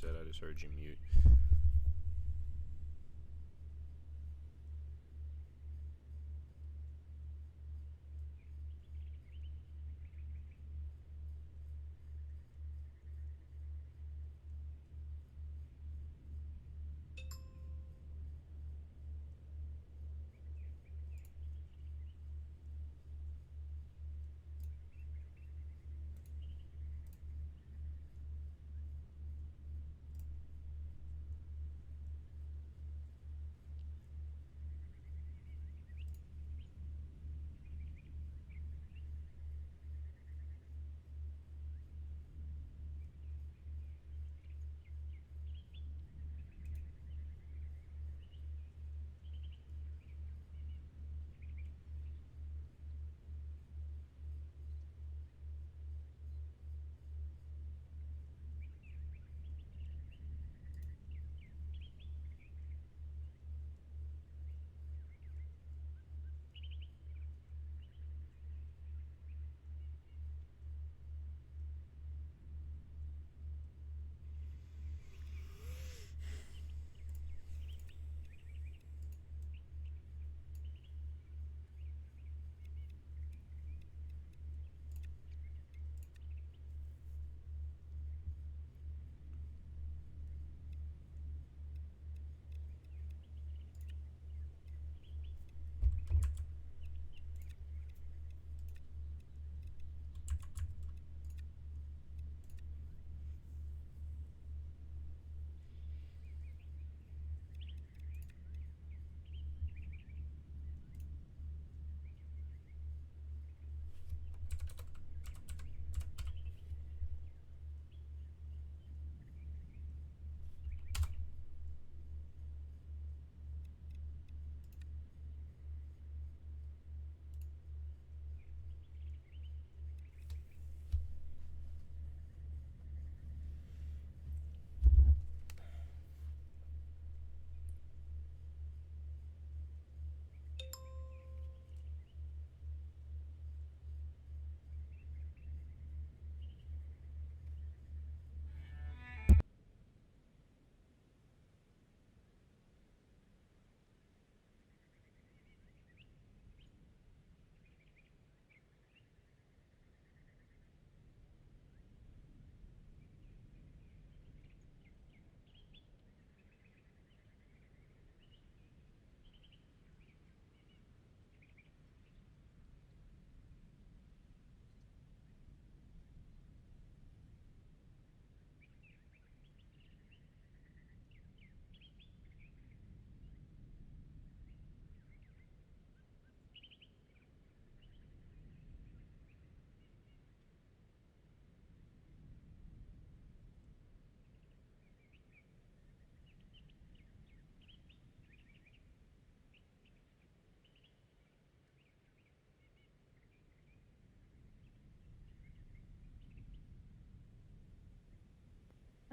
said. I just heard you mute.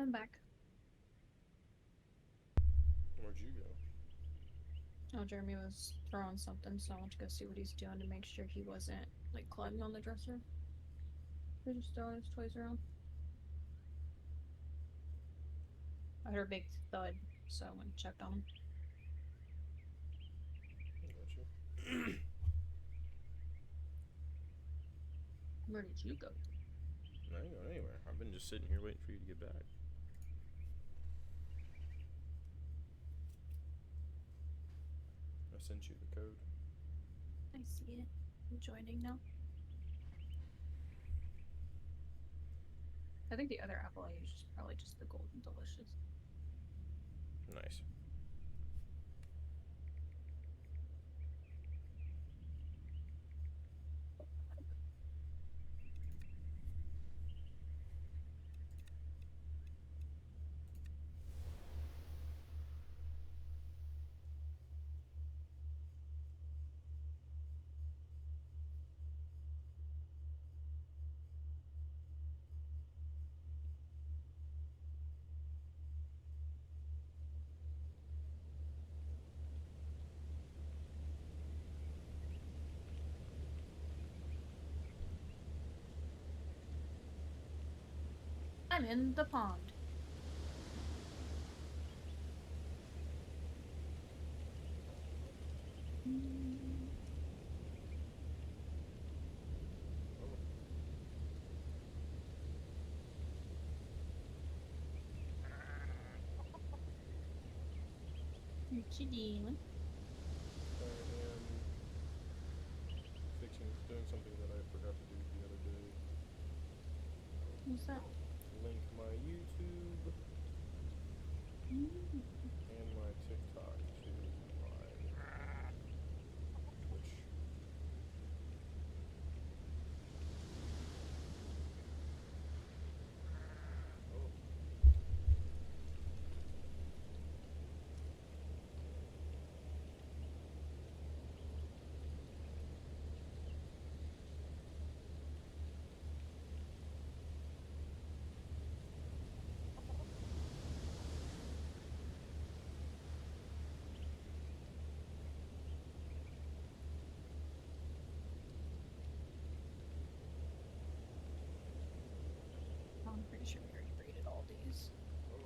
I'm back. Where'd you go? Oh, Jeremy was throwing something, so I went to go see what he's doing to make sure he wasn't, like, climbing on the dresser. He's just throwing his toys around. I heard a big thud, so I went and checked on him. Gotcha. Where did you go? I ain't going anywhere. I've been just sitting here waiting for you to get back. I sent you the code. I see it. I'm joining now. I think the other apple I used is probably just the Golden Delicious. Nice. I'm in the pond. What you doing? I am doing something that I forgot to do the other day. What's that? Link my YouTube and my TikTok to my Twitch. Oh. I'm pretty sure we already rated all these. Oh.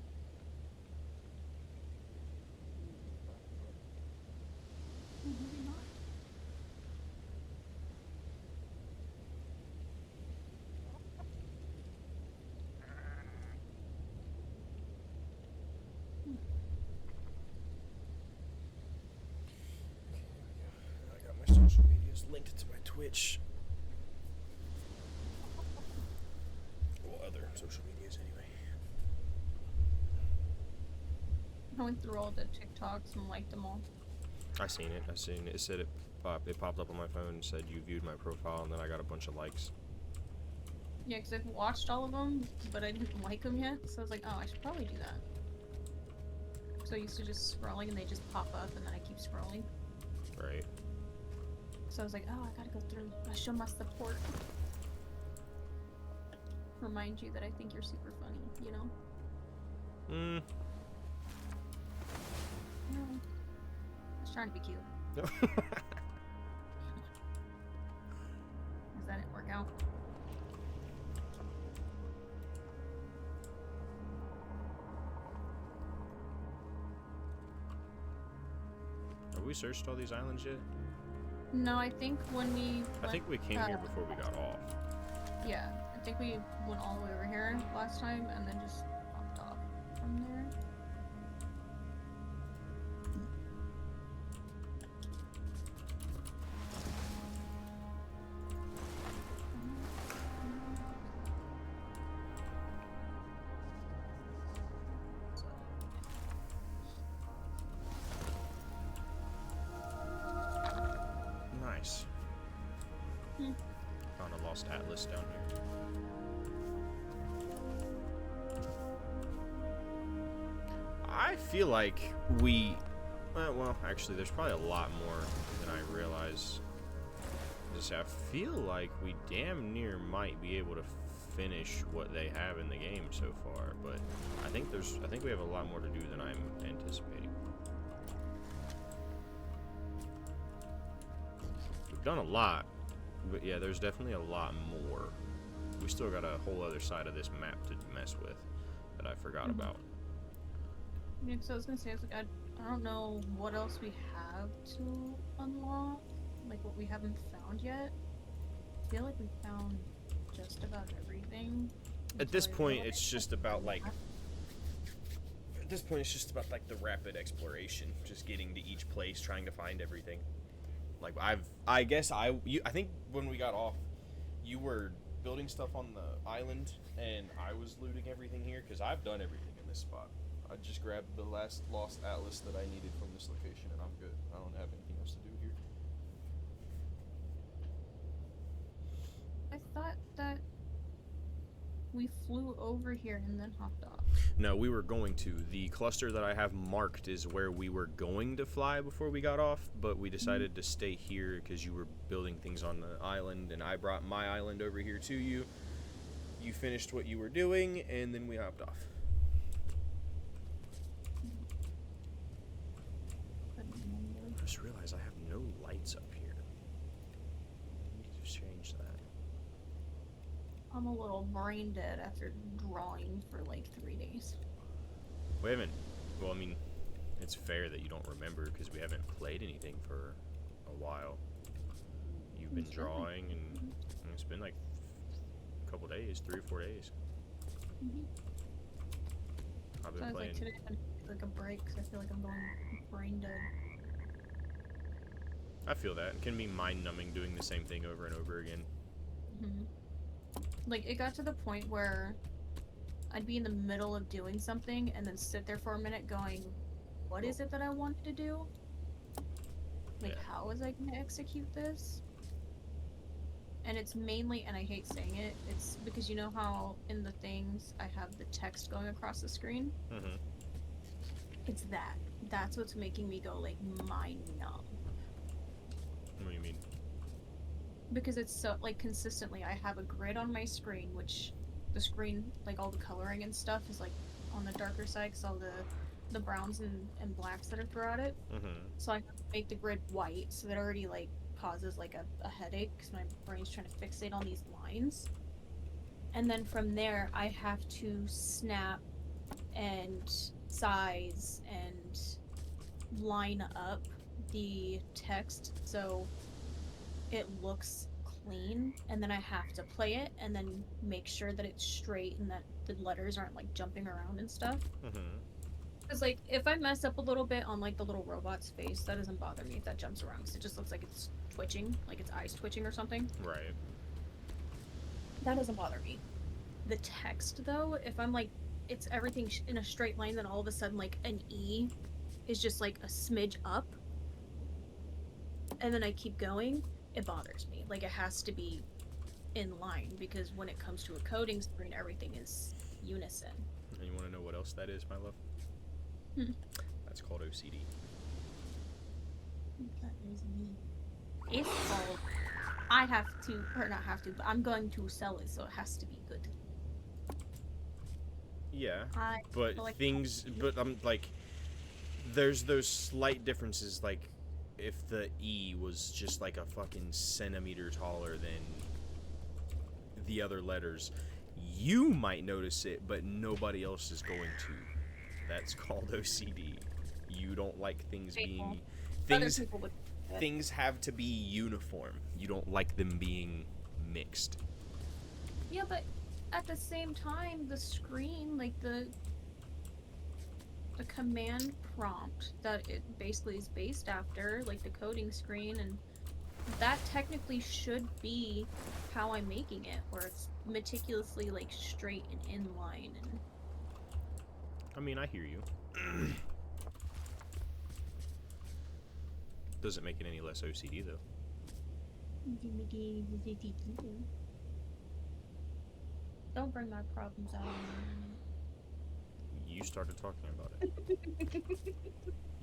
Maybe not. I got my social medias linked to my Twitch. Well, other social medias anyway. I went through all the TikToks and liked them all. I seen it. It said it popped up on my phone and said you viewed my profile, and then I got a bunch of likes. Yeah, because I've watched all of them, but I didn't like them yet, so I was like, oh, I should probably do that. So I used to just scrolling and they just pop up and then I keep scrolling. Right. So I was like, oh, I gotta go through. I show my support. Remind you that I think you're super funny, you know? Mm. Yeah. I was trying to be cute. Because that didn't work out. Have we searched all these islands yet? No, I think when we I think we came here before we got off. Yeah, I think we went all the way over here last time and then just popped off from there. Nice. Found a lost atlas down here. I feel like we... well, actually, there's probably a lot more than I realize. Just I feel like we damn near might be able to finish what they have in the game so far, but I think we have a lot more to do than I'm anticipating. We've done a lot, but yeah, there's definitely a lot more. We still got a whole other side of this map to mess with that I forgot about. Yeah, so I was gonna say, I was like, I don't know what else we have to unlock, like what we haven't found yet. I feel like we found just about everything. At this point, it's just about like... At this point, it's just about like the rapid exploration, just getting to each place, trying to find everything. Like I think when we got off, you were building stuff on the island, and I was looting everything here because I've done everything in this spot. I just grabbed the last lost atlas that I needed from this location, and I'm good. I don't have anything else to do here. I thought that we flew over here and then hopped off. No, we were going to. The cluster that I have marked is where we were going to fly before we got off, but we decided to stay here because you were building things on the island, and I brought my island over here to you. You finished what you were doing, and then we hopped off. I just realized I have no lights up here. I need to change that. I'm a little brain dead after drawing for like 3 days. We haven't... Well, I mean, it's fair that you don't remember because we haven't played anything for a while. You've been drawing, and it's been like a couple days, 3 or 4 days. I've been playing... Like today, like a break because I feel like I'm going brain dead. I feel that. It can be mind-numbing doing the same thing over and over again. Hmm. Like, it got to the point where I'd be in the middle of doing something and then sit there for a minute going, what is it that I wanted to do? Like, Yeah. how was I going to execute this? And it's mainly, and I hate saying it, it's because you know how in the things I have the text going across the screen? Mm-hmm. It's that. That's what's making me go, like, mind numb. What do you mean? Because it's so, like, consistently, I have a grid on my screen, which the screen, like, all the coloring and stuff is, like, on the darker side, because all the browns and blacks that are throughout it. Mm-hmm. So I have to make the grid white, so that already, like, causes, like, a headache, because my brain's trying to fixate on these lines. And then from there, I have to snap and size and line up the text so it looks clean, and then I have to play it and then make sure that it's straight and that the letters aren't like jumping around and stuff. Mm-hmm. Because like if I mess up a little bit on like the little robot's face, that doesn't bother me if that jumps around because it just looks like it's twitching, like its eyes twitching or something. Right. That doesn't bother me. The text though, if I'm like it's everything in a straight line, then all of a sudden like an E is just like a smidge up, and then I keep going, it bothers me. Like it has to be in line because when it comes to a coding screen, everything is unison. And you want to know what else that is, my love? Hmm. That's called OCD. It's called. I have to, or not have to, but I'm going to sell it, so it has to be good. Yeah, I but feel like things, but I'm like, there's those slight differences. Like, if the E was just like a fucking centimeter taller than the other letters, you might notice it, but nobody else is going to. That's called OCD. You don't like things being other things. people would. Things have to be uniform. You don't like them being mixed. Yeah, but at the same time, the screen, like the command prompt that it basically is based after, like the coding screen, and that technically should be how I'm making it, where it's meticulously like straight and in line. And I mean, I hear you. Doesn't make it any less OCD though. don't bring my problems out on me. You started talking about it.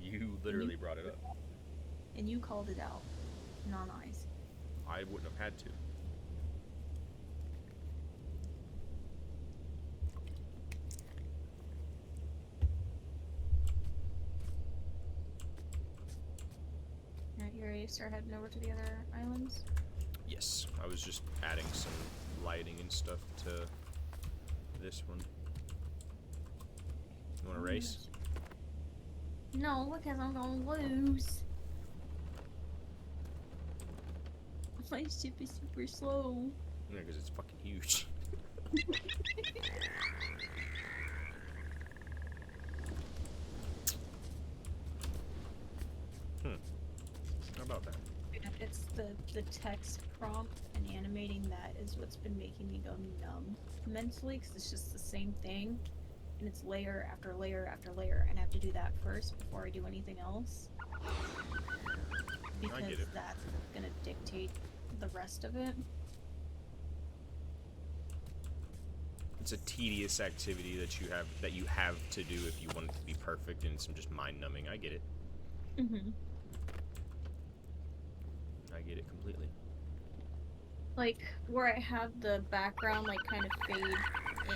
You literally brought it up. And you called it out, not eyes. I wouldn't have had to. Alright, you ready to start heading over to the other islands? Yes, I was just adding some lighting and stuff to this one. You want to race? No, because I'm gonna lose. My ship is super slow. Yeah, because it's fucking huge. How about that? It's the text prompt and animating that is what's been making me go numb mentally, because it's just the same thing, and it's layer after layer after layer, and I have to do that first before I do anything else. Because that's gonna dictate the rest of it. It's a tedious activity that you have to do if you want it to be perfect, and it's just mind-numbing. I get it. Mm-hmm. I get it completely. Like where I have the background like kind of fade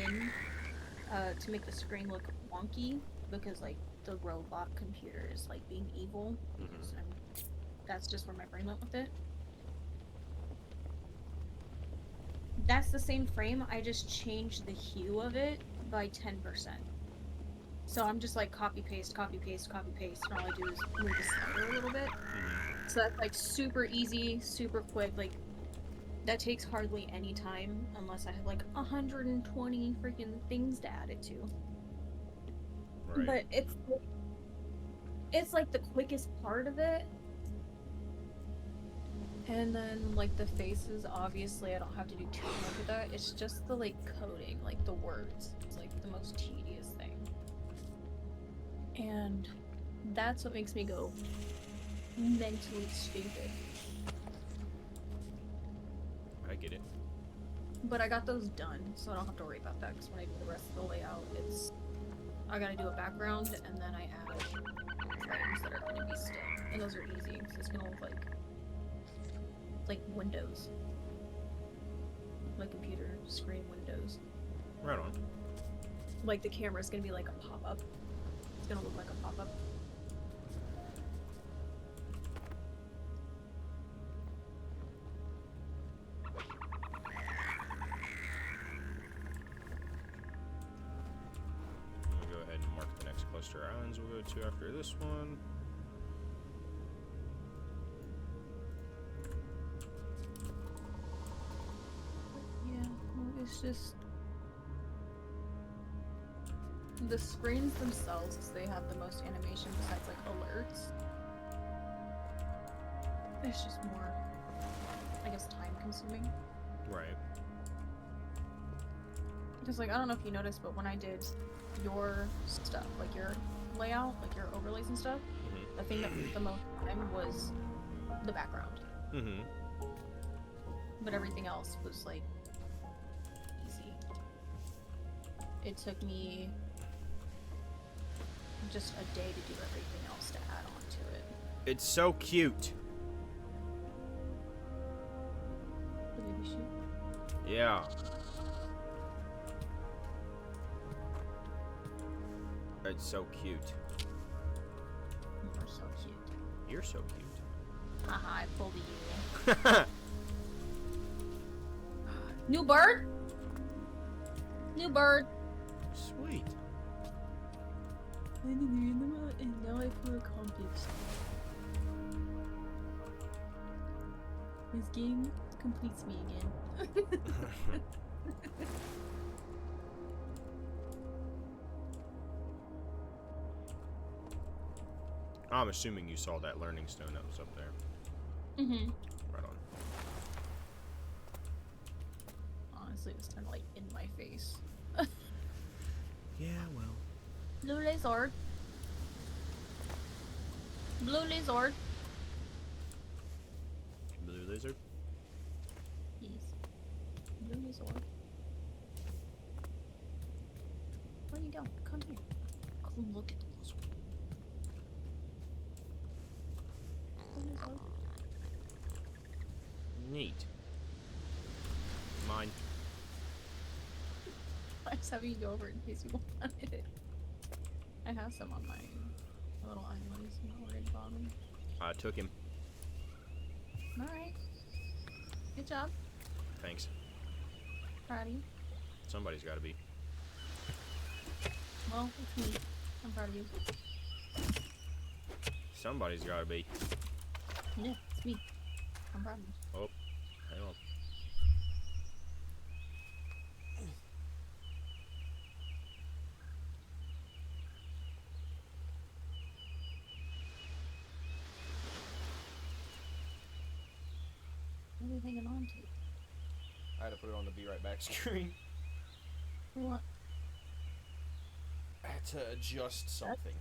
in to make the screen look wonky, because like the robot computer is like being evil, because that's just where my brain went with it. That's the same frame, I just changed the hue of it by 10%. So I'm just like copy paste, copy paste, copy paste, and all I do is move the slider a little bit. So that's like super easy, super quick, like that takes hardly any time unless I have like 120 freaking things to add it to. Right. But it's like the quickest part of it. And then like the faces, obviously I don't have to do too much with that. It's just the like coding, like the words. It's like the most tedious thing. And that's what makes me go mentally stupid. I get it. But I got those done, so I don't have to worry about that, because when I do the rest of the layout, I gotta do a background, and then I add frames that are gonna be still. And those are easy, so it's gonna look like windows. Like computer screen windows. Right on. Like the camera's gonna be like a pop-up. It's gonna look like a pop-up. Go ahead and mark the next cluster islands we'll go to after this one. Yeah, well, it's just the screens themselves, they have the most animation besides like alerts. It's just more, I guess, time consuming. Right. Because like I don't know if you noticed, but when I did your stuff, like your layout, like your overlays and stuff, the thing that took the most time was the background. Mm-hmm. But everything else was like easy. It took me just a day to do everything else to add on to it. It's so cute. The baby shoot. Yeah. It's so cute. You're so cute. You're so cute. Haha, I pulled a you. New bird? New bird. Sweet. And now I feel accomplished. This game completes me again. I'm assuming you saw that learning stone that was up there. Mm-hmm. Right on. Honestly, it was kind of like in my face. Yeah, well. Blue lizard. Blue lizard. Blue lizard? Yes. Blue lizard. Where you going? Come here. Come look at the lizard. Blue lizard. Neat. Mine. I just having you go over it in case you wanted it. I have some on my little islands already bought them. I took him. Alright. Good job. Thanks. Proud of you. Somebody's got to be. Well, it's me. I'm proud of you. Somebody's got to be. Yeah, it's me. I'm proud of you. Oh, hang on. What are you hanging on to? I had to put it on the Be Right Back screen. What? I had to adjust something.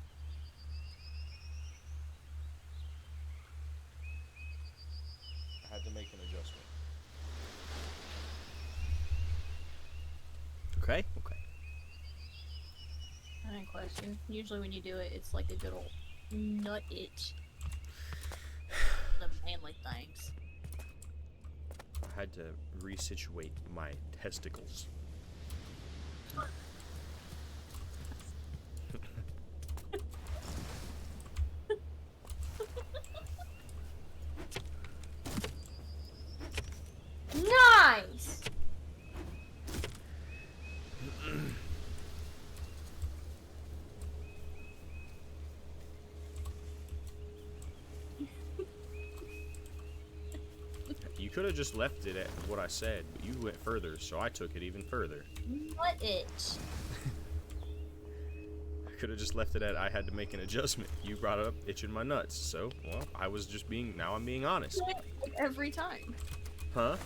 I had to make an adjustment. Okay, okay. I had a question. Usually when you do it, it's like a good old nut itch. The manly things. I had to resituate my testicles. Nice! You could have just left it at what I said, but you went further, so I took it even further. Nut itch. could have just left it at I had to make an adjustment. You brought up itching my nuts, so well, I was just being. Now I'm being honest. Like every time. Huh?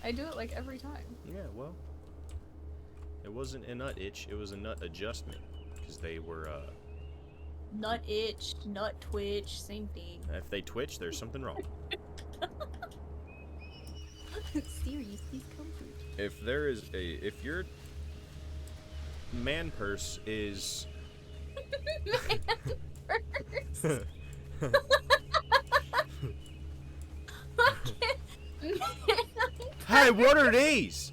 I do it like every time. Yeah. Well, it wasn't a nut itch. It was a nut adjustment because they were. Nut itch, nut twitch, same thing. If they twitch, there's something wrong. Serious, please comfort. If there is if your man purse is Hey, what are these?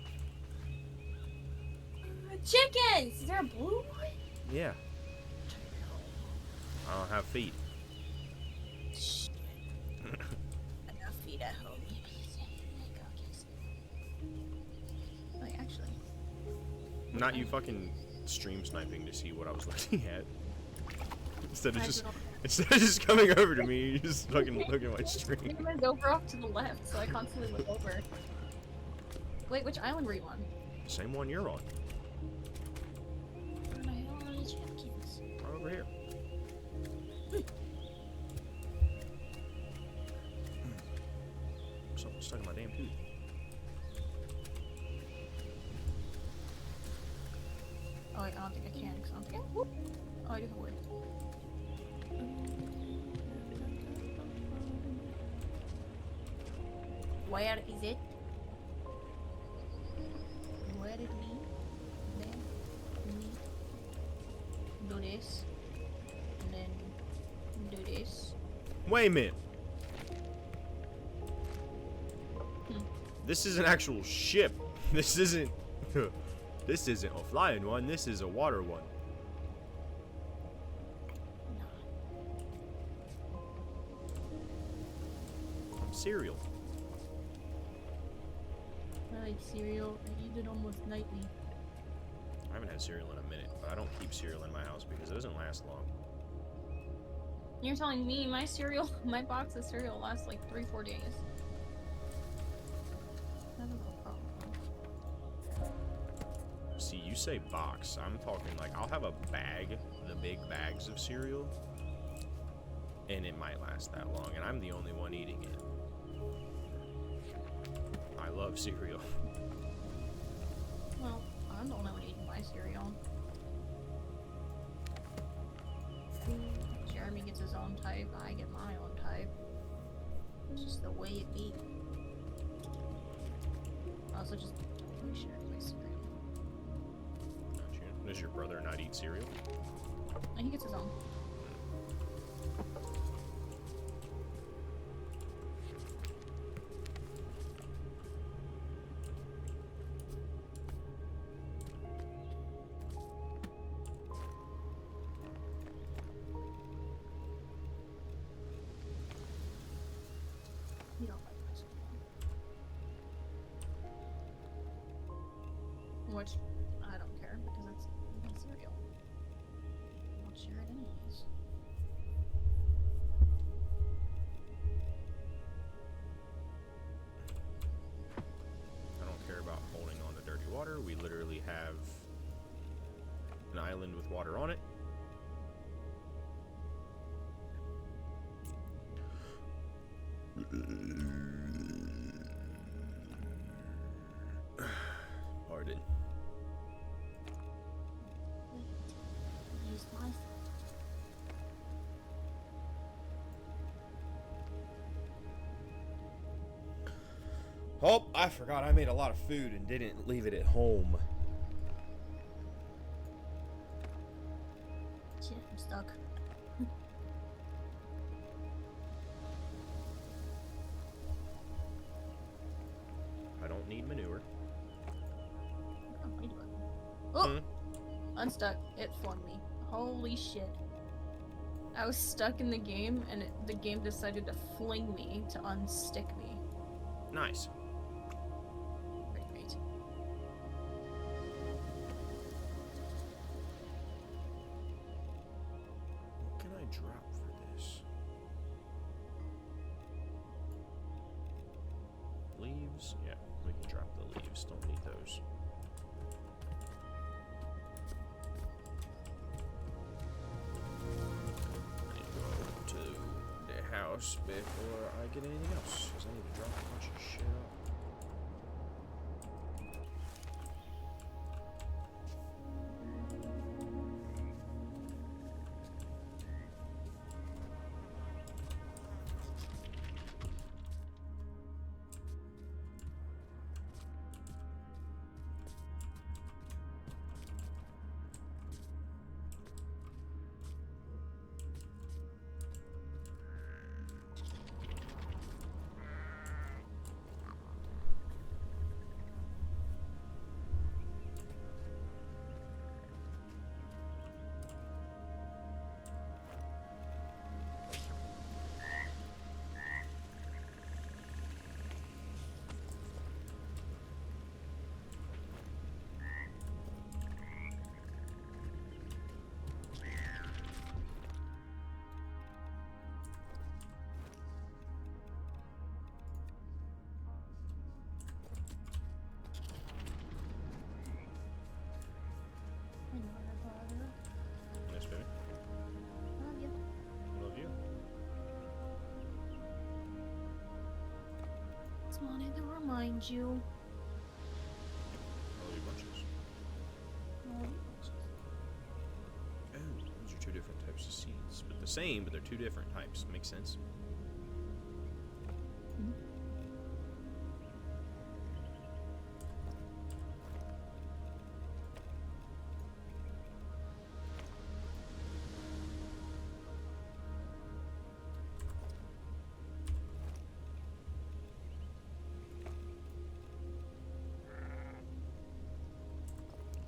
Chickens! Is there a blue one? Yeah. I don't have feet. Shit. Enough feet at home. Wait, actually. Not you fucking stream sniping to see what I was looking at. Instead of just coming over to me, you just fucking look at my stream. It was over off to the left, so I constantly look over. Wait, which island were you on? Same one you're on. Where the hell are these chickens? Right over here. Something stuck in my damn tooth. Oh wait, I don't think I can, because I don't think I... Whoop. Oh, I guess I would. Where is it? Where did we? Then we do this, and then do this. Wait a minute. This is an actual ship. This isn't. This isn't a flying one. This is a water one. Cereal. I like cereal. I eat it almost nightly. I haven't had cereal in a minute, but I don't keep cereal in my house because it doesn't last long. You're telling me my cereal, my box of cereal lasts like 3-4 days. That's no problem. See, you say box. I'm talking like I'll have a bag, the big bags of cereal, and it might last that long, and I'm the only one eating it. I love cereal. Well, I'm the only one eating my cereal. Jeremy gets his own type, I get my own type. It's just the way it be. Also, just share my cereal. Gotcha. Does your brother not eat cereal? And he gets his own. You don't like my cereal. Which, I don't care, because it's my cereal. I'll share it anyways. I don't care about holding on to dirty water. We literally have an island with water on it. Pardon. Use my Oh, I forgot I made a lot of food and didn't leave it at home. shit, I'm stuck. I don't need manure. Oh, what are you doing? Oh! Unstuck. It flung me. Holy shit. I was stuck in the game, and the game decided to fling me to unstick me. Nice. Pretty great. What can I drop for this? Leaves? Yeah, we can drop the leaves. Don't need those. house before I get anything else, because I need to drop a bunch of shit off. Nice, baby. Love you. Love you. Just wanted to remind you. Love you bunches. Oh, those are two different types of seeds. But the same, but they're two different types. Makes sense.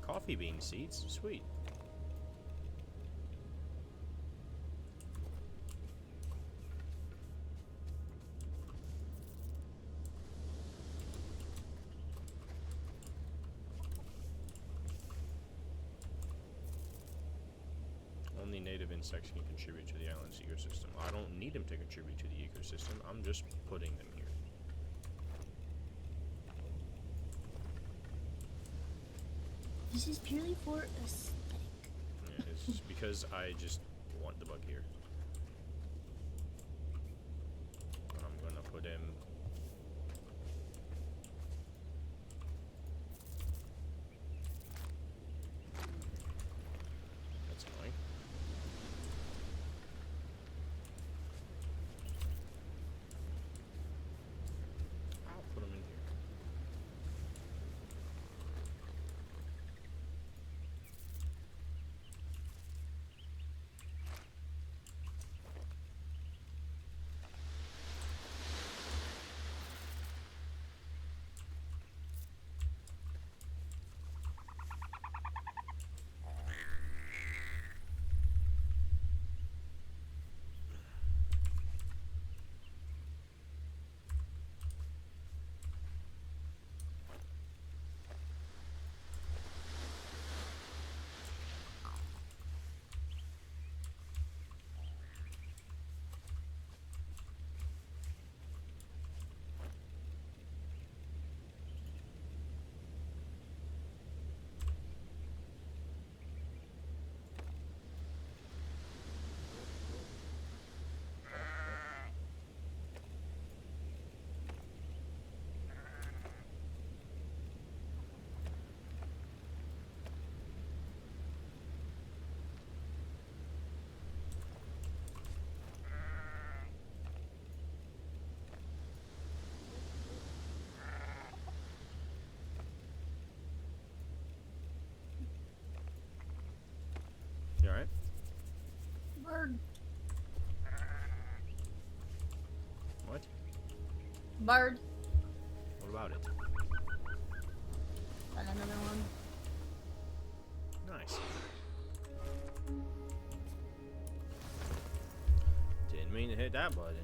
Coffee bean seeds? Sweet. Only native insects can contribute to the island's ecosystem. I don't need them to contribute to the ecosystem. I'm just putting them here. This is purely for aesthetic. Yeah, it's because I just want the bug here. I'm gonna put him. That's annoying. I'll put him in here. You alright? Bird. What? Bird. What about it? And another one. Nice. Didn't mean to hit that button.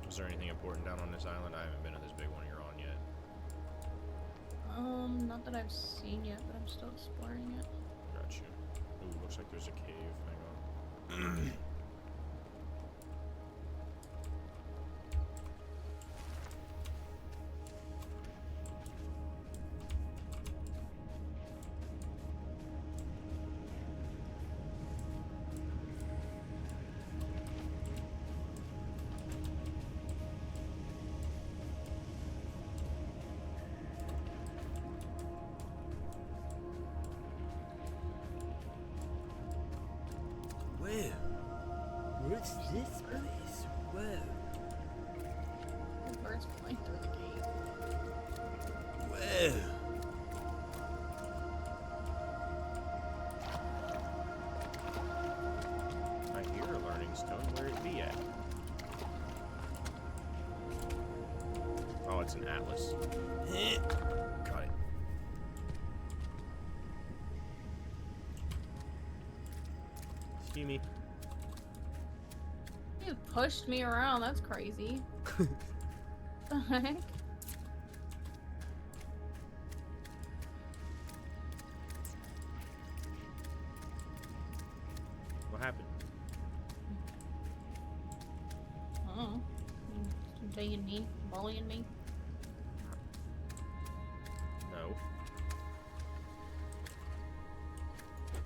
Is there anything important down on this island? I haven't been to this big one you're on yet. Not that I've seen yet, but I'm still exploring Looks like there's a cave. Hang on. What's this place? Whoa. The birds flying through the gate. Whoa. I hear a learning stone. Where it be at? Oh, it's an atlas. Got it. See me? You pushed me around. That's crazy. The heck? What happened? Oh, you begging me, bullying me. No.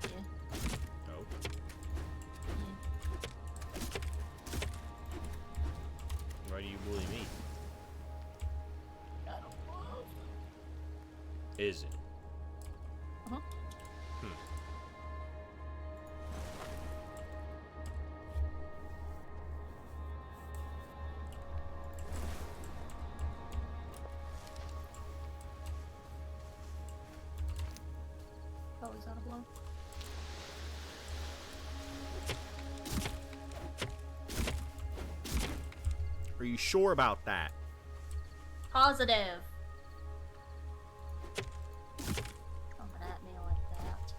Yeah. No. Why do you bully me? I don't know. Is it? Uh-huh. Oh, is that a blow? Are you sure about that? Positive. Coming at me like that.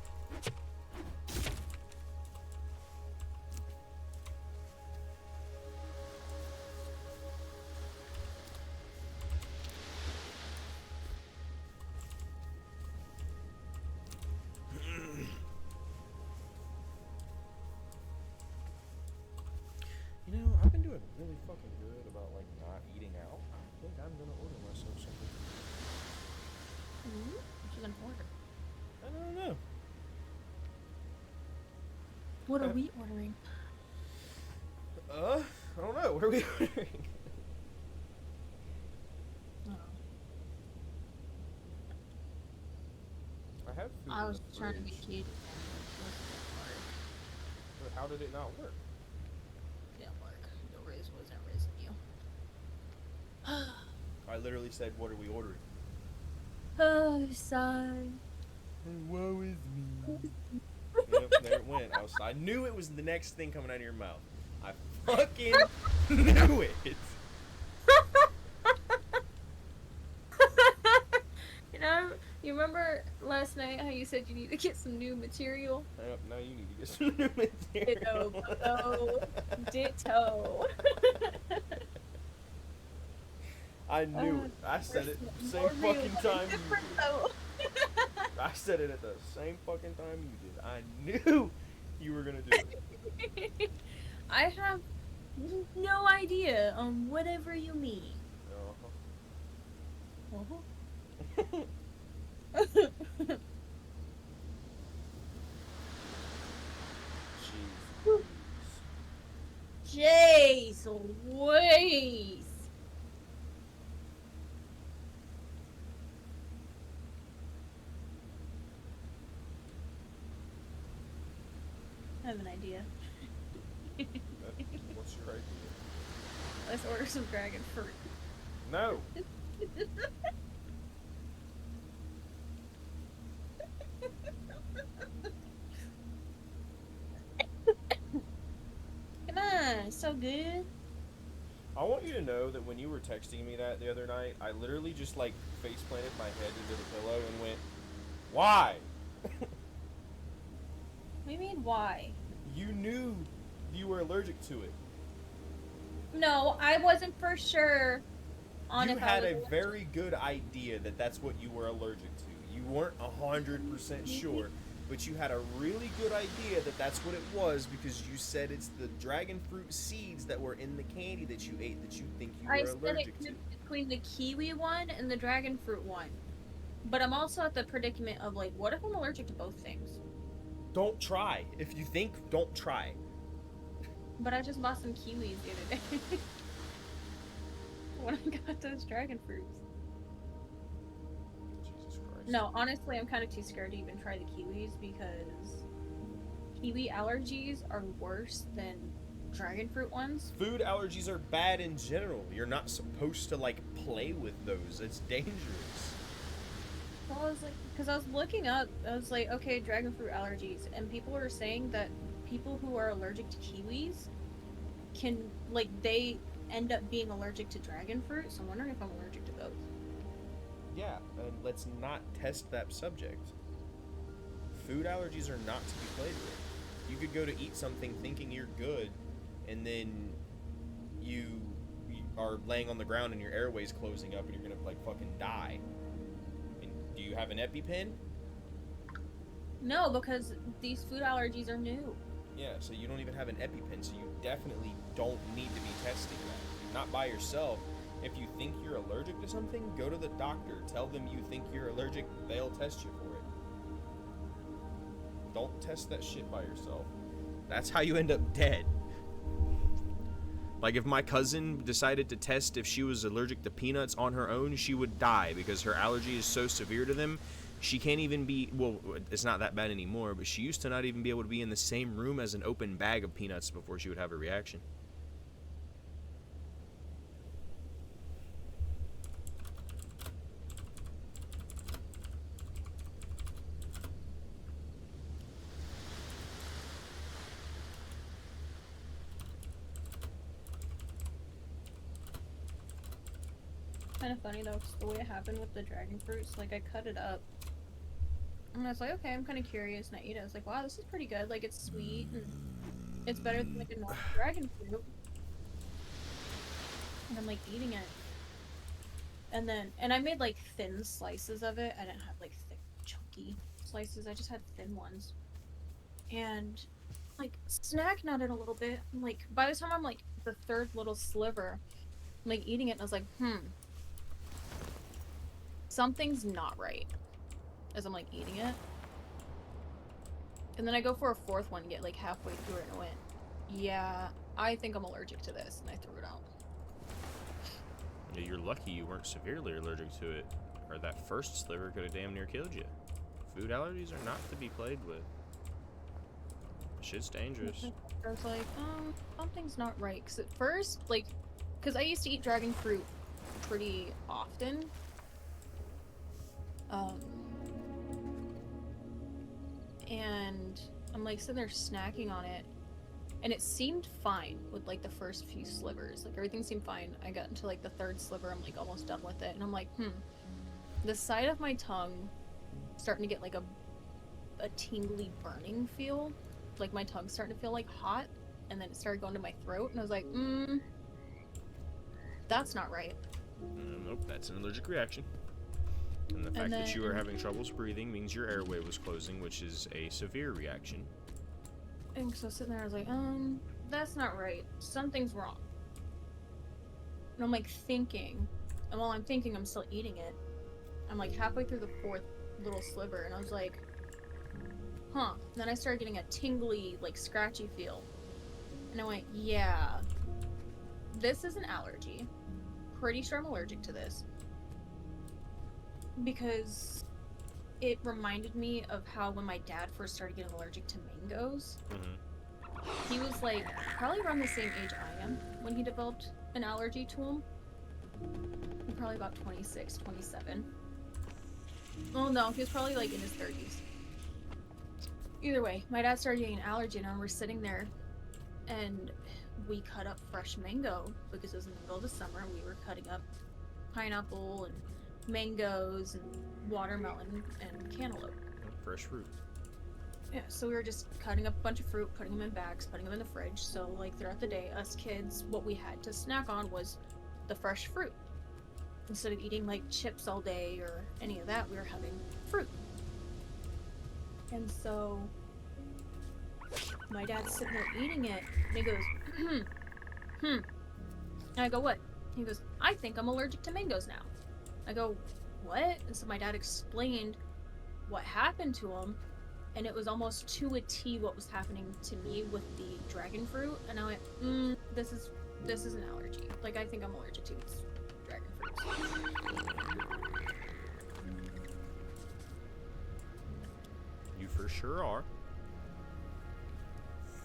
You know, I've been doing really fucking good about like not eating out. I think I'm gonna order myself something. What you gonna order? I don't know. What are we ordering? I don't know. What are we ordering? Oh. I have food. I in was the trying to be fridge, cute. but how did it not work? Didn't work. The Riz wasn't rizzing you. I literally said, "What are we ordering?" Oh, sigh. Woe is me. Yep, there it went. I knew it was the next thing coming out of your mouth. I fucking knew it. You know, you remember last night how you said you need to get some new material? Yep, now you need to get some new material. Ditto. I knew it. I said it the same fucking time you did. Though. I said it at the same fucking time you did. I knew you were gonna do it. I have no idea on whatever you mean. Jeez. Jeez Louise. I have an idea. What's your idea? Let's order some dragon fruit. No. Come on, it's so good. I want you to know that when you were texting me that the other night, I literally just like face planted my head into the pillow and went, "Why?" What do you mean, why? You knew you were allergic to it. No, I wasn't for sure on You if had I a was very good idea that that's what you were allergic to. You weren't 100% sure, but you had a really good idea that that's what it was because you said it's the dragon fruit seeds that were in the candy that you ate that you think you I were said allergic it to. could be between the kiwi one and the dragon fruit one. But I'm also at the predicament of like, what if I'm allergic to both things? Don't try. If you think, don't try. But I just bought some kiwis the other day. When I got those dragon fruits. Jesus Christ. No, honestly, I'm kind of too scared to even try the kiwis because kiwi allergies are worse than dragon fruit ones. Food allergies are bad in general. You're not supposed to like play with those. It's dangerous. So I was like, because I was looking up, I was like, okay, dragon fruit allergies, and people were saying that people who are allergic to kiwis can, like, they end up being allergic to dragon fruit, so I'm wondering if I'm allergic to both. Yeah, and let's not test that subject. Food allergies are not to be played with. You could go to eat something thinking you're good, and then you are laying on the ground and your airway's closing up and you're gonna like fucking die. And do you have an EpiPen? No, because these food allergies are new. Yeah, so you don't even have an EpiPen, so you definitely don't need to be testing that. Not by yourself. If you think you're allergic to something, go to the doctor. Tell them you think you're allergic. They'll test you for it. Don't test that shit by yourself. That's how you end up dead. Like if my cousin decided to test if she was allergic to peanuts on her own, she would die because her allergy is so severe to them. She can't even be, well, it's not that bad anymore, but she used to not even be able to be in the same room as an open bag of peanuts before she would have a reaction. Kind of funny though, 'cause the way it happened with the dragon fruits, like I cut it up, and I was like, okay, I'm kind of curious, and I ate it. I was like, wow, this is pretty good. Like it's sweet, and it's better than like a normal dragon fruit. And I'm like eating it, and I made like thin slices of it. I didn't have like thick, chunky slices. I just had thin ones, and like snacking at it a little bit. I'm like, by the time I'm like the third little sliver, I'm like eating it, and I was like, something's not right as I'm like eating it. And then I go for a fourth one, get like halfway through it, and I went, yeah, I think I'm allergic to this, and I threw it out. Yeah, you're lucky you weren't severely allergic to it, or that first sliver could have damn near killed you. Food allergies are not to be played with. Shit's dangerous. I was like, something's not right. Because at first, like, because I used to eat dragon fruit pretty often. And I'm like sitting there snacking on it, and it seemed fine with like the first few slivers. Like everything seemed fine. I got into like the third sliver, I'm like almost done with it, and I'm like, the side of my tongue starting to get like a tingly burning feel. Like my tongue's starting to feel like hot, and then it started going to my throat, and I was like, that's not right. Nope, that's an allergic reaction. And the fact that you are having troubles breathing means your airway was closing, which is a severe reaction. And so sitting there, I was like, that's not right. Something's wrong. And I'm like thinking, and while I'm thinking, I'm still eating it. I'm like halfway through the fourth little sliver, and I was like, huh. And then I started getting a tingly, like scratchy feel. And I went, yeah, this is an allergy. Pretty sure I'm allergic to this. Because it reminded me of how when my dad first started getting allergic to mangoes, he was like probably around the same age I am when he developed an allergy to them. Probably about 26, 27. Oh no, he was probably like in his 30s. Either way, my dad started getting an allergy, and we're sitting there, and we cut up fresh mango because it was in the middle of the summer, and we were cutting up pineapple and mangoes and watermelon and cantaloupe. Fresh fruit. Yeah, so we were just cutting up a bunch of fruit, putting them in bags, putting them in the fridge. So like throughout the day, us kids, what we had to snack on was the fresh fruit. Instead of eating like chips all day or any of that, we were having fruit. And so my dad's sitting there eating it, and he goes, And I go, what? He goes, I think I'm allergic to mangoes now. I go, what? And so my dad explained what happened to him, and it was almost to a T what was happening to me with the dragon fruit. And I went, this is an allergy. Like, I think I'm allergic to these dragon fruits. You for sure are.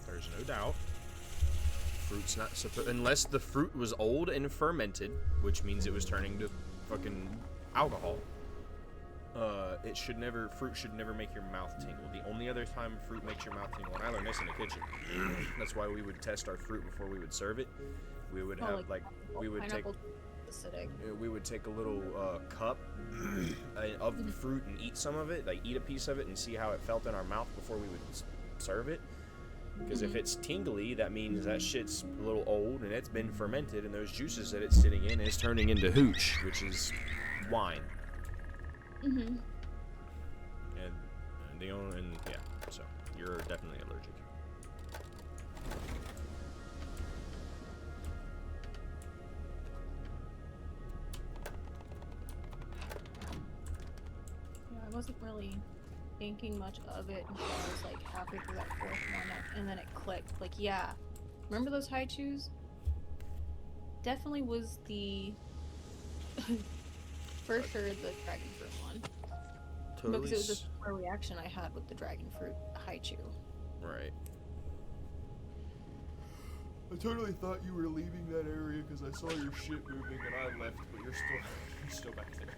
There's no doubt. Fruit's not supposed, unless the fruit was old and fermented, which means it was turning to fucking alcohol. Fruit should never make your mouth tingle. The only other time fruit makes your mouth tingle, and I learned this in the kitchen. That's why we would test our fruit before we would serve it. We would have we would take a little cup of the fruit and eat some of it, like eat a piece of it and see how it felt in our mouth before we would serve it. Because if it's tingly, that means that shit's a little old and it's been fermented, and those juices that it's sitting in is turning into hooch, which is wine. So you're definitely allergic. Yeah, I wasn't really thinking much of it until I was like halfway through that fourth one, and then it clicked. Like, yeah, remember those high chews? Definitely was the for sure the dragon fruit one. Totally. Because it was a similar reaction I had with the dragon fruit high chew. Right. I totally thought you were leaving that area because I saw your shit moving and I left, but you're still back there.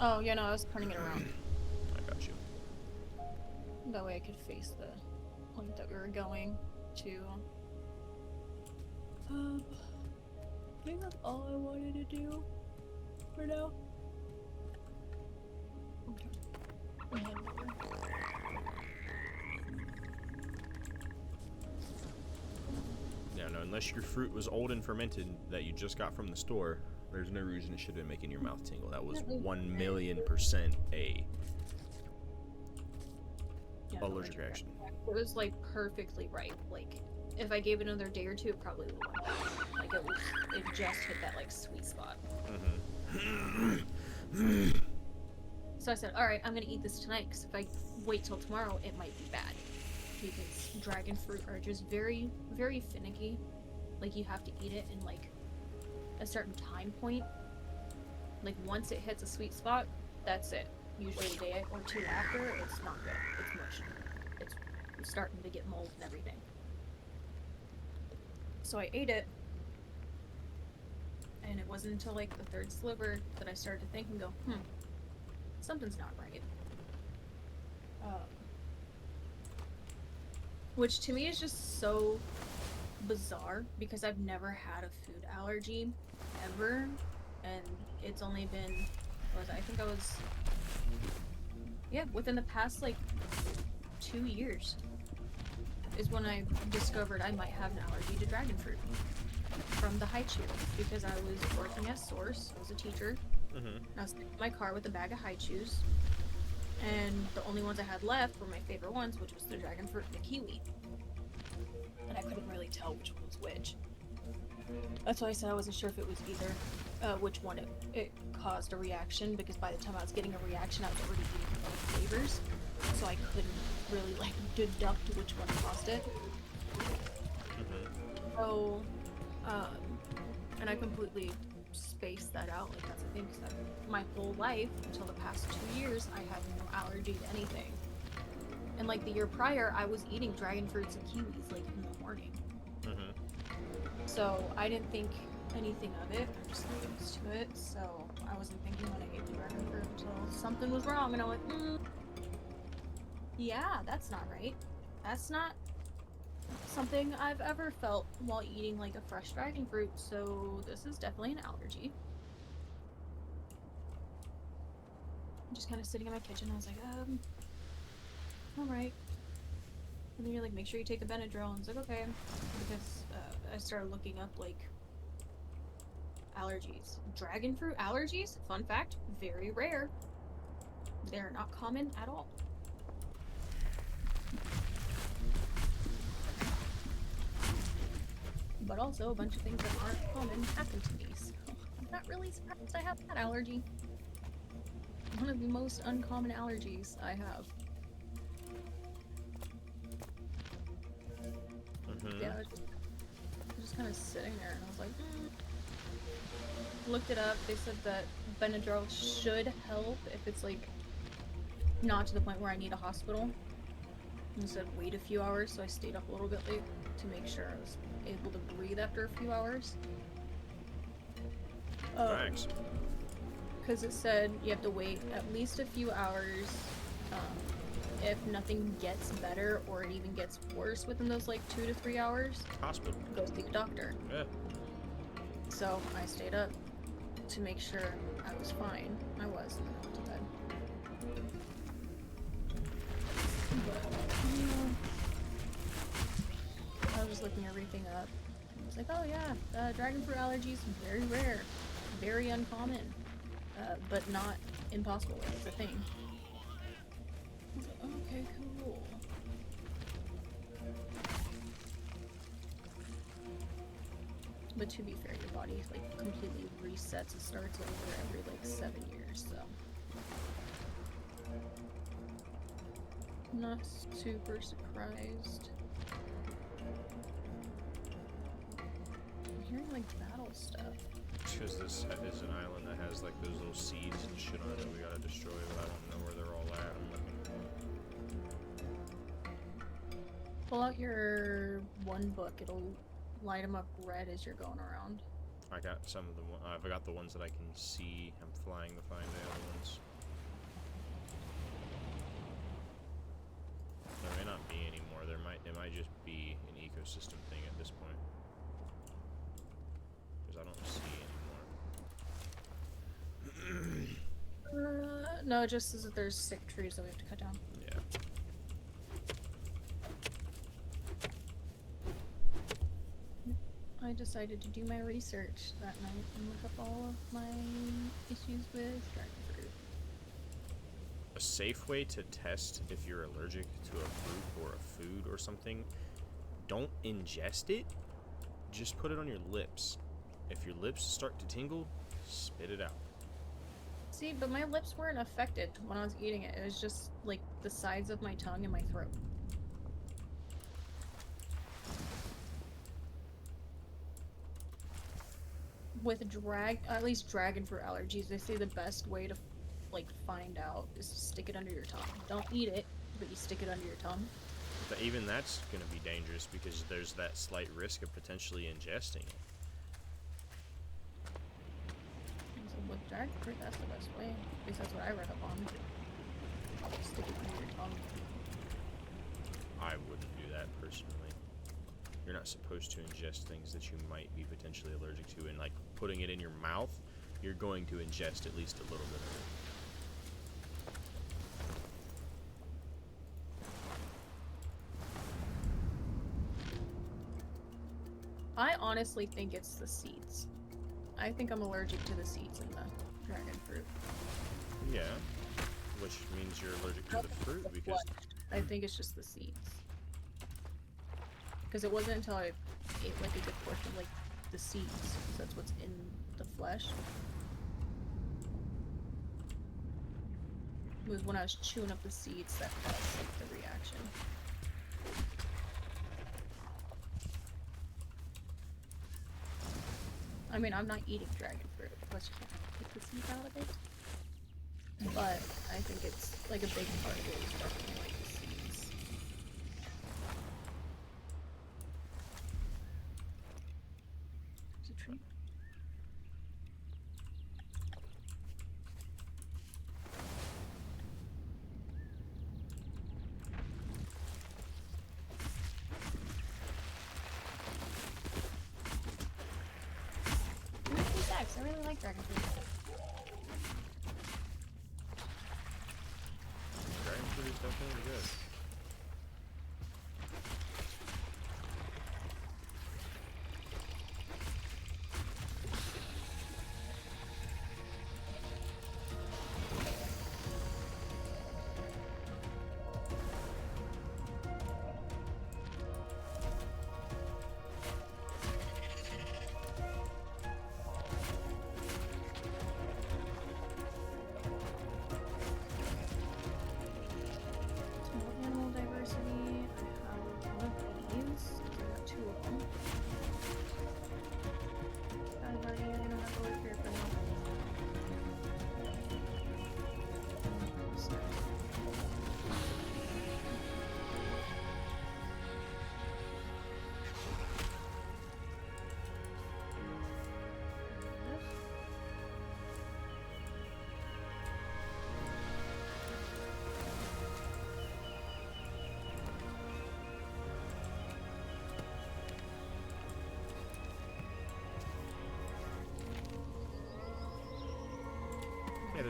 Oh, yeah, no, I was turning it around. I got you. That way I could face the point that we were going to. I think that's all I wanted to do for now. Okay. And then Yeah, no, unless your fruit was old and fermented that you just got from the store, there's no reason it should have been making your mouth tingle. That was 1,000,000% a allergic reaction. It was like perfectly right. Like, if I gave it another day or two, it probably would have went back. Like, it just hit that like sweet spot. So I said, all right, I'm gonna eat this tonight, because if I wait till tomorrow, it might be bad. Because dragon fruit are just very, very finicky. Like, you have to eat it in like a certain time point. Like, once it hits a sweet spot, that's it. Usually a day or two after, it's not good. It's mush. It's starting to get mold and everything. So I ate it, and it wasn't until like the third sliver that I started to think and go, something's not right. Which to me is just so bizarre, because I've never had a food allergy ever, and it's only been, within the past like 2 years is when I discovered I might have an allergy to dragon fruit from the high chew, because I was working at Source. I was a teacher. I was in my car with a bag of high chews, and the only ones I had left were my favorite ones, which was the dragon fruit and the kiwi. And I couldn't really tell which one was which. That's why I said I wasn't sure if it was either which one it caused a reaction, because by the time I was getting a reaction, I was already eating both flavors, so I couldn't really like deduct which one caused it. So, and I completely spaced that out. Like, that's the thing, because my whole life until the past 2 years, I had no allergy to anything. And like the year prior, I was eating dragon fruits and kiwis like in the morning. So I didn't think anything of it. I'm just not used to it. So I wasn't thinking when I ate the dragon fruit until something was wrong, and I went, yeah, that's not right. That's not something I've ever felt while eating like a fresh dragon fruit. So this is definitely an allergy. I'm just kind of sitting in my kitchen. I was like, alright. And then you're like, make sure you take a Benadryl. And I was like, okay. Because I started looking up, like, allergies. Dragon fruit allergies, fun fact, very rare. They're not common at all. but also a bunch of things that aren't common happen to me, so I'm not really surprised I have that allergy. One of the most uncommon allergies I have. Yeah, I was just kind of sitting there, and I was like, Looked it up. They said that Benadryl should help if it's like not to the point where I need a hospital. And said wait a few hours, so I stayed up a little bit late to make sure I was able to breathe after a few hours. Thanks. Because it said you have to wait at least a few hours. If nothing gets better or it even gets worse within those like 2 to 3 hours, Hospital. go see the doctor. Yeah. So I stayed up to make sure I was fine. I was, and then I went to bed. But, I was just looking everything up. I was like, oh yeah, dragon fruit allergies, very rare, very uncommon, but not impossible. It's a thing. I was like, okay, cool. But to be fair, your body like completely resets and starts over every like 7 years, so I'm not super surprised. I'm hearing like battle stuff. Because this is an island that has like those little seeds and shit on it that we gotta destroy, but I don't know where they're all at. I'm looking. Pull out your one book, it'll light them up red as you're going around. I got some of the I've got the ones that I can see. I'm flying to find the other ones. There may not be anymore. It might just be an ecosystem thing at this point. Because I don't see anymore. No, it just says that there's sick trees that we have to cut down. Yeah. I decided to do my research that night and look up all of my issues with dragon fruit. A safe way to test if you're allergic to a fruit or a food or something, don't ingest it, just put it on your lips. If your lips start to tingle, spit it out. See, but my lips weren't affected when I was eating it. It was just like the sides of my tongue and my throat. With at least dragon fruit allergies, they say the best way to like find out is to stick it under your tongue. Don't eat it, but you stick it under your tongue. But even that's going to be dangerous because there's that slight risk of potentially ingesting it. So with dragon fruit, that's the best way. At least that's what I read up on. Stick it under your tongue. I wouldn't do that personally. You're not supposed to ingest things that you might be potentially allergic to, and like putting it in your mouth, you're going to ingest at least a little bit of it. I honestly think it's the seeds. I think I'm allergic to the seeds in the dragon fruit. Yeah, which means you're allergic to the fruit because I think it's just the seeds. Because it wasn't until I ate like a good portion of like the seeds, because that's what's in the flesh. It was when I was chewing up the seeds that caused like the reaction. I mean, I'm not eating dragon fruit, plus you can't take the seeds out of it. But I think it's like a big part of it is definitely like the seeds. There's a tree. I really like dragon fruit. dragon fruit is definitely good.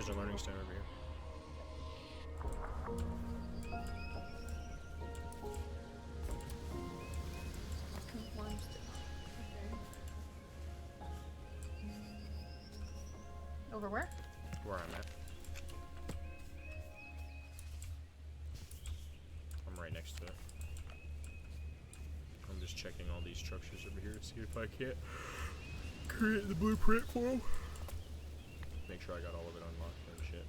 there's a learning stone over here. Conforms to. Okay. Over where? Where I'm at. I'm right next to it. I'm just checking all these structures over here to see if I can't create the blueprint for them. Make sure I got all of it unlocked and shit.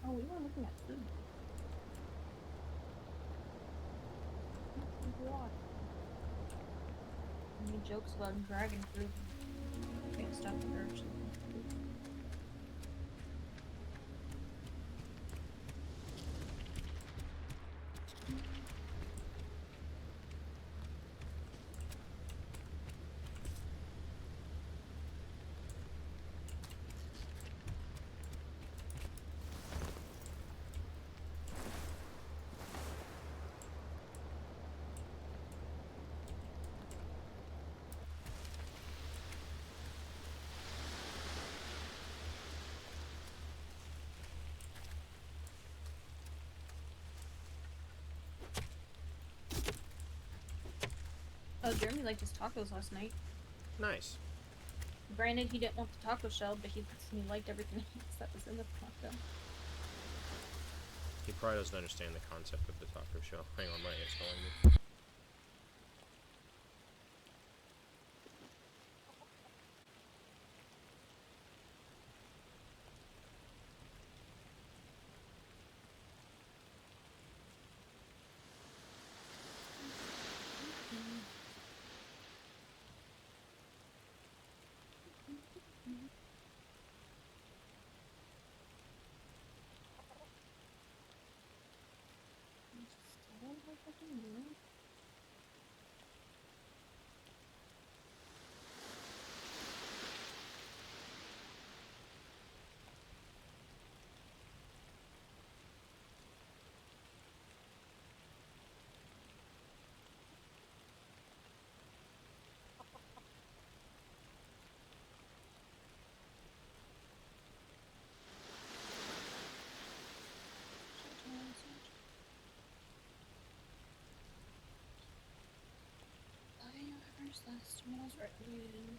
Oh, we were looking at food. What? Any jokes about dragon fruit? Can't stop the urge. Oh, Jeremy liked his tacos last night. Nice. Granted, he didn't want the taco shell, but he liked everything else that was in the taco. He probably doesn't understand the concept of the taco shell. Hang on, it's calling me. Last one was recommended.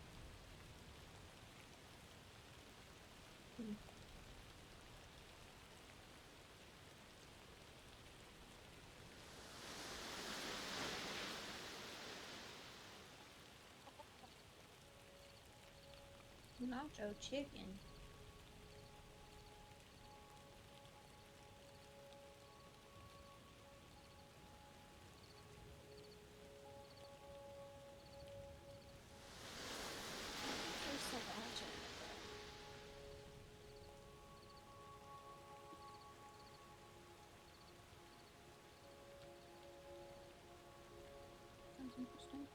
Nacho chicken. Sounds interesting.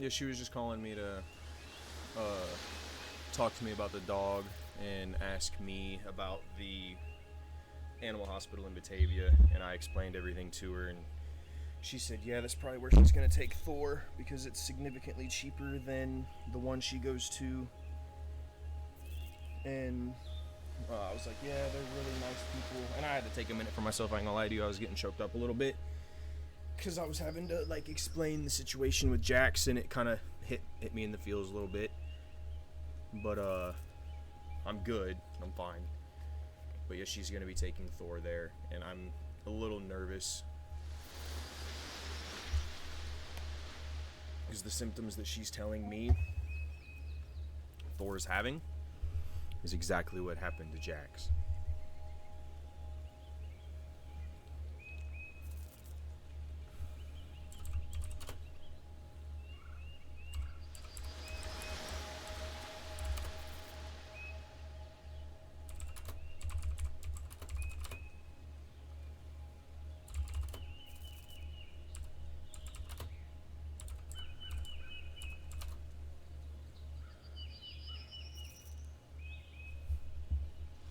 Yeah, she was just calling me to talk to me about the dog and ask me about the animal hospital in Batavia, and I explained everything to her, and she said, yeah, that's probably where she's gonna take Thor because it's significantly cheaper than the one she goes to. And I was like, yeah, they're really nice people. And I had to take a minute for myself, I ain't gonna lie to you, I was getting choked up a little bit because I was having to like explain the situation with Jax, and it kind of hit me in the feels a little bit. But I'm good, I'm fine. But yeah, she's gonna be taking Thor there, and I'm a little nervous because the symptoms that she's telling me Thor's having is exactly what happened to Jax.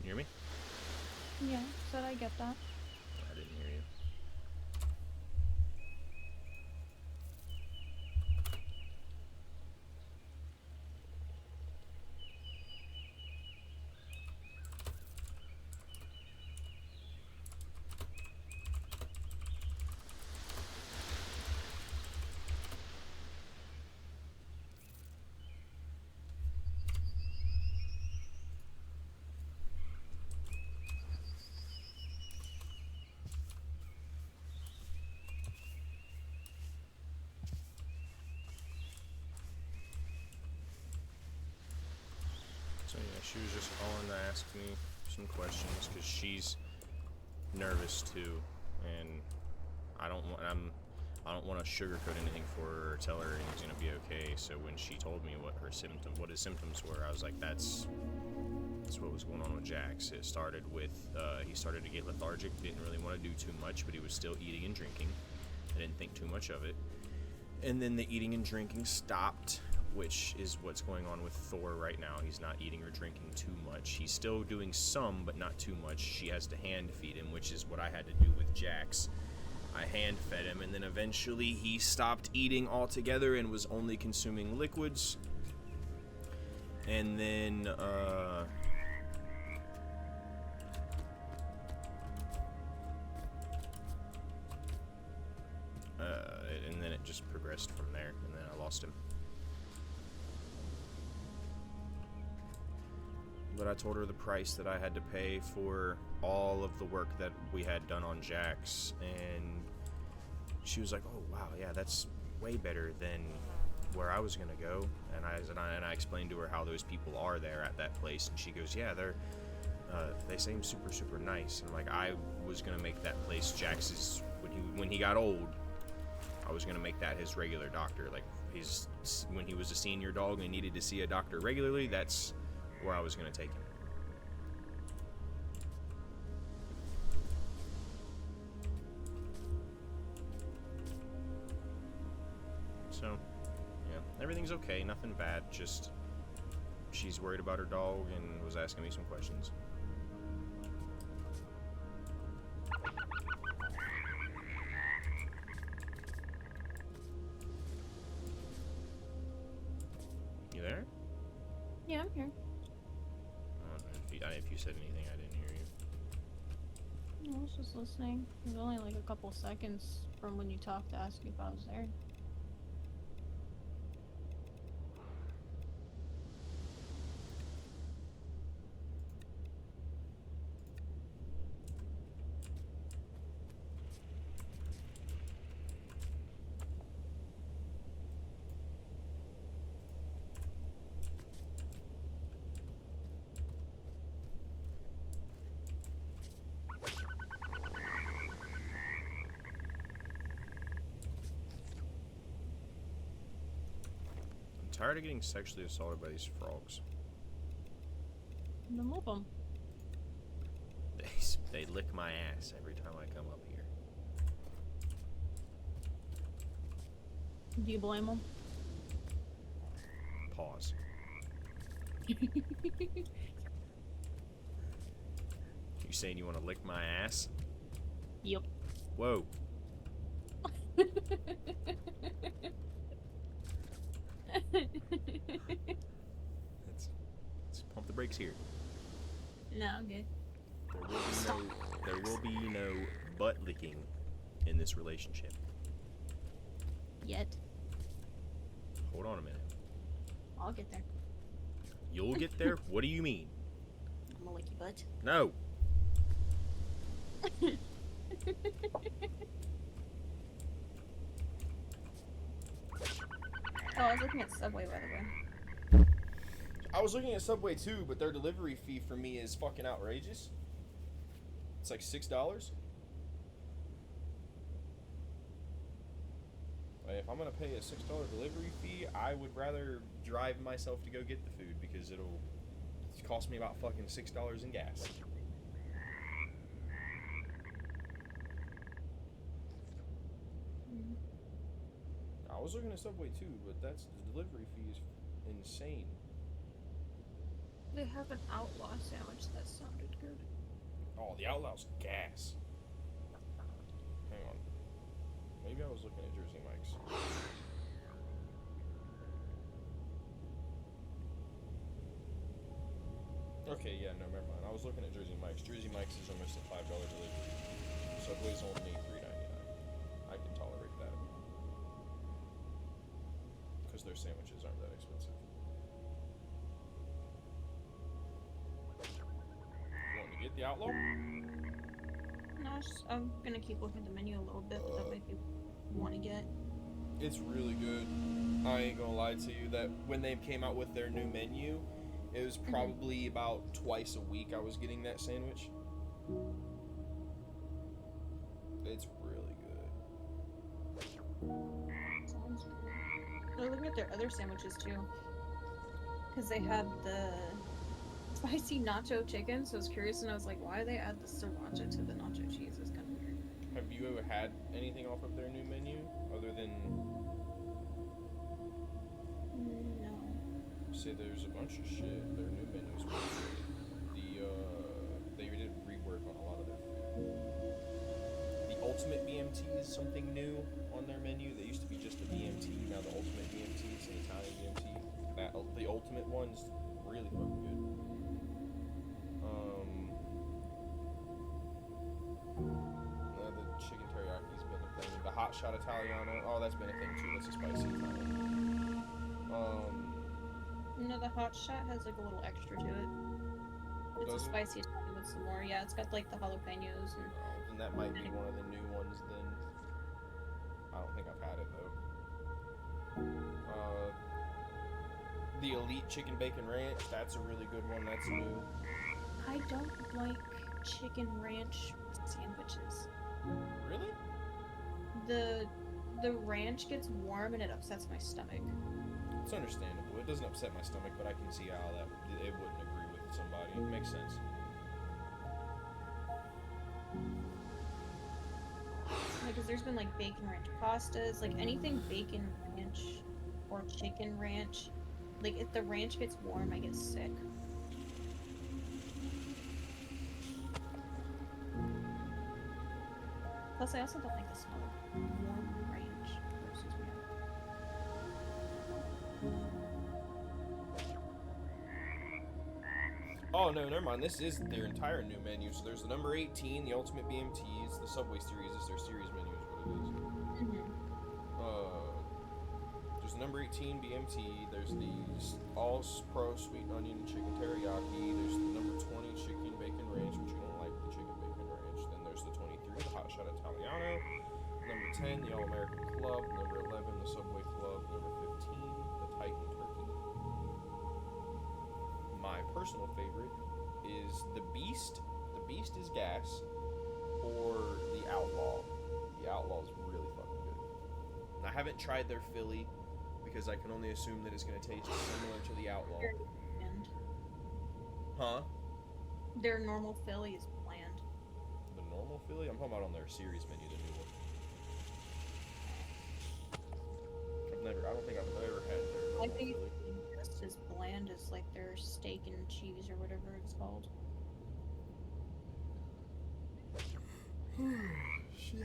You hear me? Yeah, said I get that. I didn't hear you. So yeah, she was just calling to ask me some questions because she's nervous too, and I don't want to sugarcoat anything for her or tell her everything's gonna be okay. So when she told me what his symptoms were, I was like, that's what was going on with Jax. It started with he started to get lethargic, didn't really want to do too much, but he was still eating and drinking. I didn't think too much of it, and then the eating and drinking stopped, which is what's going on with Thor right now. He's not eating or drinking too much. He's still doing some, but not too much. She has to hand feed him, which is what I had to do with Jax. I hand fed him, and then eventually he stopped eating altogether and was only consuming liquids. And then, and then it just progressed from there, and then I lost him. But I told her the price that I had to pay for all of the work that we had done on Jax, and she was like, oh wow, yeah, that's way better than where I was gonna go. And I explained to her how those people are there at that place, and she goes, yeah, they seem super nice. And like, I was gonna make that place Jax's when he got old. I was gonna make that his regular doctor. Like, when he was a senior dog and needed to see a doctor regularly, that's where I was going to take him. So, yeah, everything's okay, nothing bad, just she's worried about her dog and was asking me some questions. You there? Yeah, I'm here. If you said anything, I didn't hear you. I was just listening. It was only like a couple seconds from when you talked to ask you if I was there. I'm tired of getting sexually assaulted by these frogs. Remove them. They lick my ass every time I come up here. Do you blame them? Pause. You saying you want to lick my ass? Yep. Whoa. Let's pump the brakes here. No, I'm good. There will be no butt licking in this relationship. Yet. Hold on a minute. I'll get there. You'll get there? What do you mean? I'm gonna lick your butt. No. Oh, I was looking at Subway, by the way. I was looking at Subway too, but their delivery fee for me is fucking outrageous. It's like $6. Like, if I'm gonna pay a $6 delivery fee, I would rather drive myself to go get the food because it'll cost me about fucking $6 in gas. I was looking at Subway too, but the delivery fee is insane. They have an outlaw sandwich that sounded good. Oh, the Outlaw's gas. Hang on. Maybe I was looking at Jersey Mike's. Okay, yeah, no, never mind. I was looking at Jersey Mike's. Jersey Mike's is almost a $5 delivery. Subway's only $3.99. I can tolerate that. Because their sandwiches aren't that expensive. You want to get the Outlaw? No, I'm gonna keep looking at the menu a little bit, but that way if you want to get. It's really good. I ain't gonna lie to you that when they came out with their new menu, it was probably about twice a week I was getting that sandwich. It's really good. Sounds good. I'm looking at their other sandwiches too. Because they had the spicy nacho chicken, so I was curious and I was like, why do they add the sriracha to the nacho cheese? It's kind of weird. Have you ever had anything off of their new menu other than? No. Say there's a bunch of shit. Their new menu's pretty good. They did rework on a lot of their food. The ultimate BMT is something new on their menu. They used to be just a BMT. Now the ultimate BMT is an Italian BMT. The ultimate one's really fucking good. The chicken teriyaki has been a thing. The hot shot Italiano. Oh, that's been a thing too. That's a spicy Italian. No, the hot shot has like a little extra to it. It's a spicy Italian with some more. Yeah, it's got like the jalapenos and. Then that might be one of the new ones. Then I don't think I've had it though. The Elite Chicken Bacon Ranch. That's a really good one. That's new. I don't like chicken ranch sandwiches. Really? The ranch gets warm and it upsets my stomach. It's understandable. It doesn't upset my stomach, but I can see how that it wouldn't agree with somebody. It makes sense. Because there's been like bacon ranch pastas, like anything bacon ranch or chicken ranch. Like if the ranch gets warm, I get sick. Plus, I also don't like the smell of warm ranch. Excuse me. Oh no, never mind. This is their entire new menu. So there's the number 18, the Ultimate BMTs, the Subway series is their series menu, is what it is. There's the number 18 BMT. There's the All Pro Sweet Onion Chicken Teriyaki. There's the number 20 Chicken Bacon Ranch, which you don't like the Chicken Bacon Ranch. Then there's the 23, the Hot Shot Italiano. Number 10, the All American Club. Number 11, the Subway Club. Number 15, the Titan Turkey. My personal favorite is the Beast. The Beast is gas, or the Outlaw. The Outlaw is really fucking good. I haven't tried their Philly because I can only assume that it's going to taste similar to the Outlaw. And Huh? their normal Philly is bland. The normal Philly? I'm talking about on their series menu, the new one. I don't think I've ever had their I normal think Philly. it's steak and cheese or whatever it's called. Shit.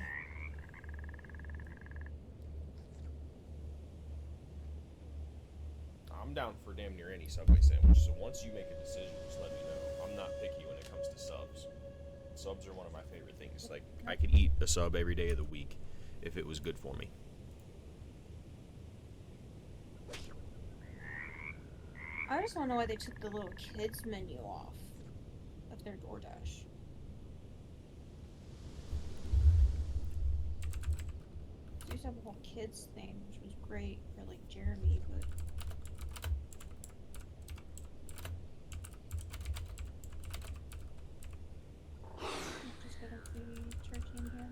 I'm down for damn near any Subway sandwich, so once you make a decision, just let me know. I'm not picky when it comes to subs. Subs are one of my favorite things. Like, I could eat a sub every day of the week if it was good for me. I just don't know why they took the little kids menu off of their DoorDash. They used to have a whole kids thing, which was great for like Jeremy, but just got a baby turkey in here.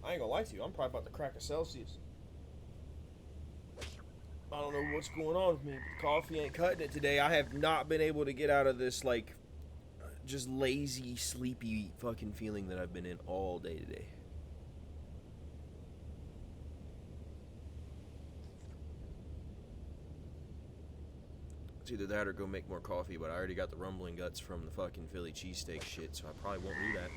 I ain't gonna lie to you, I'm probably about to crack a Celsius. I don't know what's going on with me, but the coffee ain't cutting it today. I have not been able to get out of this, like, just lazy, sleepy fucking feeling that I've been in all day today. It's either that or go make more coffee, but I already got the rumbling guts from the fucking Philly cheesesteak shit, so I probably won't do that.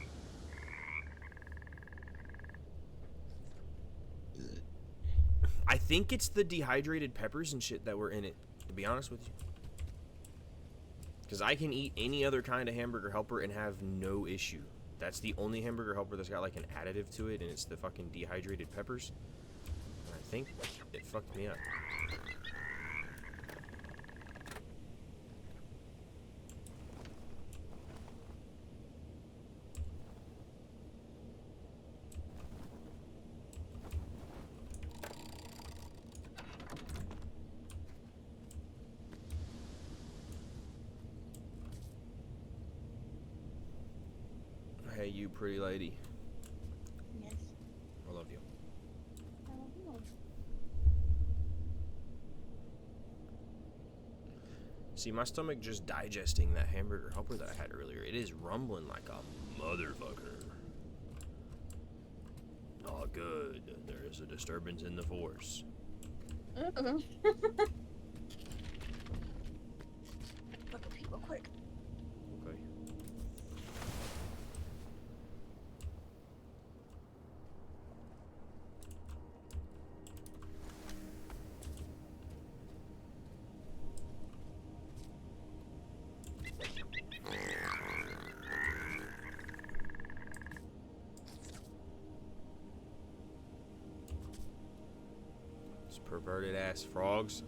I think it's the dehydrated peppers and shit that were in it, to be honest with you. Because I can eat any other kind of hamburger helper and have no issue. That's the only hamburger helper that's got like an additive to it, and it's the fucking dehydrated peppers. And I think it fucked me up. Hey, you pretty lady. Yes. I love you. I don't know. See, my stomach just digesting that hamburger helper that I had earlier. It is rumbling like a motherfucker. Not good. There is a disturbance in the force. Uh-oh. Look at people quick. Okay. These perverted ass frogs.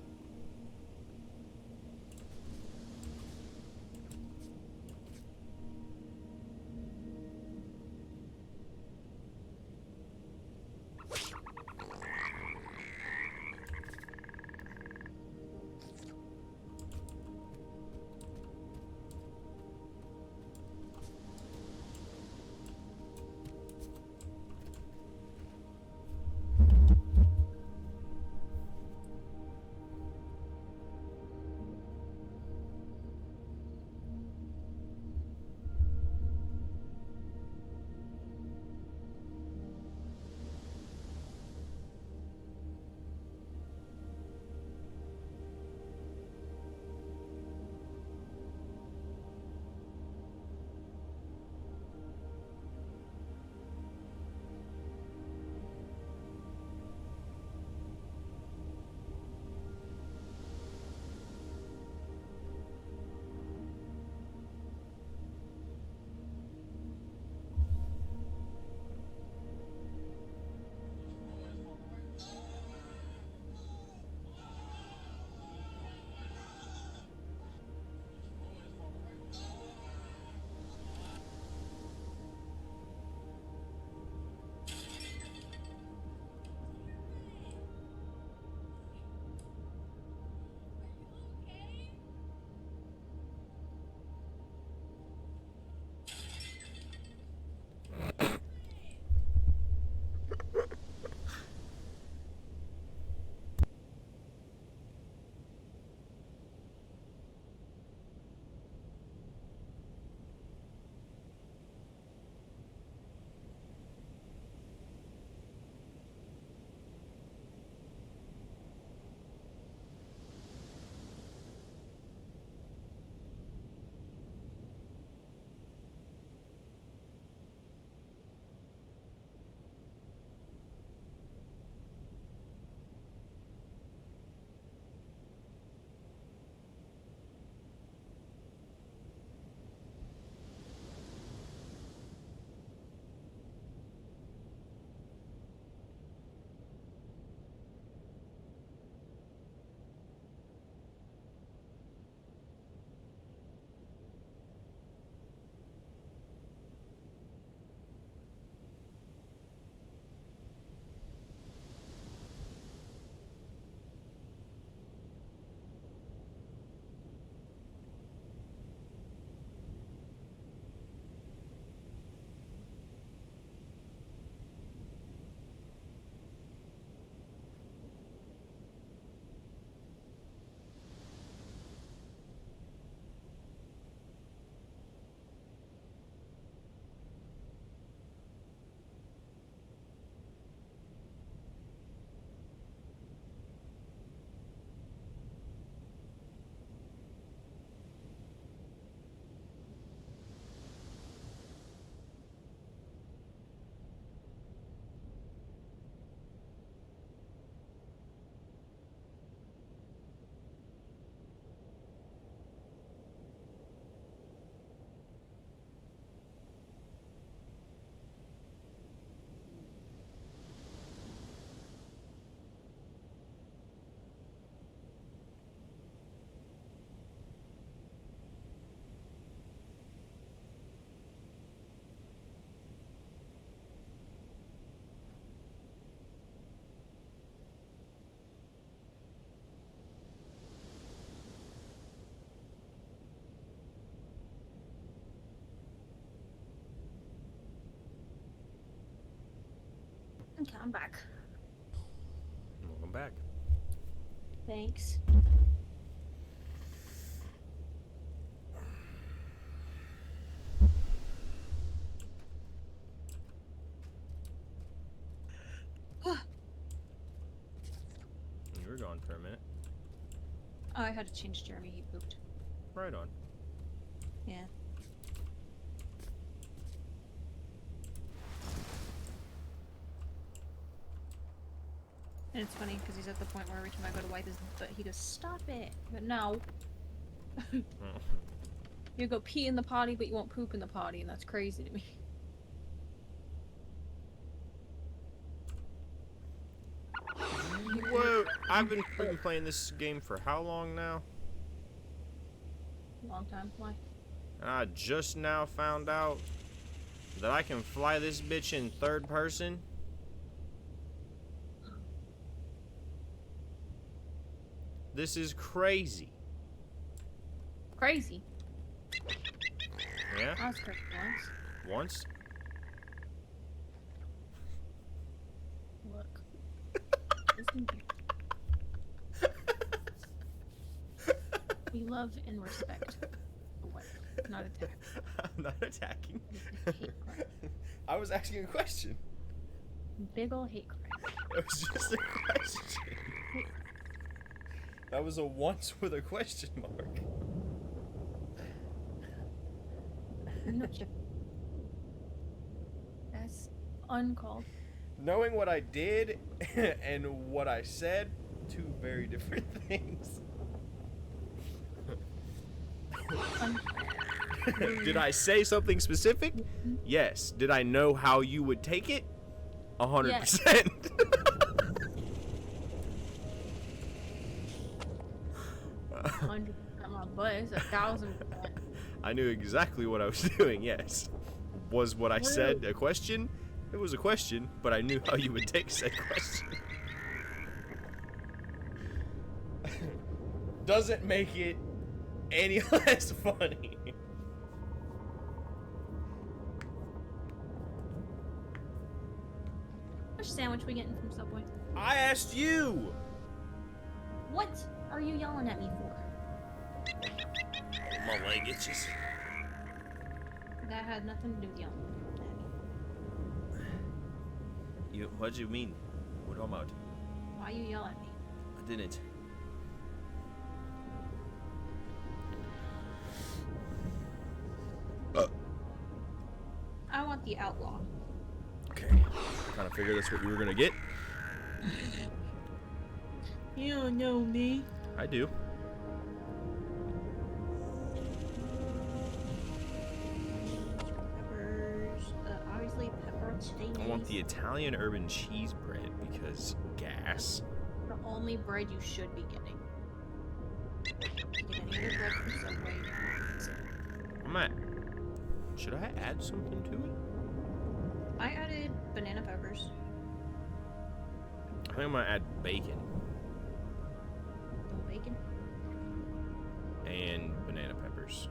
I'm back. Welcome back. Thanks. You were gone for a minute. Oh, I had to change Jeremy. He pooped. Right on. Yeah. And it's funny because he's at the point where every time I go to wipe his butt, he goes, "Stop it!" But no, you go pee in the potty, but you won't poop in the potty, and that's crazy to me. Whoa! I've been freaking playing this game for how long now? Long time. Why? And I just now found out that I can fly this bitch in third person. This is crazy. Crazy. Yeah? I was crazy once. Once? Look. Listen here. We love and respect the wife, not attack. I'm not attacking. It's a hate crime. I was asking a question. Big ol' hate crime. It was just a question. That was a once with a question mark. No, Chip. That's uncalled. Knowing what I did and what I said, two very different things. Did I say something specific? Yes. Did I know how you would take it? 100%. On my butt, it's 1,000%. I knew exactly what I was doing, yes. Was what I said a question? It was a question, but I knew how you would take said question. Doesn't make it any less funny. Which sandwich we getting from Subway? I asked you! What are you yelling at me for? My leg itches. That had nothing to do with yelling at me. What do you mean? What am I about? Why you yell at me? I didn't. I want the outlaw. Okay. I kind of figured that's what you were gonna get. You don't know me. I do. Peppers, obviously pepperoncinis. I want the Italian urban cheese bread because gas. The only bread you should be getting. Get any other bread from Subway. I'm at. Should I add something to it? I added banana peppers. I think I'm gonna add bacon No bacon. and banana peppers.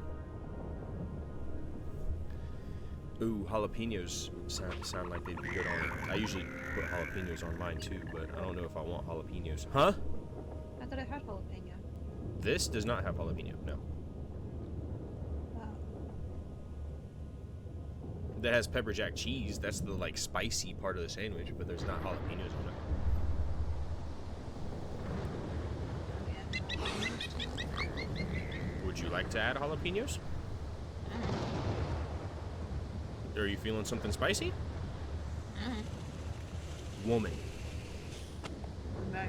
Ooh, jalapenos sound like they'd be good on. I usually put jalapenos on mine too, but I don't know if I want jalapenos. Huh? I thought it had jalapeno. This does not have jalapeno. No. Wow. That has pepper jack cheese. That's the like spicy part of the sandwich, but there's not jalapenos on it. Would you like to add jalapenos? Are you feeling something spicy? Woman. No.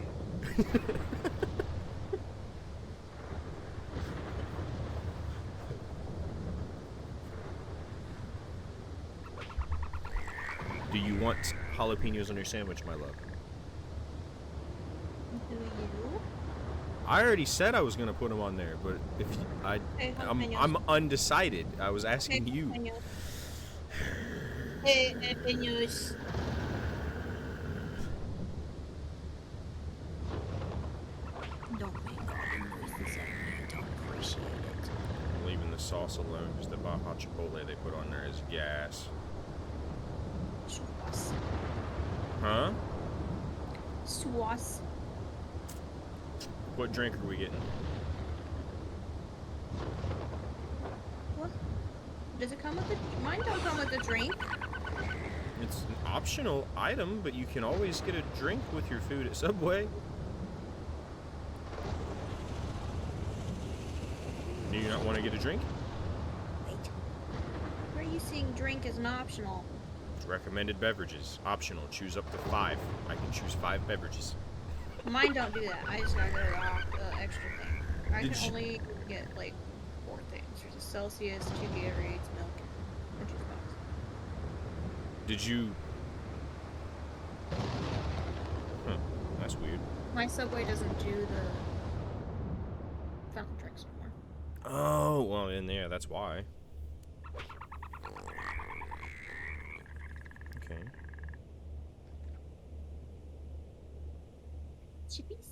Do you want jalapenos on your sandwich, my love? Do you? I already said I was gonna put them on there, but if you, Hey, I'm jalapenos. undecided. I was asking you. Hey, jalapenos. Don't make all the noises at me. I don't appreciate it. I'm leaving the sauce alone because the Baja Chipotle they put on there is gas. Churros. Huh? Sauce. What drink are we getting? What? Does it come with a... Mine don't come with a drink. It's an optional item, but you can always get a drink with your food at Subway. Do you not want to get a drink? Wait. Where are you seeing drink as an optional? Recommended beverages. Optional. Choose up to 5. I can choose 5 beverages. Mine don't do that. I just gotta go to the extra thing. I Did can you- only get like 4 things. There's a Celsius, 2 Gatorades, milk, and a juice box. Did you... Huh. That's weird. My Subway doesn't do the fountain drinks anymore. Oh, well, in there, that's why. Okay. Chippies?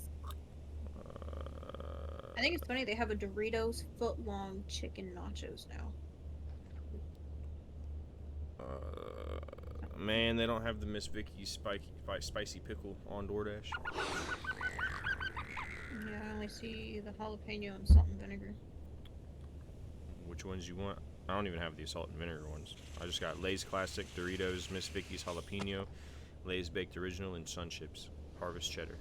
I think it's funny they have a Doritos foot-long chicken nachos now. Man, they don't have the Miss Vicky's spicy pickle on DoorDash. Yeah, I only see the jalapeno and salt and vinegar. Which ones you want? I don't even have the salt and vinegar ones. I just got Lay's Classic, Doritos, Miss Vicky's Jalapeno, Lay's Baked Original, and Sun Chips. Harvest Cheddar.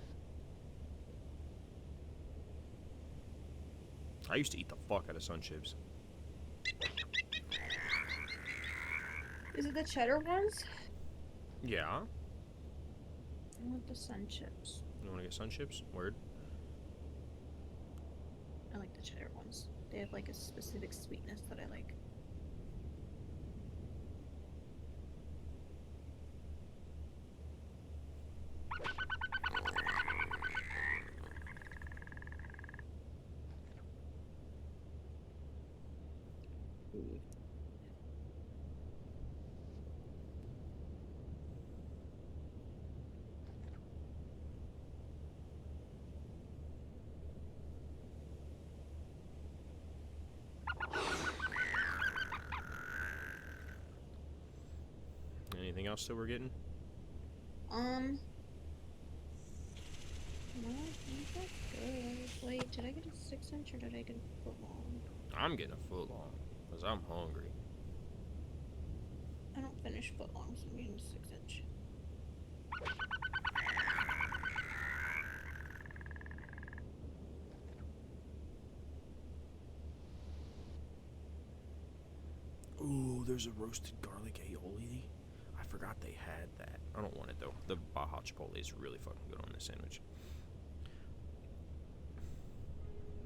I used to eat the fuck out of Sun Chips. Is it the cheddar ones? Yeah. I want the sun chips. You want to get Sun Chips? Word. I like the cheddar ones. They have like a specific sweetness that I like. Anything else that we're getting? No, I think that's good. Wait, did I get a 6-inch or did I get a foot long? I'm getting a foot long because I'm hungry. I don't finish foot long, so I'm getting a 6-inch. Ooh, there's a roasted garlic aioli. I forgot they had that. I don't want it though. The Baja Chipotle is really fucking good on this sandwich.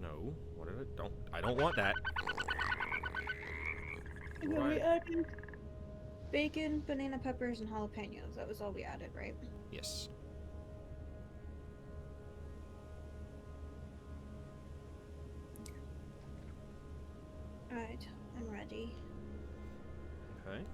No, what did I don't want that. And then Right. we added bacon, banana peppers, and jalapenos. That was all we added, right? Yes. Alright, I'm ready. Okay.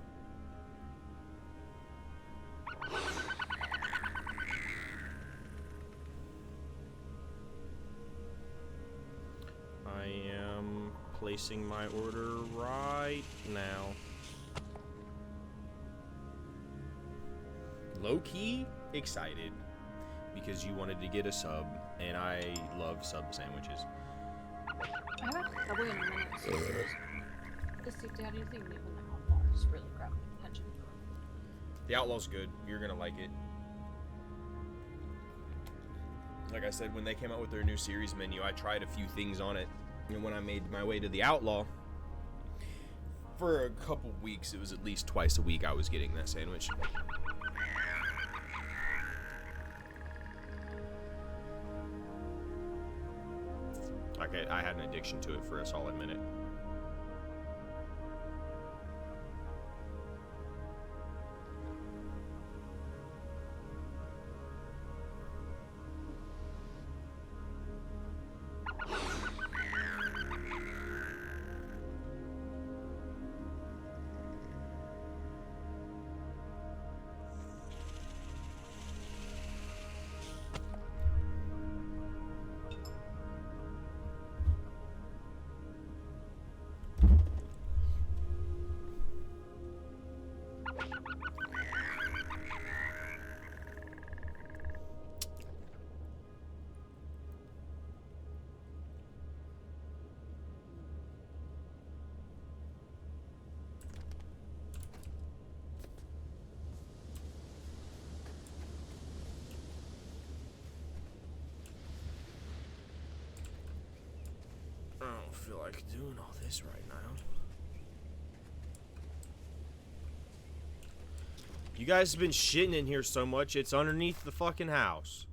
I am placing my order right now. Low-key excited because you wanted to get a sub, and I love sub sandwiches. I haven't Subway in a minute, so just see if they had anything new in the outlaw. Just really grabbed my attention. The Outlaw's good. You're gonna like it. Like I said, when they came out with their new series menu, I tried a few things on it. And when I made my way to the Outlaw, for a couple weeks, it was at least twice a week I was getting that sandwich. Like, I had an addiction to it for a solid minute. I don't feel like doing all this right now. You guys have been shitting in here so much, it's underneath the fucking house.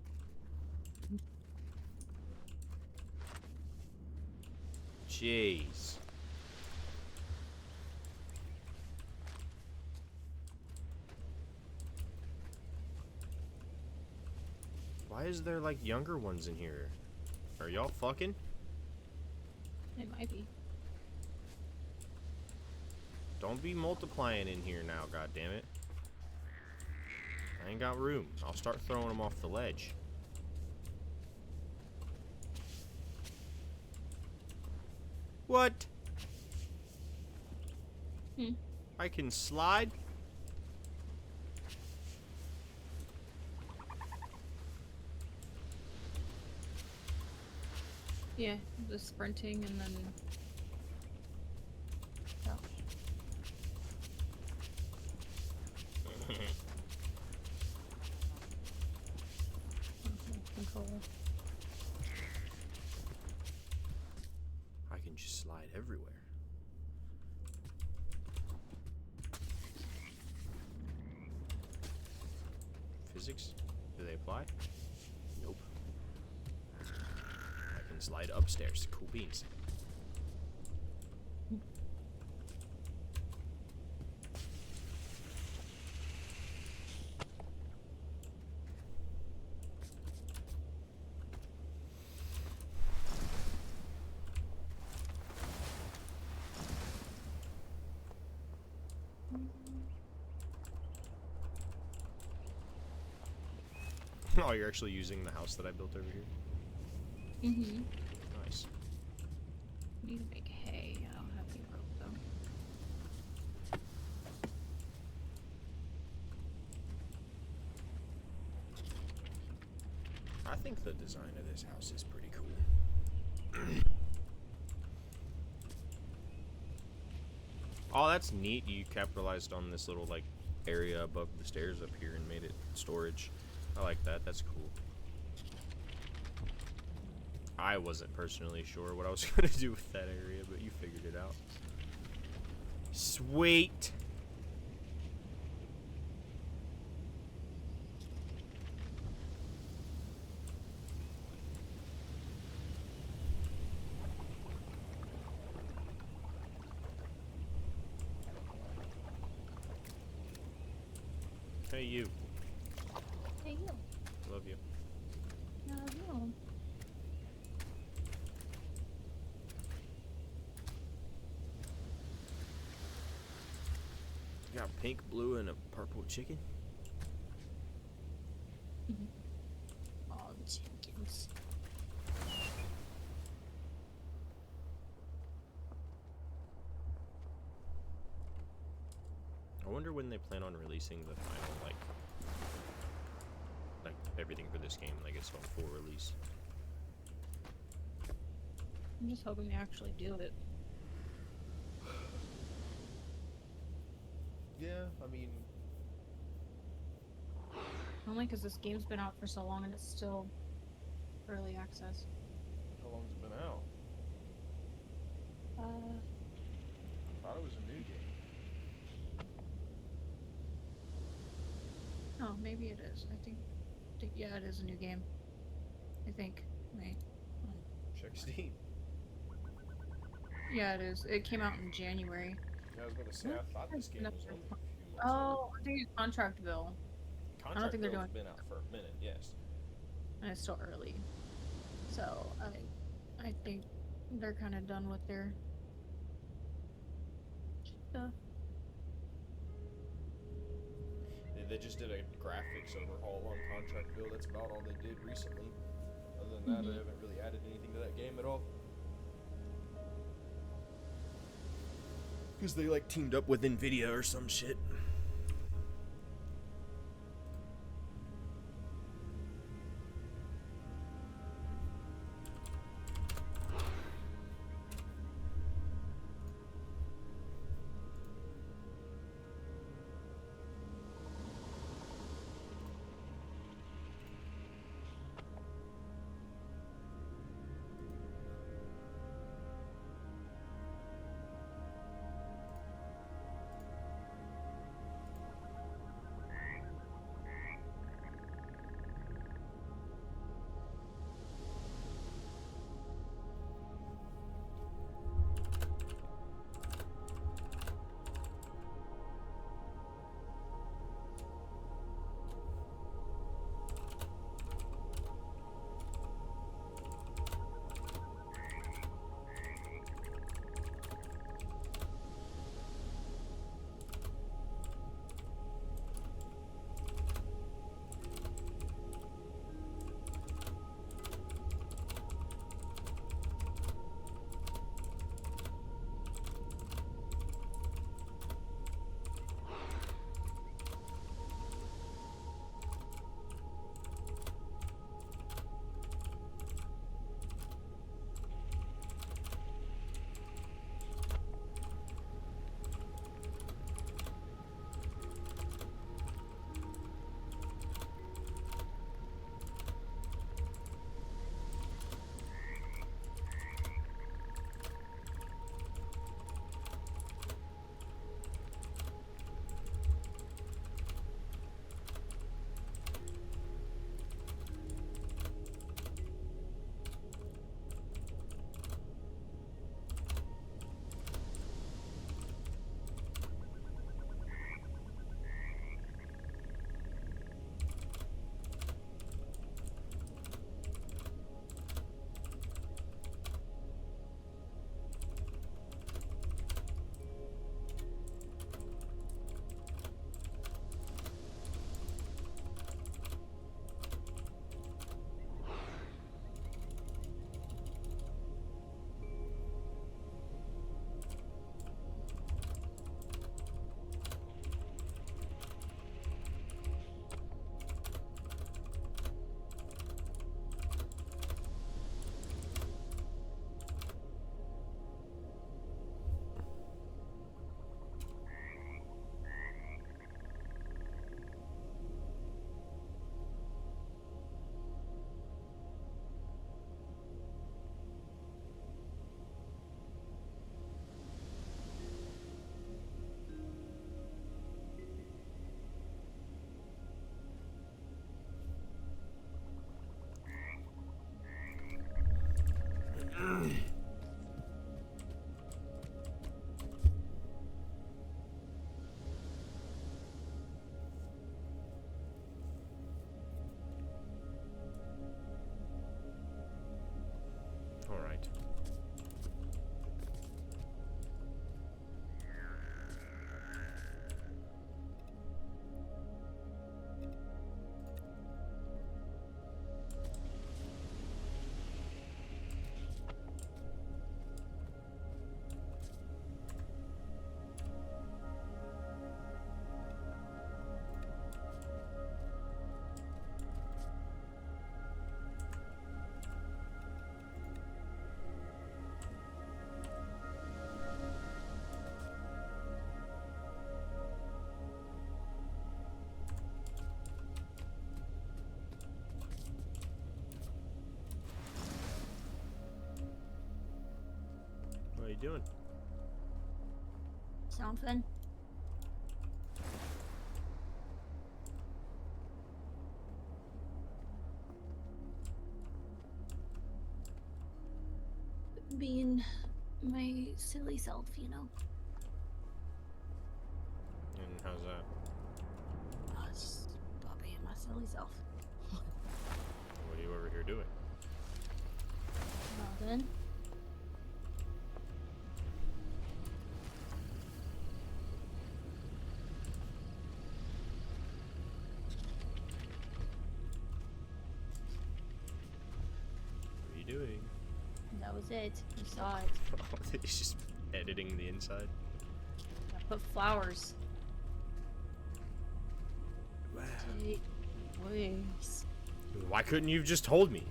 Jeez. Why is there like younger ones in here? Are y'all fucking? It might be. Don't be multiplying in here now, goddammit. I ain't got room. I'll start throwing them off the ledge. What? I can slide? Yeah, the sprinting and then. Oh. Control. I can just slide everywhere. Physics? Do they apply? Nope. I can slide upstairs. Cool beans. Oh, you're actually using the house that I built over here? Mm-hmm. Nice. Need to make hay. I don't have any rope though. I think the design of this house is pretty cool. Oh, that's neat. You capitalized on this little, like, area above the stairs up here and made it storage. I like that. That's cool. I wasn't personally sure what I was going to do with that area, but you figured it out. Sweet. Hey, you. Hey, you. Love you. No, no. You got pink, blue, and a purple chicken? All the chickens. I wonder when they plan on releasing the final, like everything for this game, like it's on full release. I'm just hoping they actually do it. Yeah, I mean, Only because this game's been out for so long and it's still early access. how long's it been out? I thought it was a new game. Oh, maybe it is. I think yeah, it is a new game. I think. Wait. Check Steam. Yeah, it is. It came out in January. Yeah, I was about to say, I thought this game was only a few months Oh, I think it's Contractville, old. I don't think they're Contractville's doing- been out for a minute, yes. and it's still early. So I think they're kind of done with their stuff. They just did a graphics overhaul on Contractville. That's about all they did recently. Other than that, they haven't really added anything to that game at all. Because they like teamed up with Nvidia or some shit. doing? Something. Being my silly self, you know. And how's that? Just about being my silly self. What are you over here doing? Nothing. What are you doing? That was it. You saw it. He's just editing the inside. I put flowers. Wow. Take place. Why couldn't you have just told me?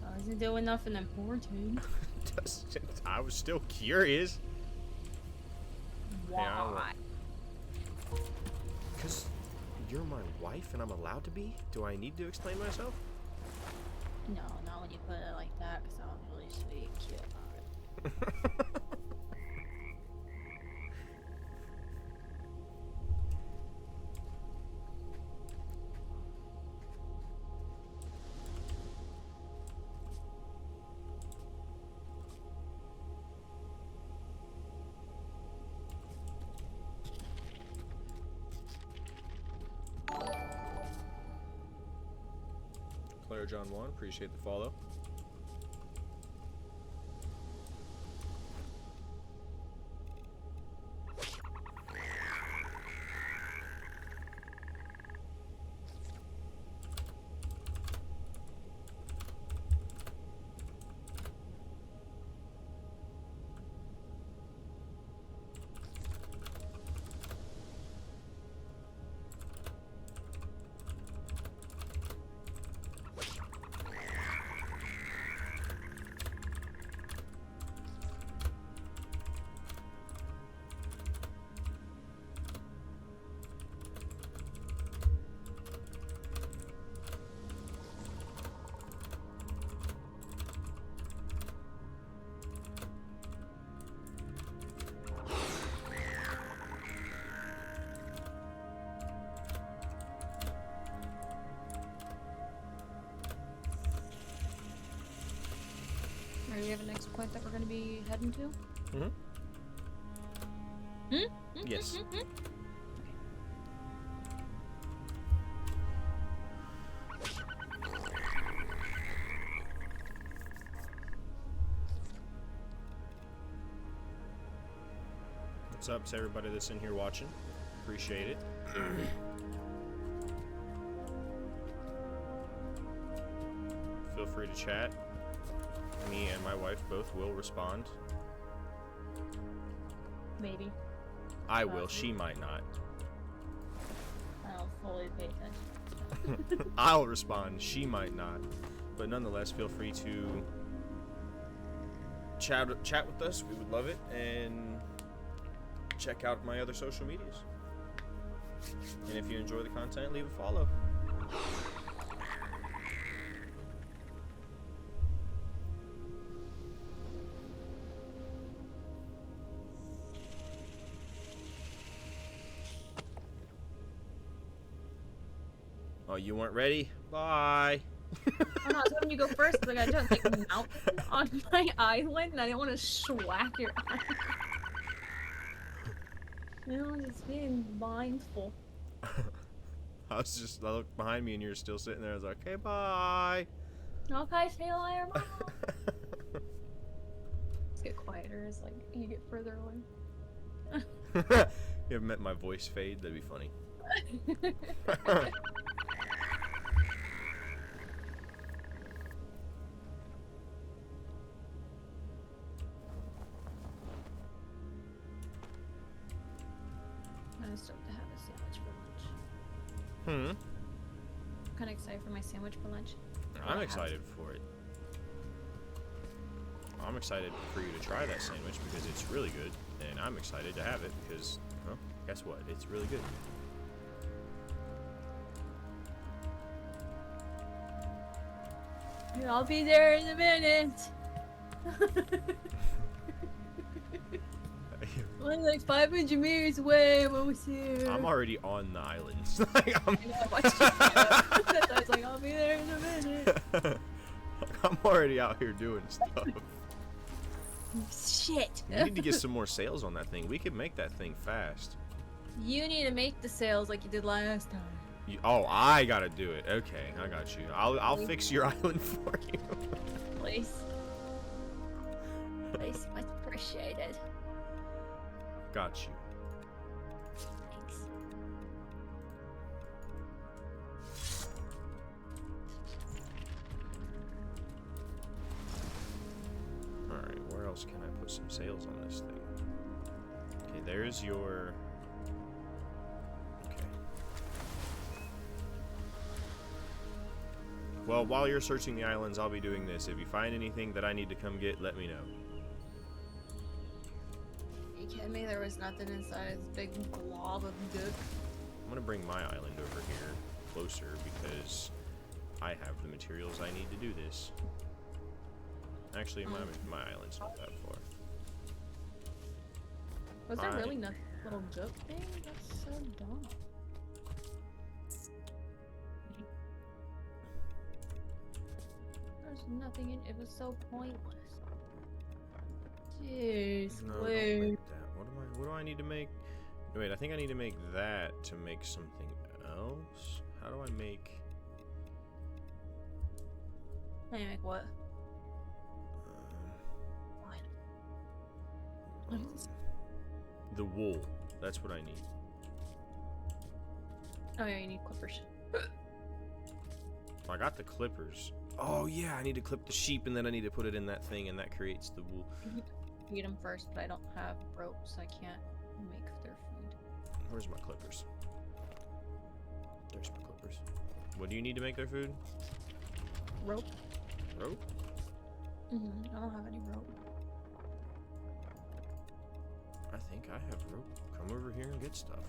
I wasn't doing nothing important. I was still curious. Why? Because you're my wife and I'm allowed to be? Do I need to explain myself? No, not when you put it like that, because that was really sweet and cute about it. Claire John 1, appreciate the follow. Do we have a next point that we're going to be heading to? Mm-hmm. Hmm? Yes. Okay. What's up to everybody that's in here watching? Appreciate it. Feel free to chat. Me and my wife both will respond. Maybe. I will, she might not. I don't fully pay attention. I'll respond, she might not. But nonetheless, feel free to chat with us. We would love it. And check out my other social medias. And if you enjoy the content, leave a follow. Oh, you weren't ready? Bye. I'm not letting you go first because I got like a mountain on my island and I didn't want to schwack your eye. You know, just being mindful. I looked behind me and you're still sitting there. I was like, okay, bye. Okay, see you later, bye. Just get quieter as like you get further away. You ever met my voice fade? That'd be funny. I'm stoked to have a sandwich for lunch. Hmm. I'm kind of excited for my sandwich for lunch. I'm excited for it. I'm excited for you to try that sandwich because it's really good, and I'm excited to have it because, well, guess what? It's really good. Yeah, I'll be there in a minute. Only like 500 meters away. What was here? I'm already on the island. Like, I know, I watched you. I was like, I'll be there in a minute. I'm already out here doing stuff. Shit. We need to get some more sails on that thing. We could make that thing fast. You need to make the sails like you did last time. Oh, I gotta do it. Okay, I got you. I'll fix your island for you. Please. Please, much appreciated. Got you. Thanks. Alright, where else can I put some sails on this thing? Okay, there's your... Okay. Well, while you're searching the islands, I'll be doing this. If you find anything that I need to come get, let me know. You kidding me? There was nothing inside this big blob of gook. I'm gonna bring my island over here closer because I have the materials I need to do this. Actually, my island's not that far. Was there really no little gook thing? That's so dumb. There's nothing in it. Was so pointless. Jeez, No, don't wait. make that. What do I need to make? Wait, I think I need to make that to make something else. How do I make? How do you make what? What? The wool. That's what I need. Oh yeah, you need clippers. I got the clippers. Oh yeah, I need to clip the sheep and then I need to put it in that thing and that creates the wool. Feed them first, but I don't have ropes. I can't make their food. Where's my clippers? There's my clippers. What do you need to make their food? Rope? Rope? I don't have any rope. I think I have rope. Come over here and get stuff.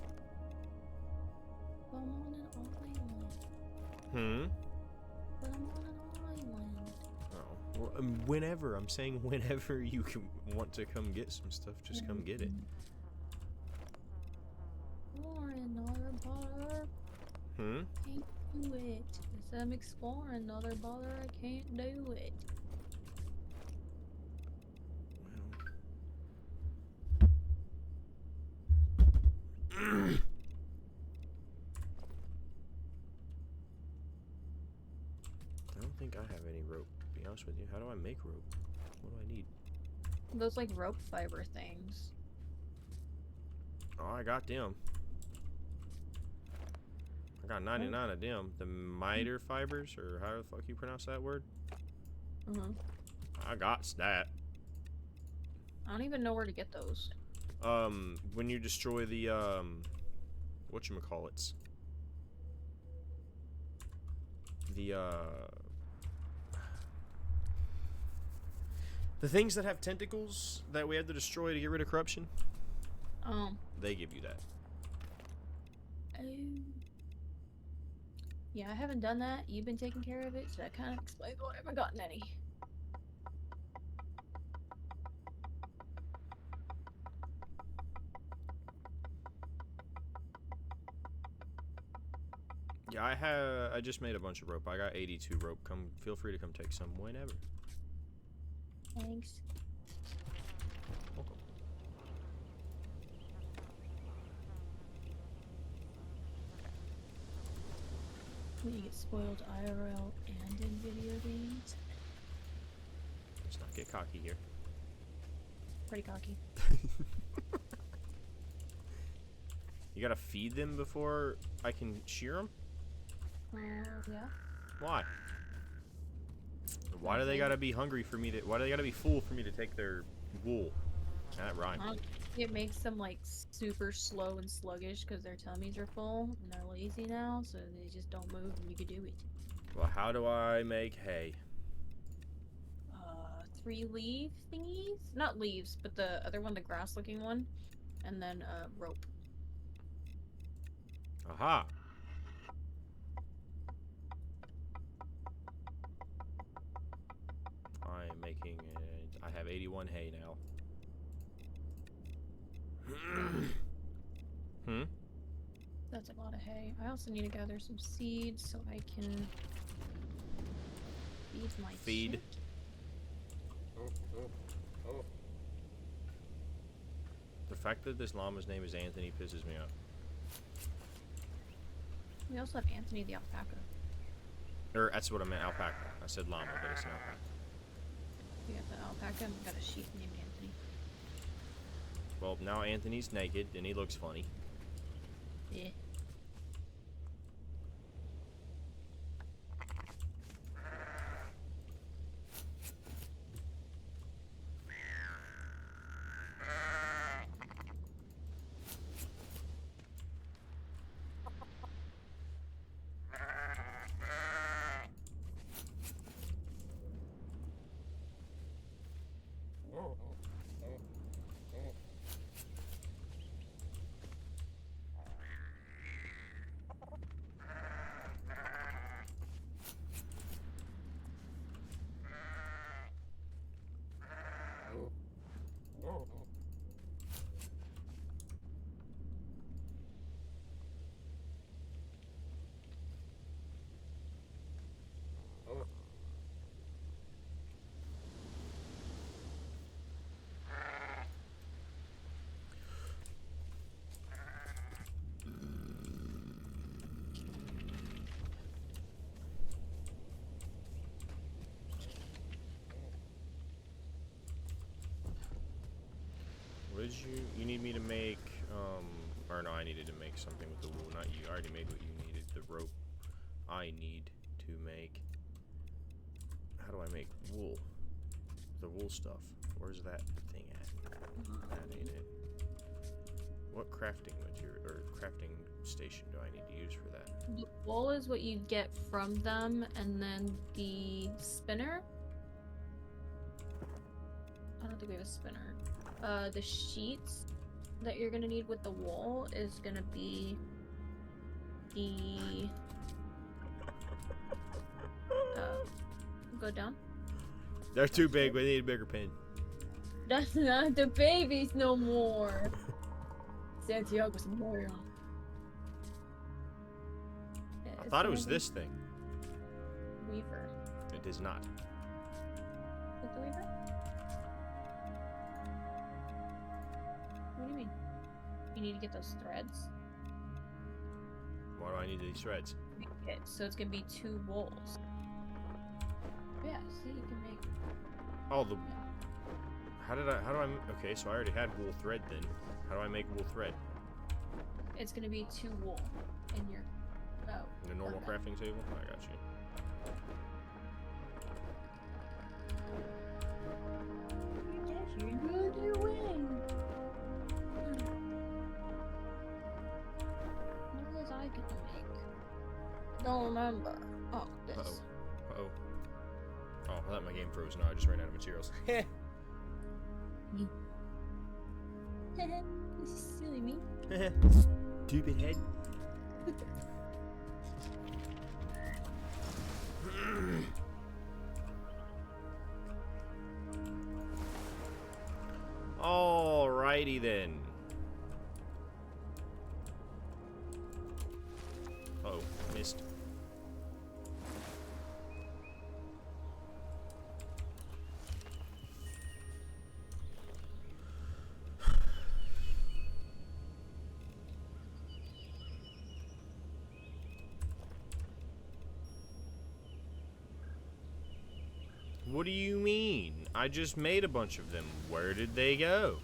But I'm on an Hmm? island. But I'm on an island. Oh. Well, whenever. I'm saying whenever you can want to come get some stuff, just come get it. Exploring another bother. Hmm? Can't do it. Yes, I'm exploring another bother. I can't do it. I don't think I have any rope, to be honest with you. How do I make rope? What do I need? Those like rope fiber things. Oh, I got them. I got 99 of them. The miter fibers, or how the fuck you pronounce that word? I got that. I don't even know where to get those. When you destroy the, whatchamacallits. The things that have tentacles that we have to destroy to get rid of corruption, they give you that. Oh. Yeah, I haven't done that. You've been taking care of it, so that kind of explains why I haven't gotten any. Yeah, I just made a bunch of rope. I got 82 rope. Feel free to come take some whenever. Thanks. Welcome. When you get spoiled IRL and in video games. Let's not get cocky here. Pretty cocky. You gotta feed them before I can shear them? Yeah. Why? Why do they gotta be hungry for me to? Why do they gotta be full for me to take their wool? That rhymed. It makes them like super slow and sluggish because their tummies are full and they're lazy now, so they just don't move and you can do it. Well, how do I make hay? 3 leaf thingies? Not leaves, but the other one, the grass looking one. And then rope. Aha! I am making it. I have 81 hay now. Hmm? That's a lot of hay. I also need to gather some seeds so I can feed my Feed. chick. Oh. The fact that this llama's name is Anthony pisses me off. We also have Anthony the alpaca. Or that's what I meant, alpaca. I said llama, but it's an alpaca. We got the alpaca and we got a sheep named Anthony. Well, now Anthony's naked and he looks funny. Yeah. What did you need me to make, or no, I needed to make something with the wool, not you. I already made what you needed, the rope I need to make. How do I make wool? The wool stuff. Where's that thing at? That ain't it. What crafting material, or crafting station do I need to use for that? The wool is what you get from them, and then the spinner. I don't think we have a spinner. The sheets that you're gonna need with the wool is gonna be the. Go down. They're too big, we need a bigger pin. That's not the babies no more. Santiago Zamora. Yeah, I it's thought it gonna was be this thing. Weaver. It is not. Is it the Weaver? What do you mean? You need to get those threads. Why do I need these threads? Okay, so it's gonna be 2 wools. Yeah, see, you can make. Oh, the. How do I? Okay, so I already had wool thread then. How do I make wool thread? It's gonna be 2 wool in your. Oh. In a normal okay. crafting table? I got you. You're good, you win. What was I gonna make? Don't remember. Oh, this. Uh-oh. Uh-oh. Oh, I thought my game froze. No, I just ran out of materials. Heh. This is silly me. Stupid head. Alrighty then. Uh-oh, missed. What do you mean? I just made a bunch of them. Where did they go?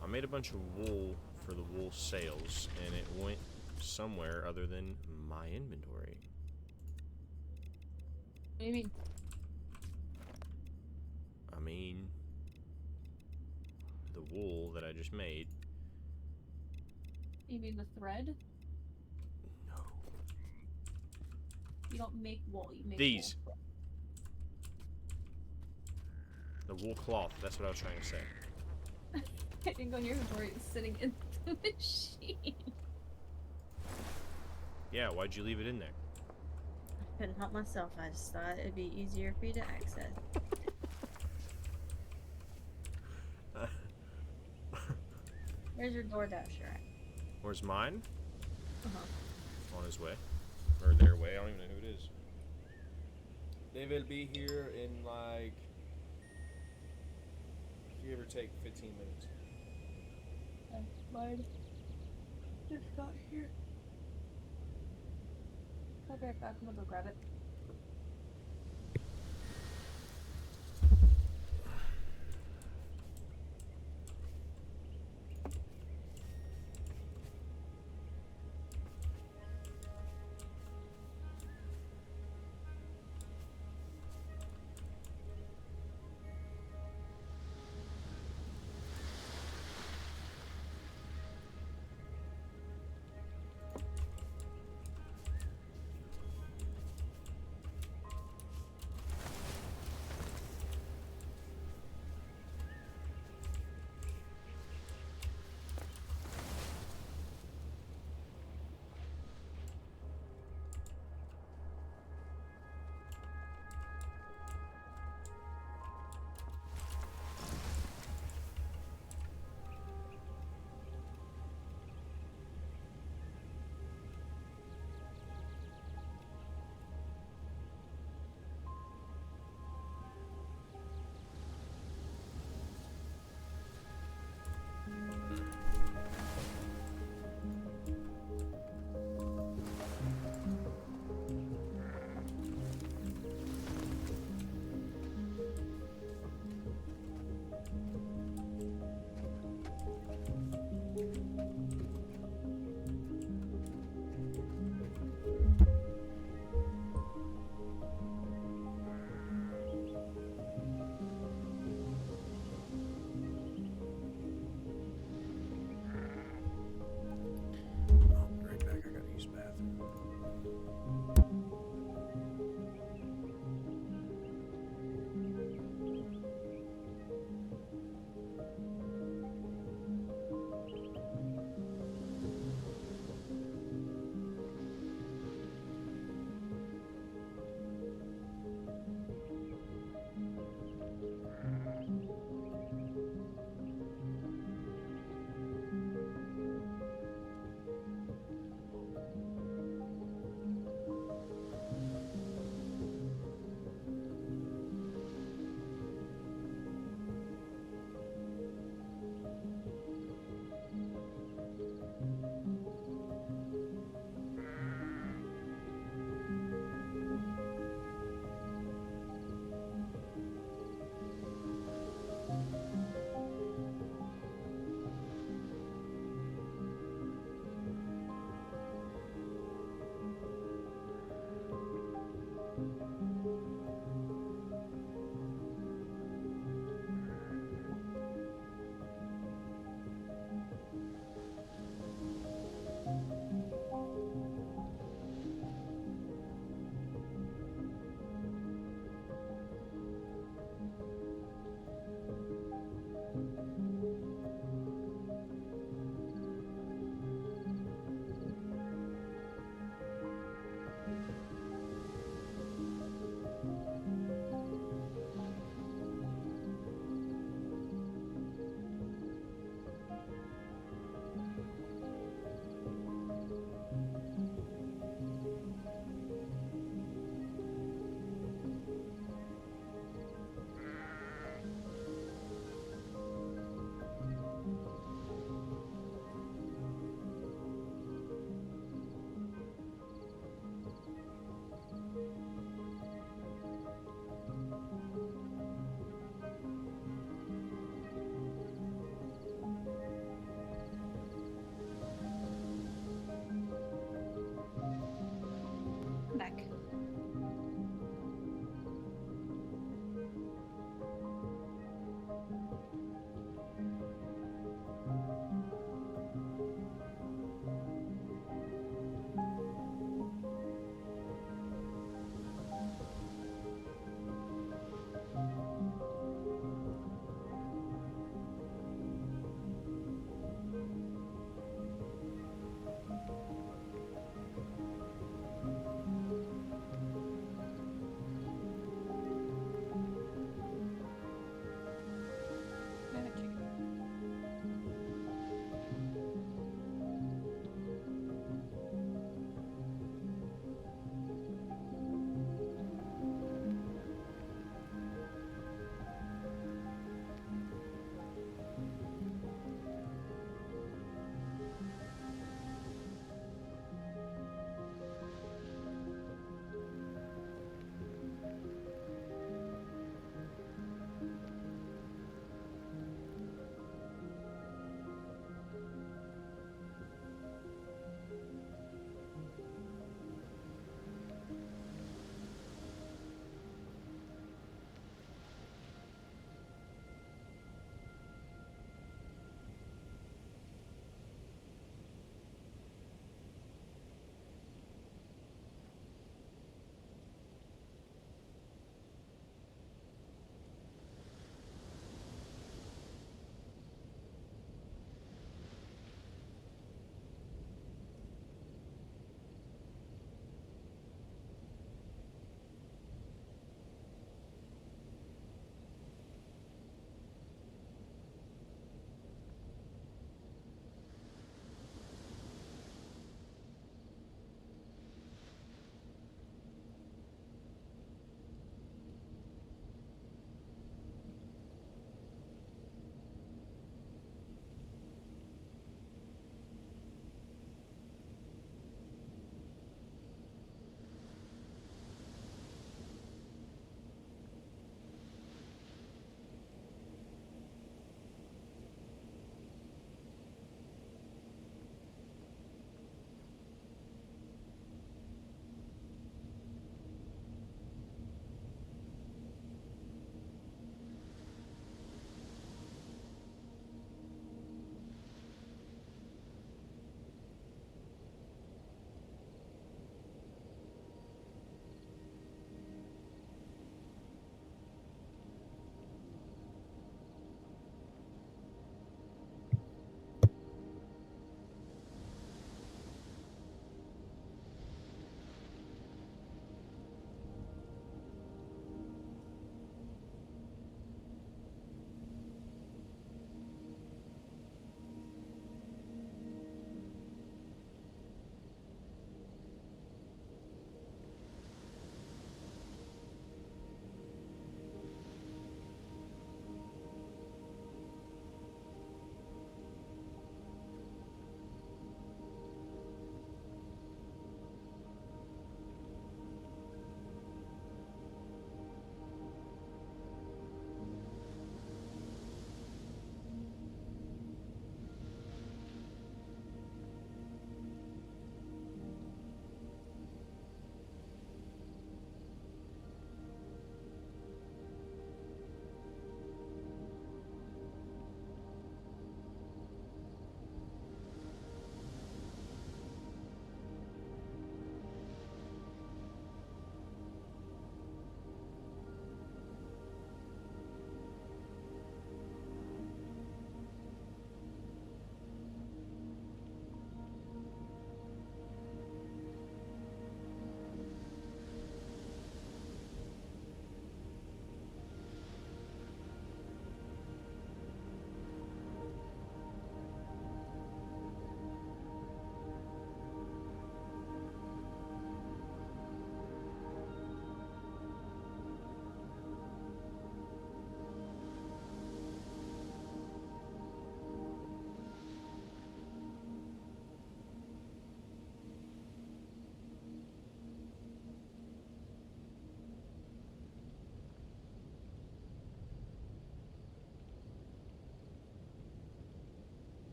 I made a bunch of wool for the wool sails, and it went somewhere other than my inventory. What do you mean? I mean, the wool that I just made. You mean the thread? No. You don't make wool, you make These. wool. The wool cloth, that's what I was trying to say. I think on your inventory is sitting in the machine. Yeah, why'd you leave it in there? I couldn't help myself. I just thought it'd be easier for you to access. Where's your DoorDasher at? Where's mine? Uh-huh. On his way. Or their way, I don't even know who it is. They will be here in like, give or take 15 minutes. That's mine. Just got here. I'll be right back. I'm gonna go grab it.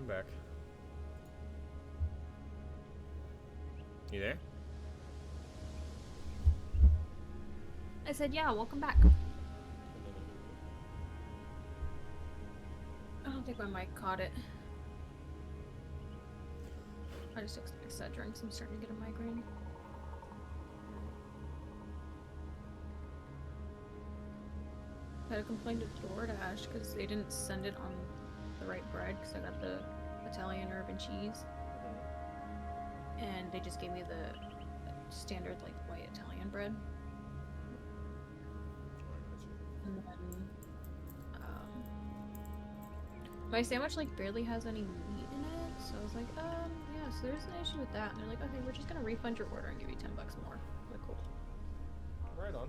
I'm back. You there? I said, yeah, welcome back. I don't think my mic caught it. I just took some Excedrin because I'm starting to get a migraine. I had a complaint to DoorDash because they didn't send it on the right bread because I got the Italian herb and cheese. And they just gave me the standard, like, white Italian bread. And then, my sandwich, like, barely has any meat in it, so I was like, yeah, so there's an issue with that. And they're like, okay, we're just gonna refund your order and give you $10 more. I'm like, cool. Right on.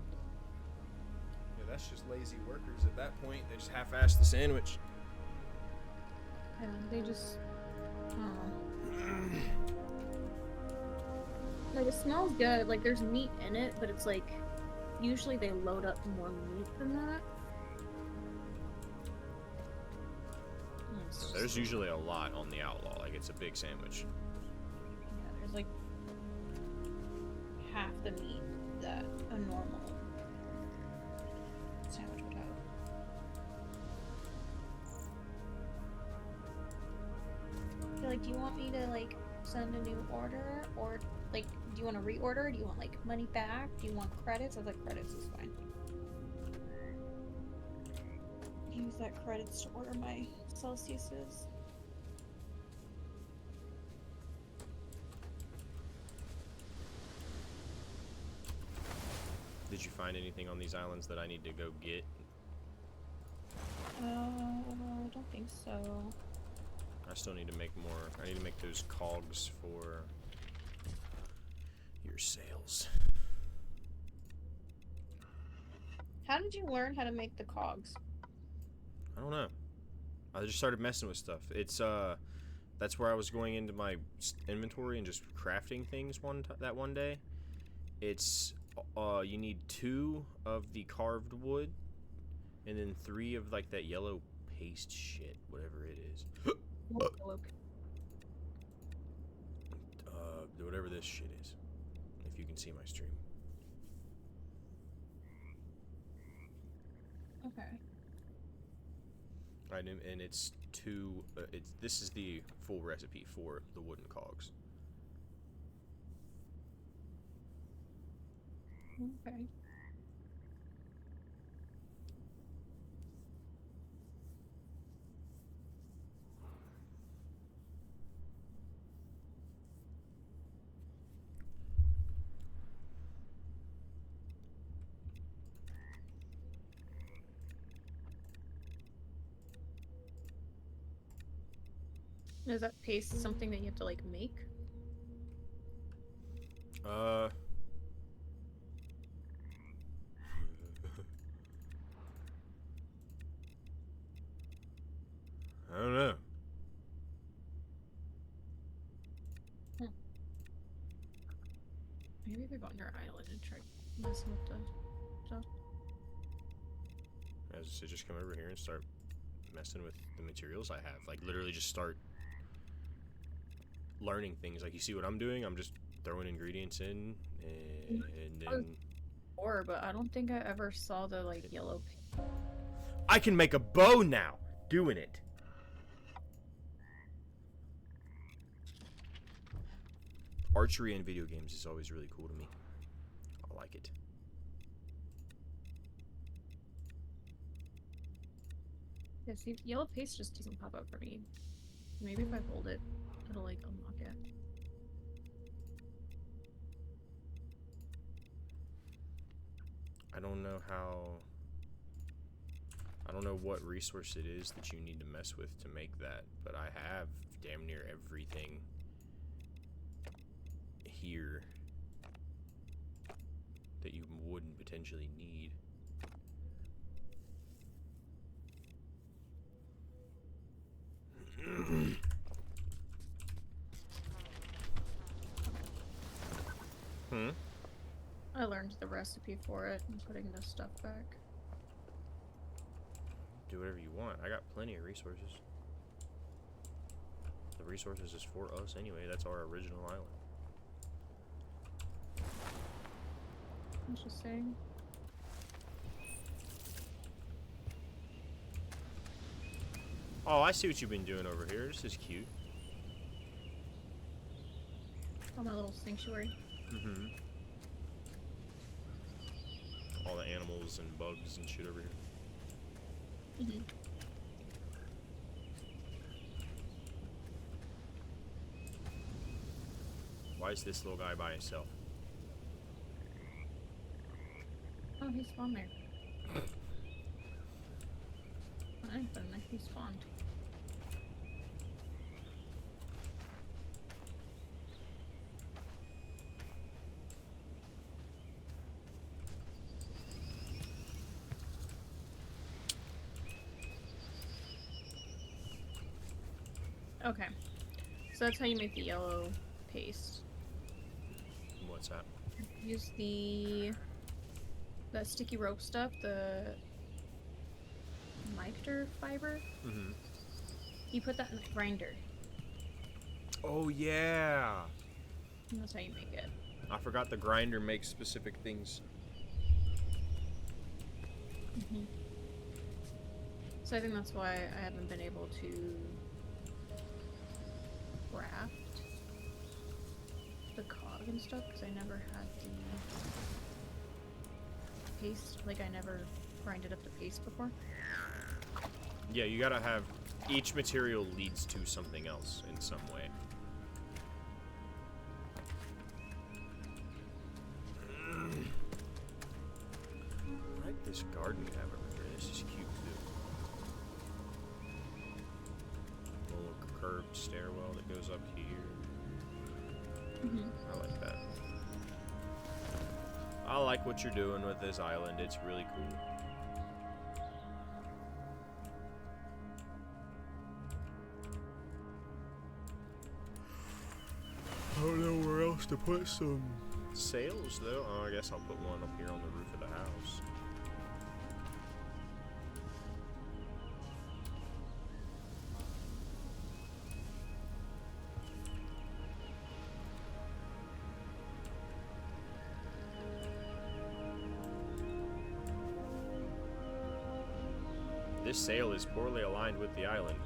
Yeah, that's just lazy workers at that point. They just half-ass the sandwich. Yeah, they just, I don't know. Like, it smells good, like, there's meat in it, but it's like, usually they load up more meat than that. There's usually a lot on the Outlaw. Like, it's a big sandwich. Yeah, there's like half the meat that a normal sandwich would have. I feel like, do you want me to like send a new order, or like, do you want to reorder? Do you want like money back? Do you want credits? I was like, credits is fine. Use that credits to order my Celsiuses. Did you find anything on these islands that I need to go get? I don't think so. I still need to make more. I need to make those cogs for your sails. How did you learn how to make the cogs? I don't know. I just started messing with stuff. It's that's where I was going into my inventory and just crafting things that one day. It's you need 2 of the carved wood, and then 3 of like that yellow paste shit, whatever it is. Whatever this shit is. If you can see my stream. Okay. And it's 2. This is the full recipe for the wooden cogs. Okay. Is that paste something that you have to like make? I don't know. Maybe if we go on your island and try messing with the stuff. As I said, just come over here and start messing with the materials I have. Like, literally just start learning things. Like, you see what I'm doing? I'm just throwing ingredients in, and then... Or, but I don't think I ever saw the, like, yellow... I can make a bow now! Doing it! Archery in video games is always really cool to me. I like it. Yeah, see, yellow paste just doesn't pop up for me. Maybe if I hold it, it'll, like, unlock it. I don't know how... I don't know what resource it is that you need to mess with to make that, but I have damn near everything here that you wouldn't potentially need. I learned the recipe for it and putting this stuff back. Do whatever you want. I got plenty of resources. The resources is for us anyway. That's our original island. Interesting. Oh, I see what you've been doing over here. This is cute. Oh, my little sanctuary. Mm-hmm. All the animals and bugs and shit over here. Mm-hmm. Why is this little guy by himself? Oh, he spawned there. I didn't find that he spawned. Okay, so that's how you make the yellow paste. What's that? Use that sticky rope stuff, the mictor fiber. Mm-hmm. You put that in the grinder, Oh, yeah! and that's how you make it. I forgot the grinder makes specific things. So I think that's why I haven't been able to craft the cog and stuff, because I never had the paste. Like, I never grinded up the paste before. Yeah, you gotta have... Each material leads to something else in some way. I like this garden you have over here. This is cute, too. A little curved stairwell that goes up here. I like that. I like what you're doing with this island. It's really cool. I don't know where else to put some sails, though. Oh, I guess I'll put one up here on the roof of the house. This sail is poorly aligned with the island.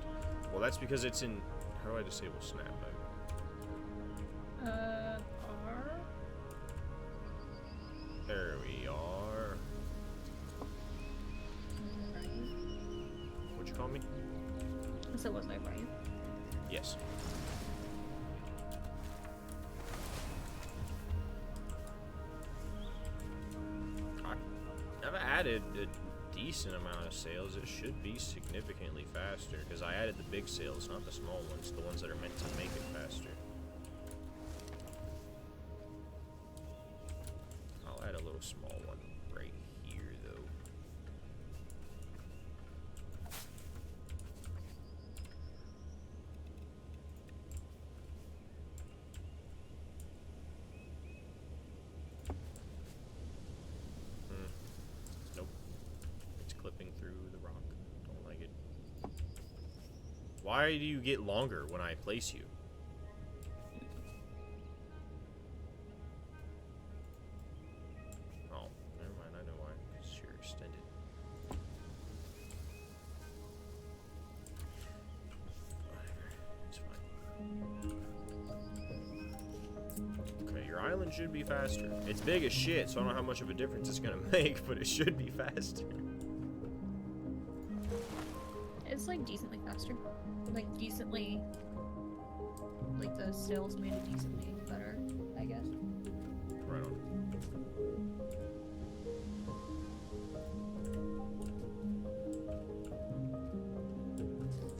Well, that's because it's in... How do I disable snap mode? R? There we are. Right. What'd you call me? So was I right? Yes. I've added a decent amount of sails. It should be significantly faster because I added the big sails, not the small ones, the ones that are meant to make it faster. I'll add a little small one right here, though. Nope. It's clipping through the rock. Don't like it. Why do you get longer when I place you? Oh, never mind. I know why. It's you're extended. Whatever. It's fine. Okay, your island should be faster. It's big as shit, so I don't know how much of a difference it's gonna make, but it should be faster. It's like decently faster. Like decently. Like the sails made it decently better, I guess. Right on.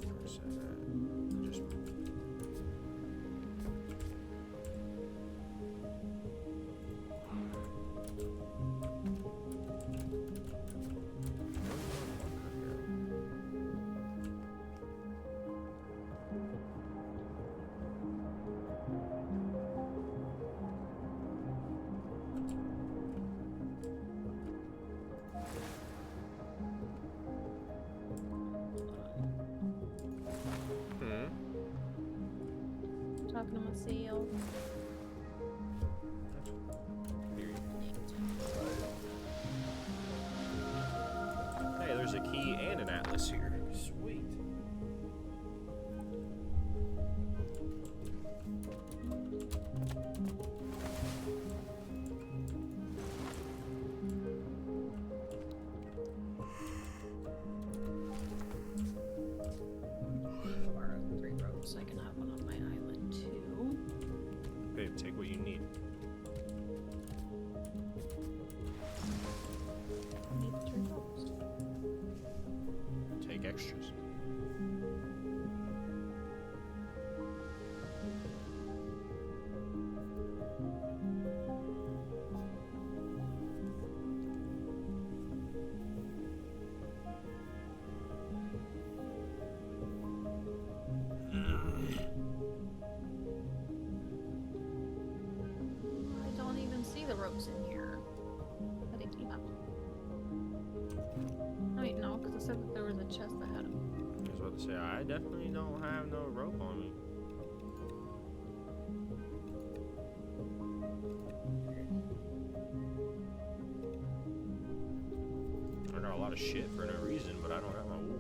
Where's that at? Just talking to myself. Period. Hey, there's a key and an atlas here. Sweet. Borrow 3 ropes so I can have one on my island too. Babe, take what you need. I need 3 ropes. Take extras. I don't even see the ropes in here. I think you have them. Oh, wait, no, because it said that there was a chest that had them. I was about to say, I definitely don't have no rope on me. I got a lot of shit for no reason, but I don't have my wool.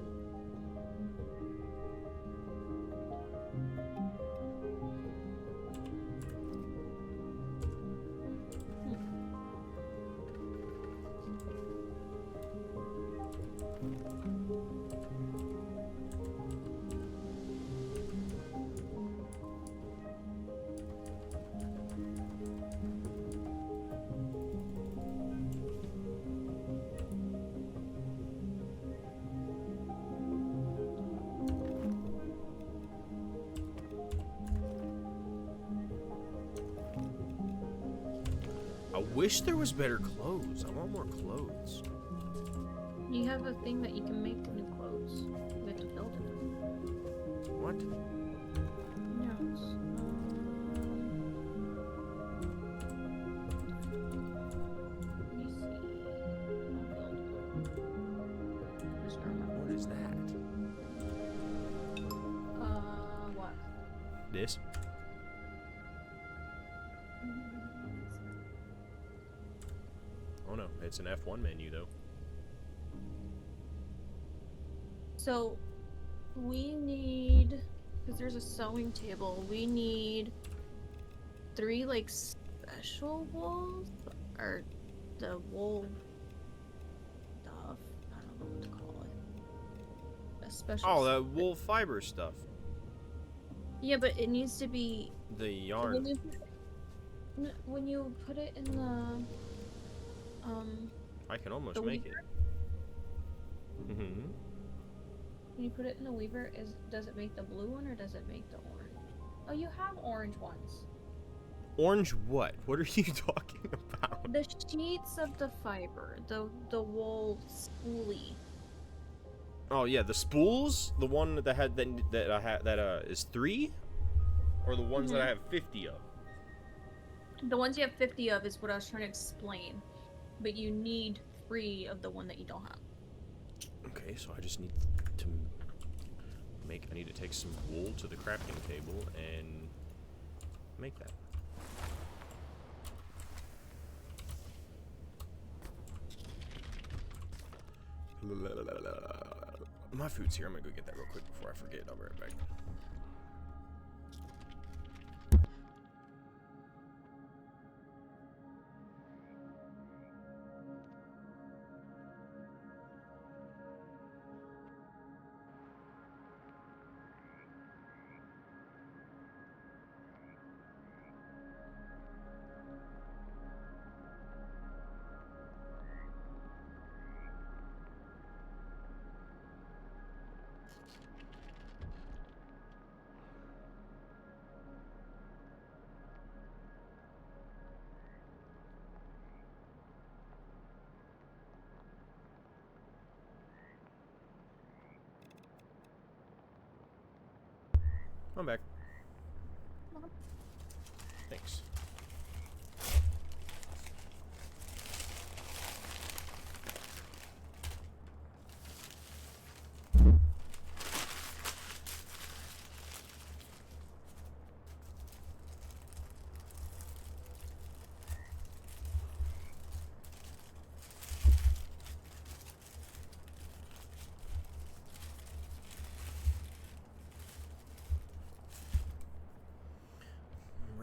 I wish there was better clothes. I want more clothes. You have a thing that you can make new clothes. We have to build it. What? Yes. Let me see. I'll build one. Just remember. What is that? What? This? Oh no, it's an F1 menu though. So, we need, because there's a sewing table, we need 3 like special wools, or the wool stuff. I don't know what to call it. A special. Oh, that wool fiber stuff. Yeah, but it needs to be The yarn. when you put it in the I can almost the make it. weaver, Mm-hmm. when you put it in the weaver, does it make the blue one or does it make the orange? Oh, you have orange ones. Orange what? What are you talking about? The sheets of the fiber, the wool spoolie. Oh yeah, the spools. The one that had that I had that is 3, or the ones that I have 50 of. The ones you have 50 of is what I was trying to explain, but you need 3 of the one that you don't have. Okay, so I just need to make. I need to take some wool to the crafting table and make that. My food's here. I'm gonna go get that real quick before I forget. I'll be right back. I'm back. Thanks.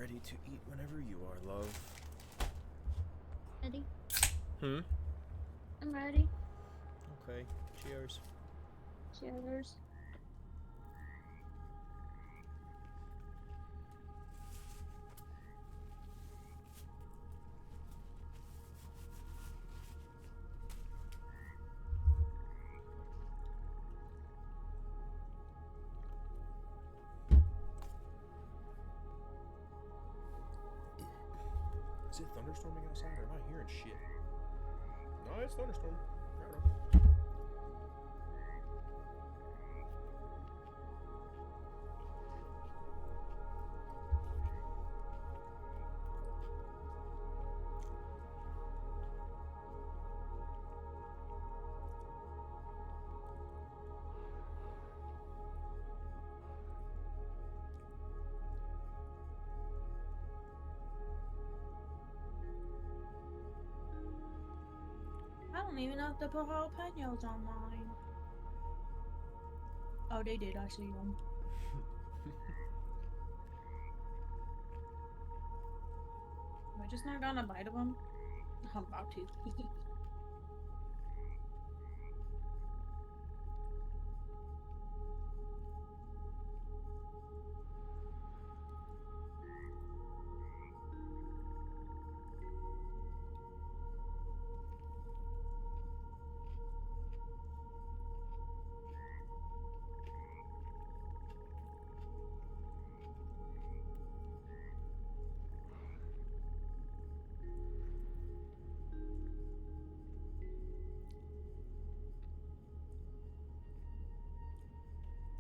ready to eat whenever you are, love. Ready? Hmm? I'm ready. Okay. Cheers. Cheers. Is it thunderstorming outside or am I hearing shit? No, it's thunderstorming. Right on. I don't even know if they put jalapenos on mine. Oh, they did. I see them. Am I just not gonna bite of them? I'm about to.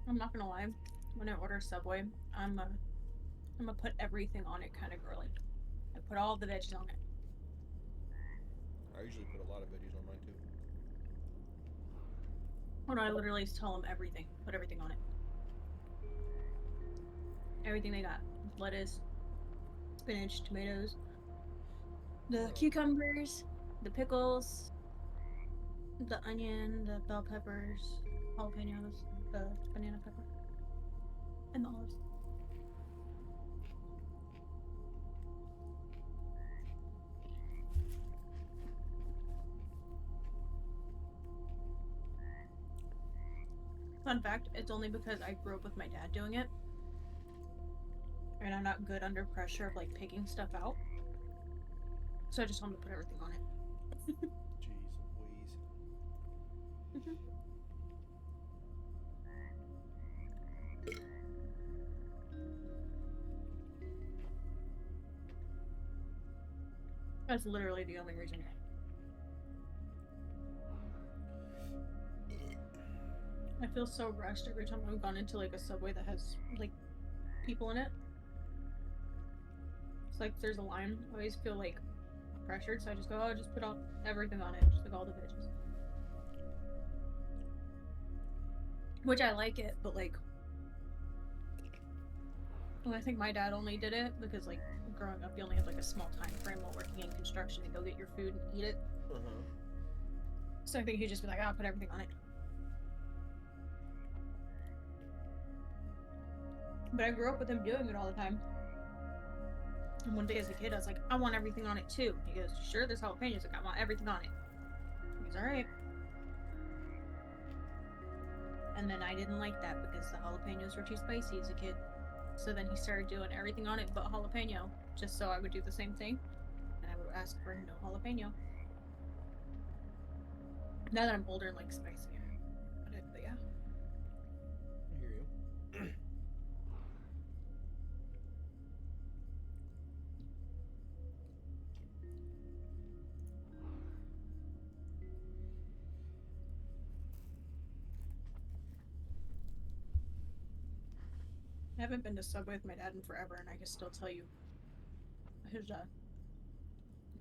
I'm not gonna lie. When I order Subway, I'm gonna put everything on it kind of girly. I put all the veggies on it. I usually put a lot of veggies on mine too. Oh no, I literally just tell them everything. Put everything on it. Everything they got. Lettuce, spinach, tomatoes, the cucumbers, the pickles, the onion, the bell peppers, jalapenos, the banana pepper, and the olives. Fun fact, it's only because I grew up with my dad doing it. And I'm not good under pressure of like picking stuff out. So I just want to put everything on it. Jeez Louise. That's literally the only reason. I feel so rushed every time I've gone into like a Subway that has like people in it. It's like there's a line. I always feel like pressured, so I just go, oh, just put all everything on it, just like all the veggies. Which I like it, but like, well, I think my dad only did it because like growing up, you only have like a small time frame while working in construction to go get your food and eat it. So I think he'd just be like, I'll put everything on it. But I grew up with him doing it all the time. And one day as a kid, I was like, I want everything on it too. He goes, sure, there's jalapenos. Like, I want everything on it. He's alright. And then I didn't like that because the jalapenos were too spicy as a kid. So then he started doing everything on it but jalapeno, just so I would do the same thing. And I would ask for no jalapeno. Now that I'm older, like spicier. But yeah. I hear you. I haven't been to Subway with my dad in forever, and I can still tell you his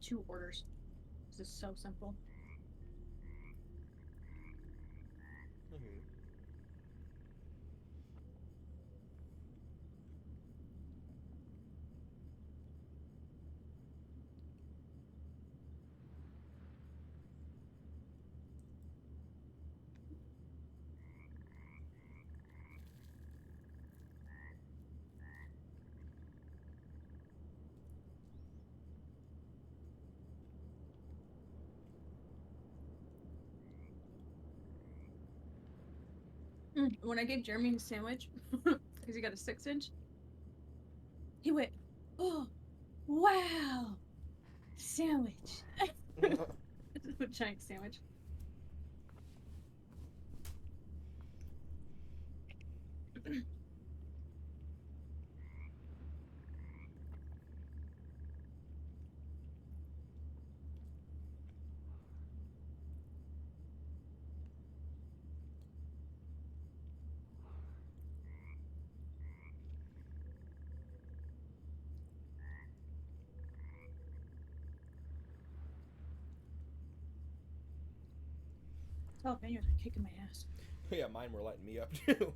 2 orders. This is so simple. I hear you. When I gave Jeremy his sandwich, because he got a 6-inch, he went, "Oh, wow, sandwich." A giant sandwich. Jalapenos are kicking my ass. Yeah, mine were lighting me up too.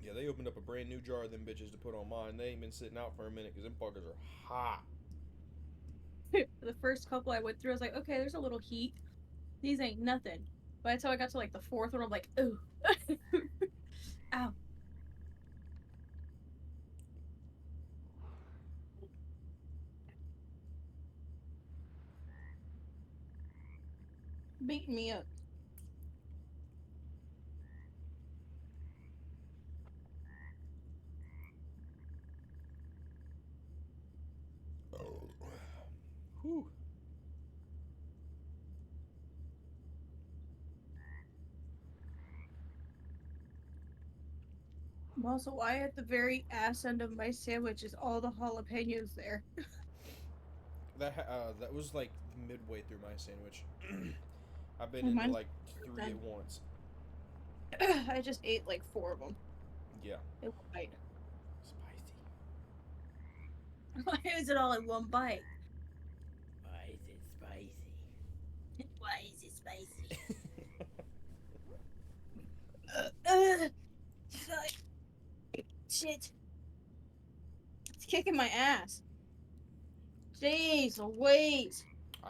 Yeah, they opened up a brand new jar of them bitches to put on mine. They ain't been sitting out for a minute because them fuckers are hot. The first couple I went through, I was like, okay, there's a little heat. These ain't nothing. By the time I got to like the fourth one, I'm like, ooh. Ow. Beating me up. Oh. Whew. Also, why at the very ass end of my sandwich is all the jalapenos there? That was like midway through my sandwich. I've been Oh, into mine's like 3 at once. I just ate like 4 of them. Yeah. It was right. Spicy. Why is it all in one bite? Why is it spicy? Why is it spicy? Shit. It's kicking my ass. Jeez Louise.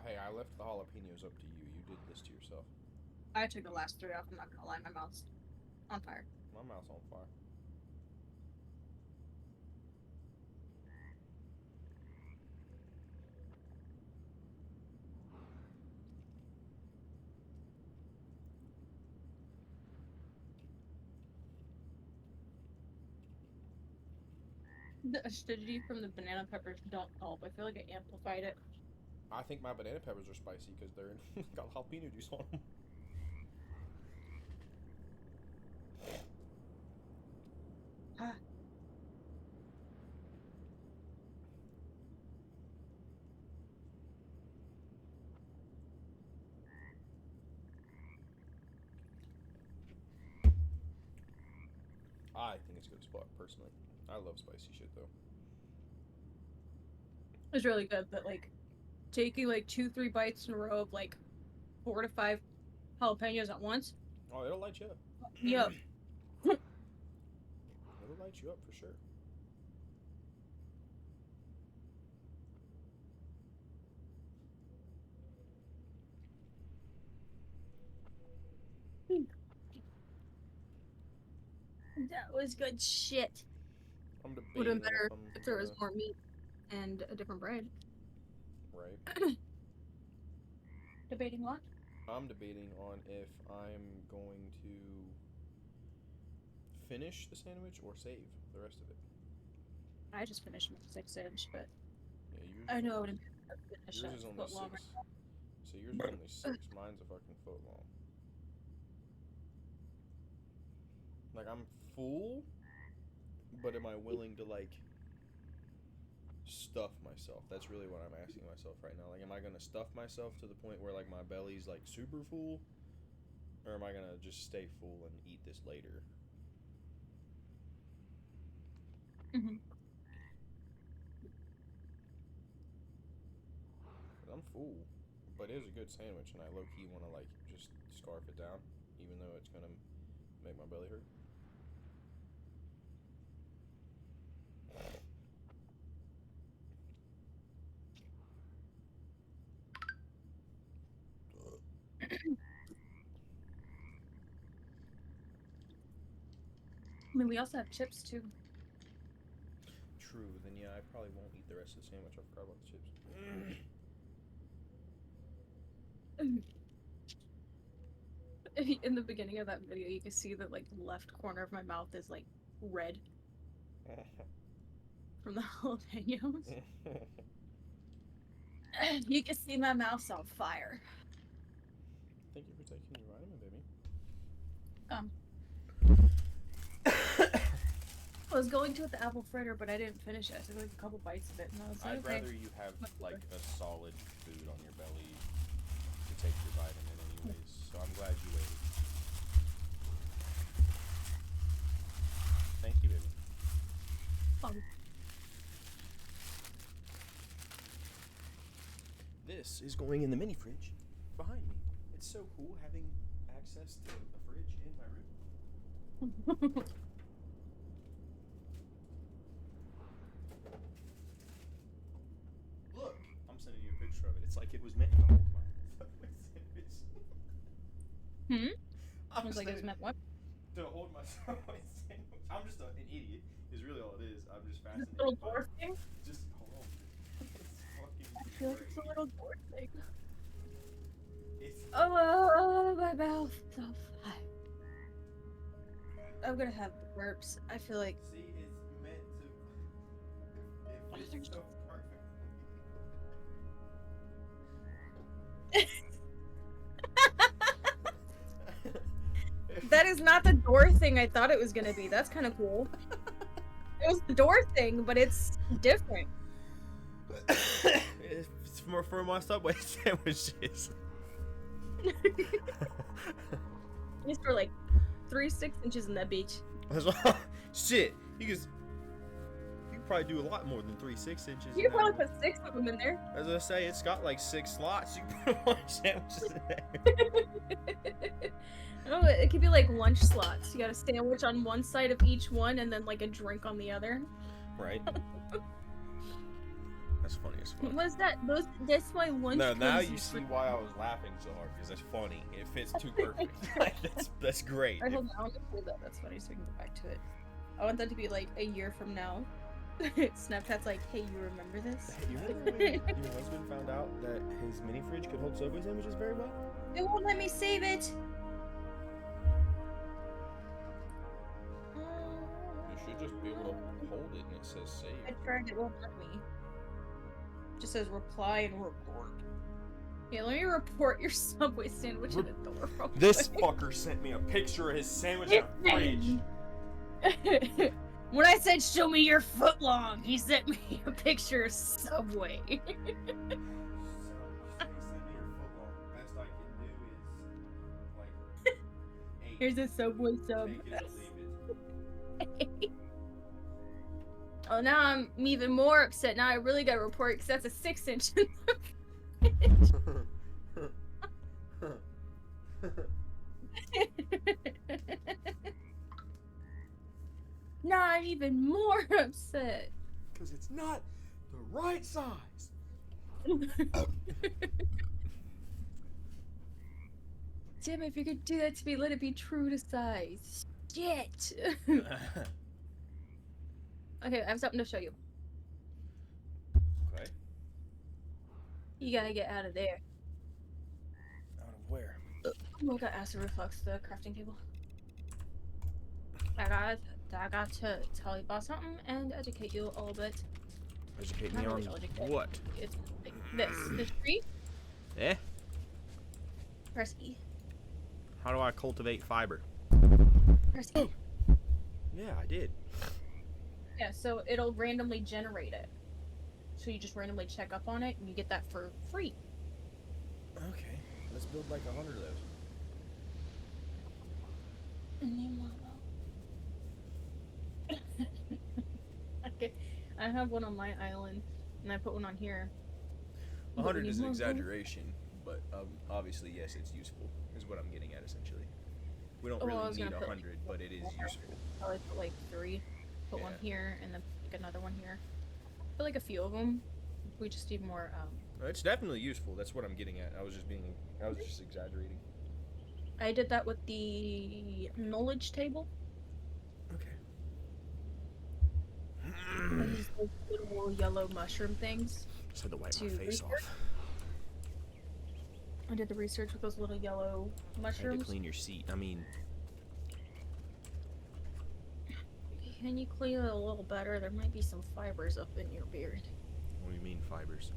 Hey, I left the jalapenos up to you. You did this to yourself. I took the last 3 off, I'm not gonna lie, my mouth's on fire. My mouth's on fire. The acidity from the banana peppers don't help. I feel like I amplified it. I think my banana peppers are spicy because they're got jalapeno juice on them. Ah. I think it's good as fuck, personally. I love spicy shit though. It's really good, but like taking like 2-3 bites in a row of like 4 to 5 jalapenos at once. Oh, it'll light you up. Yep. It'll light you up for sure. That was good shit. I'm Would have debating been better if I'm if there was gonna- more meat and a different bread. Right. Debating what? I'm debating on if I'm going to finish the sandwich or save the rest of it. I just finished my 6-inch, but Yeah, yours I is know I only- would have finished yours that is only foot longer. 6. So yours is only 6. Mine's a fucking foot long. Like, I'm full, but am I willing to, like, stuff myself? That's really what I'm asking myself right now. Like, am I going to stuff myself to the point where, like, my belly's, like, super full? Or am I going to just stay full and eat this later? Mm-hmm. 'Cause I'm full, but it is a good sandwich, and I low-key want to, like, just scarf it down, even though it's going to make my belly hurt. I mean, we also have chips too. true, then yeah, I probably won't eat the rest of the sandwich. I forgot about the chips. In the beginning of that video, you can see that like the left corner of my mouth is like red from the jalapenos. You can see my mouth's on fire. Thank you for taking your vitamin, baby. I was going to with the apple fritter, but I didn't finish it. I took like a couple bites of it, and I was like, I'd okay. rather you have like a solid food on your belly to take your vitamin anyways, so I'm glad you waited. Thank you, baby. This is going in the mini fridge behind me. It's so cool having access to a fridge in my room. Look, I'm sending you a picture of it. It's like it was meant to hold my Subway sandwich. I was like, it was meant what? To hold my Subway sandwich. I'm just an idiot. Is really all it is. I'm just This fascinated. little by dwarf it. thing? Just hold on. It's fucking I feel like it's a great. little dwarf thing. It's Oh, my mouth is on fire. I'm gonna have the burps. I feel like. see, it's meant to. It fits so perfectly. That is not the door thing I thought it was gonna be. That's kind of cool. It was the door thing, but it's different. It's for my Subway sandwiches. It's for like 3 6 inches in that beach. That's why- Shit, you could probably do a lot more than 3 6 inches. You could probably put 6 of them in there. As I say, it's got like 6 slots. You can put a bunch of sandwiches in there. Oh, it could be like lunch slots. You got a sandwich on one side of each one, and then like a drink on the other. Right. That's funny as fuck. What's that? That's my lunch. No, now cozy you see for- why I was laughing so hard, because that's funny. It fits too perfect. Like, that's great. Alright, hold on. I want to say that. That's funny, so we can go back to it. I want that to be like a year from now. Snapchat's like, hey, you remember this? You remember when your husband found out that his mini fridge could hold Subway sandwiches very well? It won't let me save it. You should just be able to hold it and it says save. I tried. It won't let me. It just says reply and report. Yeah, let me report your Subway sandwich in the door. real This quick. fucker sent me a picture of his sandwich in a fridge. When I said show me your foot long, he sent me a picture of Subway. So, you send me your foot long. Best I can do is, like, 8. Here's a Subway sub. Take it or leave it. Oh, now I'm even more upset. Now I really gotta report because that's a 6 inch. Now I'm even more upset. Because it's not the right size. Damn, if you're gonna do that to me, let it be true to size. Shit. Okay, I have something to show you. Okay. You gotta get out of there. Out of where? Oh, I got acid reflux, the crafting table. I got to tell you about something and educate you a little bit. Educate Not me on really educate. what? It's like this. The tree. Eh? Press E. How do I cultivate fiber? Press E. Yeah, I did. Yeah, so it'll randomly generate it. So you just randomly check up on it and you get that for free. Okay. Let's build like 100 of those. Okay, I have one on my island, and I put one on here. 100 is an But- exaggeration, but obviously, yes, it's useful, is what I'm getting at essentially. We don't Oh, I really was need gonna put, 100, but it is useful. Probably put like 3. Put one Yeah. here, and then like another one here. Put like a few of them. We just need more. It's definitely useful. That's what I'm getting at. I was just exaggerating. I did that with the knowledge table. Okay. I use those little yellow mushroom things. Just had to wipe my To face research? off. I did the research with those little yellow I had to mushrooms. clean your seat. I mean, Can you clean it a little better? There might be some fibers up in your beard. what do you mean fibers?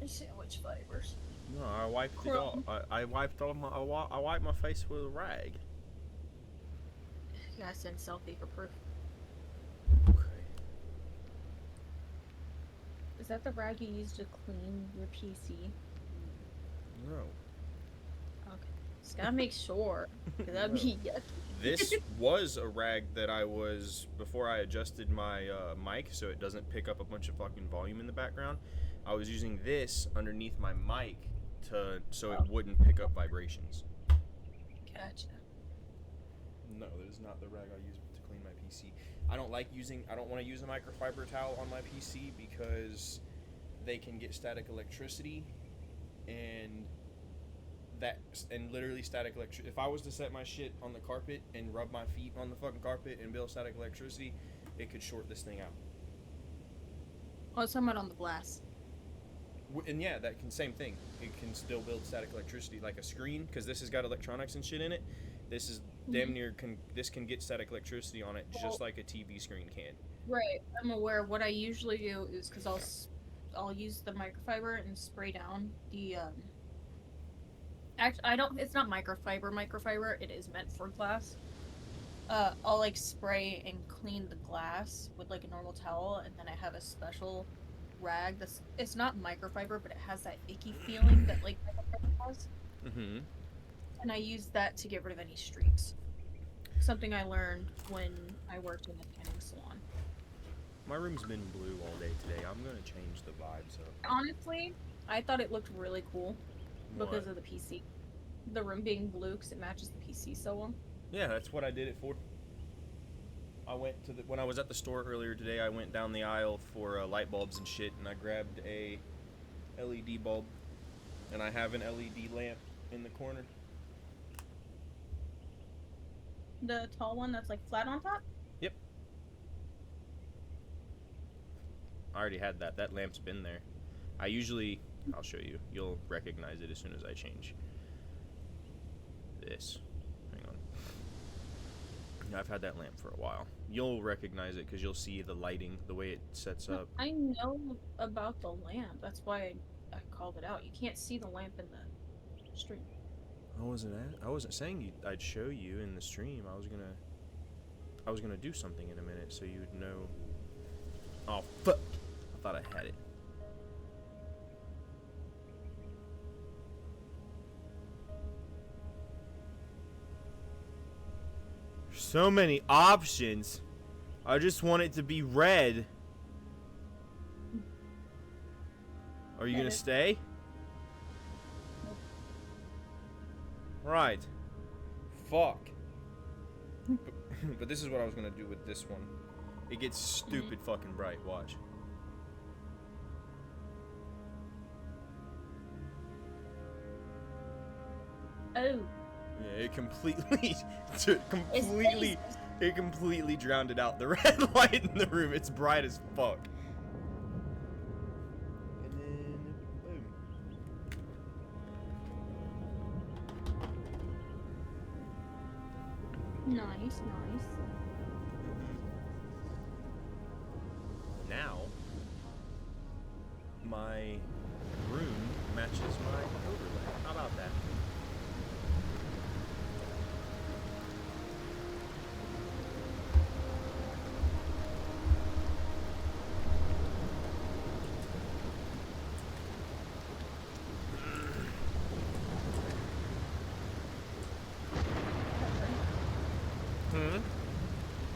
Sandwich fibers. No, I wiped it off. Crumb. I wiped off my. I wiped my face with a rag. You gotta send selfie for proof. Okay. Is that the rag you use to clean your PC? No. Okay. Just gotta make sure. 'Cause that'd be yucky. This was a rag that I was before I adjusted my mic so it doesn't pick up a bunch of fucking volume in the background. I was using this underneath my mic so it wouldn't pick up vibrations. Gotcha. No, that is not the rag I use to clean my PC. I don't want to use a microfiber towel on my PC because they can get static electricity and literally static electricity. If I was to set my shit on the carpet and rub my feet on the fucking carpet and build static electricity, it could short this thing out. Oh, it's talking about on the glass. And yeah, that can same thing. It can still build static electricity like a screen because this has got electronics and shit in it. This is damn near this can get static electricity on it just like a TV screen can. Right. I'm aware. What I usually do is because I'll use the microfiber and spray down the I don't. It's not microfiber. It is meant for glass. I'll like spray and clean the glass with like a normal towel, and then I have a special rag it's not microfiber, but it has that icky feeling that like microfiber has. Mm-hmm. And I use that to get rid of any streaks. Something I learned when I worked in a tanning salon. My room's been blue all day today. I'm gonna change the vibes up. Honestly, I thought it looked really cool because What? of the PC. The room being blue because it matches the PC so well. Yeah, that's what I did it for. I went to when I was at the store earlier today. I went down the aisle for light bulbs and shit, and I grabbed a LED bulb, and I have an LED lamp in the corner. The tall one that's like flat on top? Yep. I already had that. That lamp's been there. I'll show you. You'll recognize it as soon as I change this. Hang on. Yeah, I've had that lamp for a while. You'll recognize it because you'll see the lighting, the way it sets up. I know about the lamp. That's why I called it out. You can't see the lamp in the stream. I wasn't saying I'd show you in the stream. I was gonna do something in a minute so you would know. Oh fuck! I thought I had it. So many options. I just want it to be red. Are you gonna stay? Right. Fuck. But this is what I was gonna do with this one. It gets stupid fucking bright. Watch. Oh. Yeah, it completely, it completely drowned it out. The red light in the room, it's bright as fuck. And then, boom. Nice. Now, my room matches my overlay. How about that?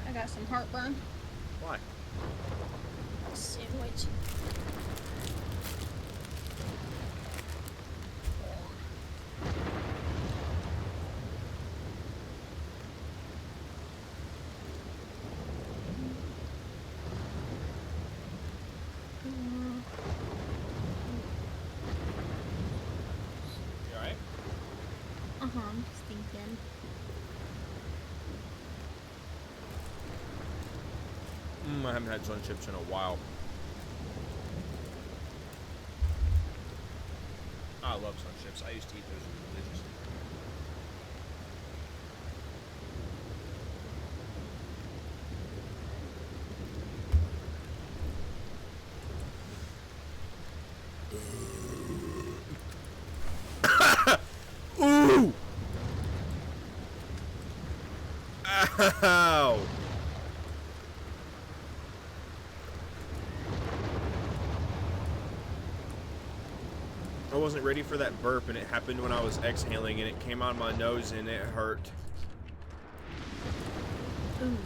I got some heartburn. Why? Sandwich. You alright? I'm stinking. I haven't had sun chips in a while. I love sun chips. I used to eat those religiously. Ooh! Ow! I wasn't ready for that burp, and it happened when I was exhaling, and it came out of my nose, and it hurt. Ooh.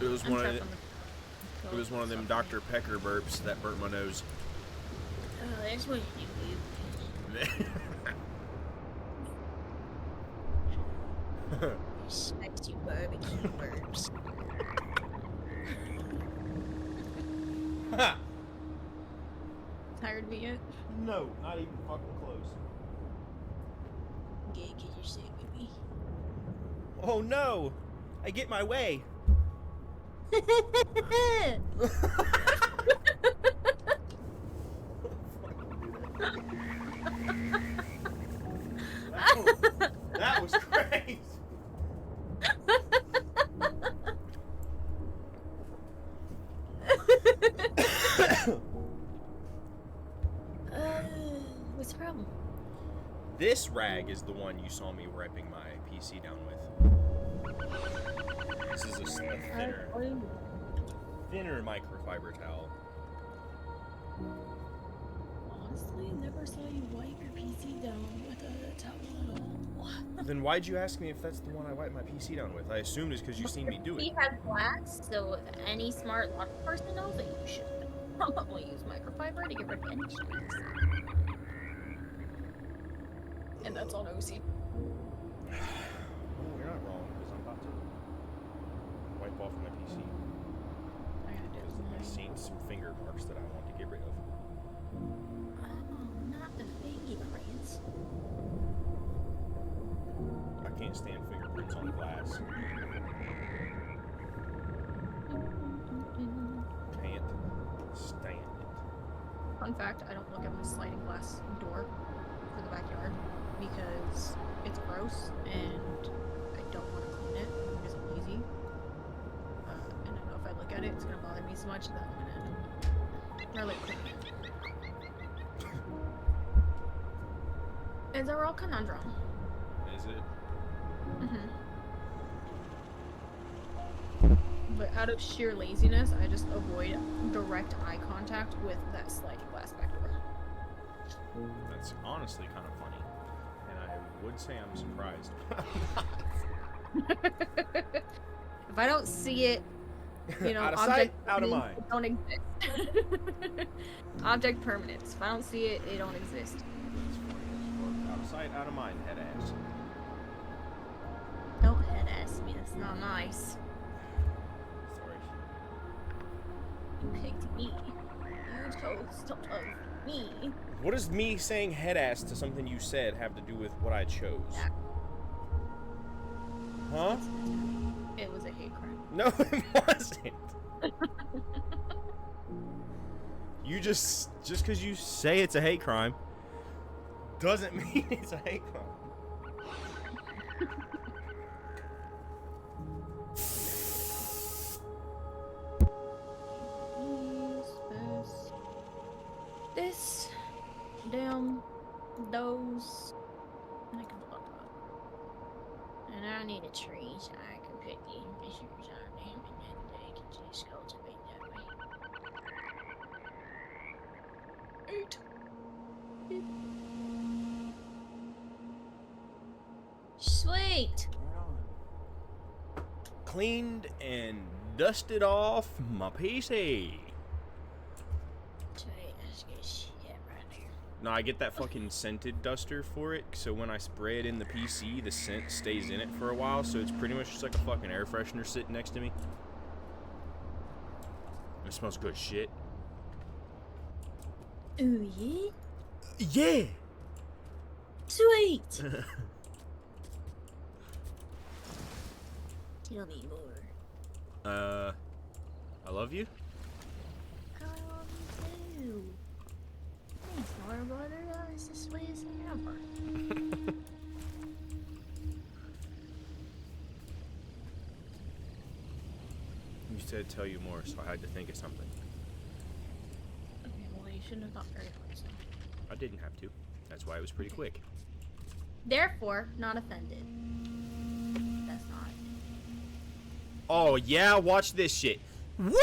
It was I'm one of trapped the, on the- it was one of them Dr. Pecker burps that burnt my nose. Oh, that's what you do. Spicy barbecue burps. Tired of it yet? No, not even fucking close. Yeah, cause you're sick with me. Oh no! I get my way. That was crazy. What's the problem? This rag is the one you saw me wrapping my PC down with. This is a thinner microfiber towel. Honestly, never saw you wipe your PC down with a towel at all. Then why'd you ask me if that's the one I wiped my PC down with? I assumed it's because you seen me do it. We have glass, so any smart logic person knows that you should probably use microfiber to get rid of any streaks. And that's on OC. Oh, you're not wrong, because I'm about to wipe off my PC. I gotta do Because I've seen some finger marks that I want to get rid of. Oh, not the fingerprints. I can't stand fingerprints on glass. Can't stand it. Fun fact, I don't look at my sliding glass door for the backyard because it's gross and I don't want to clean it because I'm lazy. And I know if I look at it, it's going to bother me so much that I'm going to end up really cleaning it. It's a real conundrum. Is it? Mm-hmm. But out of sheer laziness, I just avoid direct eye contact with that sliding glass back door. That's honestly kind of funny. And I would say I'm surprised. If I don't see it, you know, Out of object sight, out of permanence, mind. it don't exist. Object permanence. If I don't see it, it don't exist. That's funny as fuck. Out of sight, out of mind, head ass. Don't head ass me. That's not nice. Sorry. You picked me. You chose to love me. What does me saying head ass to something you said have to do with what I chose? Yeah. Huh? It was a hate crime. No, it wasn't. You just because you say it's a hate crime doesn't mean it's a hate crime. This, them, those, and I can look up. And I need a tree so I can put the measures on them and then they can just cultivate that way. 8. Sweet! Cleaned and dusted off my PC. Sweet, that's good shit right there. No, I get that fucking scented duster for it, so when I spray it in the PC, the scent stays in it for a while, so it's pretty much just like a fucking air freshener sitting next to me. It smells good as shit. Ooh, yeah? Yeah! Sweet! Tell me more. I love you? to tell you more, so I had to think of something. Okay, well, you shouldn't have thought very hard, so. I didn't have to. That's why it was pretty quick. Therefore, not offended. That's not. Oh yeah, watch this shit. Woo!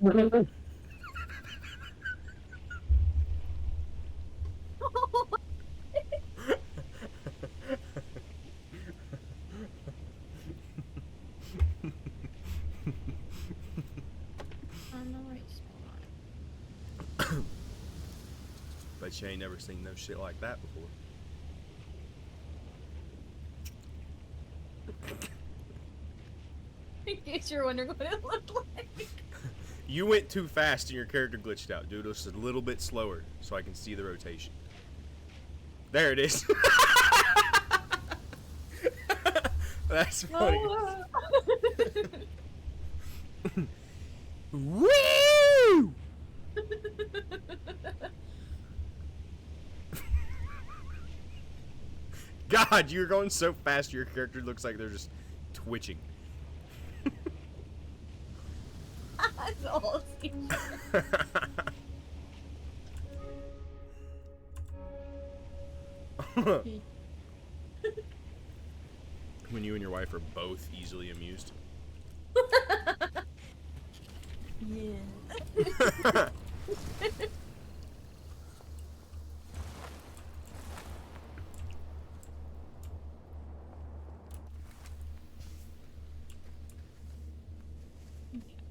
On the right spot. Bet you ain't never seen no shit like that before. In case you're wondering what it looked like. You went too fast and your character glitched out, dude. It was a little bit slower so I can see the rotation. There it is. That's funny. Woo! God, you're going so fast your character looks like they're just twitching. That's all. When you and your wife are both easily amused. Yeah.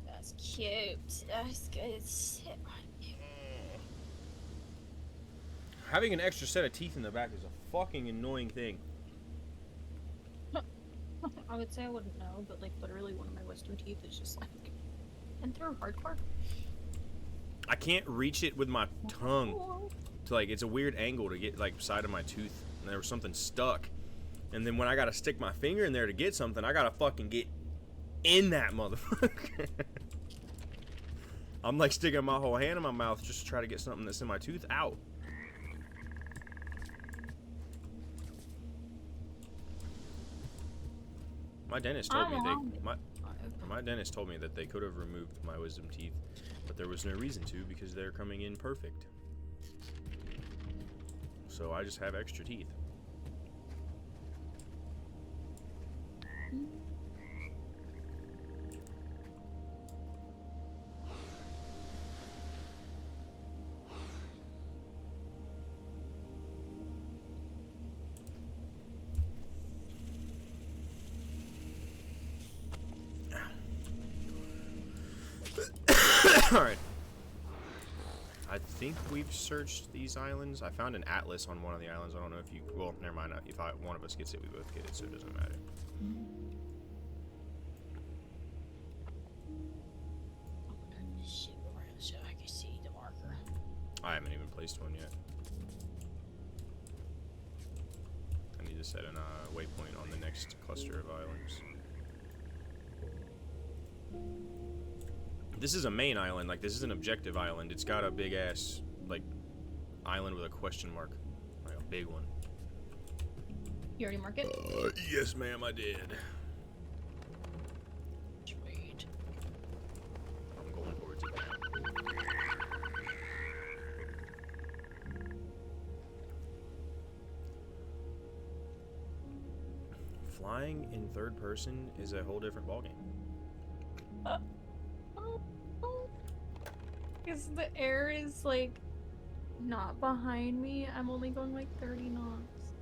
That's cute. That's good. Sit right there. Having an extra set of teeth in the back is a fucking annoying thing. I would say I wouldn't know, but like literally one of my wisdom teeth is just like, and through hardcore. I can't reach it with my tongue. To like, it's a weird angle to get like side of my tooth, and there was something stuck. And then when I gotta stick my finger in there to get something, I gotta fucking get in that motherfucker. I'm like sticking my whole hand in my mouth just to try to get something that's in my tooth out. My dentist told me my dentist told me that they could have removed my wisdom teeth, but there was no reason to because they're coming in perfect. So I just have extra teeth. Alright. I think we've searched these islands. I found an atlas on one of the islands. I don't know if you... Well, never mind. If one of us gets it, we both get it, so it doesn't matter. Open this shit around so I can see the marker. I haven't even placed one yet. I need to set an waypoint on the next cluster of islands. This is a main island, like this is an objective island. It's got a big ass, like, island with a question mark. Like a big one. You already mark it? Yes ma'am, I did. Sweet. I'm going towards it now. Flying in third person is a whole different ballgame. Because the air is like not behind me. I'm only going like 30 knots.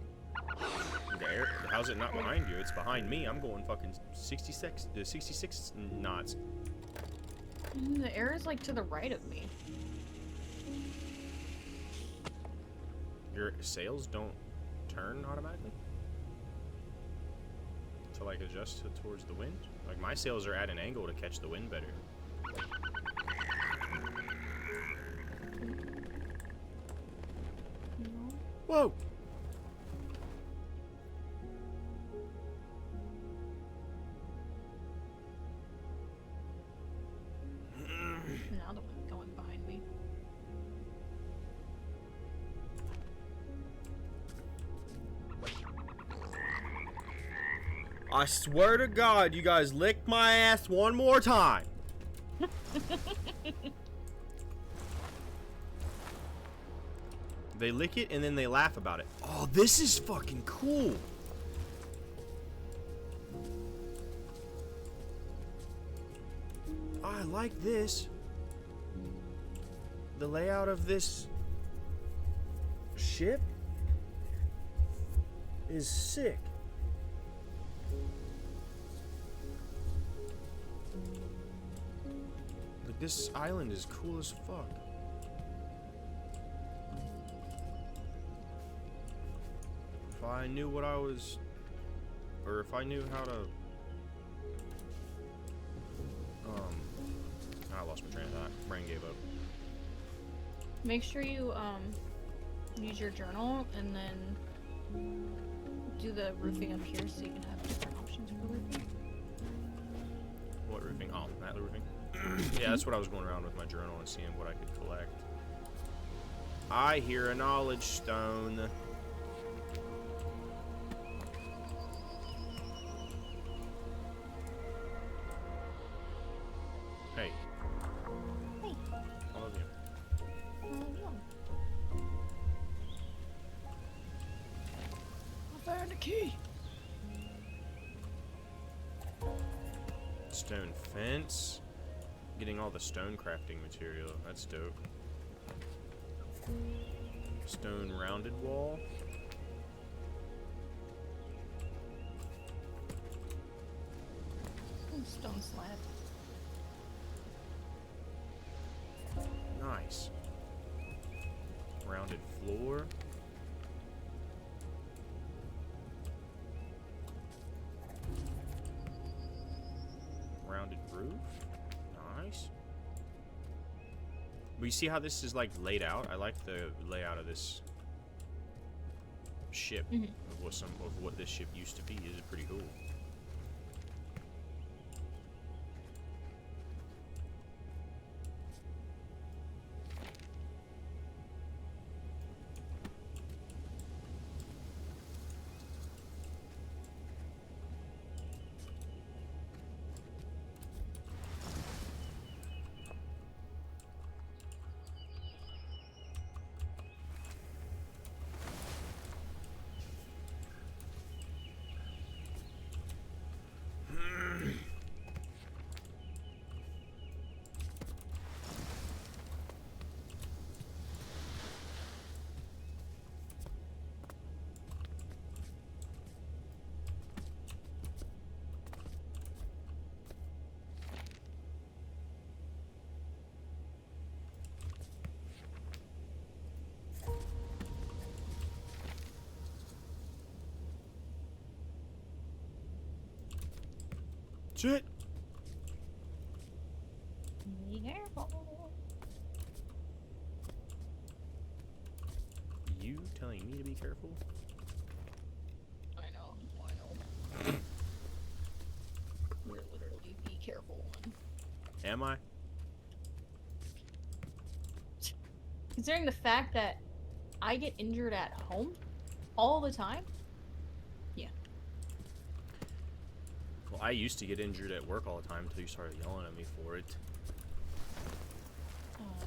The air, how's it not behind you? It's behind me. I'm going fucking 66 knots. The air is like to the right of me. Your sails don't turn automatically? To like adjust towards the wind? Like my sails are at an angle to catch the wind better. No. Whoa! Now the wind going behind me. I swear to God, you guys lick my ass one more time. They lick it and then they laugh about it. Oh, this is fucking cool. I like this. The layout of this ship is sick. Like, this island is cool as fuck. If I knew what I was, or if I knew how to, I lost my train of thought. Brain gave up. Make sure you use your journal and then do the roofing up here so you can have different options for roofing. What roofing? Oh, that roofing. Yeah, that's what I was going around with my journal and seeing what I could collect. I hear a knowledge stone. Hey. Hey. I love you. I found a key. Stone fence. Getting all the stone crafting material. That's dope. Stone rounded wall. Stone slab. Nice. Rounded floor. Rounded roof. Nice. But you see how this is like laid out? I like the layout of this ship. Mhm. Of what this ship used to be. Is pretty cool. That's it. Be careful. You telling me to be careful? I know. We're literally be careful one. Am I? Considering the fact that I get injured at home all the time. Well, I used to get injured at work all the time until you started yelling at me for it.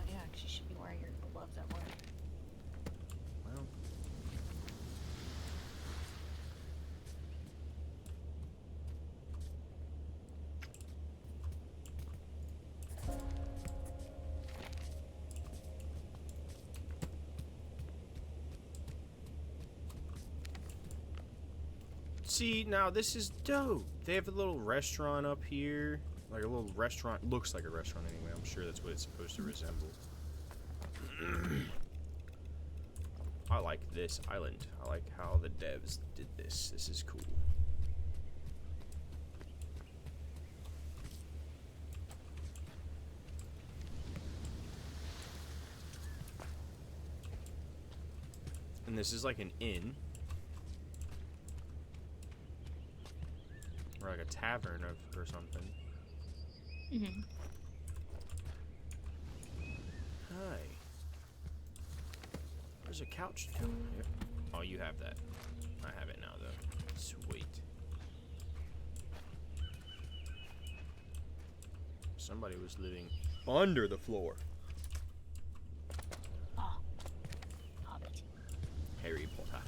Yeah, because you should be wearing your gloves at work. Well, see, now this is dope. They have a little restaurant up here. Like a little restaurant. Looks like a restaurant anyway. I'm sure that's what it's supposed to resemble. I like this island. I like how the devs did this. This is cool. And this is like an inn. Or like a tavern or something. Mm-hmm. Hi. There's a couch down here. Oh, you have that. I have it now, though. Sweet. somebody was living under the floor. Oh. Hobbit. Harry Potter.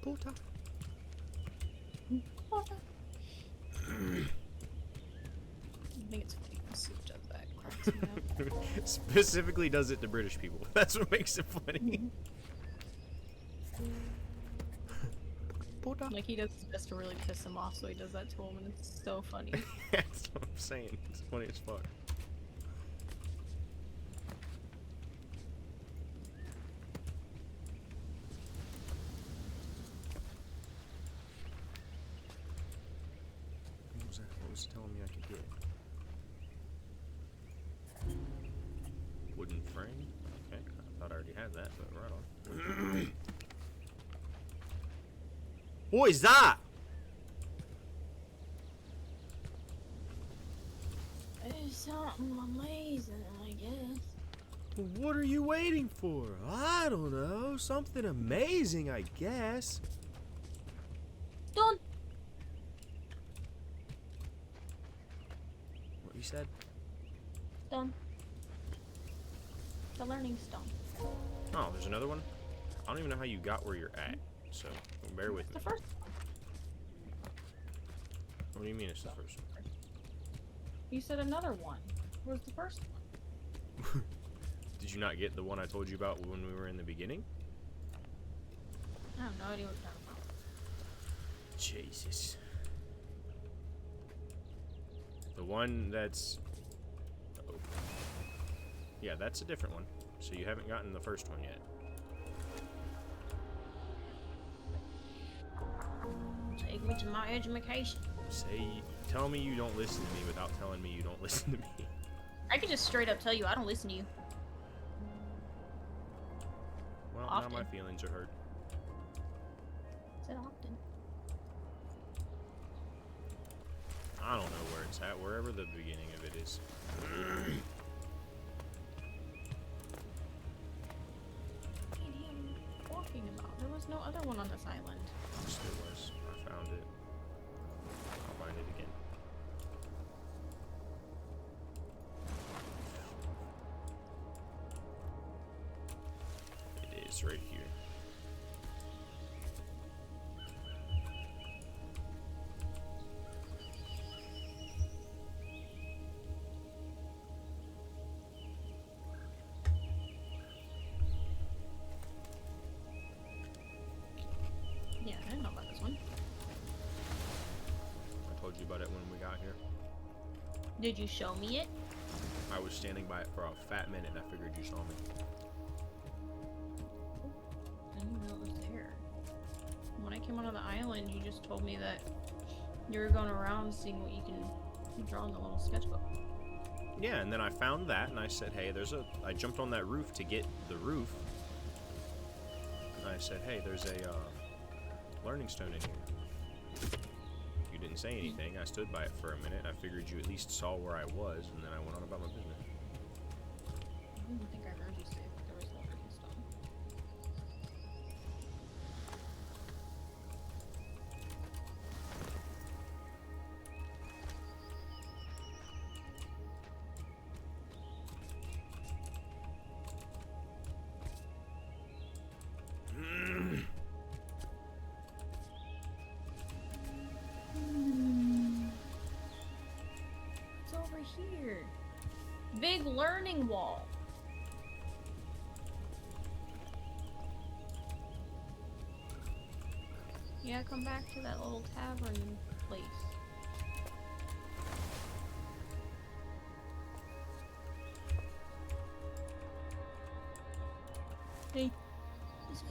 Potter. I think it's funny when Soup does that. Cracks me up. Specifically does it to British people. That's what makes it funny. Potter. Like, he does his best to really piss him off, so he does that to him, and it's so funny. That's what I'm saying. It's funny as fuck. What was that? What was it telling me I could get? Wooden frame? Okay, I thought I already had that, but right on. What is that? It's something amazing, I guess. What are you waiting for? I don't know. Something amazing, I guess. Don't. What you said? Stone. The learning stone. Oh, there's another one? I don't even know how you got where you're at, so bear with me. The first one. What do you mean it's the first one? You said another one. Where's the first one? Did you not get the one I told you about when we were in the beginning? I have no idea what you're talking about. Jesus. The one that's... Oh. Yeah, that's a different one. So you haven't gotten the first one yet. Take me to my education. Tell me you don't listen to me without telling me you don't listen to me. I could just straight up tell you I don't listen to you. Well, Often. now my feelings are hurt. I said often. I don't know where it's at, wherever the beginning of it is. What are you talking about? There was no other one on this island. Yes, there was. I found it. I'll find it again. It is right here. Yeah, I didn't know about this one. I told you about it when we got here. Did you show me it? I was standing by it for a fat minute and I figured you saw me. I didn't know it was there. When I came onto the island, you just told me that you were going around seeing what you can draw in the little sketchbook. Yeah, and then I found that and I said, hey, I jumped on that roof to get the roof. And I said, hey, there's a learning stone in here. You didn't say anything. I stood by it for a minute. I figured you at least saw where I was, and then I went on about my business. I don't even think I heard you say that there was no learning stone. It's over here. Big learning wall. Yeah, come back to that little tavern place. Hey. This way.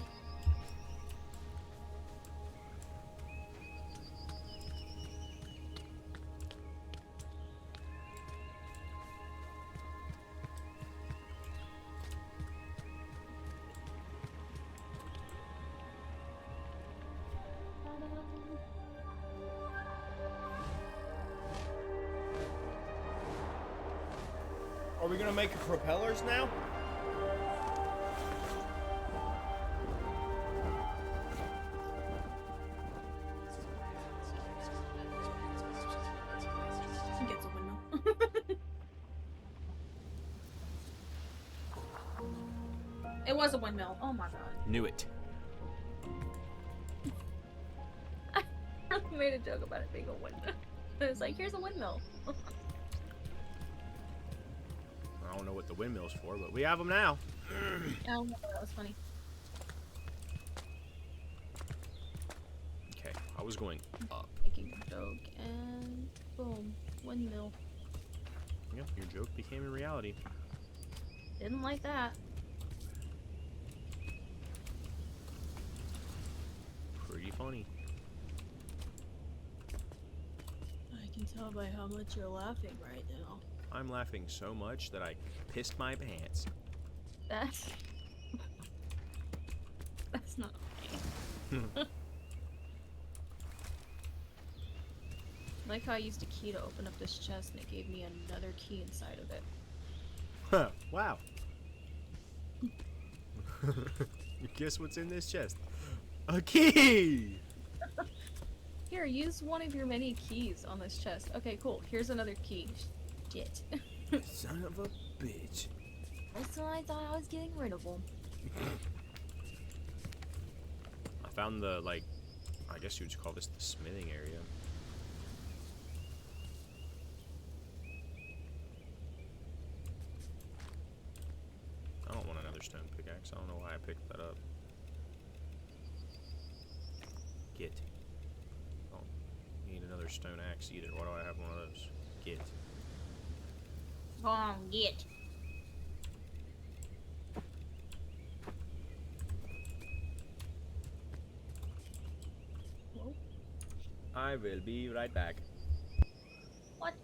Are we gonna make propellers now? It was a windmill. Oh my god. Knew it. I made a joke about it being a windmill. It was like, here's a windmill. I don't know what the windmill's for, but we have them now. Oh, that was funny. Okay, I was going up. Making a joke and boom, windmill. Yep, your joke became a reality. Didn't like that. Pretty funny. I can tell by how much you're laughing right now. I'm laughing so much that I pissed my pants. That's not funny. Like how I used a key to open up this chest and it gave me another key inside of it. Huh, wow. Guess what's in this chest? A key! Here, use one of your many keys on this chest. Okay, cool. Here's another key. Shit. Son of a bitch. That's when I thought I was getting rid of them. I found the, like, I guess you would call this the smithing area. I don't want another stone pickaxe. I don't know why I picked that up. Get. I don't need another stone axe either. Why do I have one of those? Get. Go on, get. I will be right back. What?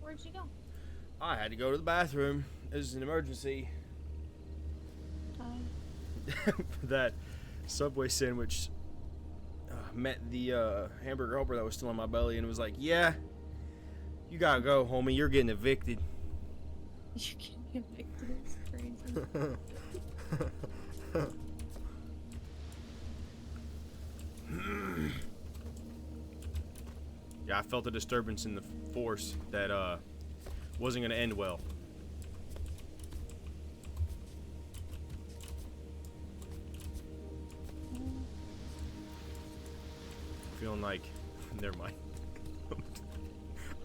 Where'd you go? I had to go to the bathroom. This is an emergency. That Subway sandwich met the hamburger helper that was still in my belly and was like, yeah, you gotta go, homie. You're getting evicted. You can get evicted. It's crazy. Yeah, I felt a disturbance in the force that wasn't gonna end well. Feeling like, never mind. I'm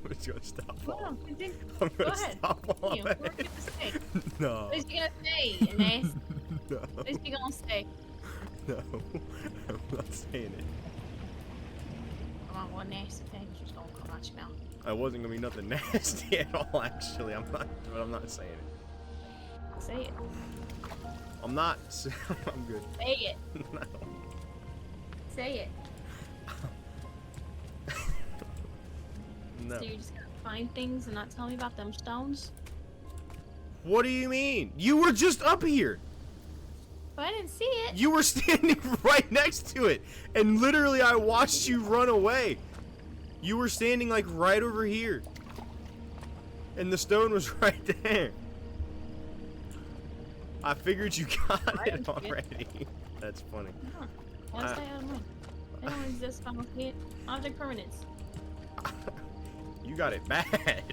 just gonna stop. Well, continue. I'm Go gonna ahead. stop all Continue. that. What are you gonna say? No. What is you gonna say, Ines? No. What is you gonna say? No. I'm not saying it. Come on, one nasty thing just gonna come out your mouth. I wasn't gonna be nothing nasty at all, actually. I'm not saying it. Say it. I'm not. I'm good. Say it. No. Say it. No. So you're just gonna find things and not tell me about them stones? What do you mean? You were just up here. But I didn't see it. You were standing right next to it. And literally I watched you run away. You were standing like right over here. And the stone was right there. I figured you got it didn't see it. already. That's funny. Huh. Why stay out of mind? They don't exist. I don't see it. Object permanence. You got it bad.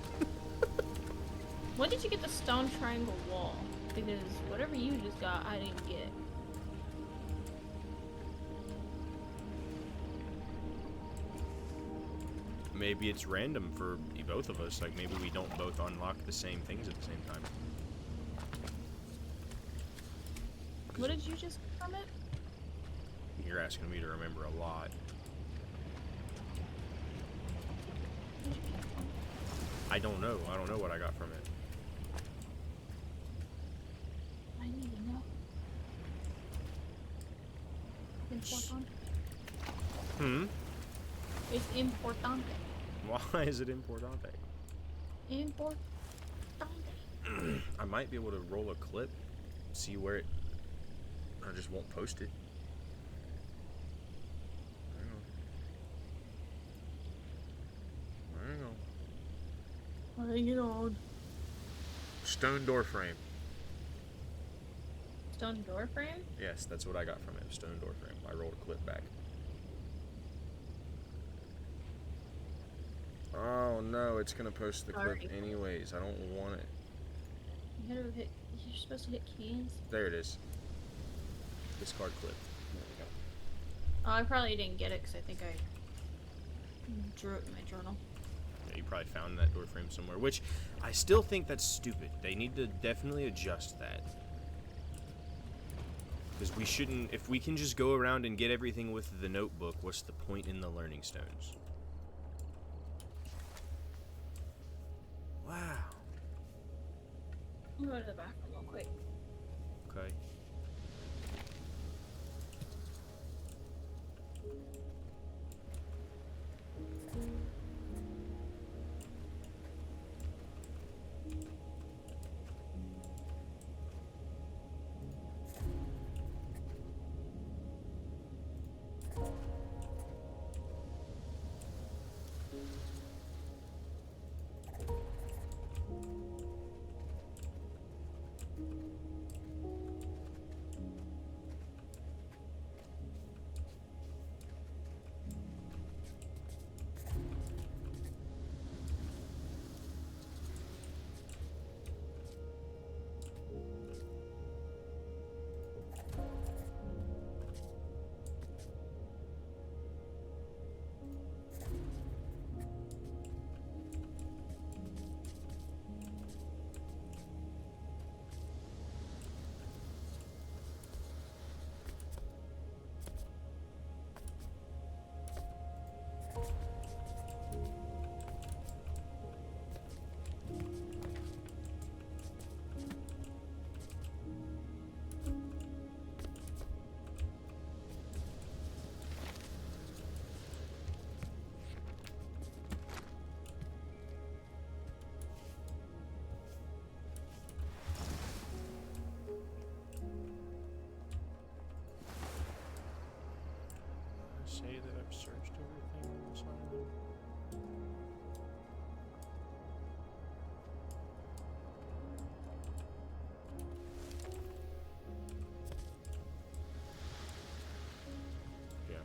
When did you get the stone triangle wall? Because whatever you just got, I didn't get. Maybe it's random for both of us. Like maybe we don't both unlock the same things at the same time. What did you just get from it? You're asking me to remember a lot. What did you get from it? I don't know. I don't know what I got from it. I need to know. Importante. Hmm? It's importante. Why is it importante? Importante. I might be able to roll a clip, see where it... I just won't post it. I don't know. Hang on. Stone door frame. Stone door frame? Yes, that's what I got from it. Stone door frame. I rolled a clip back. Oh no, it's gonna post the clip Sorry. anyways. I don't want it. You gotta hit. You're supposed to hit keys. There it is. Discard clip. There we go. Oh, I probably didn't get it because I think I drew it in my journal. Yeah, you probably found that door frame somewhere, which I still think that's stupid. They need to definitely adjust that. Because we shouldn't, if we can just go around and get everything with the notebook, what's the point in the learning stones? Wow. I'll go to the bathroom real quick. Okay. say that I've searched everything in this island? Yeah.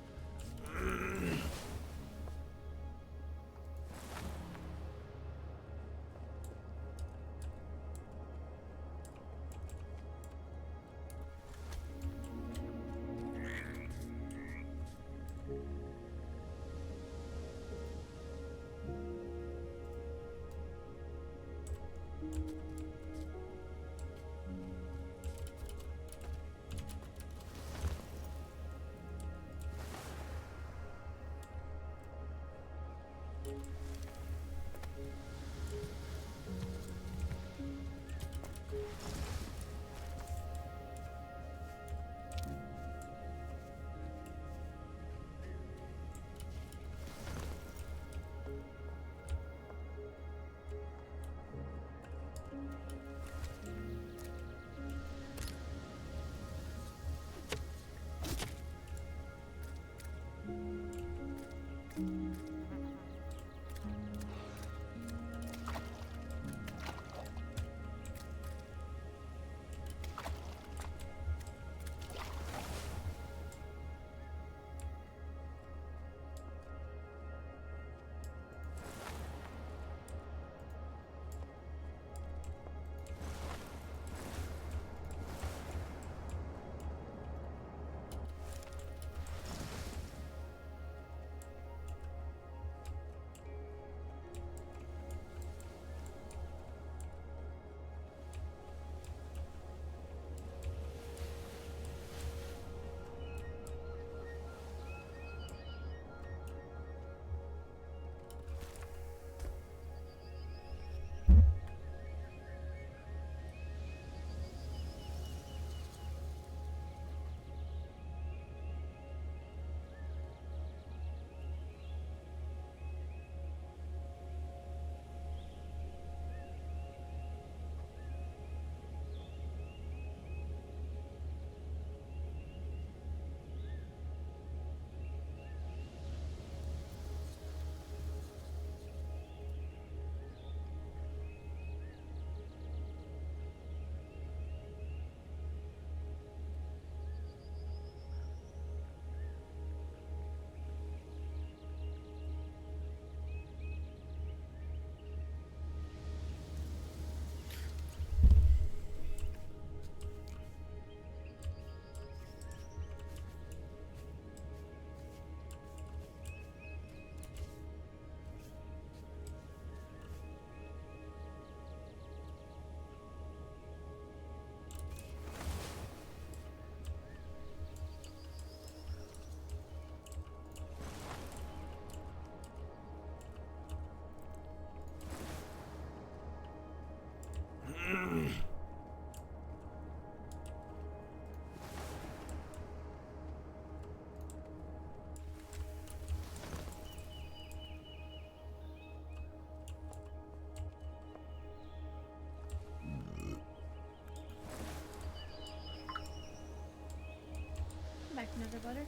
Back another butter.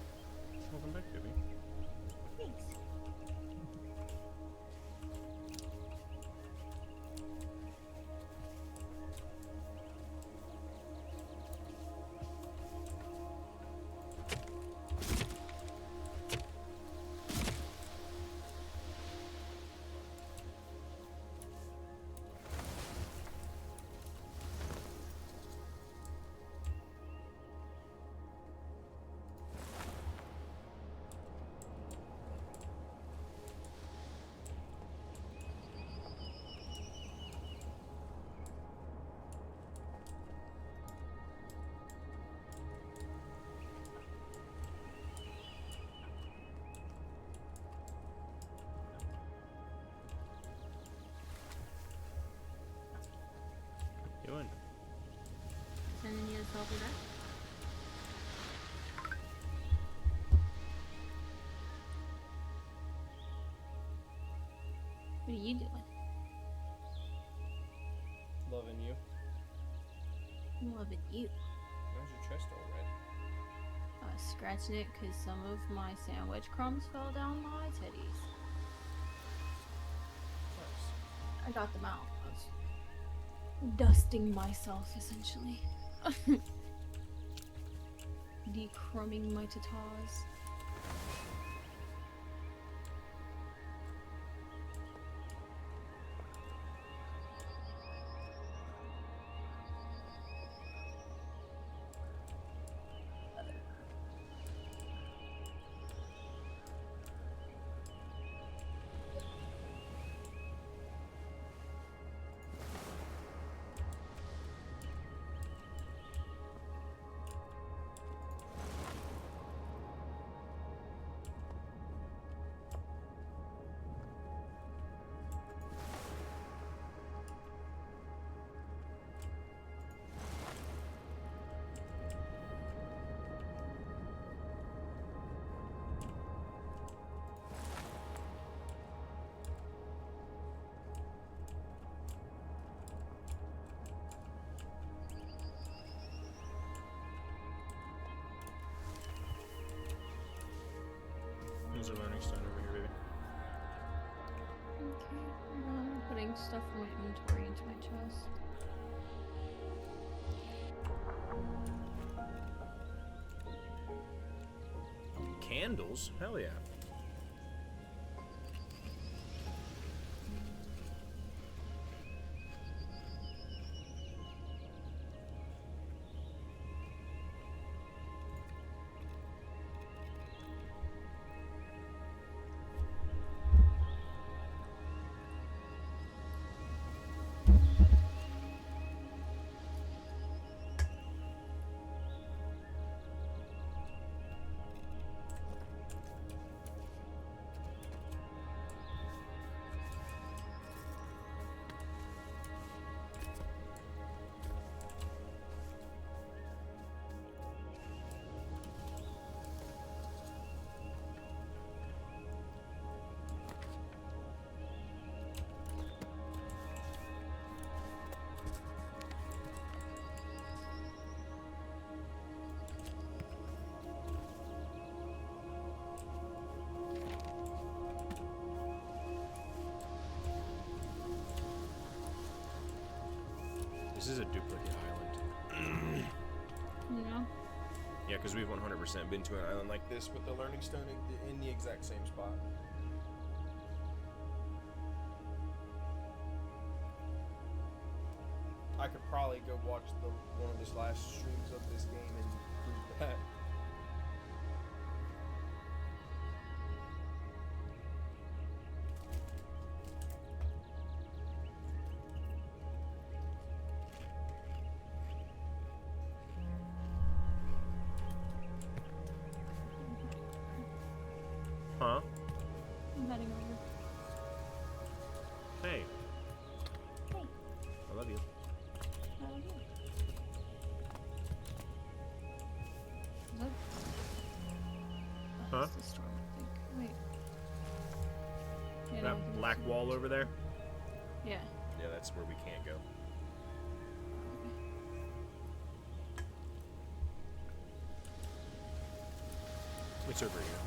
Welcome back, Debbie. Thanks. Doing? Sending you a selfie back. What are you doing? Loving you. I'm loving you. Why's your chest all red? I was scratching it because some of my sandwich crumbs fell down my titties. I got them out. I was dusting myself, essentially. Decrumbing my tatas. There's a learning stone over here, baby. Okay, putting stuff from my inventory into my chest. Candles? Hell yeah. This is a duplicate island. Yeah. Yeah, because we've 100% been to an island like this with the learning stone in the exact same spot. I could probably go watch one of his last streams of this game and prove that. Huh? I'm heading over. Hey. Hey. I love you. How are you? Is that... Huh? That's the storm, I think. Wait. Yeah, no, I That think black it's- wall over there? Yeah. Yeah, that's where we can't go. It's over here.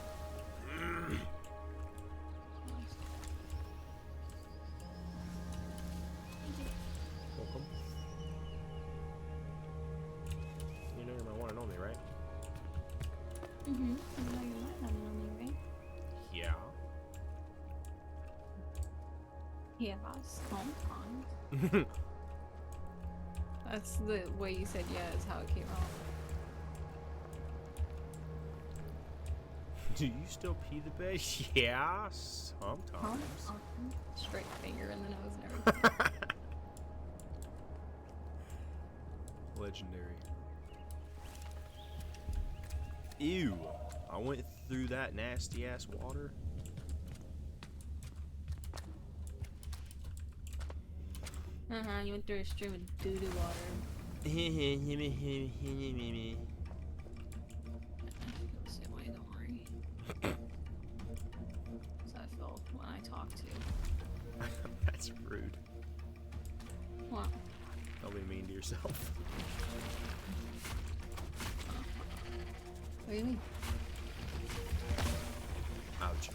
Welcome. You know you're my one and only, right? Mm-hmm. You know you're not having on me, right? Yeah. Yeah, sometimes. That's the way you said yeah is how it came out. Do you still pee the bed? Yeah, sometimes. Straight finger in the nose and everything. Legendary. Ew. I went through that nasty ass water. You went through a stream of doo-doo water. I feel the same way, don't worry. That's how I feel when I talk to you. That's rude. What? Don't be mean to yourself. What do you mean? Ouch.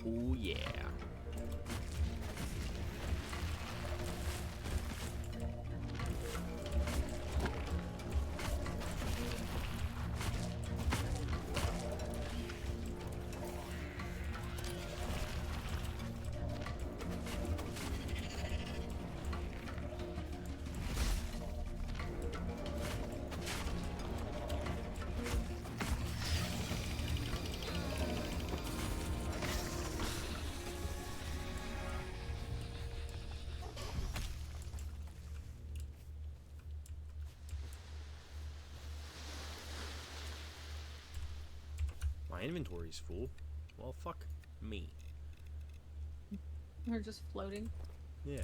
Oh yeah. My inventory's full. Well, fuck me. We're just floating. Yeah.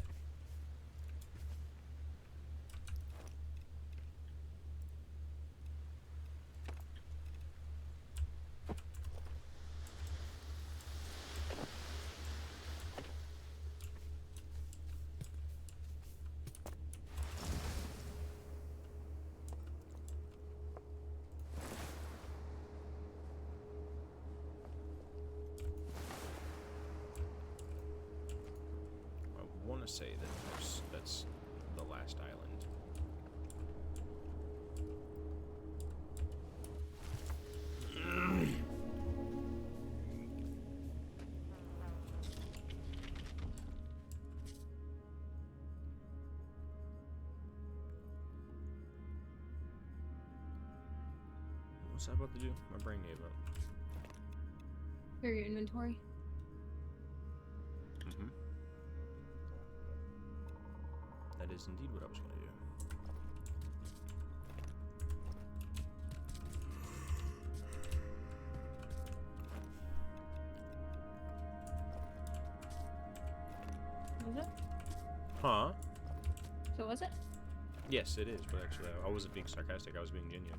I want to say that that's the last island. What's that about to do? My brain gave up. Clear your inventory. Mm-hmm. That is indeed what I was going to do. Was it? Huh? So was it? Yes, it is, but actually, I wasn't being sarcastic, I was being genuine.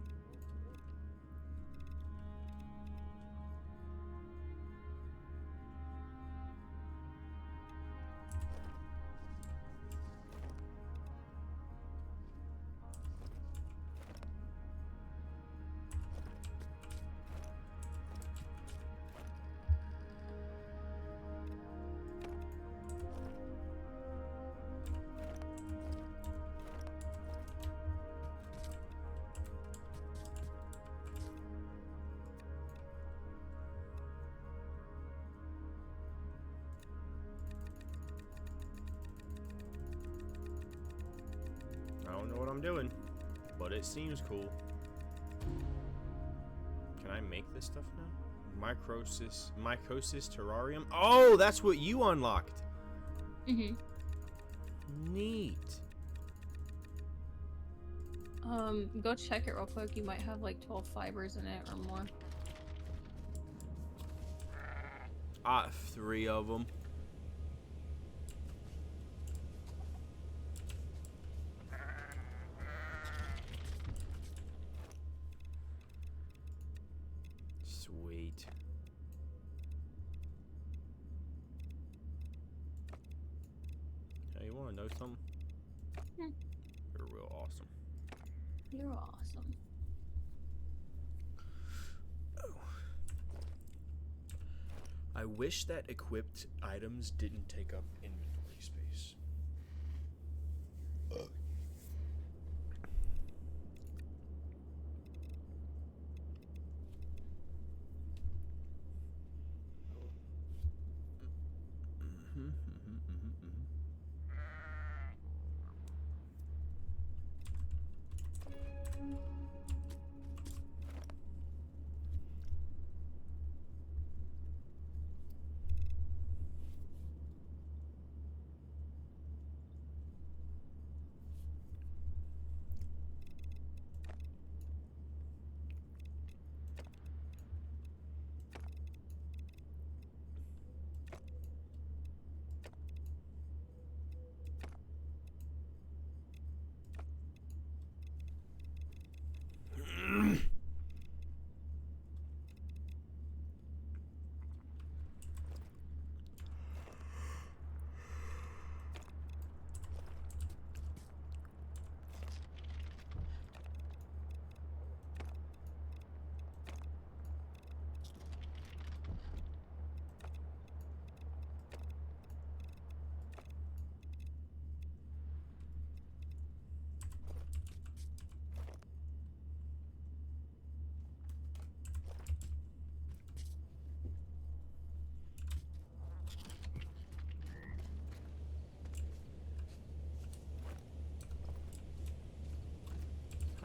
I don't know what I'm doing, but it seems cool. Can I make this stuff now? Mycosis terrarium? Oh, that's what you unlocked! Mm-hmm. Neat. Go check it real quick. You might have like 12 fibers in it or more. 3 of them. Sweet. Hey, you wanna know something? Hmm. You're real awesome. You're awesome. I wish that equipped items didn't take up inventory space.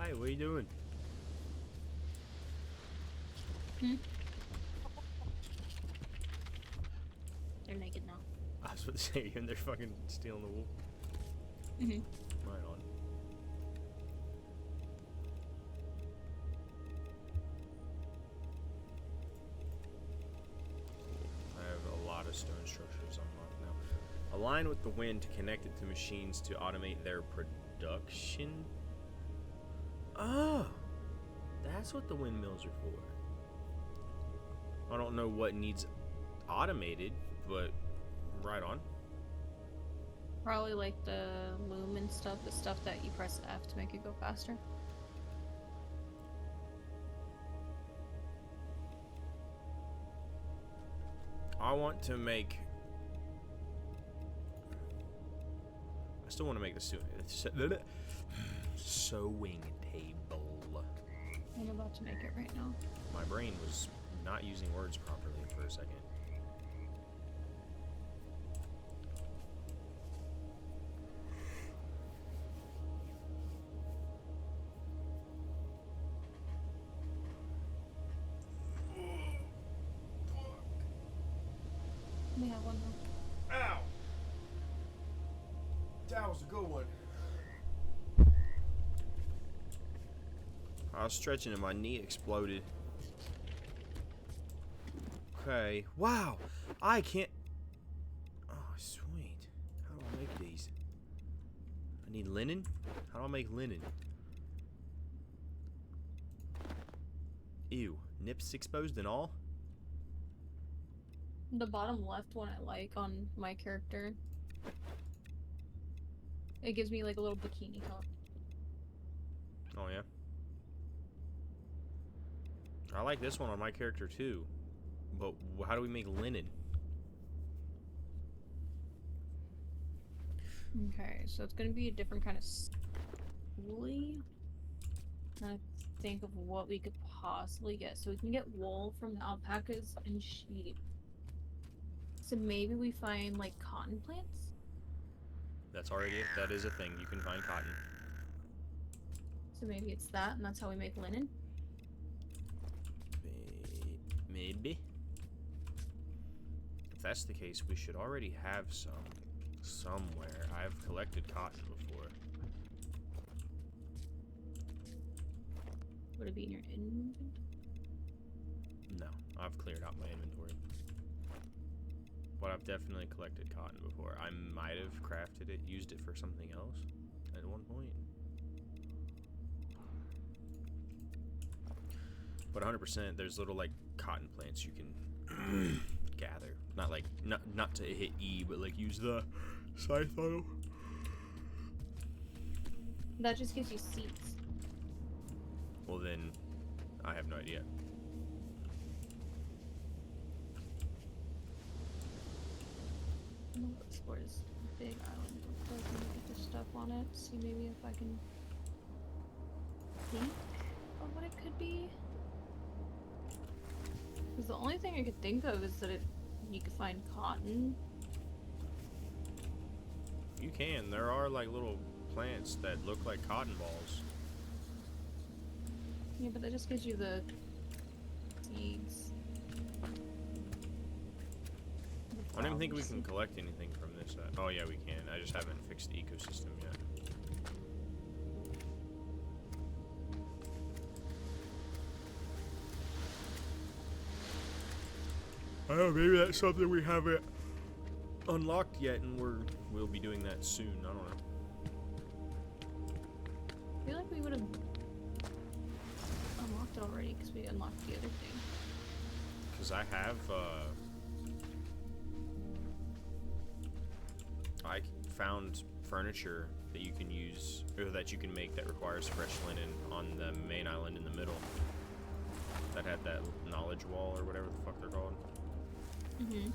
Hi, what are you doing? They're naked now. I was about to say, and they're fucking stealing the wool. Mhm. Right on. I have a lot of stone structures unlocked now. Align with the wind to connect it to machines to automate their production. Oh, that's what the windmills are for. I don't know what needs automated, but right on. Probably like the loom and stuff, the stuff that you press F to make it go faster. I want to make. I still want to make the sewing table. I'm about to make it right now. My brain was not using words properly for a second. We have one more. Ow! That was a good one. I was stretching and my knee exploded. Okay. Wow! I can't... Oh, sweet. How do I make these? I need linen? How do I make linen? Ew. Nips exposed and all? The bottom left one I like on my character. It gives me like a little bikini top. Oh, yeah? I like this one on my character too. But how do we make linen? Okay, so it's gonna be a different kind of spoolie. Trying to think of what we could possibly get. So we can get wool from the alpacas and sheep. So maybe we find like cotton plants? That is a thing. You can find cotton. So maybe it's that and that's how we make linen? Maybe. If that's the case, we should already have some somewhere. I've collected cotton before. Would it be in your inventory? No, I've cleared out my inventory. But I've definitely collected cotton before. I might have crafted it, used it for something else at one point. But 100%, there's little like cotton plants you can gather. Not to hit E, but like use the scythe on them. That just gives you seeds. Well then, I have no idea. I'm gonna explore this big island real quick and look at the stuff on it. See maybe if I can think of what it could be. Because the only thing I could think of is that you could find cotton. You can. There are like little plants that look like cotton balls. Yeah, but that just gives you the seeds. I don't even think we can collect anything from this. Oh yeah, we can. I just haven't fixed the ecosystem yet. I don't know, maybe that's something we haven't unlocked yet, and we'll be doing that soon. I don't know. I feel like we would have unlocked it already because we unlocked the other thing. Because I have, I found furniture that you can use, or that you can make that requires fresh linen on the main island in the middle. That had that knowledge wall, or whatever the fuck they're called. Mm-hmm.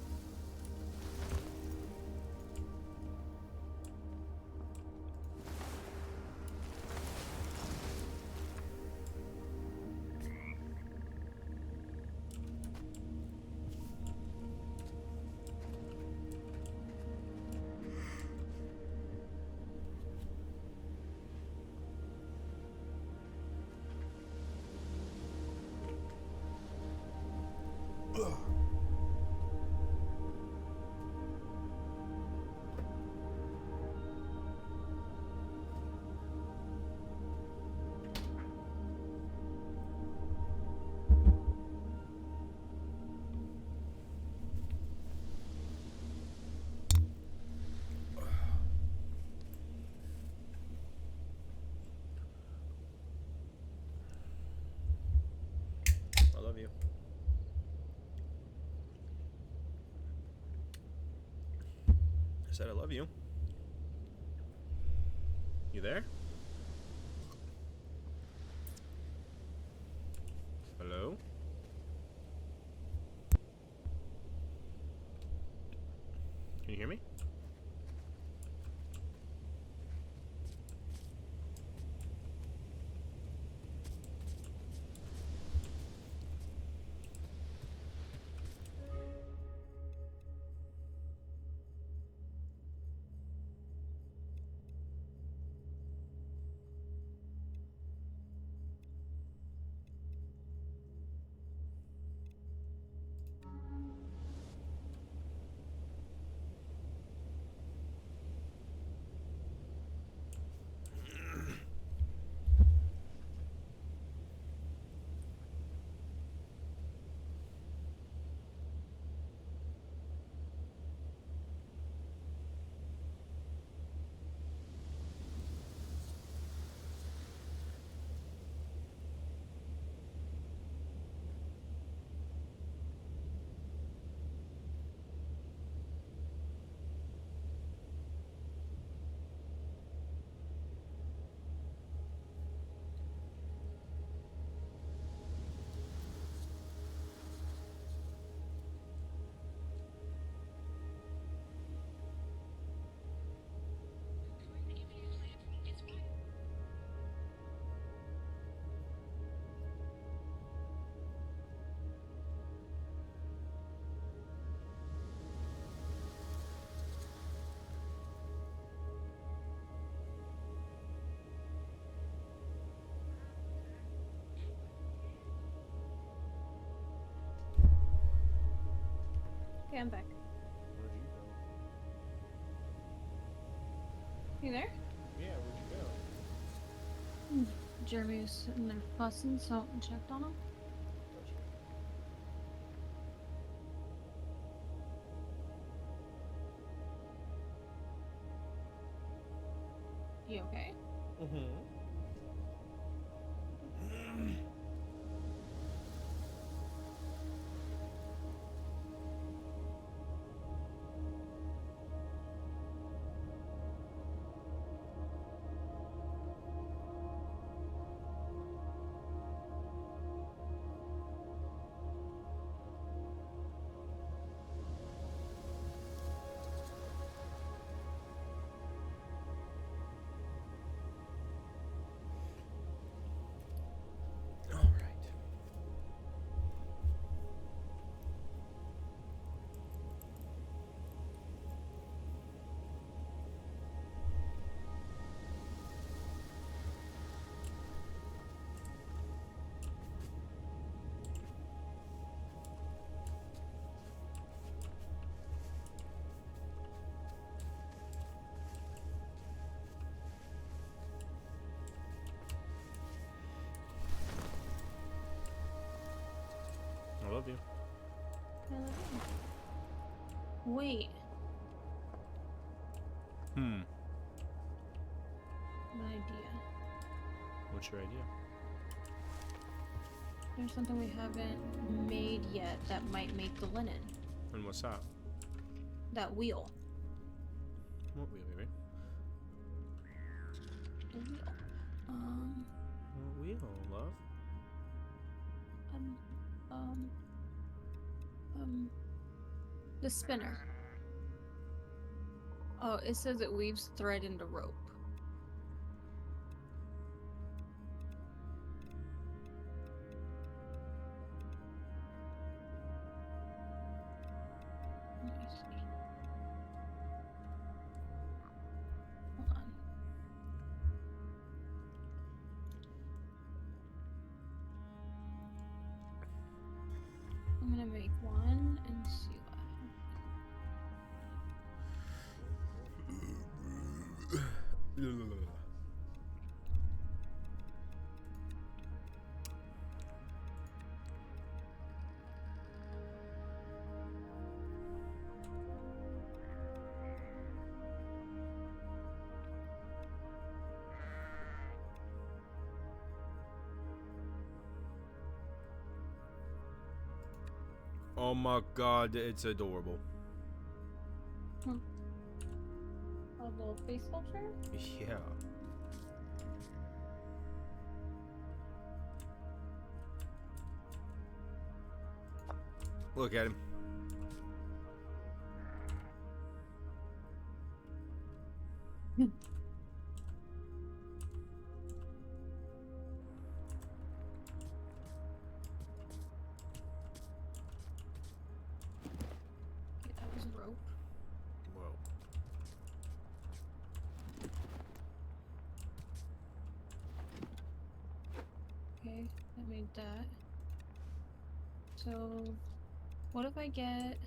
I said I love you. You there? Hello? Can you hear me? Okay, I'm back. Where'd you go? You there? Yeah, where'd you go? Jeremy was sitting there fussing, so I checked on him. Gotcha. You okay? Mm-hmm. All right. I love you. I love you. Wait, Hmm. an idea. What's your idea? There's something we haven't made yet that might make the linen. And what's that? That wheel. What wheel, baby? The wheel. What wheel, love? Um, the spinner. Oh, it says it weaves thread into rope. Let me see. Hold on. I'm gonna make one and see what happens. Oh my god, it's adorable. A little face sculpture? Yeah. Look at him. Okay, that was rope. Whoa. Okay, I made that. So, what if I get...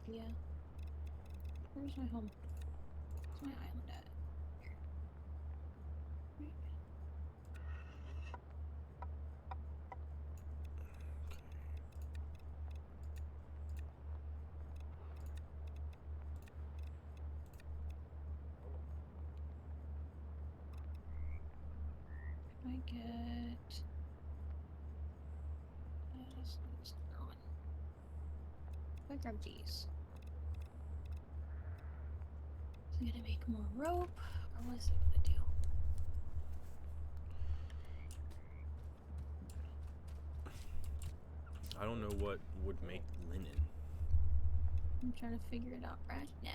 Yeah. Where's my home? Where's my island at? Right. If I get... Let's throw it. If I grab these. Is it gonna make more rope? Or what is it gonna do? I don't know what would make linen. I'm trying to figure it out right now.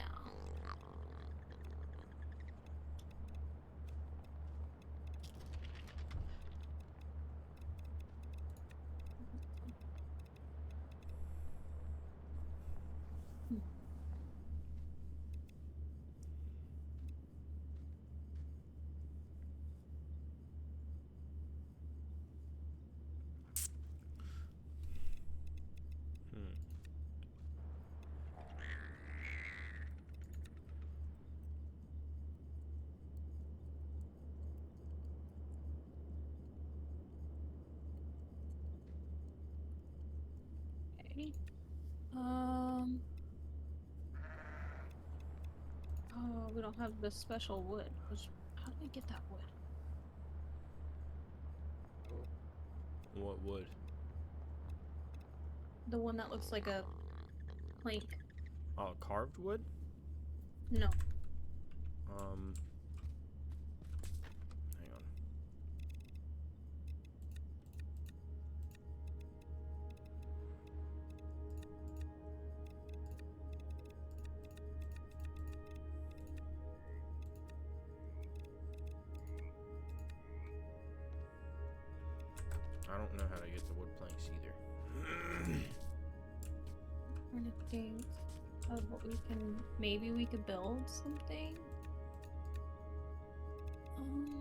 Hmm. Okay. Oh, we don't have the special wood. How do I get that wood? What wood? The one that looks like a plank. Oh, carved wood? No. Hang on. I don't know how to get the wood planks either. Trying to think of what we can. Maybe we could build something. Um.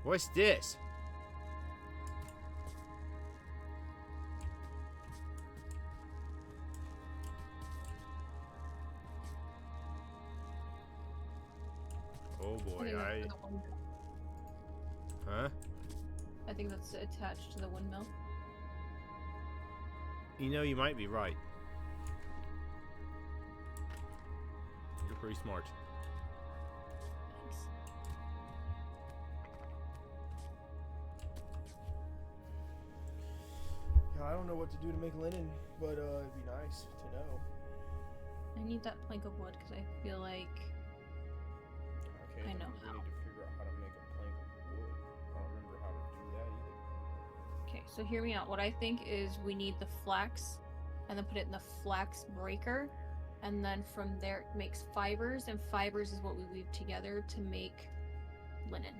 What's this? Oh I boy, think that's for the windmill. Huh? I think that's attached to the windmill. You know, you might be right. You're pretty smart. Thanks. Yeah, I don't know what to do to make linen, but it'd be nice to know. I need that plank of wood because I feel like Okay, I then know we how. need to figure out how to make a plank of wood. I don't remember how to do that either. okay. So hear me out. What I think is we need the flax, and then put it in the flax breaker, and then from there it makes fibers, and fibers is what we weave together to make linen.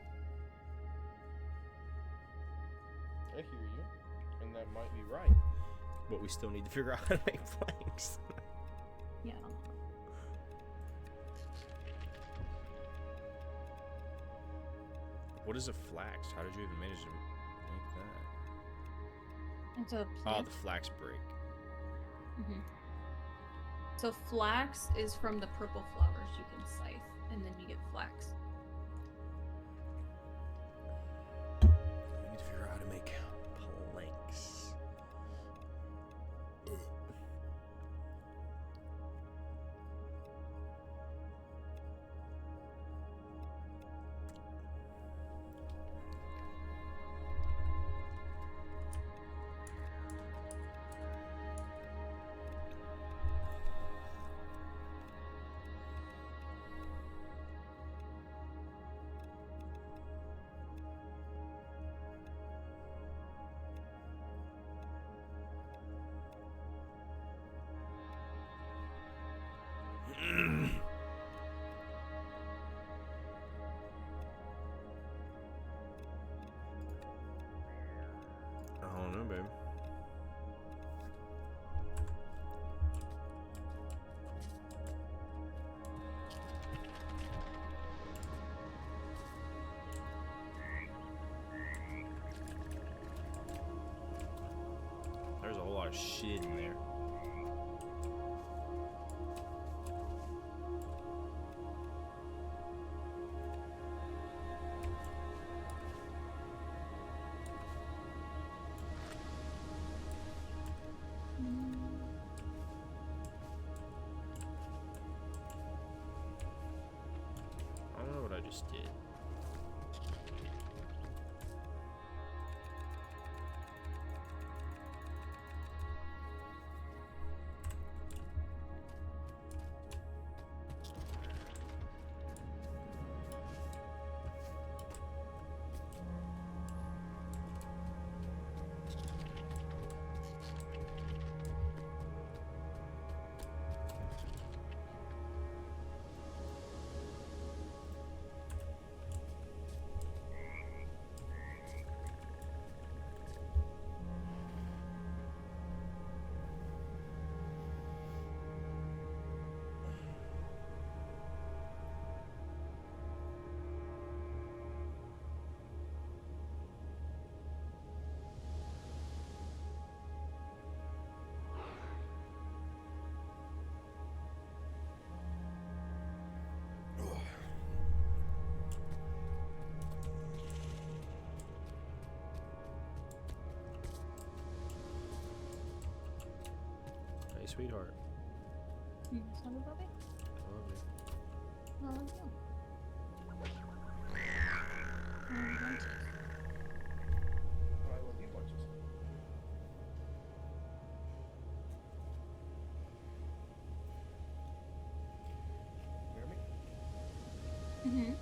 I hear you, and that might be right. But we still need to figure out how to make planks. Yeah. I don't know. What is a flax? How did you even manage to make that? It's a Oh, plant. the flax break. Mhm. So flax is from the purple flowers you can scythe, and then you get flax. We need to figure out how to make planks. I don't know, babe. There's a whole lot of shit in there. I don't know what I just did. Hey, sweetheart. You saw me, Bobby? I love you. Oh, no. I love you bunches. You hear me? Mm-hmm.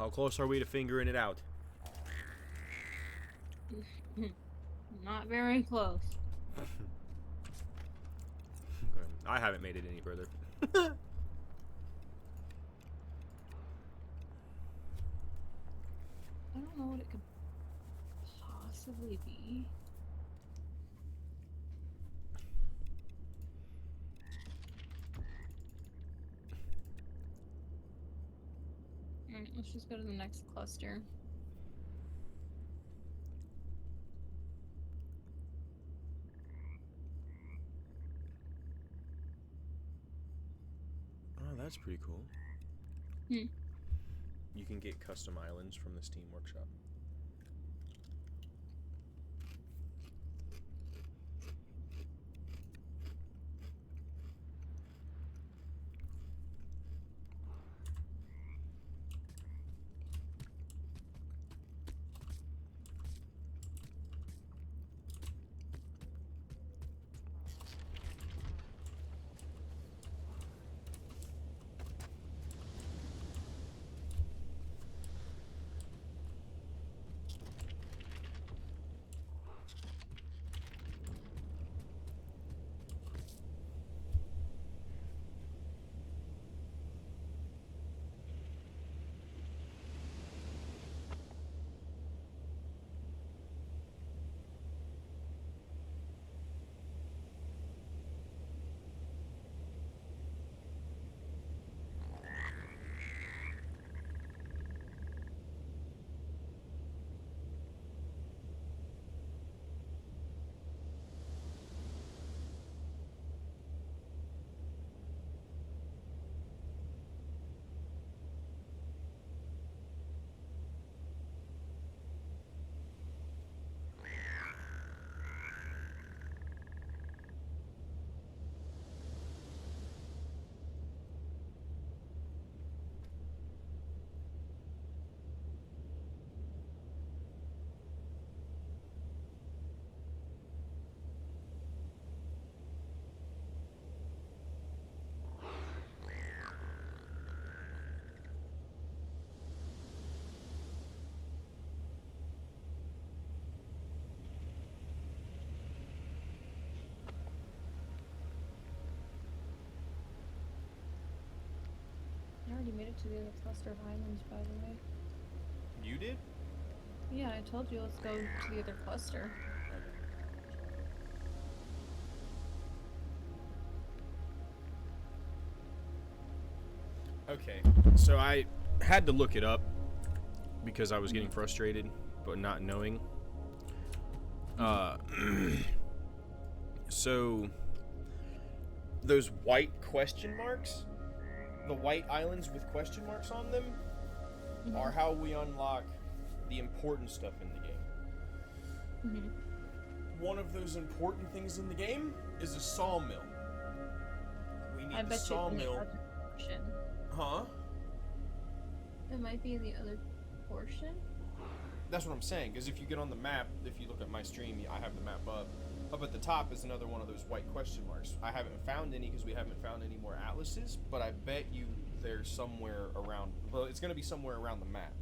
How close are we to figuring it out? Not very close. Okay. I haven't made it any further. I don't know what it could possibly be. Alright, let's just go to the next cluster. Oh, that's pretty cool. Hmm. You can get custom islands from the Steam Workshop. I already made it to the other cluster of islands, by the way. You did? Yeah, I told you let's go to the other cluster. Okay, so I had to look it up because I was getting frustrated, but not knowing. So those white question marks, the white islands with question marks on them, are how we unlock the important stuff in the game. One of those important things in the game is a sawmill. We need I the bet you in the sawmill. other portion. Huh? It might be in the other portion. That's what I'm saying, because if you get on the map, if you look at my stream, I have the map up. Up at the top is another one of those white question marks. I haven't found any because we haven't found any more atlases, but I bet you they're somewhere around. Well, it's going to be somewhere around the map.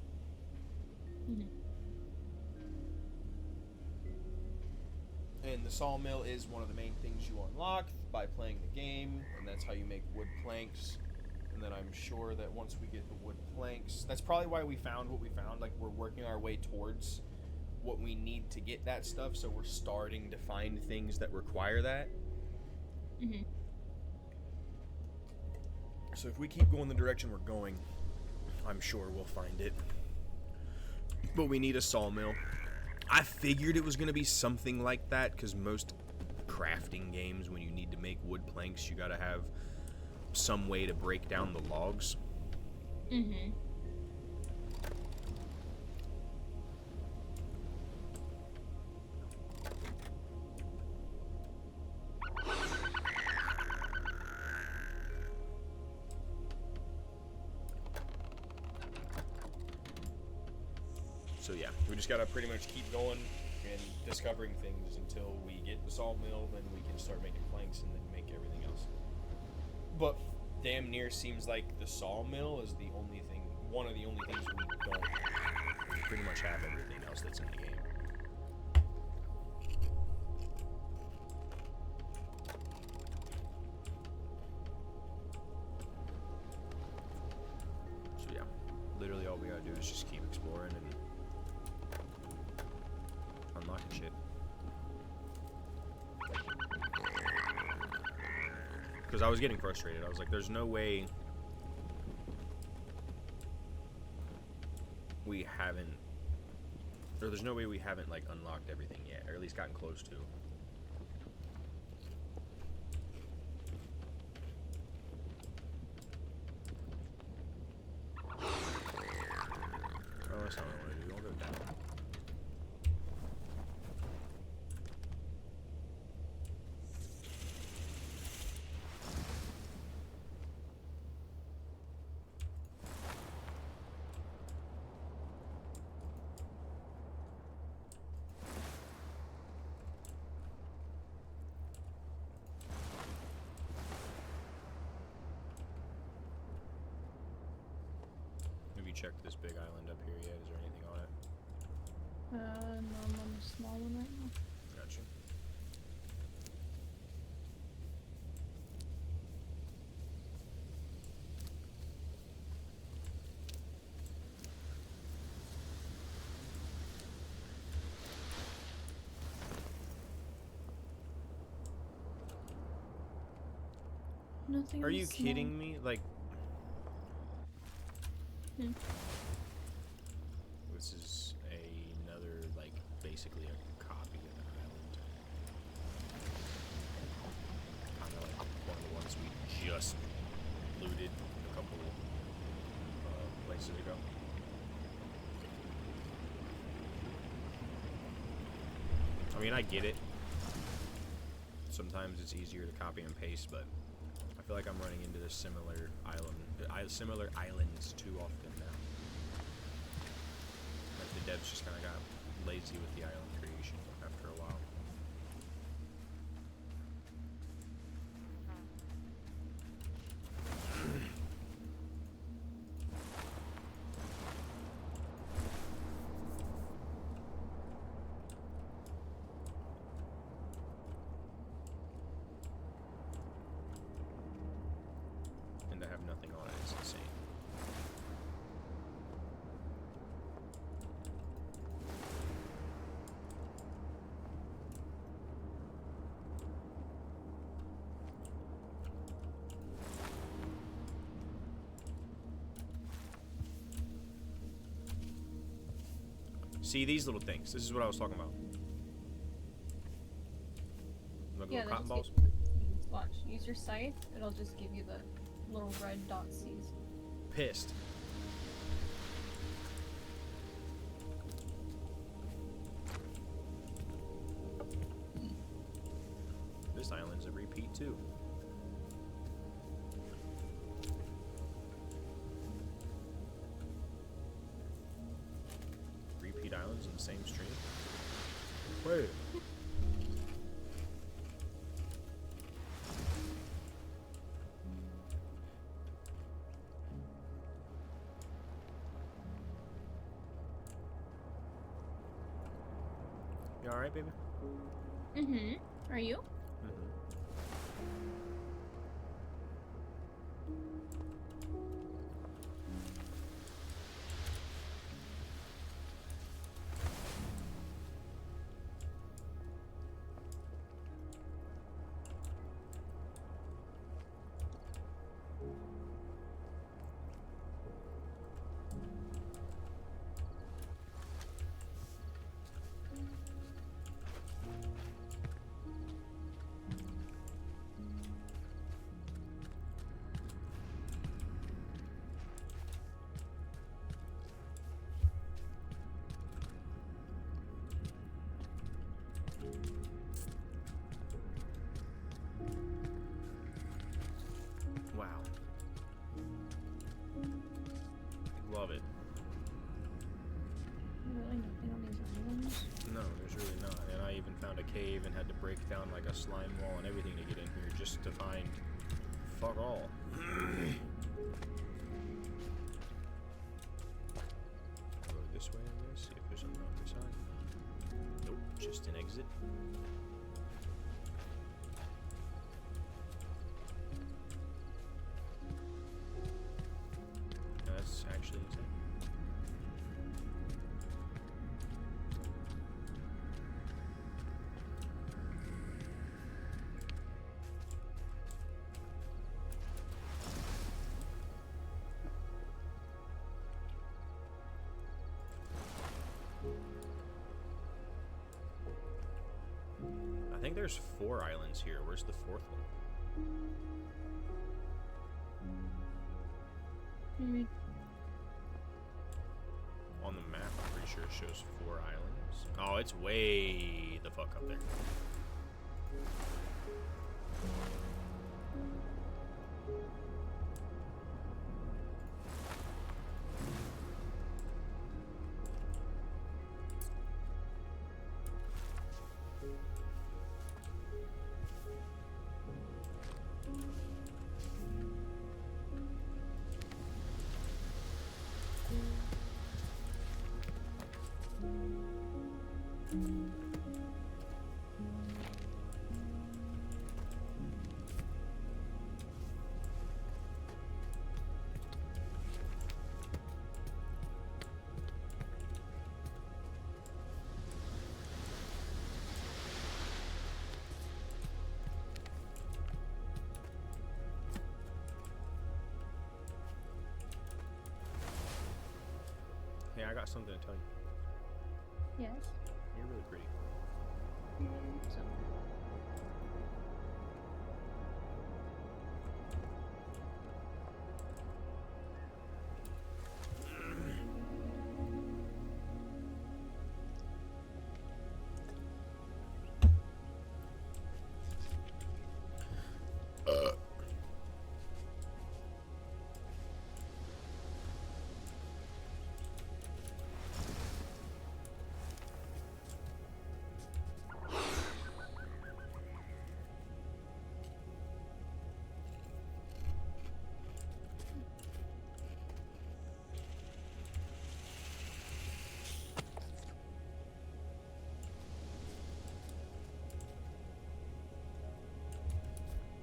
And the sawmill is one of the main things you unlock by playing the game, and that's how you make wood planks. And then I'm sure that once we get the wood planks, that's probably why we found what we found. Like, we're working our way towards what we need to get that stuff, so we're starting to find things that require that. So if we keep going the direction we're going, I'm sure we'll find it. But we need a sawmill. I figured it was going to be something like that, because most crafting games, when you need to make wood planks, you gotta have some way to break down the logs. So yeah, we just gotta pretty much keep going and discovering things until we get the sawmill, then we can start making planks and then make everything else. But damn near seems like the sawmill is the only thing one of the only things we don't have. We pretty much have everything else that's in the game. So yeah, literally all we gotta do is just keep exploring and unlocking shit. Because I was getting frustrated. I was like, there's no way we haven't, or there's no way we haven't like unlocked everything yet, or at least gotten close to. Oh, that's not what I want to do. I'll go down. Have you checked this big island up here yet? Is there anything on it? No, I'm on the small one right now. Gotcha. Nothing. Are on you the small- kidding me? Like, Hmm. this is another, like, basically a copy of an island. Kind of like one of the ones we just looted a couple places ago. I mean, I get it. Sometimes it's easier to copy and paste, but I feel like I'm running into this similar similar islands too often now. Like the devs just kind of got lazy with the island creation after a while. And to have nothing on it is insane. See these little things. This is what I was talking about. Like Yeah, little they're cotton just balls. seeds. Watch. Use your scythe. It'll just give you the little red dot seeds. Pissed. This island's a repeat too. Repeat islands in the same stream. Wait. You alright, baby? Mm-hmm. Are you? Mm-hmm. Wow. Love it. Really nothing on these islands. No, there's really not. And I even found a cave and had to break down like a slime wall and everything to get in here just to find fuck all. sign? Nope, just an exit. No, that's actually insane. I think there's 4 islands here. Where's the 4th one? Maybe. On the map, I'm pretty sure it shows 4 islands. Oh, it's way the fuck up there. Hey, I got something to tell you. Yes. You're really pretty. So.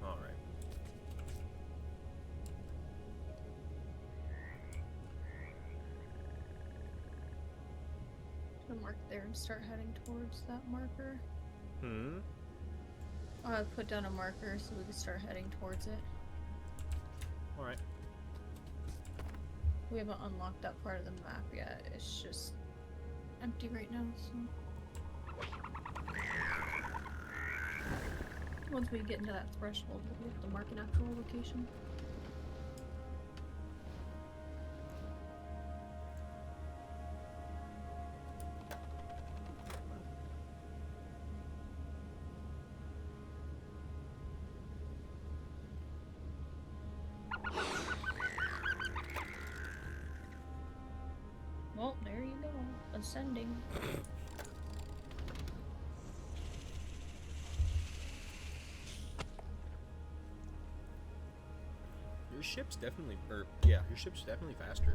All right. Put a mark there and start heading towards that marker. Hmm. I'll put down a marker so we can start heading towards it. All right. We haven't unlocked that part of the map yet. It's just empty right now, so. Once we get into that threshold, we'll have to mark an actual location. Well, there you go. Ascending. Your ship's definitely, your ship's definitely faster.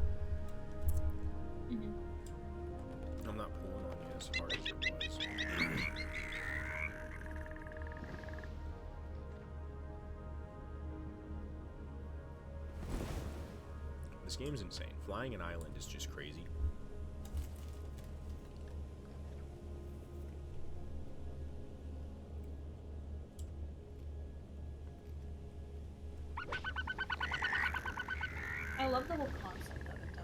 Mm-hmm. I'm not pulling on you as hard as it was. This game's insane. Flying an island is just crazy. I love the whole concept of it, though.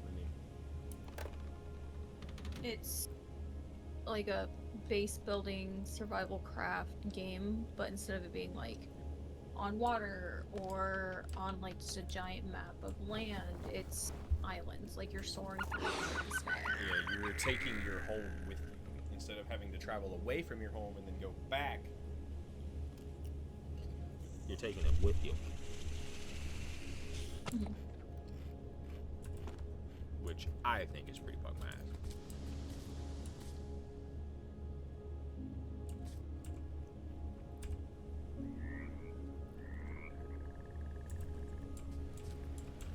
I mean, It's like a base building survival craft game, but instead of it being like on water or on like just a giant map of land, it's islands. Like you're soaring through the sky. yeah, you're taking your home with you instead of having to travel away from your home and then go back. You're taking it with you. Mhm. Which I think is pretty fucking mad.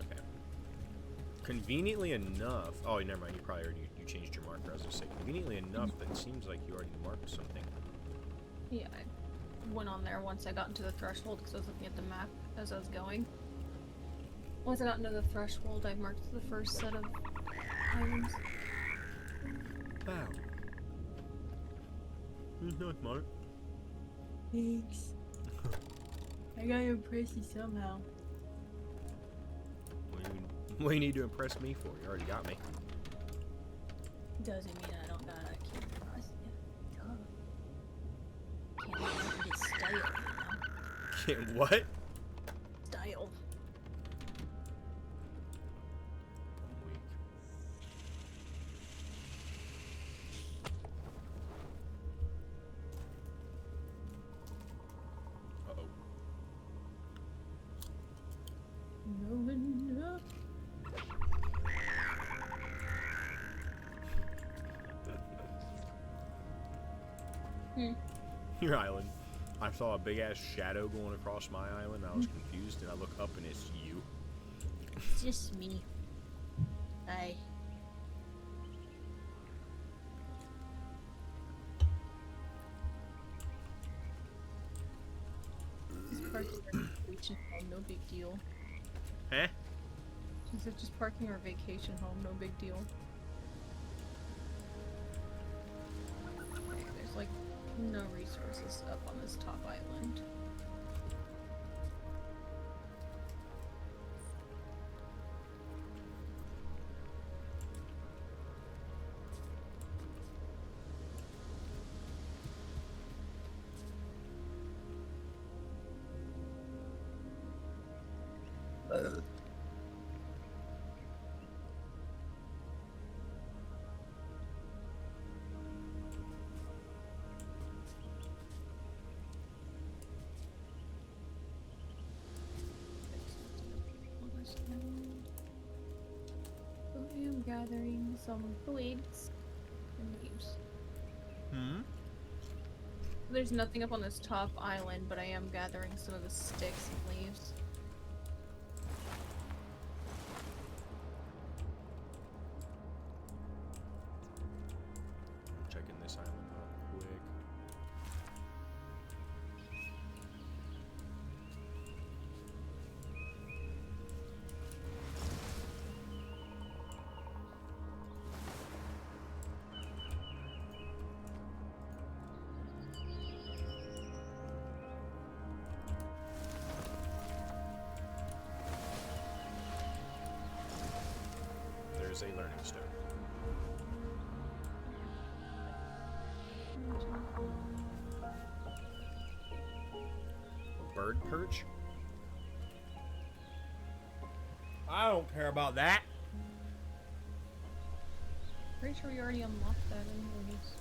Okay. Conveniently enough. Oh, never mind. You probably already you changed your marker. I was gonna say conveniently enough that it seems like you already marked something. Yeah, I went on there once I got into the threshold because I was looking at the map as I was going. Once I got into the threshold, I marked the first set of items. Wow. Not smart. Thanks. I gotta impress you somehow. What do you need to impress me for? You already got me. Doesn't mean I don't gotta keep impressing you. Duh. Can't let it get stale, you know? Can't what? Style. I'm weak. Uh-oh. No enough. Your island. I saw a big ass shadow going across my island. I was confused, and I look up, and it's you. It's just me. Hi. Just parking or vacation home, no big deal. Huh? She said just parking or vacation home, no big deal. Okay, there's like no resources up on this top island. I am gathering some twigs and leaves. Hmm? There's nothing up on this top island, but I am gathering some of the sticks and leaves. I'm checking this island real quick. There's a learning stone. A bird perch? I don't care about that. Pretty sure we already unlocked that anyways.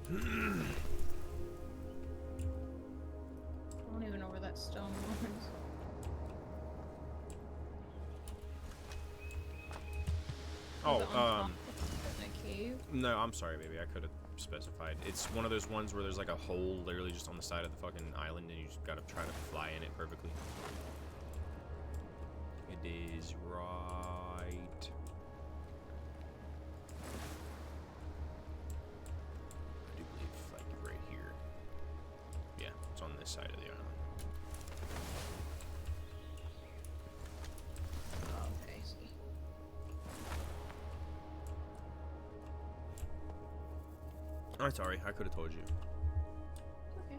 I don't even know where that stone was. Oh, Was it on top of the cave? No, I'm sorry, baby. I could have specified. It's one of those ones where there's like a hole literally just on the side of the fucking island and you just gotta try to fly in it perfectly. It is right. I do believe like right here. Yeah, it's on this side of the island. Oh, okay, I see. I'm sorry, I could have told you. Okay.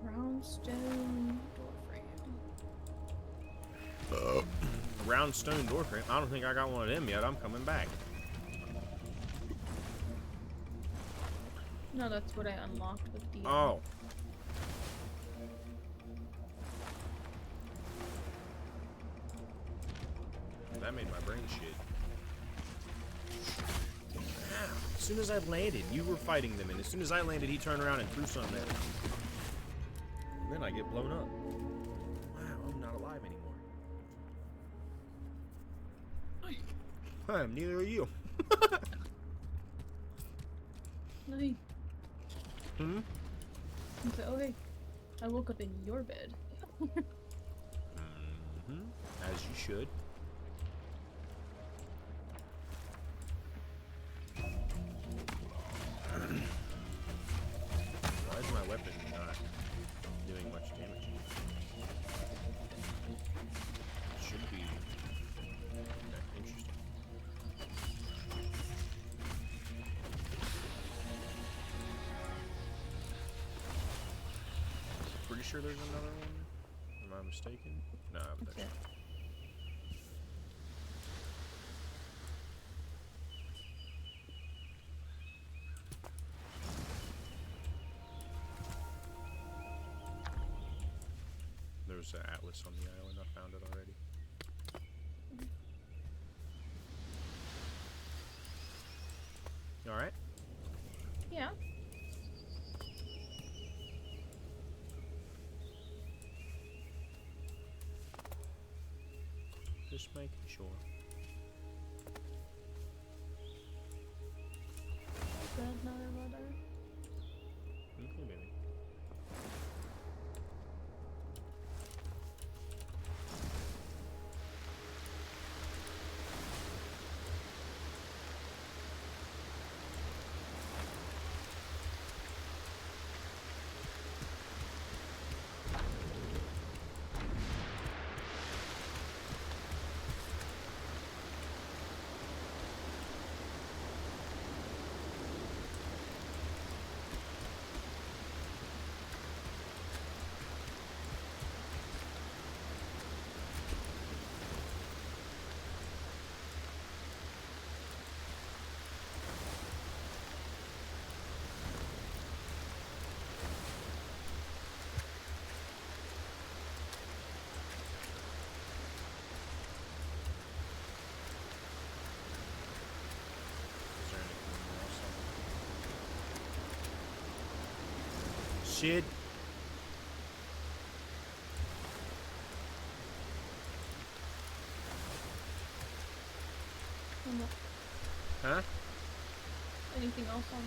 Brownstone door frame. Round stone door frame. I don't think I got one of them yet. I'm coming back. No, that's what I unlocked with the. Oh. That made my brain shit. As soon as I landed, you were fighting them, and as soon as I landed, he turned around and threw something at me. And then I get blown up. Wow, I'm not alive anymore. I'm neither are you. Hey. Hmm? I said, oh hey, I woke up in your bed. Mm-hmm. As you should. Why is my weapon not doing much damage? It should be. Okay, interesting. Pretty sure there's another one. Am I mistaken? No, but that's Okay. There's an atlas on the island. I found it already. You alright? Yeah. Just making sure. Grandmother, mother. Okay, baby. Is there anything else on Shit. Huh? Anything else on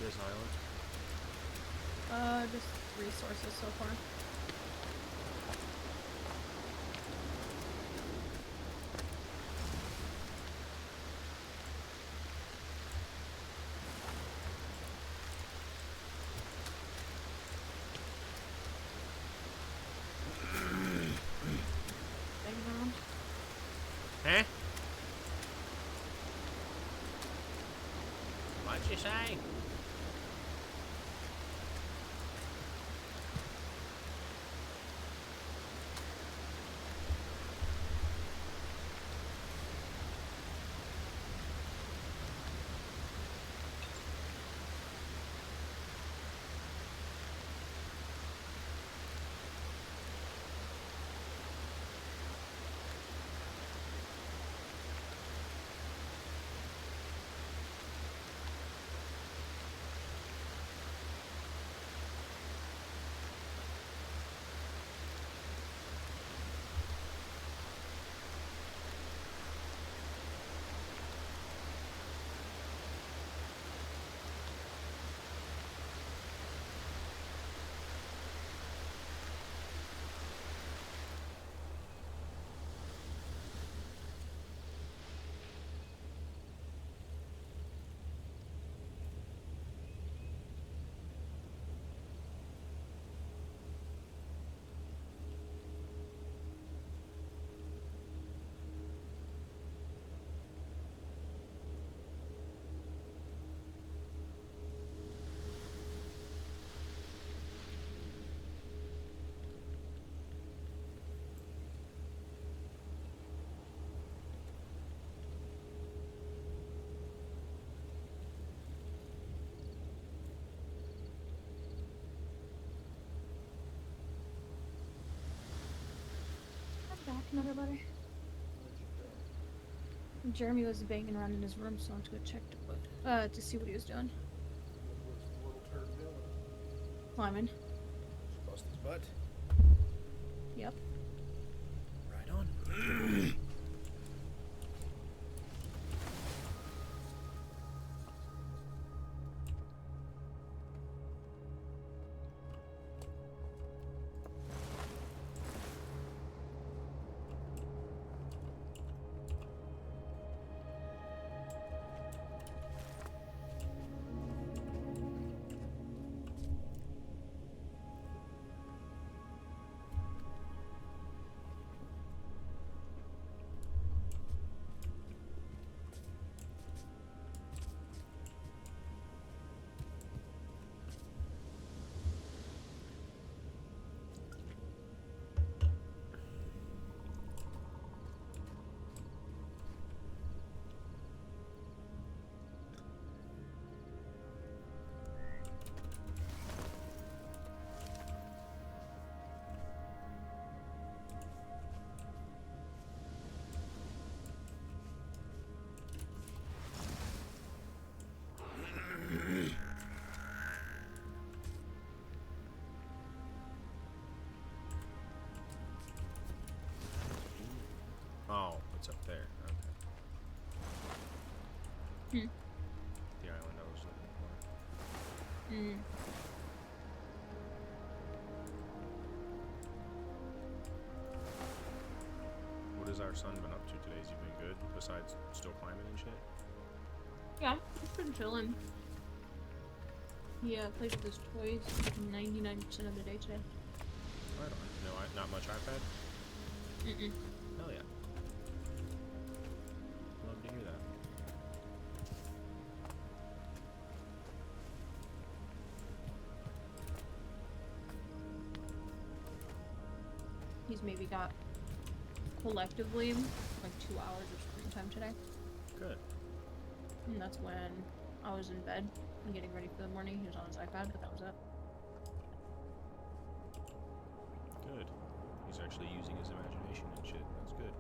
This island. just resources so far. Background. Huh? What'd you say? Another letter. Where'd you go? Jeremy was banging around in his room, so I went to go check to see what he was doing. What's the little turd doing? Climbing. Just bust his butt. Yep. Right on. Oh, it's up there. Okay. The island I was looking for. Mm. What has our son been up to today? Has he been good? Besides still climbing and shit? Yeah, he's been chilling. He played with his toys 99% of the day today. Right on. No, not much iPad? Mm-mm. Hell yeah. Love to hear that. He's maybe got collectively like 2 hours of screen time today. Good. And that's when I was in bed and getting ready for the morning. He was on his iPad, but that was it. Good. He's actually using his imagination and shit. That's good.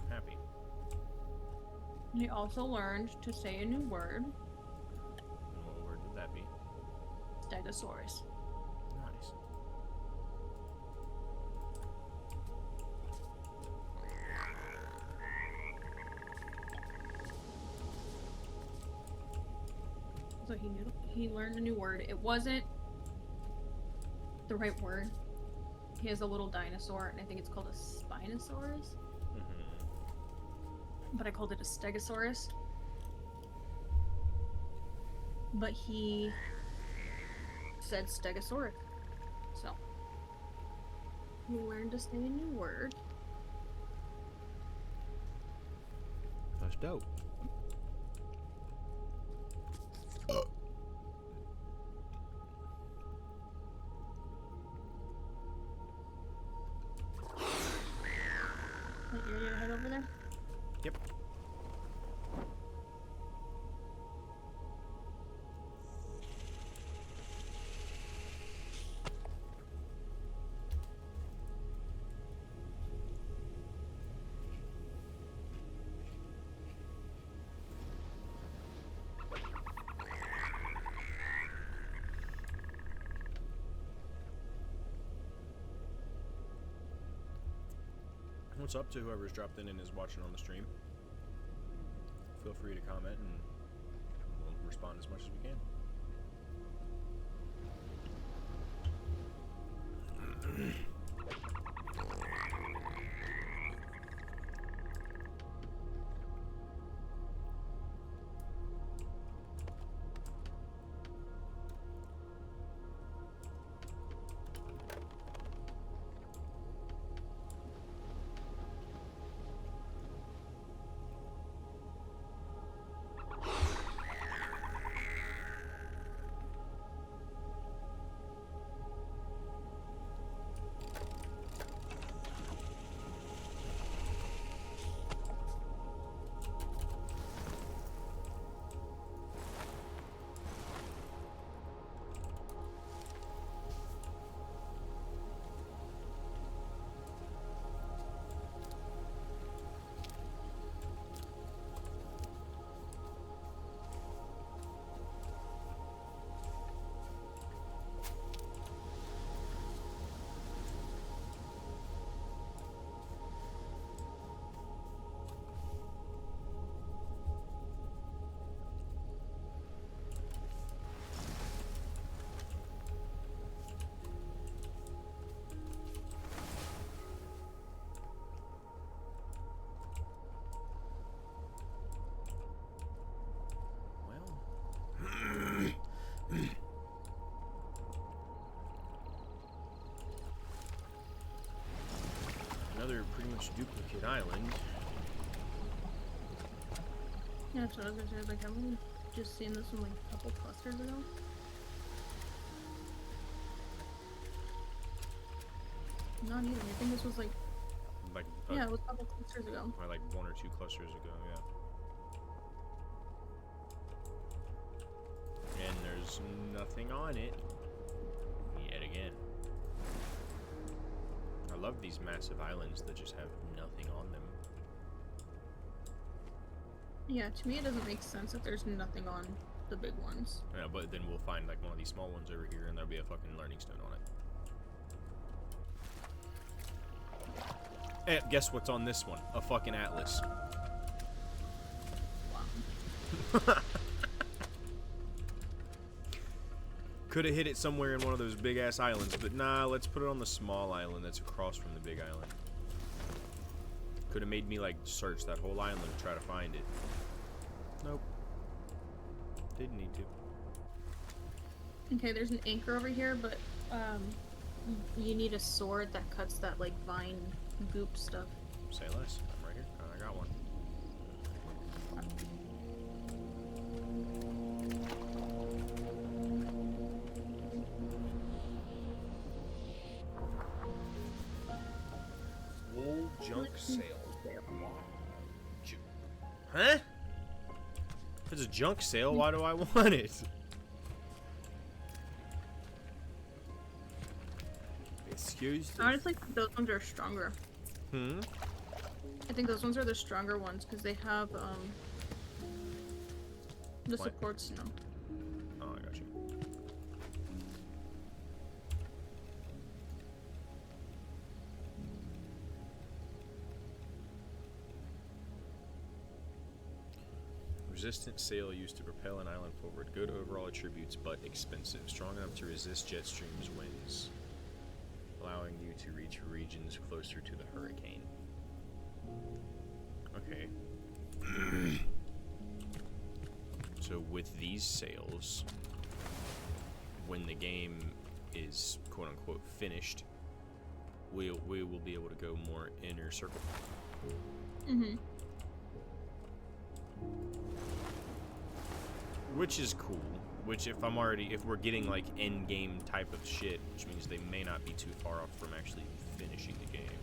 I'm happy. He also learned to say a new word, And what word would that be? Stegosaurus. Nice. So he learned a new word. It wasn't the right word. He has a little dinosaur, and I think it's called a Spinosaurus, Mm-hmm. but I called it a Stegosaurus. But he said Stegosaurus. So he learned to say a new word. That's dope. You're gonna head over there? Yep. What's up to whoever's dropped in and is watching on the stream? Feel free to comment and we'll respond as much as we can. There's Duplicate Island. Yeah, that's what I was gonna say. Like, haven't we just seen this one like a couple clusters ago? Not even. I think this was like, Like, yeah, it was a couple clusters ago. or like 1 or 2 clusters ago, yeah. And there's nothing on it. Yet again. I love these massive islands that just have nothing on them. Yeah, to me it doesn't make sense that there's nothing on the big ones. Yeah, but then we'll find like one of these small ones over here and there'll be a fucking learning stone on it. Eh, guess what's on this one? A fucking atlas. Could have hit it somewhere in one of those big ass islands, but nah, let's put it on the small island that's across from the big island. Could have made me like search that whole island to try to find it. Nope. Didn't need to. Okay, there's an anchor over here, but you need a sword that cuts that like vine goop stuff. Say less. I'm right here. I got one. Wool junk sale. Huh? If it's a junk sale, why do I want it? Excuse me. Honestly, those ones are stronger. Hmm? I think those ones are the stronger ones because they have the What? supports in them. Oh, I got you. Resistant sail used to propel an island forward. Good overall attributes, but expensive. Strong enough to resist jet streams' winds, allowing you to reach regions closer to the hurricane. Okay. So with these sails, when the game is quote-unquote finished, we will be able to go more inner circle. Mm-hmm. Which is cool. Which if we're getting like end game type of shit, which means they may not be too far off from actually finishing the game.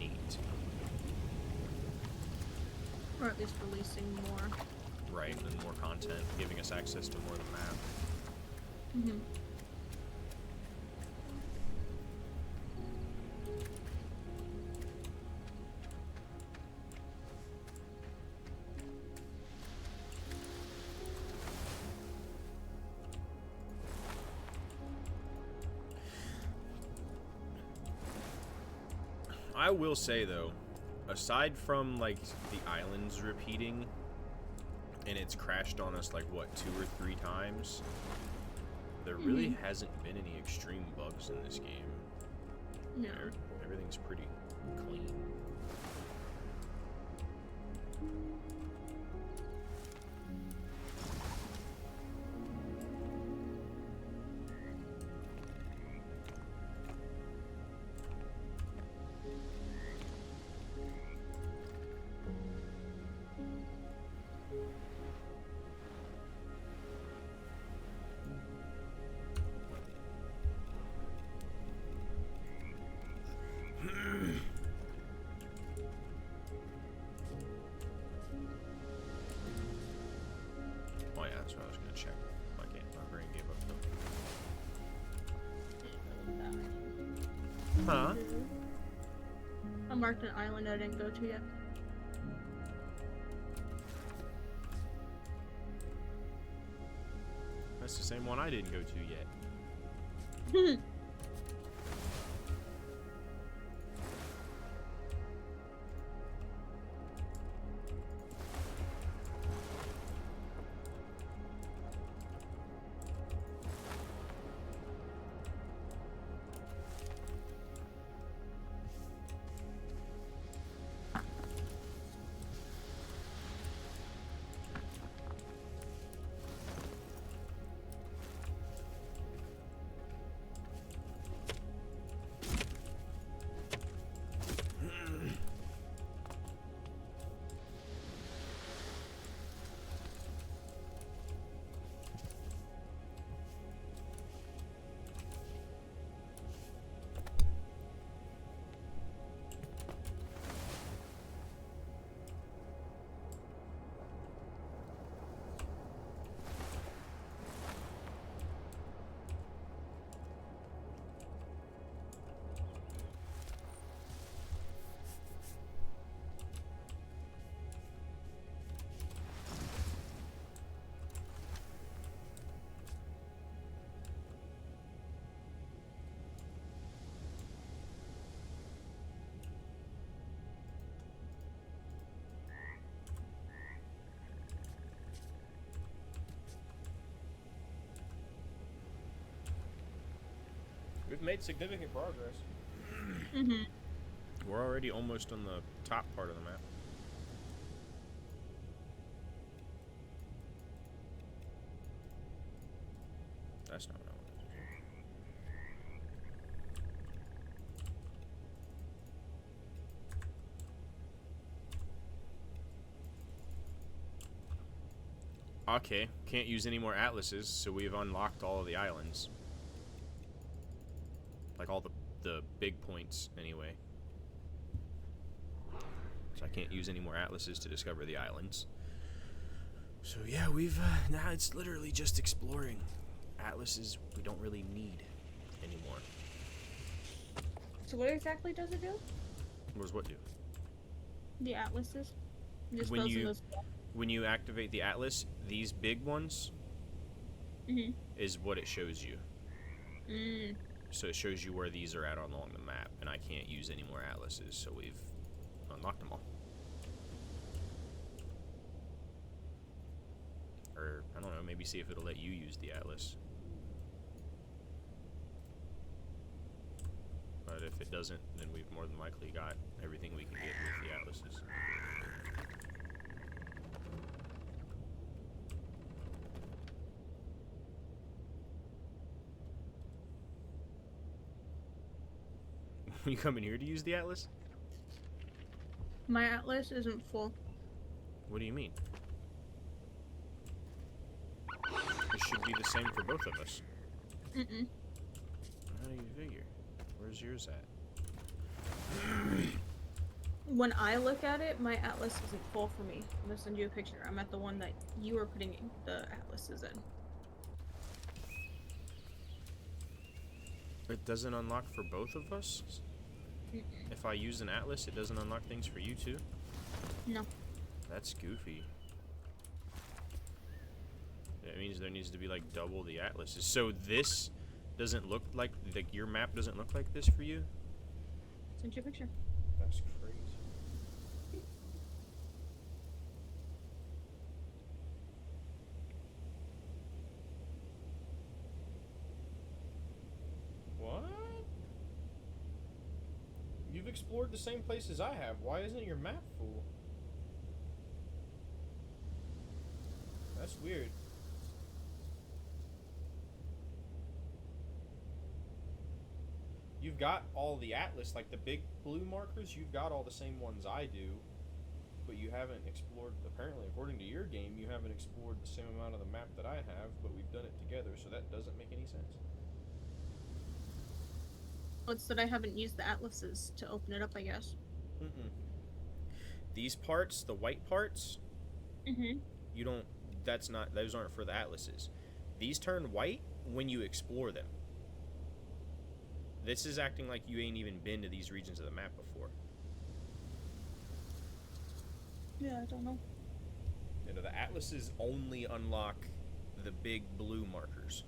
Neat. Or at least releasing more. Right, and more content, giving us access to more of the map. Mm-hmm. I will say though, aside from like the islands repeating, and it's crashed on us like what 2 or 3 times, there really hasn't been any extreme bugs in this game. Yeah. Everything's pretty clean. Oh yeah, that's what I was gonna check. Okay, my brain gave up though. Huh? I marked an island I didn't go to yet. That's the same one I didn't go to yet. made significant progress. Mm-hmm. We're already almost on the top part of the map. That's not what I wanted to do. Okay, can't use any more atlases, so we've unlocked all of the islands. Like all the big points, anyway. So I can't use any more atlases to discover the islands. So yeah, we've, now it's literally just exploring. Atlases we don't really need anymore. So what exactly does it do? What does what do? The atlases? Just When those you- and those. When you activate the atlas, these big ones Mm-hmm. is what it shows you. Mm. So it shows you where these are at along the map, and I can't use any more atlases, so we've unlocked them all. Or, I don't know, maybe see if it'll let you use the atlas. But if it doesn't, then we've more than likely got everything we can get with the atlases. You coming here to use the atlas? My atlas isn't full. What do you mean? It should be the same for both of us. Mm-mm. How do you figure? Where's yours at? When I look at it, my atlas isn't full for me. I'm gonna send you a picture. I'm at the one that you were putting the atlases in. It doesn't unlock for both of us? If I use an atlas, it doesn't unlock things for you too? No. That's goofy. That means there needs to be like double the atlases. So this doesn't look like your map doesn't look like this for you? Send you a picture. That's crazy. What? You've explored the same places I have. Why isn't your map full? That's weird. You've got all the atlas, like the big blue markers, you've got all the same ones I do, but you haven't explored, apparently, according to your game, you haven't explored the same amount of the map that I have, but we've done it together, so that doesn't make any sense. Well, it's that I haven't used the atlases to open it up, I guess. Mm-mm. These parts, the white parts, Mm-hmm. you don't, that's not, those aren't for the atlases. These turn white when you explore them. This is acting like you ain't even been to these regions of the map before. Yeah, I don't know. You know, the atlases only unlock the big blue markers.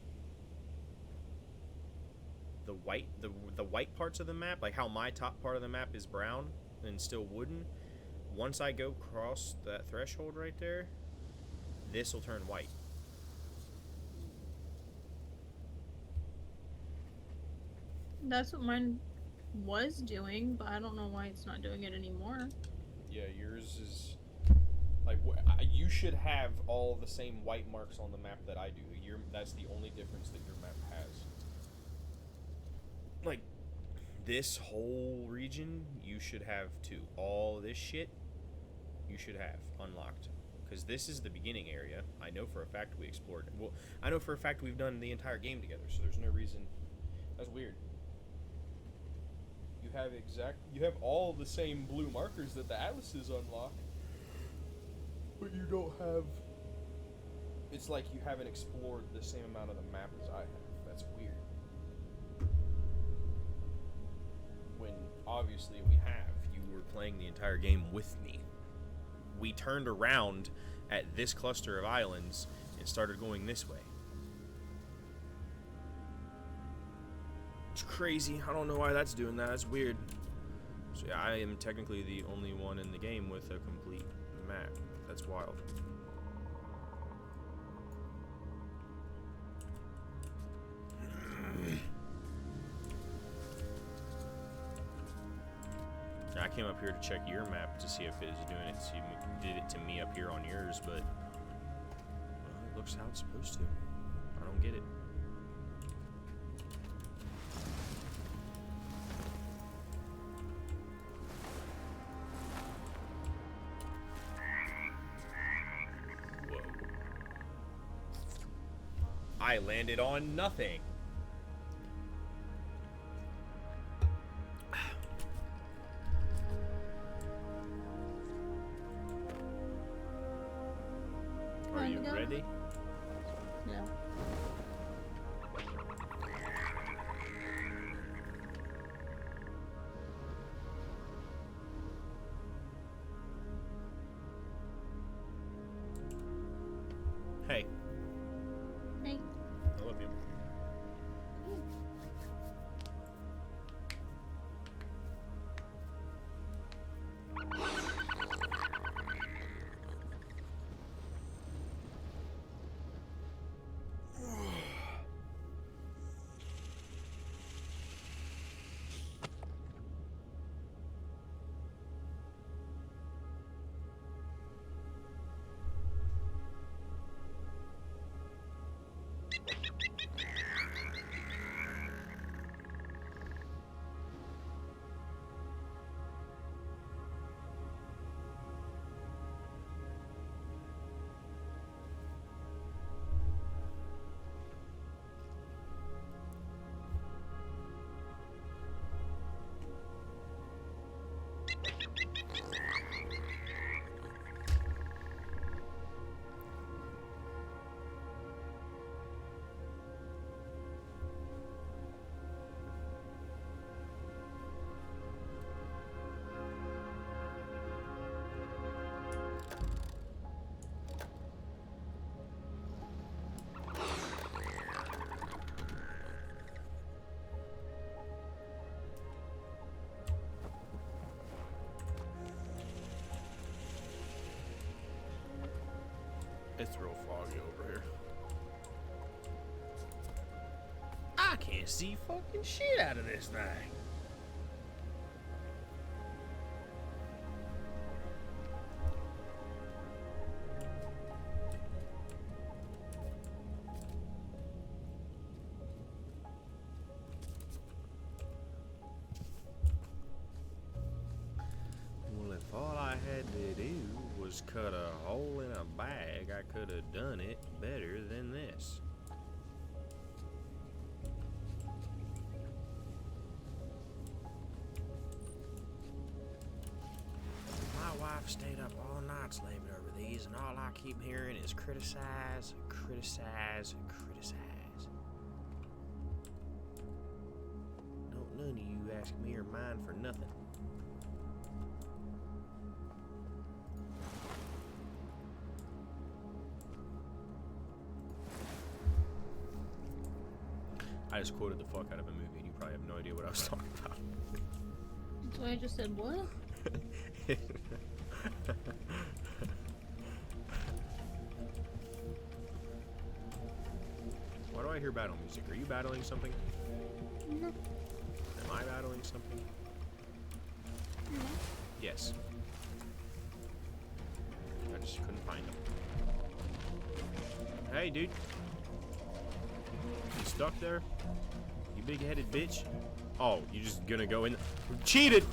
The white parts of the map, like how my top part of the map is brown and still wooden, once I go across that threshold right there, this will turn white. That's what mine was doing, but I don't know why it's not doing it anymore. Yeah, yours is like you should have all the same white marks on the map that I do. That's the only difference that your map has. Like, this whole region, you should have too. All this shit, you should have unlocked. Because this is the beginning area. I know for a fact we explored it. Well, I know for a fact we've done the entire game together, so there's no reason. That's weird. You have all the same blue markers that the atlases unlock, but you don't have. It's like you haven't explored the same amount of the map as I have. That's weird. When obviously we have. You were playing the entire game with me. We turned around at this cluster of islands and started going this way. It's crazy. I don't know why that's doing that. That's weird. So yeah, I am technically the only one in the game with a complete map. That's wild. came up here to check your map to see if it was doing it did it to me up here on yours, but well, it looks how it's supposed to. I don't get it. Whoa. I landed on nothing. Are Time you to go? ready? No. Hey, Hey. I love you. It's real foggy over here. I can't see fucking shit out of this thing. Well, if all I had to do was cut a hole in a bag, I could have done it better than this. My wife stayed up all night slaving over these, and all I keep hearing is criticize, criticize, criticize. Don't none of you ask me or mine for nothing. I just quoted the fuck out of a movie, and you probably have no idea what I was talking about. So I just said what? Why do I hear battle music? Are you battling something? No. Am I battling something? No. Yes. I just couldn't find them. Hey, dude. You stuck there? You big-headed bitch? Oh, you just gonna go in? Cheated!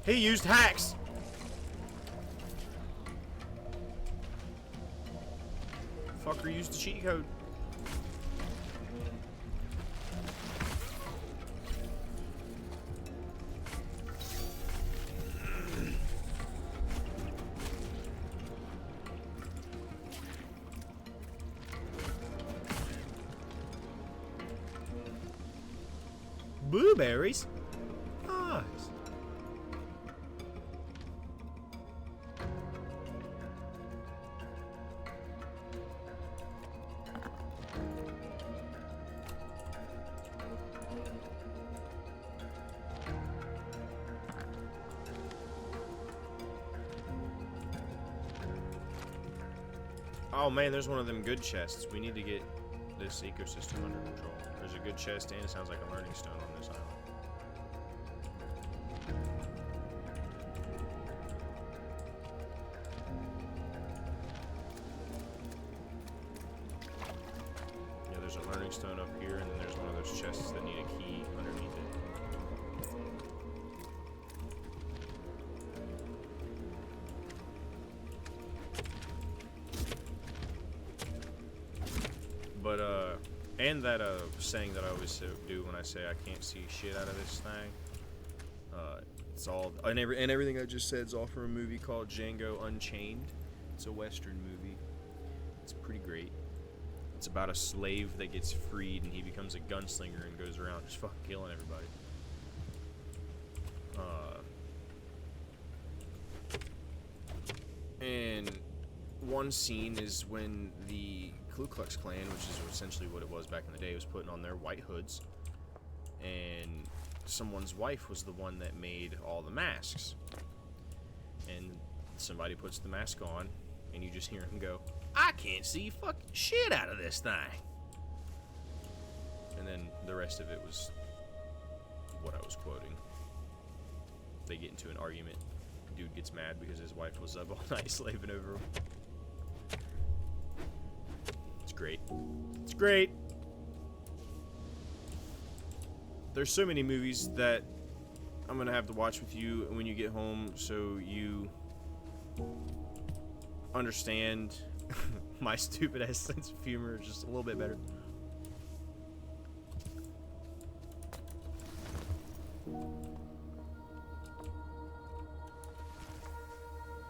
He used hacks! Fucker used the cheat code. Blueberries? Nice. Oh man, there's one of them good chests. We need to get this ecosystem under control. There's a good chest and it sounds like a learning stone on this island. stone up here, and then there's one of those chests that need a key underneath it. But, and that, saying that I always do when I say I can't see shit out of this thing. It's all, and everything I just said is all from a movie called Django Unchained. It's a Western movie. It's pretty great. It's about a slave that gets freed, and he becomes a gunslinger and goes around just fucking killing everybody. And one scene is when the Ku Klux Klan, which is essentially what it was back in the day, was putting on their white hoods, and someone's wife was the one that made all the masks. And somebody puts the mask on, and you just hear him go, "I can't see fucking shit out of this thing." And then the rest of it was what I was quoting. They get into an argument. Dude gets mad because his wife was up all night slaving over him. It's great. It's great. There's so many movies that I'm gonna have to watch with you when you get home, so you understand my stupid ass sense of humor just a little bit better.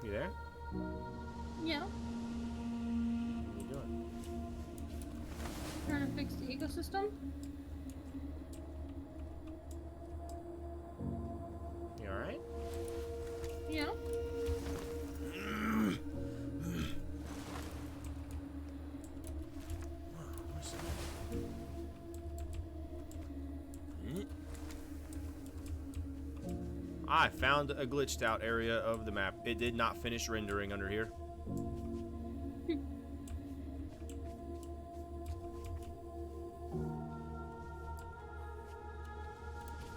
You there? Yeah, What are you doing? trying to fix the ecosystem. You alright? Yeah. I found a glitched out area of the map. It did not finish rendering under here.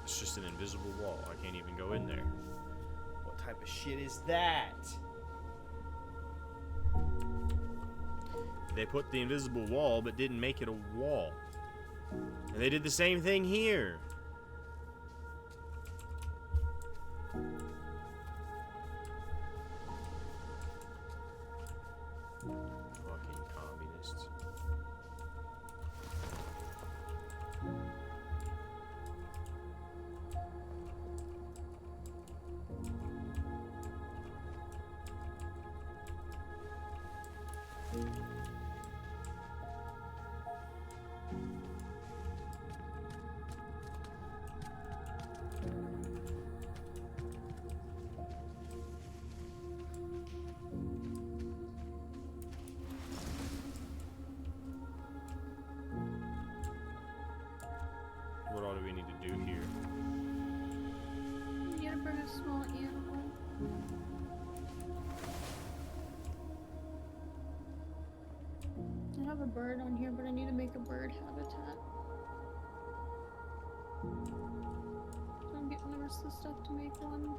It's just an invisible wall. I can't even go in there. What type of shit is that? They put the invisible wall but didn't make it a wall. And they did the same thing here. Fucking communists. What all do we need to do here? You gotta bring a small animal. I have a bird on here, but I need to make a bird habitat. So I'm getting the rest of the stuff to make one.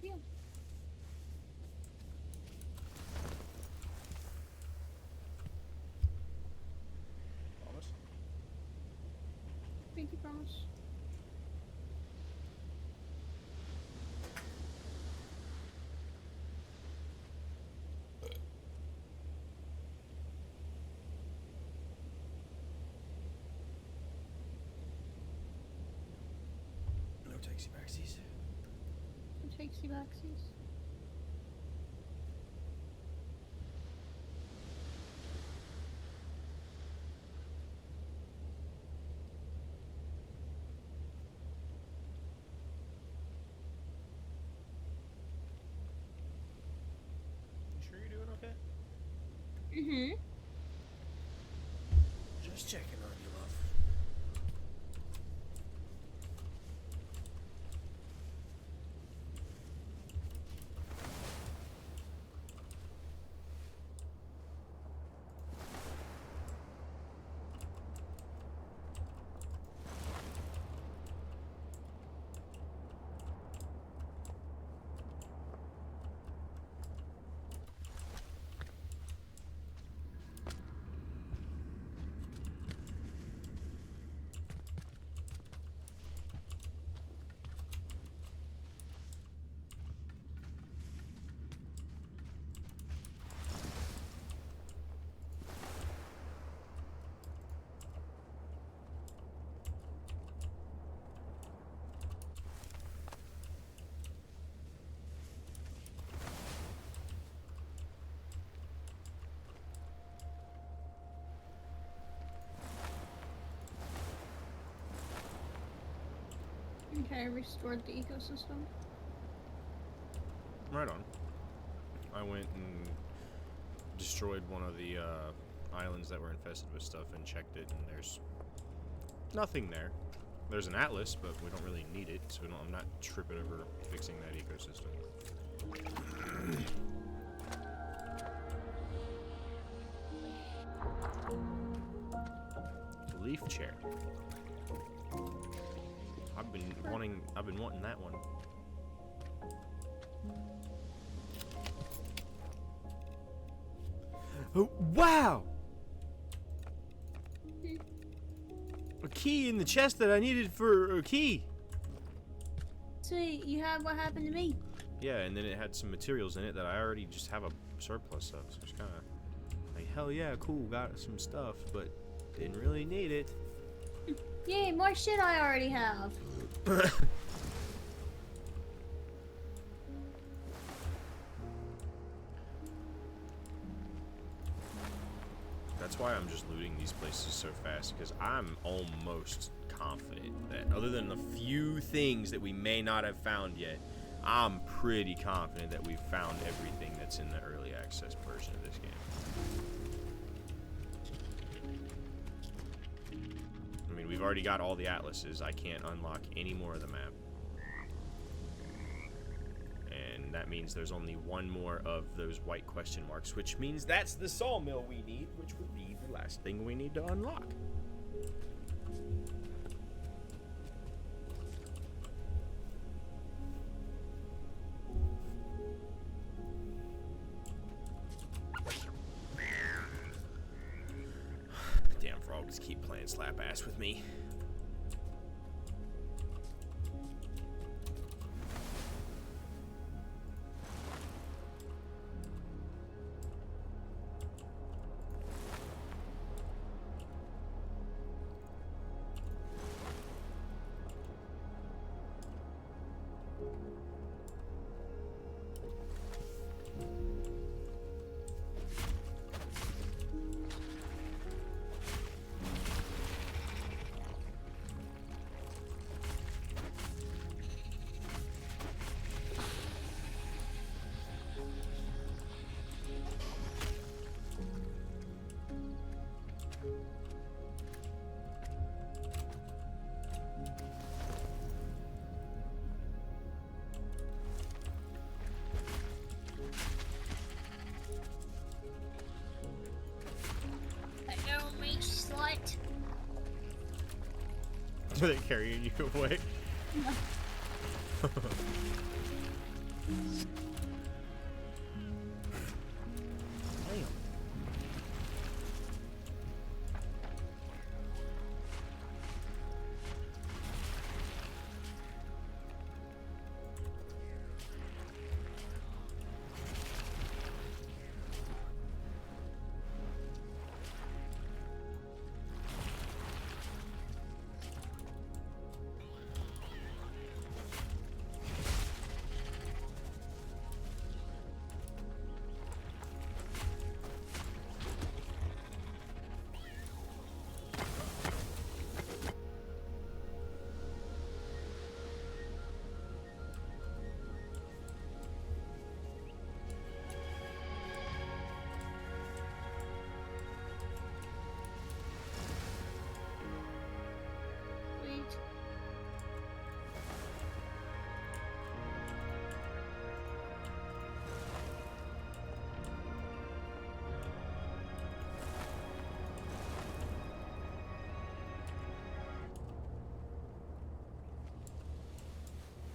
you. Promise? Pinky promise. No taxi backsies. Takesy backsies. You sure you're doing okay? Mm-hmm. Just checking on you, love. Okay, I restored the ecosystem. Right on. I went and destroyed one of the islands that were infested with stuff and checked it, and there's nothing there. There's an atlas, but we don't really need it, so I'm not tripping over fixing that ecosystem. Leaf chair. I've been wanting that one. Oh, wow! A key in the chest that I needed for a key. Sweet, you have what happened to me. Yeah, and then it had some materials in it that I already just have a surplus of, so it's kind of like, hell yeah, cool, got some stuff, but didn't really need it. Yay, more shit I already have. That's why I'm just looting these places so fast, because I'm almost confident that, other than a few things that we may not have found yet, I'm pretty confident that we've found everything that's in the early access version of this game. I mean, we've already got all the atlases. I can't unlock any more of the map. And that means there's only one more of those white question marks, which means that's the sawmill we need, which would be the last thing we need to unlock. Damn frogs keep playing slap ass with me. Hello, me slut. Are they carrying you away? Damn. Sweet.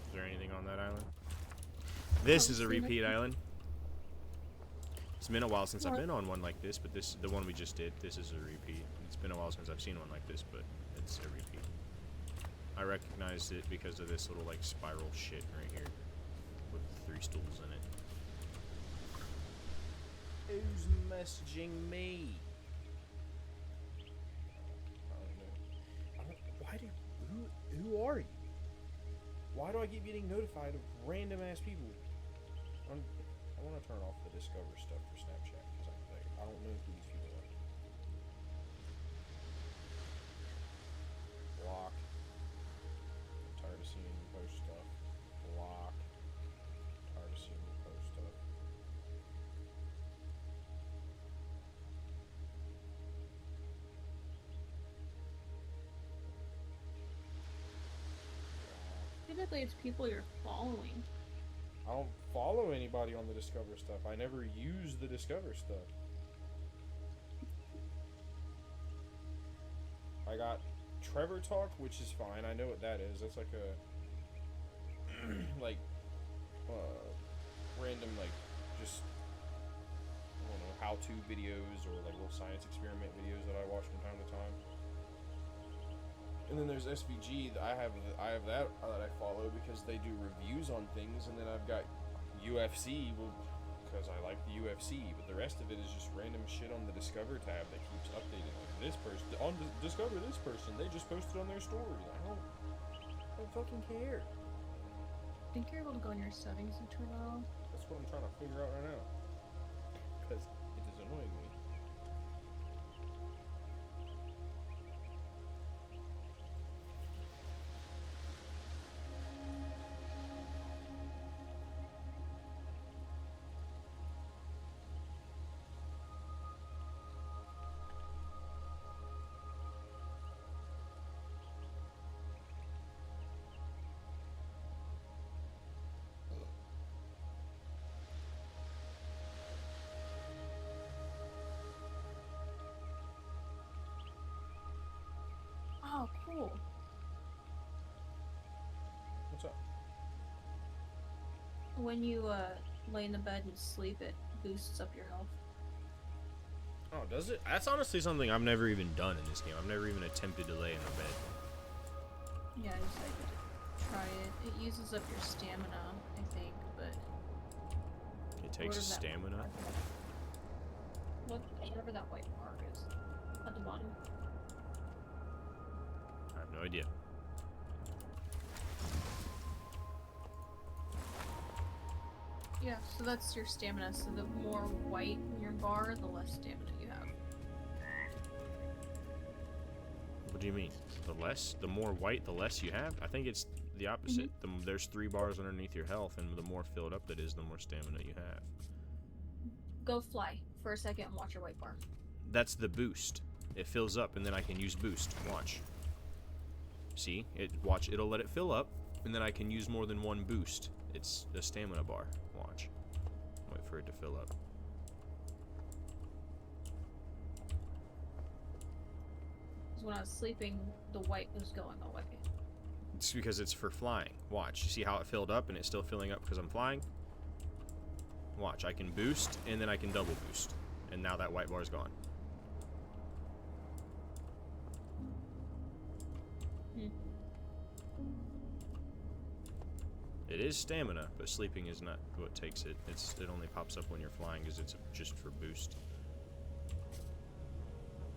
Is there anything on that island? This is a repeat island. It's been a while since I've been on one like this, but the one we just did, this is a repeat. It's been a while since I've seen one like this, but it's a repeat. I recognized it because of this little like spiral shit right here with 3 stools in it. Who's messaging me? I don't know. Why do who are you? Why do I keep getting notified of random ass people? I want to turn off the Discover stuff for Snapchat because I don't know who these people are. Block. I'm tired of seeing you post stuff. Block. Tired of seeing you post stuff. Typically, it's people you're following. I don't follow anybody on the Discover stuff. I never use the Discover stuff. I got Trevor Talk, which is fine. I know what that is. That's like a like random like just I don't know how-to videos or like little science experiment videos that I watch from time to time. And then there's SVG. I have that I follow because they do reviews on things, and then I've got UFC because I like the UFC. But the rest of it is just random shit on the Discover tab that keeps updating. Like this person on Discover, this person they just posted on their story. I don't fucking care. I think you're able to go in your settings and turn it on. That's what I'm trying to figure out right now because it is annoying me. Oh, cool. What's up? When you lay in the bed and sleep, it boosts up your health. Oh, does it? That's honestly something I've never even done in this game. I've never even attempted to lay in a bed. Yeah, I decided to try it. It uses up your stamina, I think, but It takes does that stamina. look, whatever that white mark is at the bottom. I have no idea. Yeah, so that's your stamina. So the more white in your bar, the less stamina you have. What do you mean? The more white, the less you have? I think it's the opposite. There's 3 bars underneath your health, and the more filled up that is, the more stamina you have. Go fly for a second and watch your white bar. That's the boost. It fills up, and then I can use boost. Watch. See? Watch. It'll let it fill up, and then I can use more than one boost. It's a stamina bar. Watch. Wait for it to fill up. Because when I was sleeping, the white was going away. It's because it's for flying. Watch. You see how it filled up, and it's still filling up because I'm flying? Watch, I can boost, and then I can double boost. And now that white bar is gone. It is stamina, but sleeping is not what takes it. It only pops up when you're flying, because it's just for boost.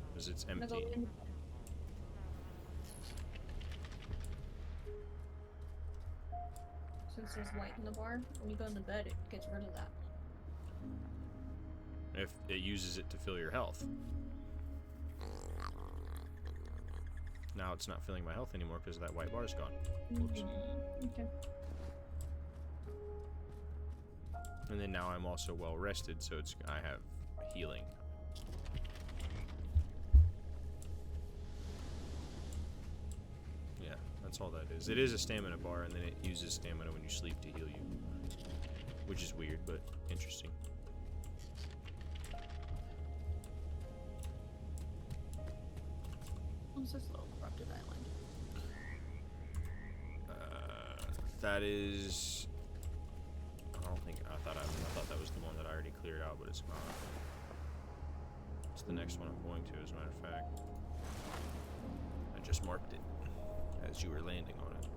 Because it's I'm gonna go empty. in. Since there's white in the bar, when you go into bed, it gets rid of that. If it uses it to fill your health. Now it's not filling my health anymore because that white bar is gone. Whoops. Okay. And then now I'm also well rested, so I have healing. Yeah, that's all that is. It is a stamina bar, and then it uses stamina when you sleep to heal you. Which is weird, but interesting. What's this little corrupted island? That is. I don't think I thought that was the one that I already cleared out, but it's not. It's the next one I'm going to, as a matter of fact. I just marked it as you were landing on it.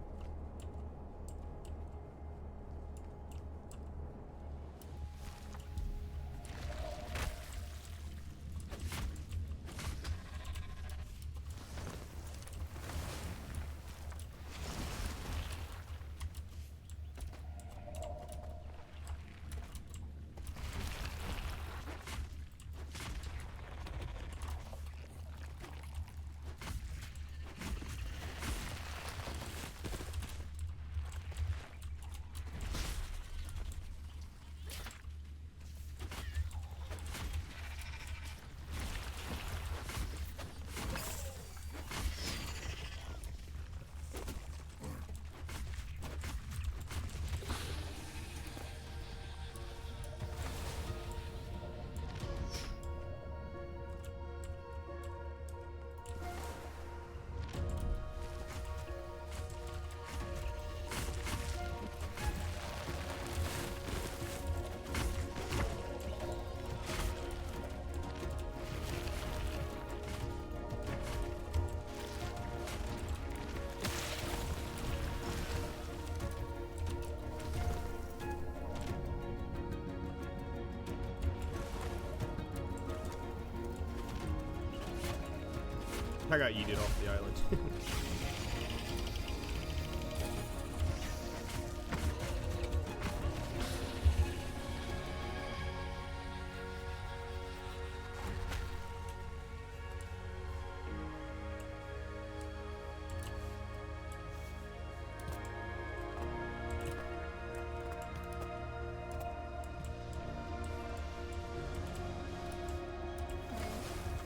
I got yeeted off the island.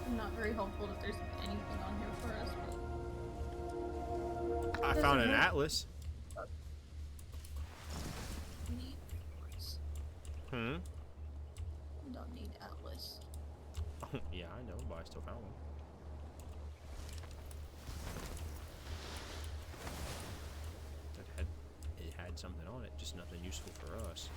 I'm not very hopeful that there's anything on here for us, but I found an atlas. we need atlas. Hmm? We don't need atlas. Yeah, I know, but I still found one. It had something on it, just nothing useful for us.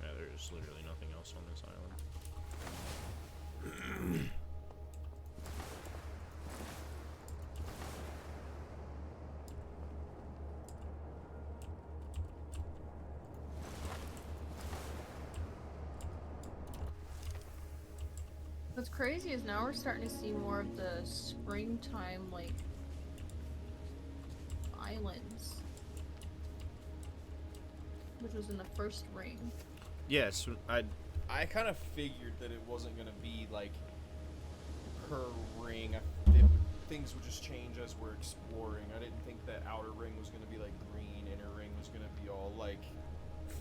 Yeah, there's literally nothing else on this island. What's crazy is now we're starting to see more of the springtime, like, islands. Which was in the first ring. Yes, I kind of figured that it wasn't gonna be like per ring. Things would just change as we're exploring. I didn't think that outer ring was gonna be like green, inner ring was gonna be all like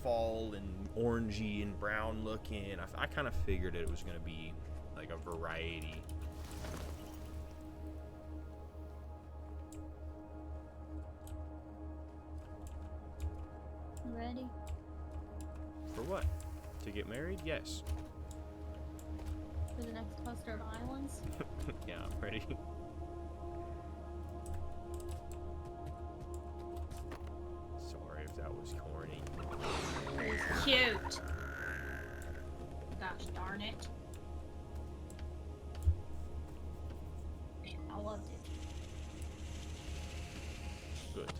fall and orangey and brown looking. I kind of figured it was going to be like a variety. Ready? For what? To get married? Yes. Bastard Islands? Yeah, pretty. Sorry if that was corny. It's cute. Gosh darn it. I loved it. Good.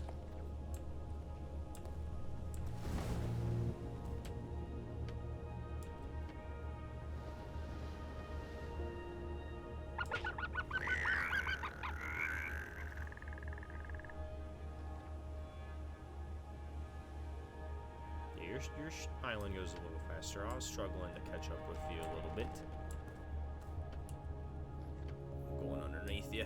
Yeah, your island goes a little faster. I was struggling to catch up with you a little bit. Going underneath you.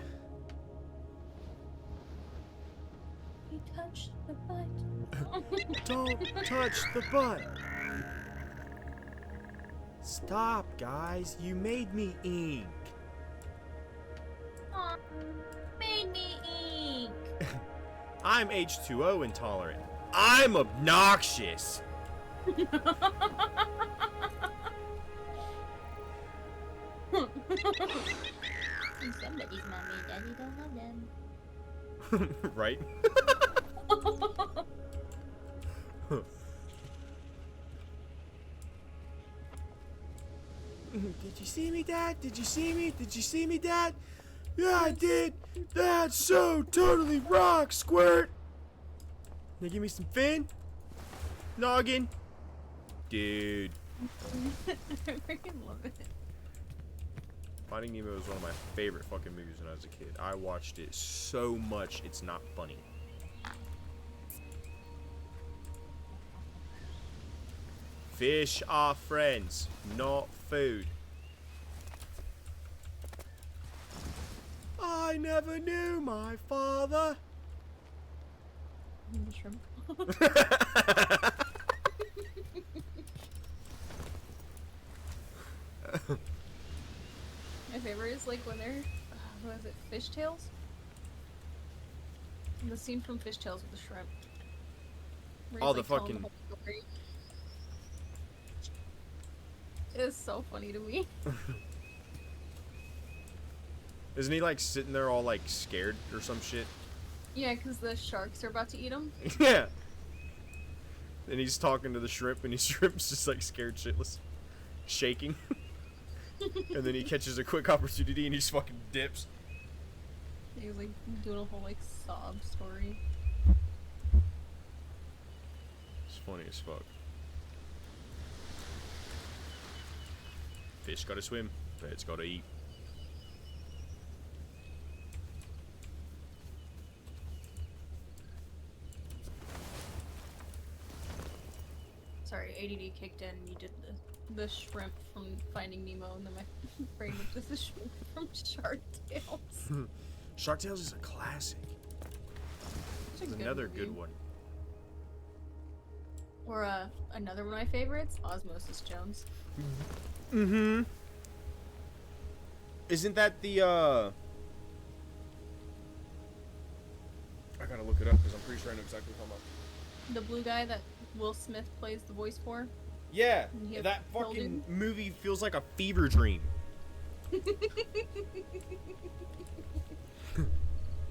He touched the butt. Don't touch the butt. Stop, guys. You made me ink. Aw, made me ink. I'm H2O intolerant. I'm obnoxious. Somebody's mommy and daddy don't love them. Right? Did you see me, Dad? Did you see me? Did you see me, Dad? Yeah, I did. That's so totally rock, Squirt. Now give me some fin. Noggin. Dude. I freaking love it. Finding Nemo was one of my favorite fucking movies when I was a kid. I watched it so much, it's not funny. Fish are friends, not food. I never knew my father. The shrimp. My favorite is like when they're, what is it, Fishtails? The scene from Fishtails with the shrimp. Where Oh, he's, the like, telling fucking- whole story. It's so funny to me. Isn't he like sitting there all like scared or some shit? Yeah, because the sharks are about to eat him. Yeah. And he's talking to the shrimp, and his shrimp's just like scared shitless, shaking. And then he catches a quick opportunity, and he just fucking dips. He was like doing a whole like sob story. It's funny as fuck. Fish gotta swim, birds gotta eat. Sorry, ADD kicked in. You did the shrimp from Finding Nemo, and then my brain was just the shrimp from Shark Tales. Shark Tales is a classic. It's a It's good another movie. good one. Or another one of my favorites, Osmosis Jones. Mm-hmm. Isn't that the, I gotta look it up, because I'm pretty sure I know exactly what I'm talking about. The blue guy that Will Smith plays the voice for. Yeah, And he has that filled fucking in. movie feels like a fever dream.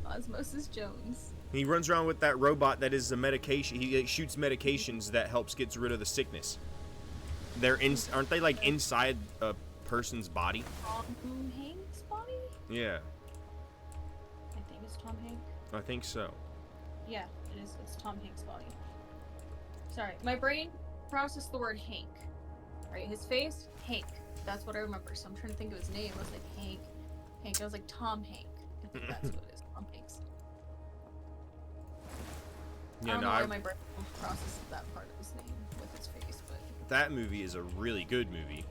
Osmosis Jones. He runs around with that robot that is the medication. He shoots medications that helps get rid of the sickness. Aren't they like inside a person's body? Tom Hanks' body? Yeah, I think it's Tom Hanks. I think so. Yeah, it is. It's Tom Hanks' body. Sorry, my brain processed the word Hank. Right, his face, Hank. That's what I remember. So I'm trying to think of his name. I was like Hank. I was like Tom Hank. I think that's what it is. Tom Hanks. I Yeah, don't no, know why my brain processed that part of his name with his face, but. that movie is a really good movie.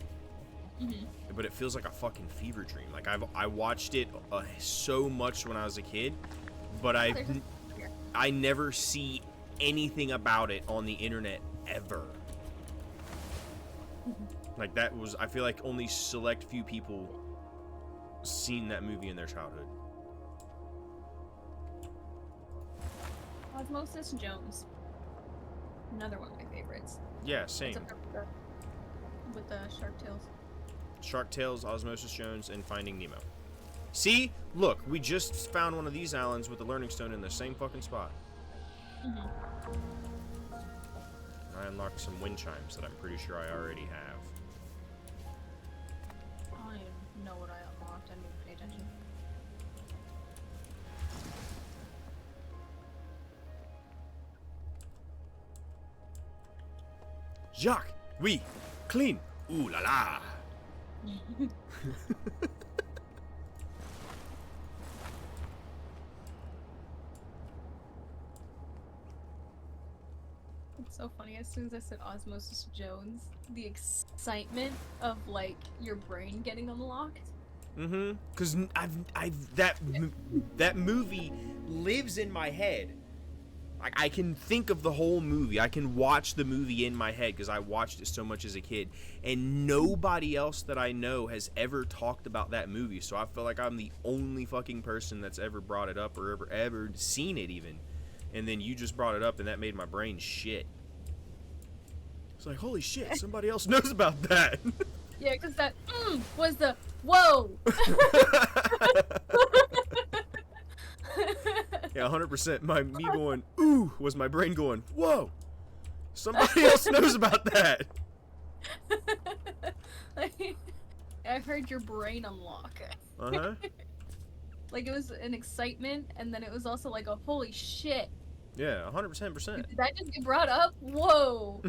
Mm-hmm. But it feels like a fucking fever dream. Like I watched it so much when I was a kid, but I never see anything about it on the internet ever. Like that was, I feel like only select few people seen that movie in their childhood. Osmosis Jones. Another one of my favorites. Yeah, It's same. up there with the Shark Tales. Shark Tales, Osmosis Jones, and Finding Nemo. See? Look, we just found one of these islands with the Learning Stone in the same fucking spot. Mhm. I unlocked some wind chimes that I'm pretty sure I already have. I don't even know what I unlocked. I didn't even pay attention. Jacques! Oui! Clean! Ooh la la! It's so funny. As soon as I said Osmosis Jones, the excitement of like your brain getting unlocked. Mm-hmm. Cause that movie lives in my head. Like I can think of the whole movie. I can watch the movie in my head because I watched it so much as a kid, and nobody else that I know has ever talked about that movie. So I feel like I'm the only fucking person that's ever brought it up or ever seen it even. And then you just brought it up, and that made my brain shit. It's like, holy shit, somebody else knows about that. Yeah, because that was the whoa. Yeah, 100%. Me going, ooh, was my brain going, whoa. Somebody else knows about that. Like, I heard your brain unlock. Uh-huh. Like it was an excitement, and then it was also like a holy shit. Yeah, 100%. Did that just get brought up? Whoa.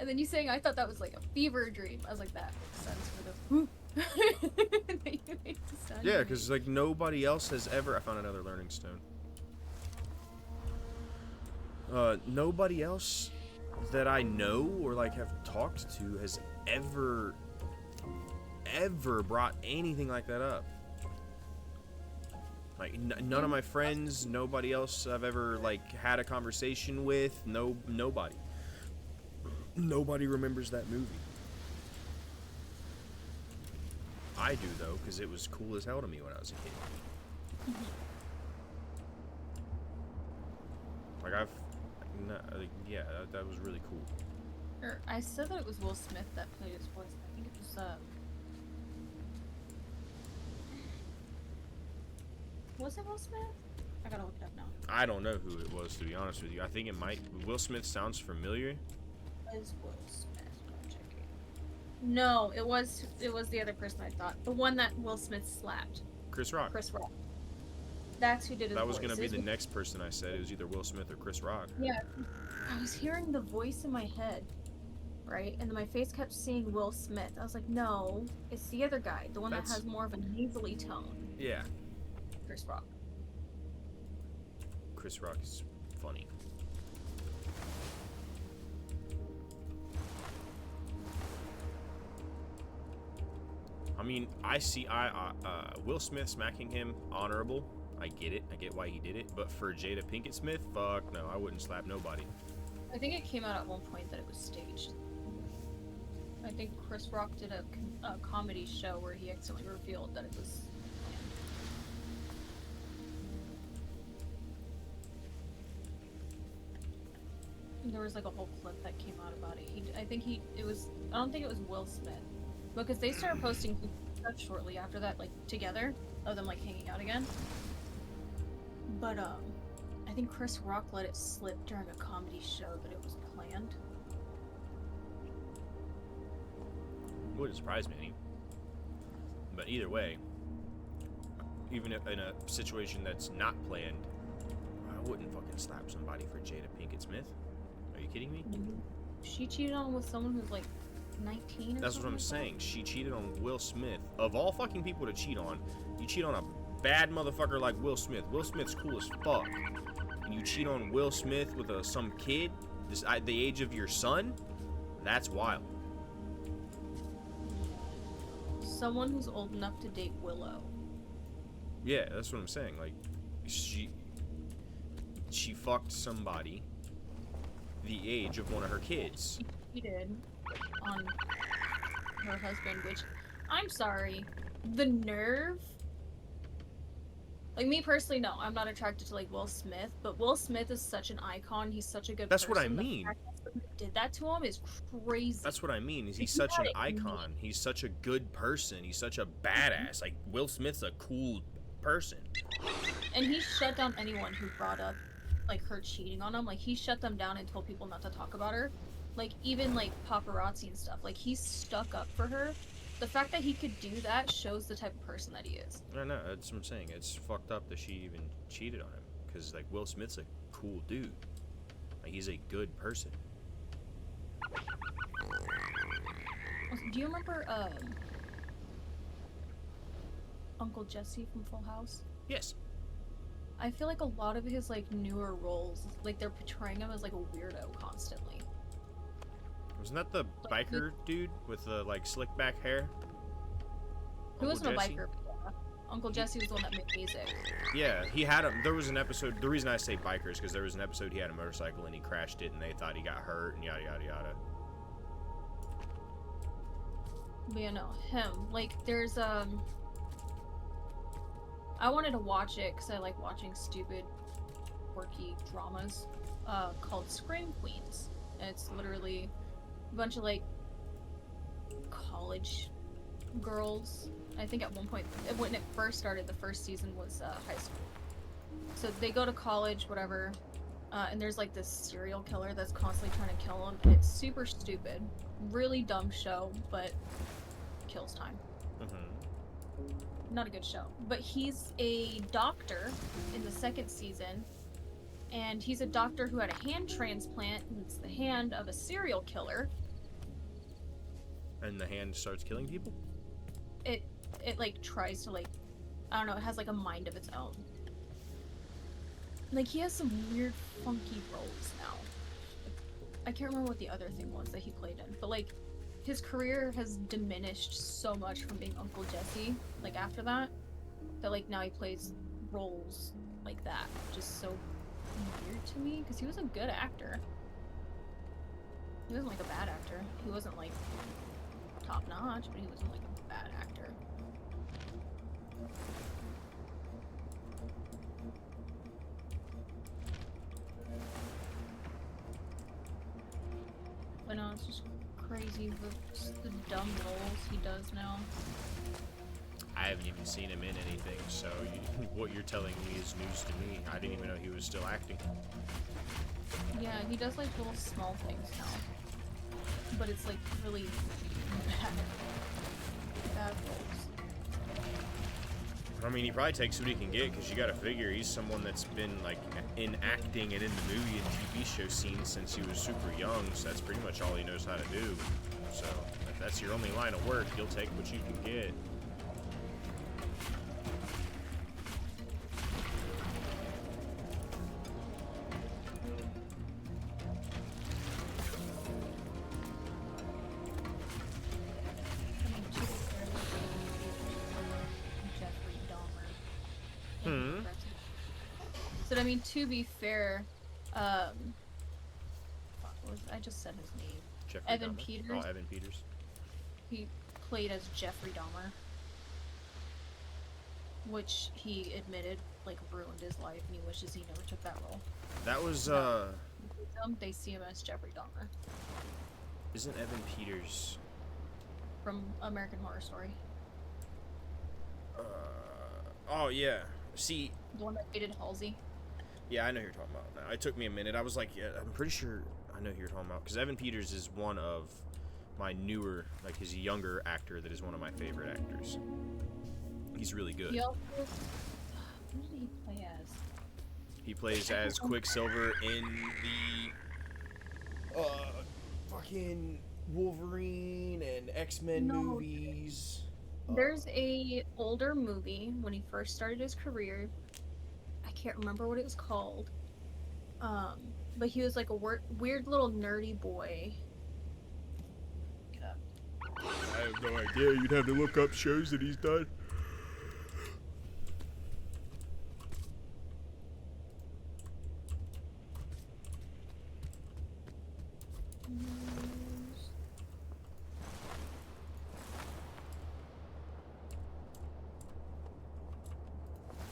And then you saying I thought that was like a fever dream. I was like, that makes sense for the that you made to sound Yeah, unique. because like nobody else has ever. I found another learning stone. Nobody else that I know or like have talked to has ever brought anything like that up. Like none of my friends, nobody else I've ever like had a conversation with. Nobody. Nobody remembers that movie. I do though, because it was cool as hell to me when I was a kid. Like yeah, that was really cool. Or I said that it was Will Smith that played his voice. I think it was was it Will Smith? I gotta look it up now. I don't know who it was, to be honest with you. I think it might. Will Smith sounds familiar. Is Will Smith? I'm checking. No, it was the other person I thought. The one that Will Smith slapped. Chris Rock. Chris Rock. That's who did his That was voice. gonna be It the was- next person I said. It was either Will Smith or Chris Rock. Yeah. I was hearing the voice in my head, right? And then my face kept seeing Will Smith. I was like, no, it's the other guy, the one that That's- has more of a nasally tone. Yeah. Chris Rock. Chris Rock is funny. I mean, I see Will Smith smacking him honorable. I get it. I get why he did it. But for Jada Pinkett Smith, fuck no. I wouldn't slap nobody. I think it came out at one point that it was staged. I think Chris Rock did a comedy show where he accidentally revealed that it was. There was like a whole clip that came out about it. I don't think it was Will Smith, because they started posting stuff shortly after that, like together, of them like hanging out again. But I think Chris Rock let it slip during a comedy show that it was planned. Wouldn't surprise me any. But either way, even if in a situation that's not planned, I wouldn't fucking slap somebody for Jada Pinkett Smith. Are you kidding me? She cheated on with someone who's like 19 or That's what I'm saying. She cheated on Will Smith. Of all fucking people to cheat on, you cheat on a bad motherfucker like Will Smith. Will Smith's cool as fuck. And you cheat on Will Smith with some kid the age of your son? That's wild. Someone who's old enough to date Willow. Yeah, that's what I'm saying. Like, she fucked somebody the age of one of her kids. She cheated on her husband, which, I'm sorry, the nerve. Like, me personally, no, I'm not attracted to like Will Smith, but Will Smith is such an icon. He's such a good That's person. what I The mean. fact that did that to him is crazy. That's what I mean. Is If he's you such had an it in me- icon. He's such a good person. He's such a badass. Like Will Smith's a cool person. And he shut down anyone who brought up like her cheating on him. Like he shut them down and told people not to talk about her. Like even like paparazzi and stuff. Like he stuck up for her. The fact that he could do that shows the type of person that he is. I know. That's what I'm saying. It's fucked up that she even cheated on him. Because like Will Smith's a cool dude. Like he's a good person. Do you remember Uncle Jesse from Full House? Yes. I feel like a lot of his like newer roles, like they're portraying him as like a weirdo constantly. Wasn't that the Like, biker dude with the like slick back hair? He Uncle wasn't Jesse? a biker. But yeah. Uncle Jesse was the one that made music. Yeah, he had a. There was an episode. The reason I say bikers because there was an episode he had a motorcycle and he crashed it and they thought he got hurt and yada yada yada. But yeah, no, him. Like, there's I wanted to watch it because I like watching stupid, quirky dramas. Called Scream Queens. And it's literally a bunch of like college girls. I think at one point when it first started, the first season was high school. So they go to college, whatever, and there's like this serial killer that's constantly trying to kill them. And it's super stupid, really dumb show, but kills time. Not a good show. But he's a doctor in the second season, and he's a doctor who had a hand transplant, and it's the hand of a serial killer. And the hand starts killing people? It like tries to like, I don't know, it has like a mind of its own. Like he has some weird funky roles now. I can't remember what the other thing was that he played in, but like his career has diminished so much from being Uncle Jesse, like after that like now he plays roles like that, just so weird to me, because he was a good actor. He wasn't like a bad actor. He wasn't like top notch, but he wasn't like a bad actor. But no, it's just crazy the dumb roles he does now. I haven't even seen him in anything, so what you're telling me is news to me. I didn't even know he was still acting. Yeah, he does like little small things now. But it's like really bad roles. I mean, he probably takes what he can get, because you gotta figure he's someone that's been like in acting and in the movie and TV show scene since he was super young, so that's pretty much all he knows how to do. So if that's your only line of work, you'll take what you can get. Jeffrey Dahmer. Hmm. So I mean, to be fair, fuck, I just said his name. Jeffrey Evan Dahmer? Peters. Oh, Evan Peters. He played as Jeffrey Dahmer, which he admitted like ruined his life, and he wishes he never took that role. That was They see him as Jeffrey Dahmer isn't Evan Peters from American Horror Story, oh yeah. See, the one that dated Halsey. yeah, I know who you're talking about now. It took me a minute. I was like, yeah, I'm pretty sure I know who you're talking about, because Evan Peters is one of my newer, like his younger actor that is one of my favorite actors. He's really good. He also, who did he play as? He plays as Quicksilver in the fucking Wolverine and X-Men No. movies. There's a older movie when he first started his career. I can't remember what it was called. But he was like a weird little nerdy boy. Get up. I have no idea. You'd have to look up shows that he's done.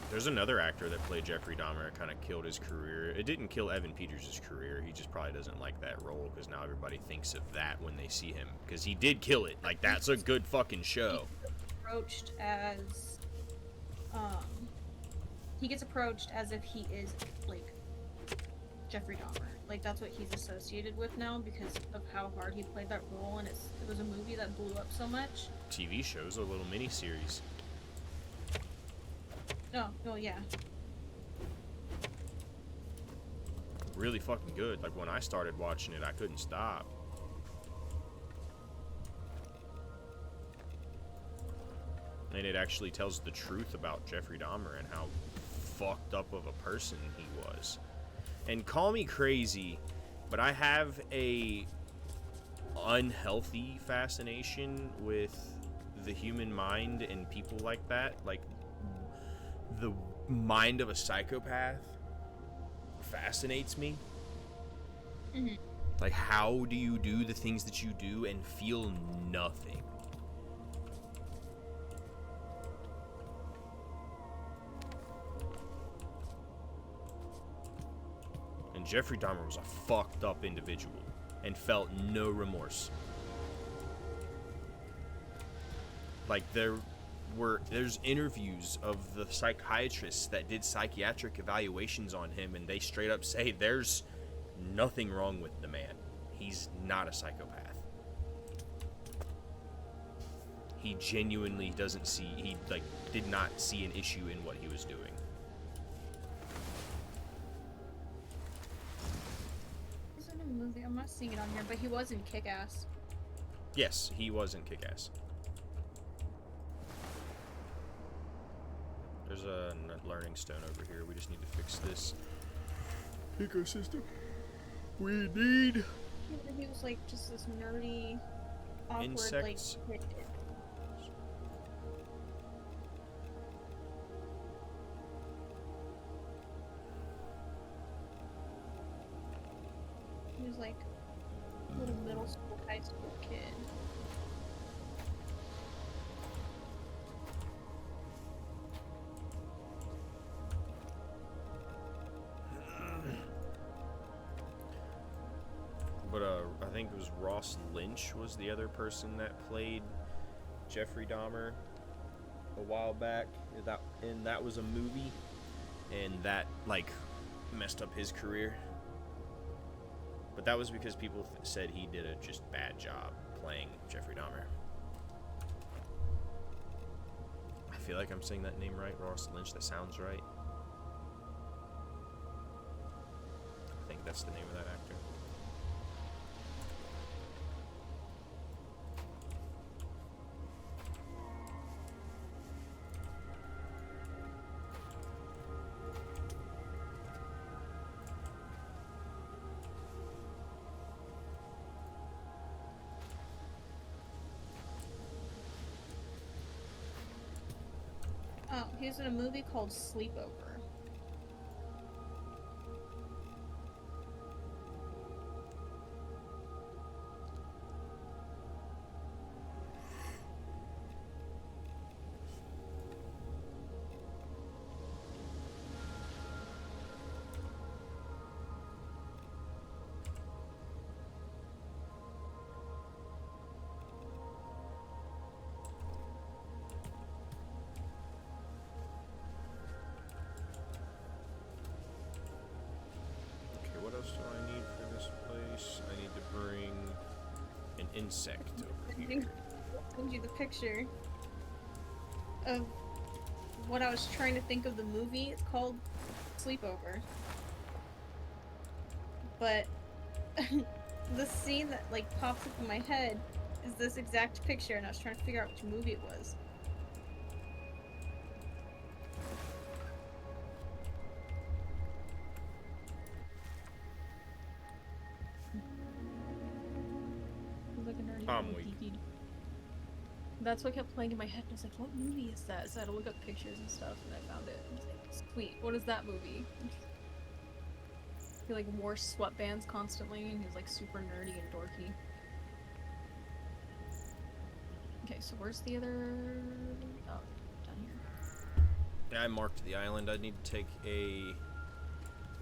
There's another actor that played Jeffrey Dahmer that kind of killed his career. It didn't kill Evan Peters' career. He just probably doesn't like that role because now everybody thinks of that when they see him. Because he did kill it. Like, that's a good fucking show. Approached as, he gets approached as if he is, like, Jeffrey Dahmer. Like, that's what he's associated with now because of how hard he played that role, and it was a movie that blew up so much. TV shows, a little mini-series. Oh, yeah. Really fucking good. Like, when I started watching it, I couldn't stop. And it actually tells the truth about Jeffrey Dahmer and how fucked up of a person he was. And call me crazy, but I have a unhealthy fascination with the human mind and people like that. Like, the mind of a psychopath fascinates me. Mhm. Like, how do you do the things that you do and feel nothing? And Jeffrey Dahmer was a fucked up individual and felt no remorse. Like, there's interviews of the psychiatrists that did psychiatric evaluations on him, and they straight up say there's nothing wrong with the man. He's not a psychopath. He genuinely did not see an issue in what he was doing. He's in a movie, I'm not seeing it on here, but he was in Kick-Ass. Yes, he was in Kick-Ass. There's a learning stone over here. We just need to fix this ecosystem. We need He was like just this nerdy, awkward, insects. like kid. He was like a little middle school, high school kid. But I think it was Ross Lynch was the other person that played Jeffrey Dahmer a while back. That was a movie, and that like messed up his career. But that was because people said he did a just bad job playing Jeffrey Dahmer. I feel like I'm saying that name right, Ross Lynch. That sounds right. I think that's the name of that actor. Oh, he's in a movie called Sleepover. What else do I need for this place? I need to bring an insect over here. I'll send you the picture of what I was trying to think of the movie. It's called Sleepover. But the scene that like pops up in my head is this exact picture, and I was trying to figure out which movie it was. Like a nerdy I'm little weak. geeky. That's what kept playing in my head. I was like, what movie is that? So I had to look up pictures and stuff, and I found it. I was like, sweet, what is that movie? He like wore sweatbands constantly, and he was like super nerdy and dorky. Okay, so where's the other... Oh, down here. Yeah, I marked the island. I need to take a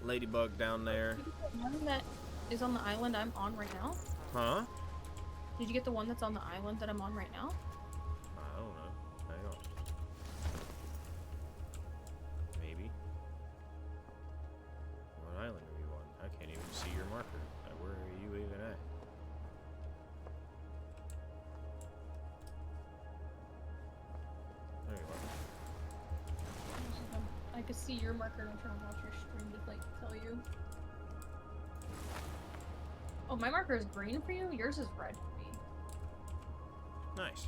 ladybug down there. The one that is on the island I'm on right now? Huh? Did you get the one that's on the island that I'm on right now? I don't know. Hang on. Maybe. What island are you on? I can't even see your marker. Where are you even at? There you are. I could see your marker and I'm trying to watch your stream to like tell you. Oh, my marker is green for you? Yours is red for me. Nice.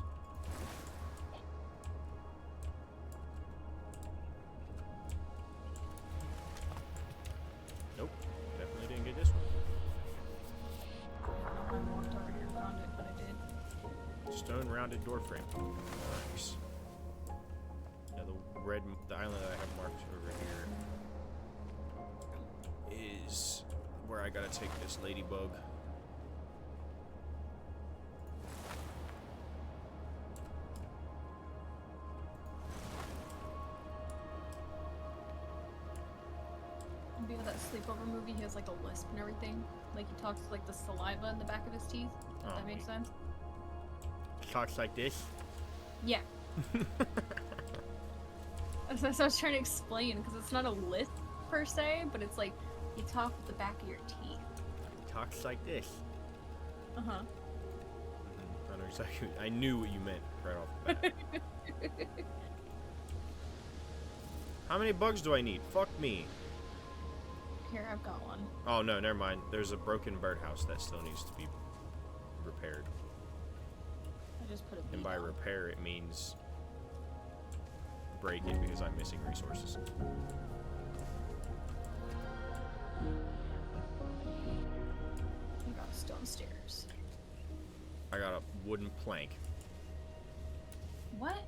Nope. Definitely didn't get this one. I walked over here and found it, but I did. Stone rounded door frame. Nice. Now the island that I have marked over here is where I gotta take this ladybug. You know that sleepover movie? He has like a lisp and everything. Like he talks with, like the saliva in the back of his teeth. Does that make sense? Talks like this. Yeah. That's what I was trying to explain, because it's not a lisp per se, but it's like you talk with the back of your teeth. Talks like this. Uh-huh. I know exactly. I knew what you meant right off the bat. How many bugs do I need? Fuck me. Here, I've got one. Oh no, never mind. There's a broken birdhouse that still needs to be repaired. I just put a And bee by down. repair, it means break it because I'm missing resources. I got stone stairs. I got a wooden plank, What?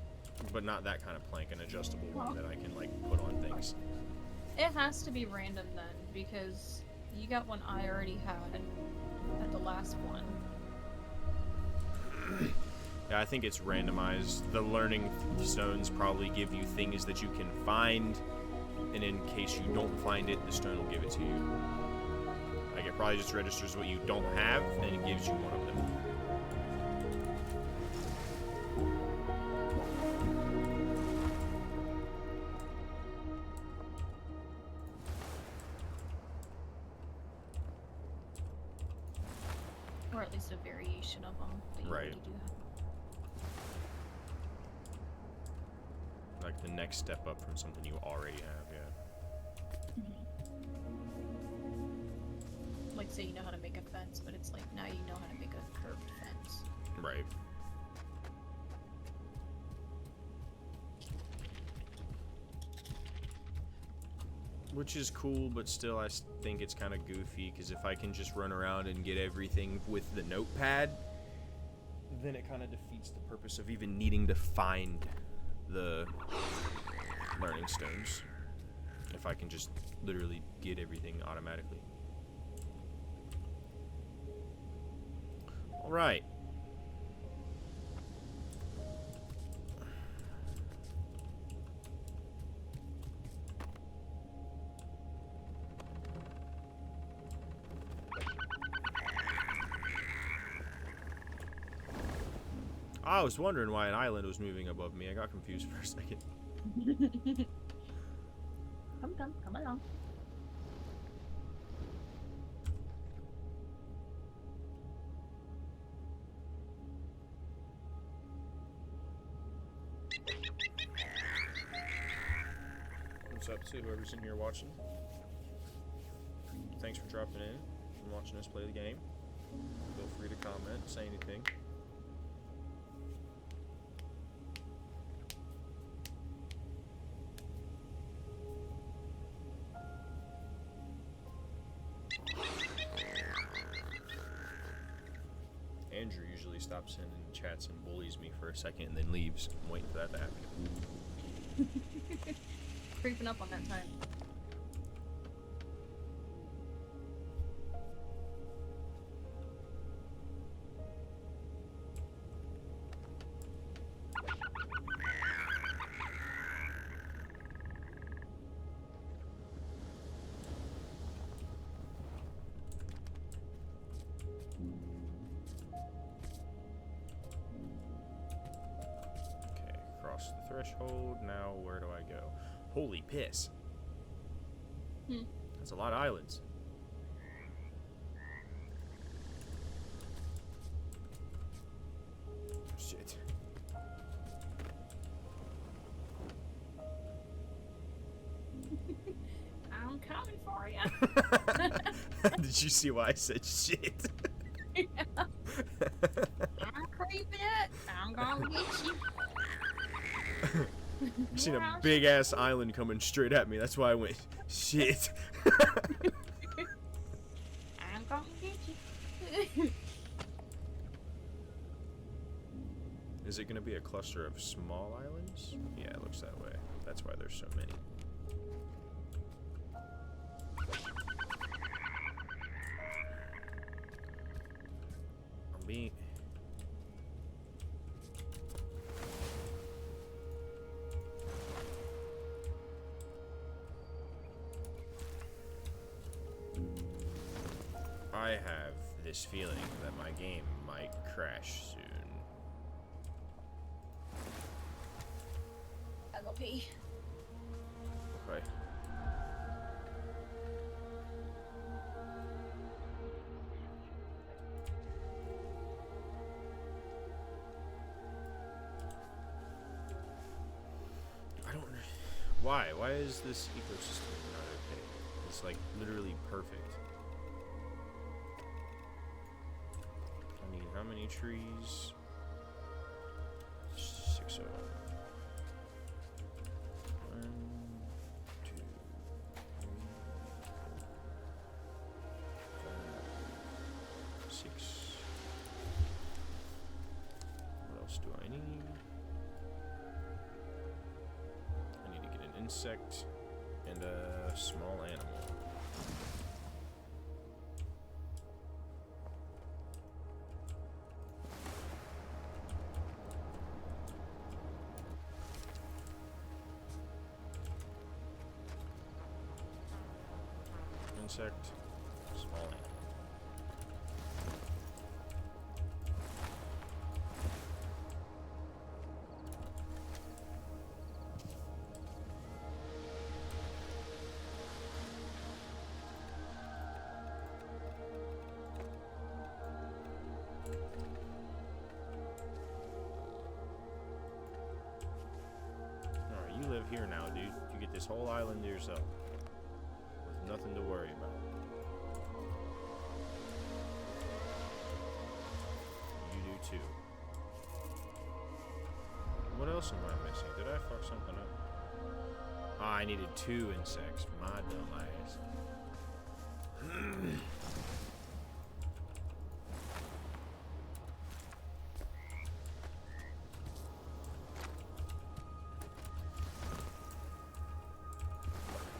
but not that kind of plank, an adjustable one that I can like put on things. It has to be random then, because you got one I already had at the last one. Yeah, I think it's randomized. The learning stones probably give you things that you can find, and in case you don't find it, the stone will give it to you. Like, it probably just registers what you don't have, and it gives you one of them. Or at least a variation of them that you Right. already do have. Like, the next step up from something you already have, yeah. Like, say you know how to make a fence, but it's like now you know how to make a curved fence. Right. Which is cool, but still I think it's kind of goofy, because if I can just run around and get everything with the notepad, then it kind of defeats the purpose of even needing to find the learning stones. If I can just literally get everything automatically. Alright. I was wondering why an island was moving above me. I got confused for a second. Come along. What's up to whoever's in here watching? Thanks for dropping in and watching us play the game. Feel free to comment, say anything. Andrew usually stops in and chats and bullies me for a second and then leaves. I'm waiting for that to happen. Creeping up on that time. threshold. Now where do I go? Holy piss. Hmm. That's a lot of islands. Shit. I'm coming for you. Did you see why I said shit? I'm creeping it. I'm gonna get you. I seen a Yeah. big ass island coming straight at me. That's why I went shit. I'm gonna get you. Is it gonna be a cluster of small islands? Yeah, it looks that way. That's why there's so many. I'm being. I have this feeling that my game might crash soon. I'll go pee. Okay. I don't know. Why? Why is this ecosystem not okay? It's like literally perfect. I need how many trees? 6 of them. 1, 2, 3, 4, 5, 6. What else do I need? I need to get an insect and a small animal. Insect, small animal. Alright, you live here now, dude. You get this whole island to yourself. With nothing to worry about. You do too. What else am I missing? Did I fuck something up? Ah, I needed 2 insects. My dumb ass.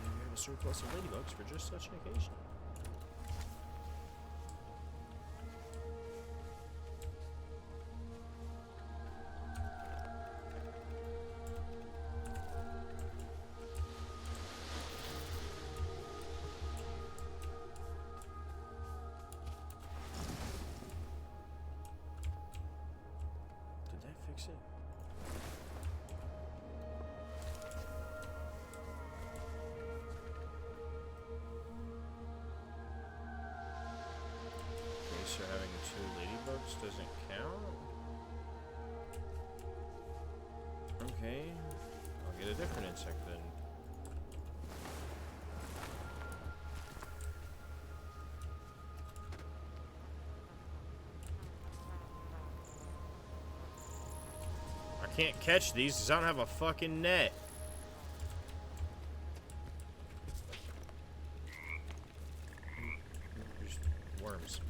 We have a surplus of ladybugs for just such an occasion. Did that fix it? Okay, so having 2 ladybugs doesn't count? Okay, I'll get a different insect then. I can't catch these because I don't have a fucking net. There's worms.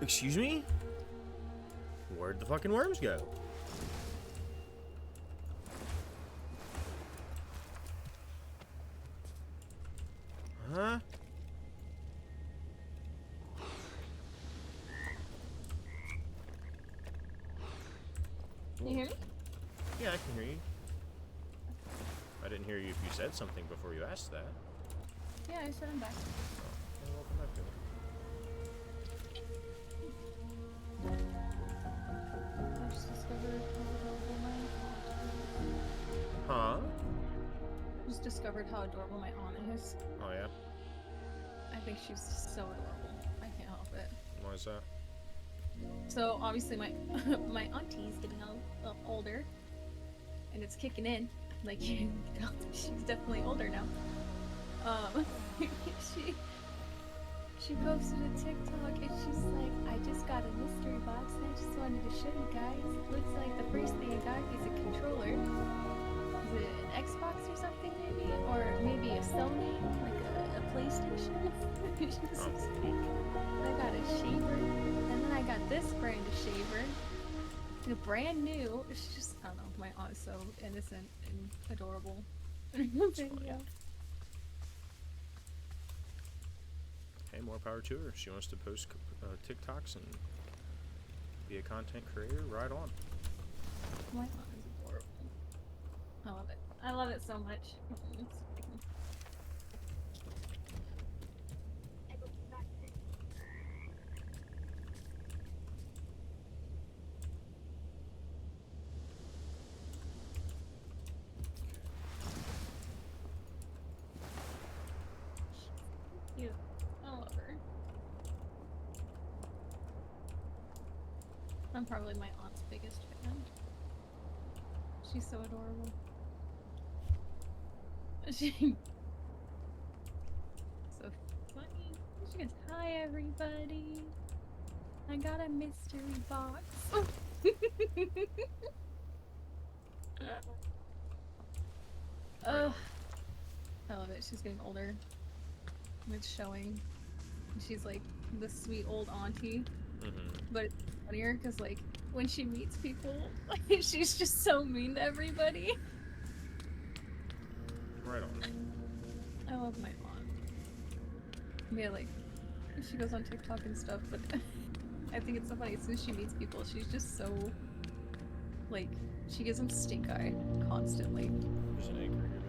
Excuse me? Where'd the fucking worms go? Huh? Can you hear me? Yeah, I can hear you. I didn't hear you if you said something before you asked that. Yeah, I said I'm back. Okay, welcome back, Billy. I just discovered how adorable my aunt is. Huh? Just discovered how adorable my aunt is. Oh yeah? I think she's so adorable. I can't help it. Why is that? So obviously my my auntie's getting a little older, and it's kicking in. Like you know, she's definitely older now. She posted a TikTok and she's like, I just got a mystery box and I just wanted to show you guys. It looks like the first thing I got is a controller. Is it an Xbox or something maybe? Or maybe a Sony? Like a PlayStation? She was so sick. I got a shaver. And then I got this brand of shaver. Brand new. It's just, I don't know, my aunt is so innocent and adorable. funny. Hey, more power to her. If she wants to post TikToks and be a content creator, right on. My aunt is adorable. I love it. I love it so much. Cute. I love her. I'm probably my aunt's biggest fan. She's so adorable. She so funny. She goes, "Hi everybody. I got a mystery box." Ugh. I love it. She's getting older. It's showing. She's like the sweet old auntie. But it's funnier because like when she meets people, she's just so mean to everybody. Right on. I love my aunt. Yeah, like she goes on TikTok and stuff, but I think it's so funny. As soon as she meets people, she's just so like she gives them stink eye constantly. There's an anchor here.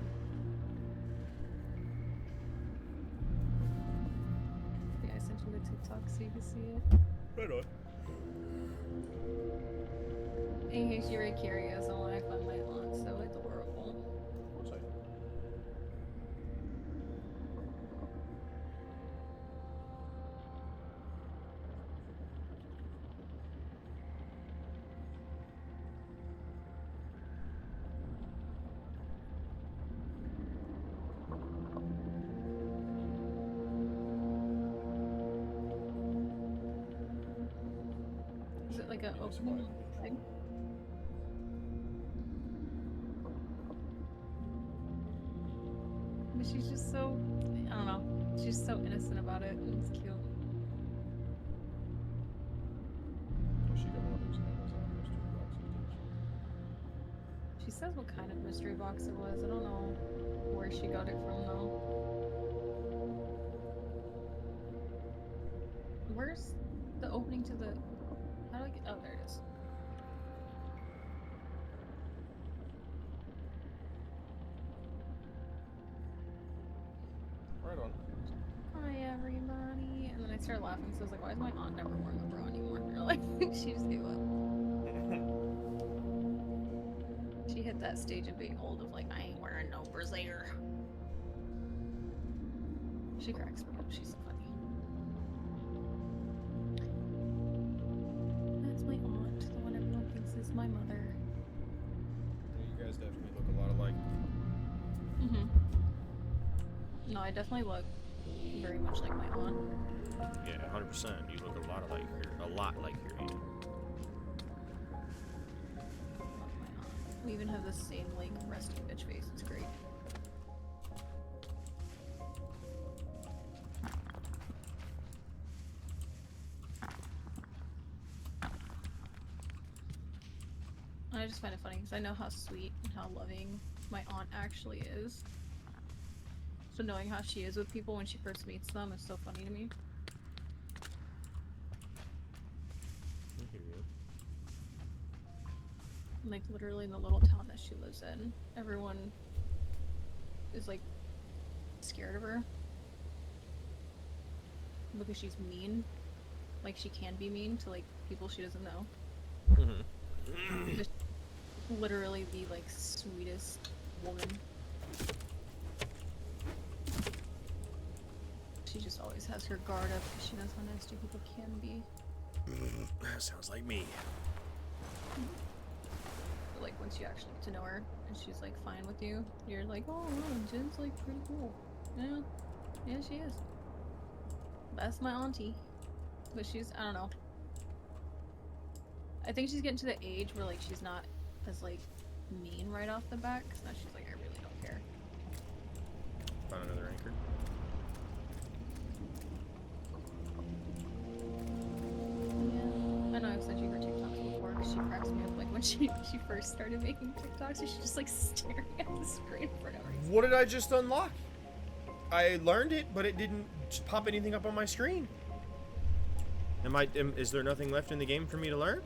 Yeah, I sent you the TikTok so you can see it. Right on. In case you were curious on why I find my aunt so adorable. Of course I do. Is it like an opening thing? But she's just so, I don't know, she's so innocent about it. It's cute. She got one of those Amazon mystery boxes, didn't she? She says what kind of mystery box it was. I don't know where she got it from though. Where's the opening to the, how do I get, oh there it is. Right on. Hi everybody. And then I started laughing so I was like, why is my aunt never wearing a bra anymore? Or like, she just gave up. She hit that stage of being old of like, I ain't wearing no brassiere. She cracks me up. She's so funny. That's my aunt, the one everyone thinks is my mother. Yeah, you guys definitely look a lot alike. No, I definitely look very much like my aunt. Yeah, 100%. You look a lot like your aunt. Love my aunt. We even have the same like resting bitch face. It's great. I just find it funny because I know how sweet and how loving my aunt actually is. So knowing how she is with people when she first meets them is so funny to me. I hear you. Like literally in the little town that she lives in, everyone is like scared of her because she's mean. Like she can be mean to like people she doesn't know. Mm-hmm. Just literally the like sweetest woman. She just always has her guard up because she knows how nasty people can be. Sounds like me. But, like once you actually get to know her and she's like fine with you, you're like, oh, wow, Jen's like pretty cool. Yeah, yeah, she is. That's my auntie, but she's, I don't know. I think she's getting to the age where like she's not as like mean right off the bat, because now she's like, I really don't care. Found another anchor. Yeah. I know I've sent you her TikToks before, because she cracks me up like when she first started making TikToks, and she's just like staring at the screen for no reason. What did I just unlock? I learned it, but it didn't pop anything up on my screen. Is there nothing left in the game for me to learn?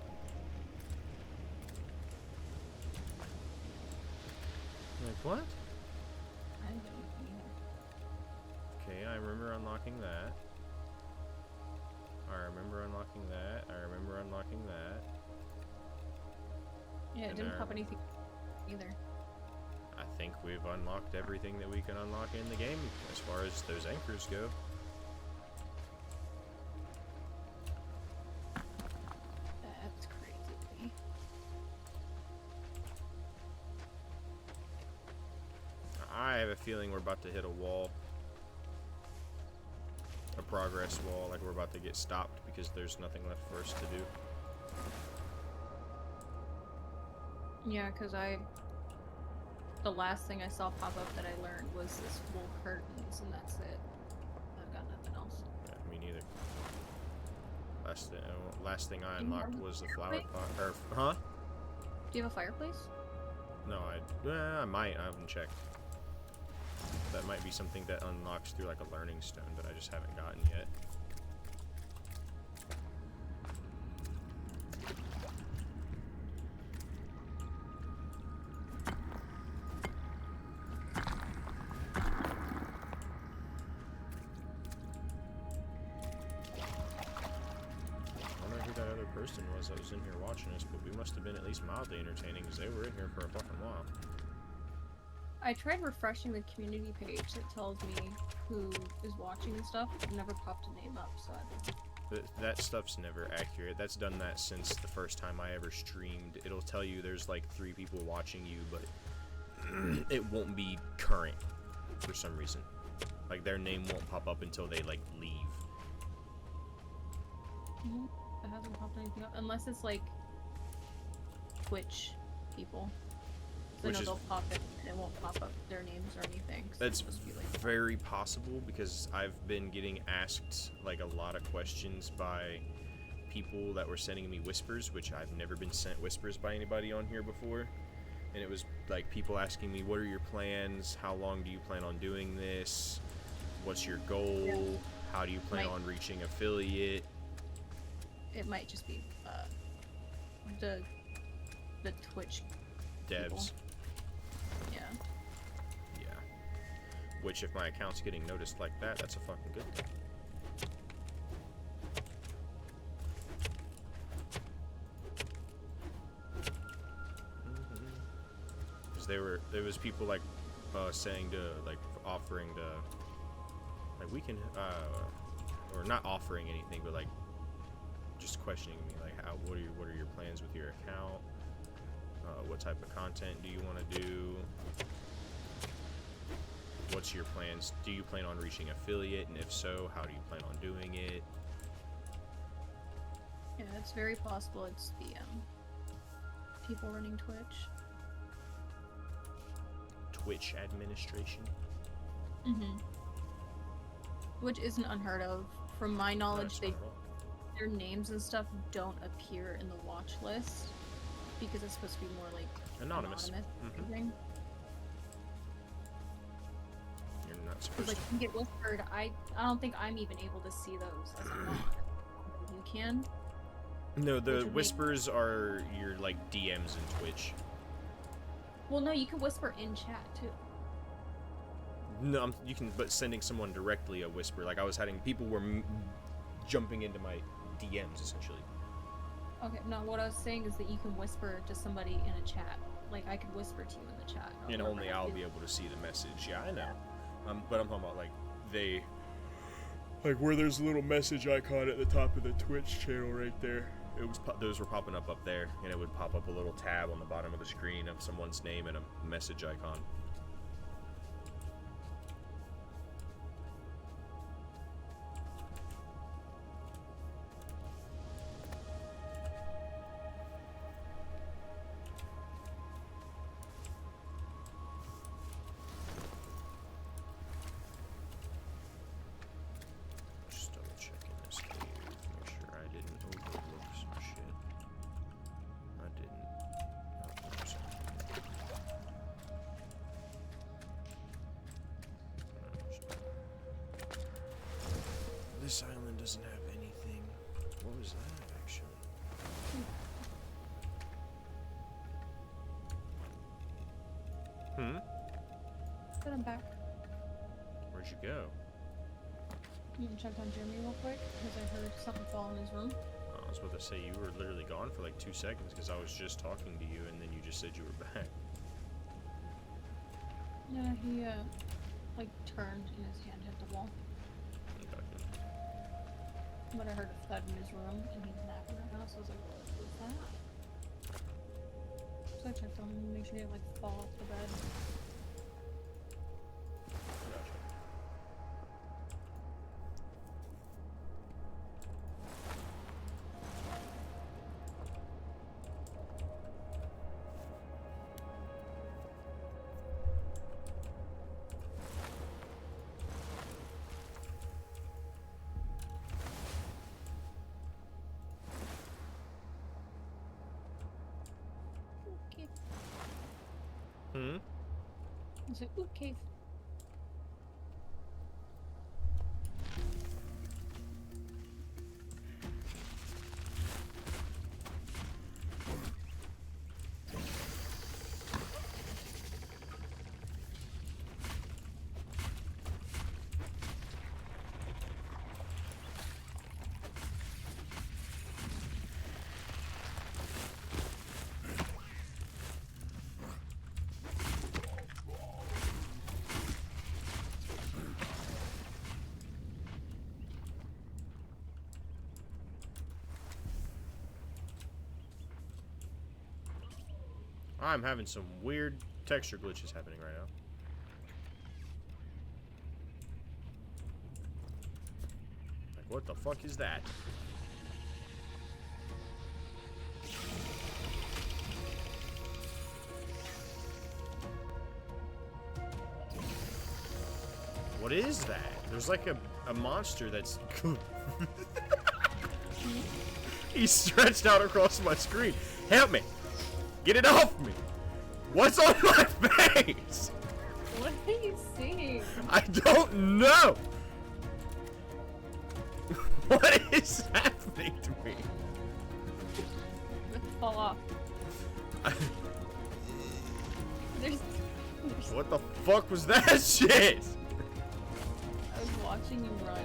Like what? I don't know. Okay, I remember unlocking that. I remember unlocking that. I remember unlocking that. Yeah, it And didn't I pop anything either. I think we've unlocked everything that we can unlock in the game as far as those anchors go. That's crazy. I have a feeling we're about to hit a wall. A progress wall, like we're about to get stopped because there's nothing left for us to do. Yeah, because the last thing I saw pop up that I learned was this wool curtains, and that's it. I've got nothing else. Yeah, me neither. Last thing I unlocked was the flower pot. Or, huh? Do you have a fireplace? No, I might. I haven't checked. That might be something that unlocks through like a learning stone that I just haven't gotten yet. I wonder who that other person was that was in here watching us, but we must have been at least mildly entertaining because they were in here for a fucking while. I tried refreshing the community page that tells me who is watching and stuff. It never popped a name up, so I don't know. That stuff's never accurate. That's done that since the first time I ever streamed. It'll tell you there's like 3 people watching you, but it won't be current for some reason. Like their name won't pop up until they like leave. Nope, it hasn't popped anything up. Unless it's like Twitch people. So I Which know is- they'll pop it and it won't pop up their names or anything. 'cause That's it's supposed to be like, very possible because I've been getting asked like a lot of questions by people that were sending me whispers, which I've never been sent whispers by anybody on here before. And it was like people asking me, what are your plans? How long do you plan on doing this? What's your goal? Yeah. How do you plan Might- on reaching affiliate? it might just be the Twitch Devs. people. Yeah. Yeah. Which if my account's getting noticed like that, that's a fucking good thing. Because there was people like saying to like offering to like we can or not offering anything, but like just questioning me like what are your plans with your account? What type of content do you want to do? What's your plans? Do you plan on reaching affiliate? And if so, how do you plan on doing it? Yeah, it's very possible it's the people running Twitch. Twitch administration? Mm-hmm. Which isn't unheard of. From my knowledge, That's not wrong. their names and stuff don't appear in the watch list because it's supposed to be more like Anonymous. I Mhm. think. You're not 'Cause, supposed like to. you get whispered. I don't think I'm even able to see those as a mod. You can. No, Which the would make- whispers are your like DMs in Twitch. Well, no, you can whisper in chat too. No, you can, but sending someone directly a whisper. Like I was having people were jumping into my DMs essentially. Okay, no, what I was saying is that you can whisper to somebody in a chat. Like, I could whisper to you in the chat. And only I'll be able to see the message. Yeah, I know. But I'm talking about like like where there's a little message icon at the top of the Twitch channel right there. It was those were popping up there, and it would pop up a little tab on the bottom of the screen of someone's name and a message icon. Just double checking this cave, make sure I didn't overlook some shit. I didn't. Oh, no, sorry. This island doesn't have anything. What was that, actually? Hmm? But I'm back. Where'd you go? You can check on Jeremy real quick, because I heard something fall in his room. Oh, I was about to say, you were literally gone for like 2 seconds because I was just talking to you and then you just said you were back. Yeah, he, like, turned and his hand hit the wall. Okay. But I heard a thud in his room, and he's napping right now, so I was like, what was that? So I checked on him to make sure he didn't, like, fall off the bed. Gotcha. Okay. Hmm? I said, ooh, cave. I'm having some weird texture glitches happening right now. Like, what the fuck is that? What is that? There's like a monster that's... He's stretched out across my screen. Help me! Get it off me! What's on my face? What are you seeing? I don't know! What is happening to me? Let's fall off. There's What the fuck was that shit? I was watching you run.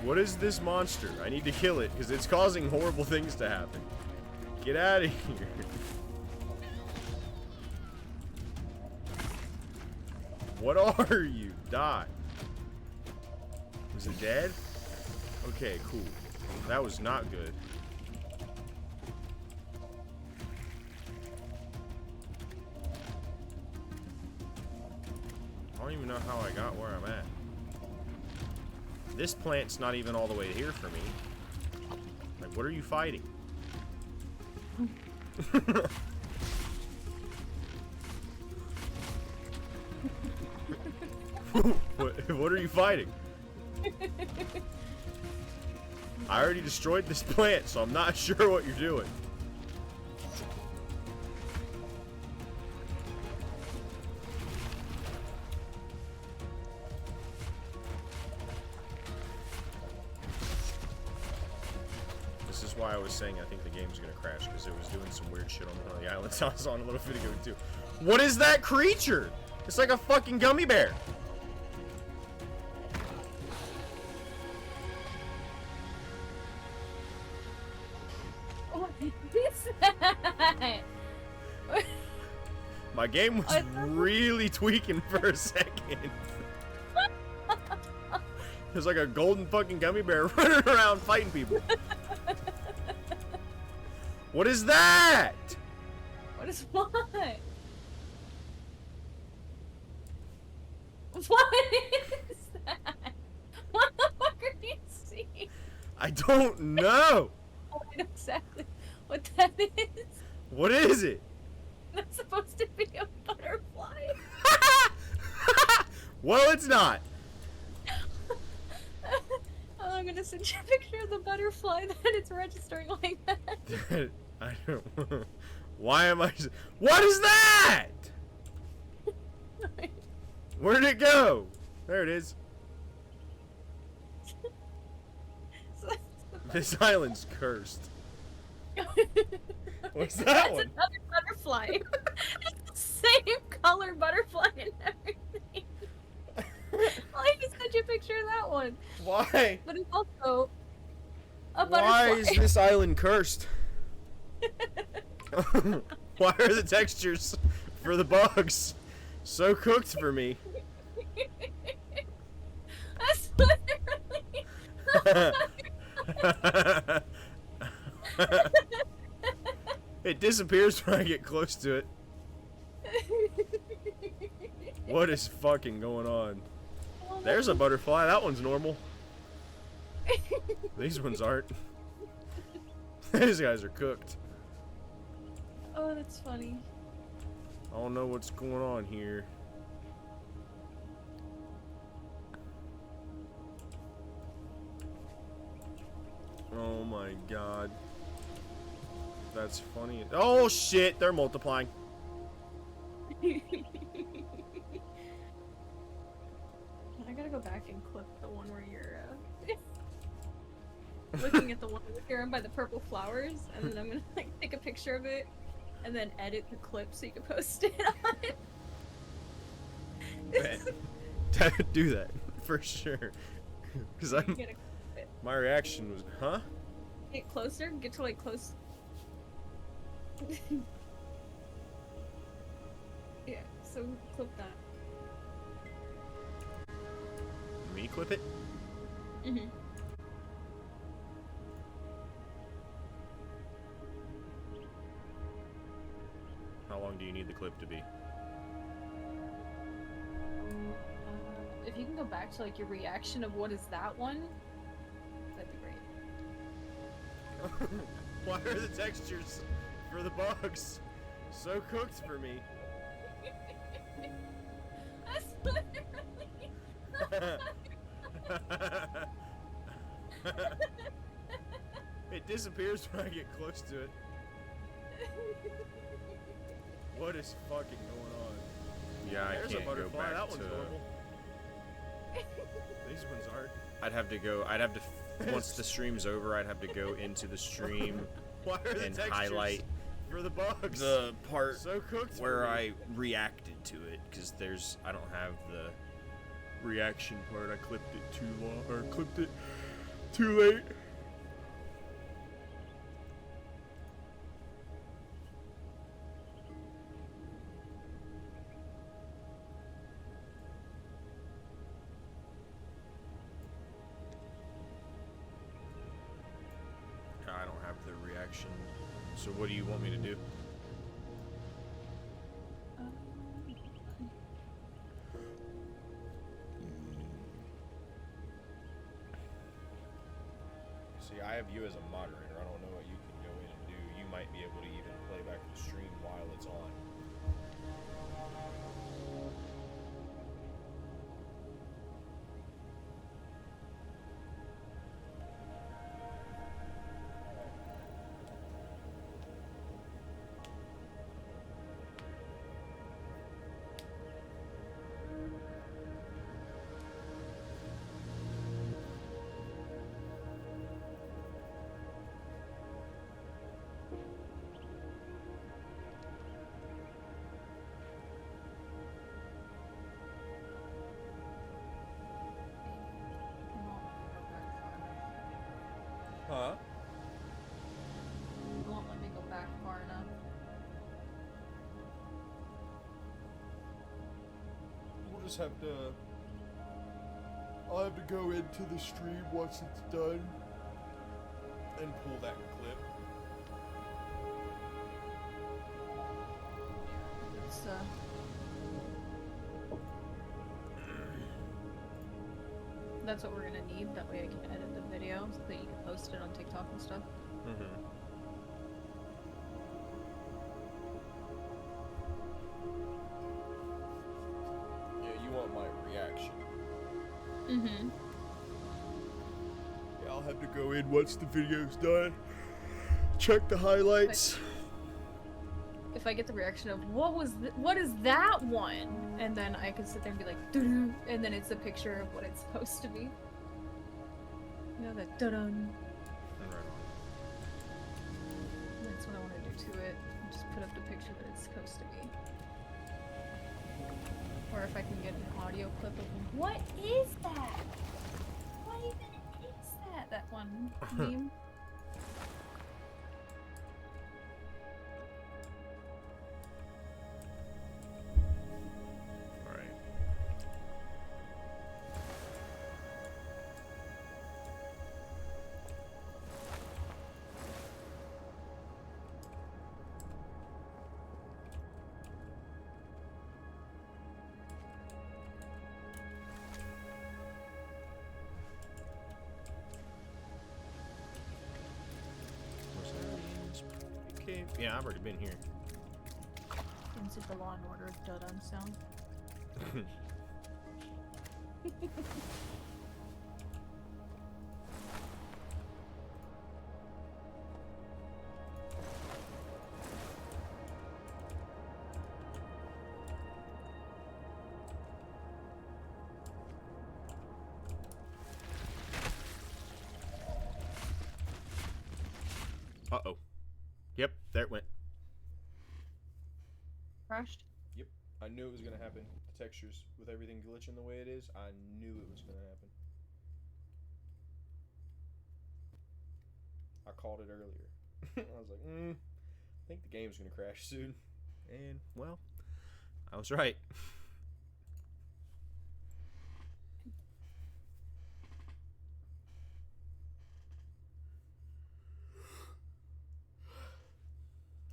What is this monster? I need to kill it because it's causing horrible things to happen. Get out of here. What are you? Die. Is it dead? Okay, cool. That was not good. I don't even know how I got where I'm at. This plant's not even all the way here for me. Like, what are you fighting? What are you fighting? I already destroyed this plant, so I'm not sure what you're doing. This is why I was saying I think the game's gonna crash, because it was doing some weird shit on one of the islands I was on a little bit ago too. What is that creature? It's like a fucking gummy bear. What is that? My game was I thought- really tweaking for a second. It was like a golden fucking gummy bear running around fighting people. What is that? What is what? What is that? What the fuck are you seeing? I don't know. Oh, I know exactly what that is. What is it? That's supposed to be a butterfly. Well, it's not. Oh, I'm gonna send you a picture of the butterfly that it's registering like that. I don't. Why am I? What is that? Where did it go? There it is. So that's the This island's cursed. What's that That's one? another butterfly. It's the same color butterfly and everything. Why did you send you a picture of that one? Why? But it's also a butterfly. Why is this island cursed? Why are the textures for the bugs so cooked for me? That's literally. It disappears when I get close to it. What is fucking going on? There's a butterfly. That one's normal. These ones aren't. These guys are cooked. Oh, that's funny. I don't know what's going on here. Oh my god. That's funny. Oh shit, they're multiplying. I gotta go back and clip the one where you're looking at the one with your by the purple flowers, and then I'm gonna like take a picture of it, and then edit the clip so you can post it on it. Do that for sure. Because I'm. Get, My reaction was, huh? get closer. Get to like close. Yeah. So clip that. Me clip it? Mhm. How long do you need the clip to be? If you can go back to like your reaction of what is that one, that'd be great. Why are the textures for the bugs so cooked for me? That's literally. It disappears when I get close to it. What is fucking going on? Yeah, I There's can't a butterfly. go back That one's to. normal. These ones aren't. I'd have to go. Once the stream's over, I'd have to go into the stream Why are the and textures highlight for the bugs the part so cooked for where me? I reacted to it, because I don't have the reaction part. I clipped it too long, or clipped it too late. I don't have the reaction. So what do you want me to do? See, I have you as a moderator. I don't know what you can go in and do. You might be able to even play back the stream while it's on. just have to. I'll have to go into the stream once it's done and pull that clip. It's, that's what we're gonna need. That way I can edit the video so that you can post it on TikTok and stuff. Mm-hmm. Yeah, you want my reaction. Mm-hmm. Yeah, I'll have to go in once the video's done. Check the highlights. If I get the reaction of what is that one, and then I can sit there and be like, doo-doo, and then it's a picture of what it's supposed to be. You know that dun. That's what I want to do to it. Just put up the picture that it's supposed to be. Or if I can get an audio clip of what is that? What even is that? That one meme. All right. Okay. Yeah, I've already been here. Is it the Law and Order dun sound? Uh-oh. Yep, there it went. Crashed? I knew it was gonna happen. The textures, with everything glitching the way it is, I knew it was gonna happen. I called it earlier. I was like, I think the game's gonna crash soon. And, well, I was right.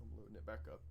I'm loading it back up.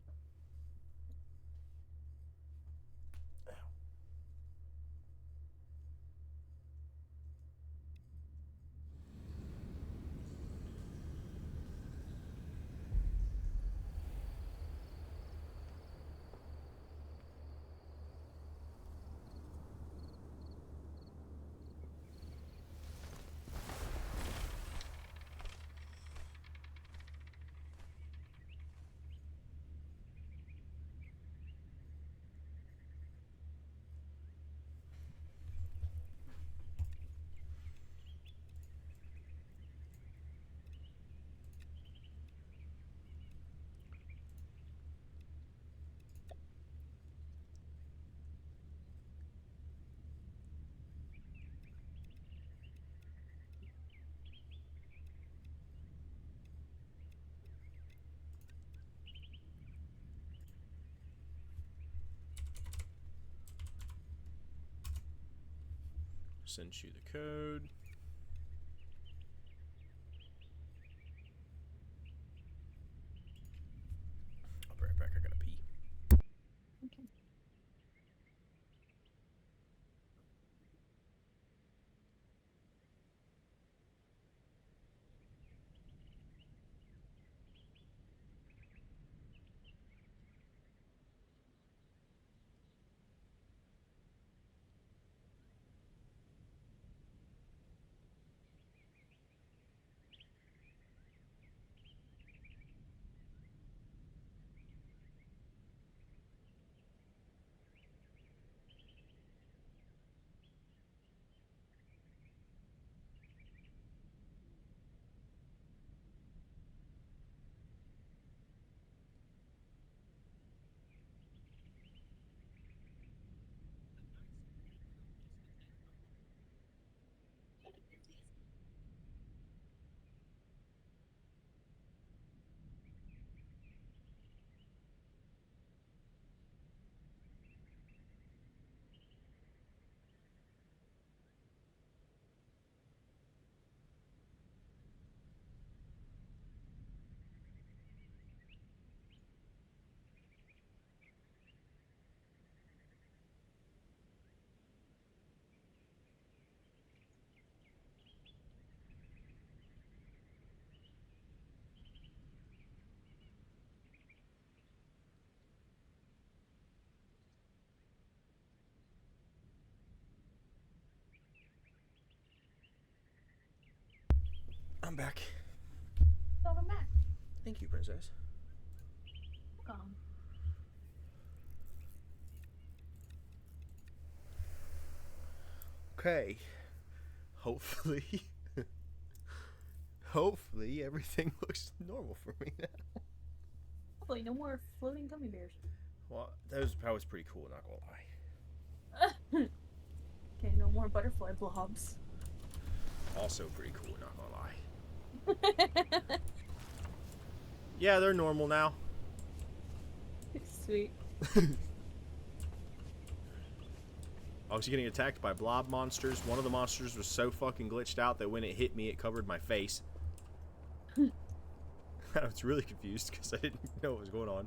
Send you the code. I'll be right back. I gotta pee. Okay. I'm back. Welcome back. Thank you, princess. Welcome. Okay. Hopefully. Hopefully everything looks normal for me now. Hopefully, no more floating gummy bears. Well, that was pretty cool, not gonna lie. Okay, no more butterfly blobs. Also pretty cool, not gonna lie. Yeah, they're normal now. Sweet. I was getting attacked by blob monsters. One of the monsters was so fucking glitched out that when it hit me, it covered my face. I was really confused because I didn't know what was going on.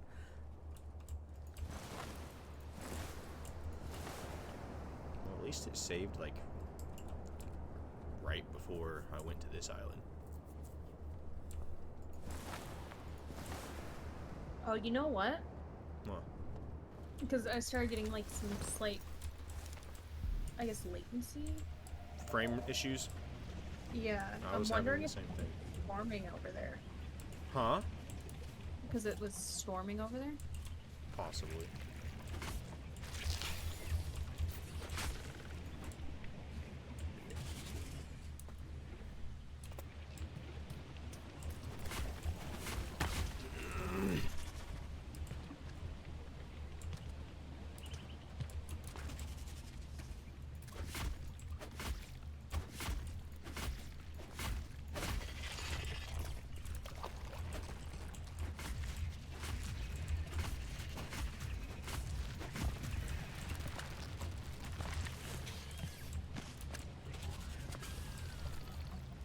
Well, at least it saved, like, right before I went to this island. Oh, you know what? What? Because I started getting like some slight, I guess, latency. Frame issues? Yeah, I I'm was having wondering the if same it's thing. storming over there. Huh? Because it was storming over there. Possibly.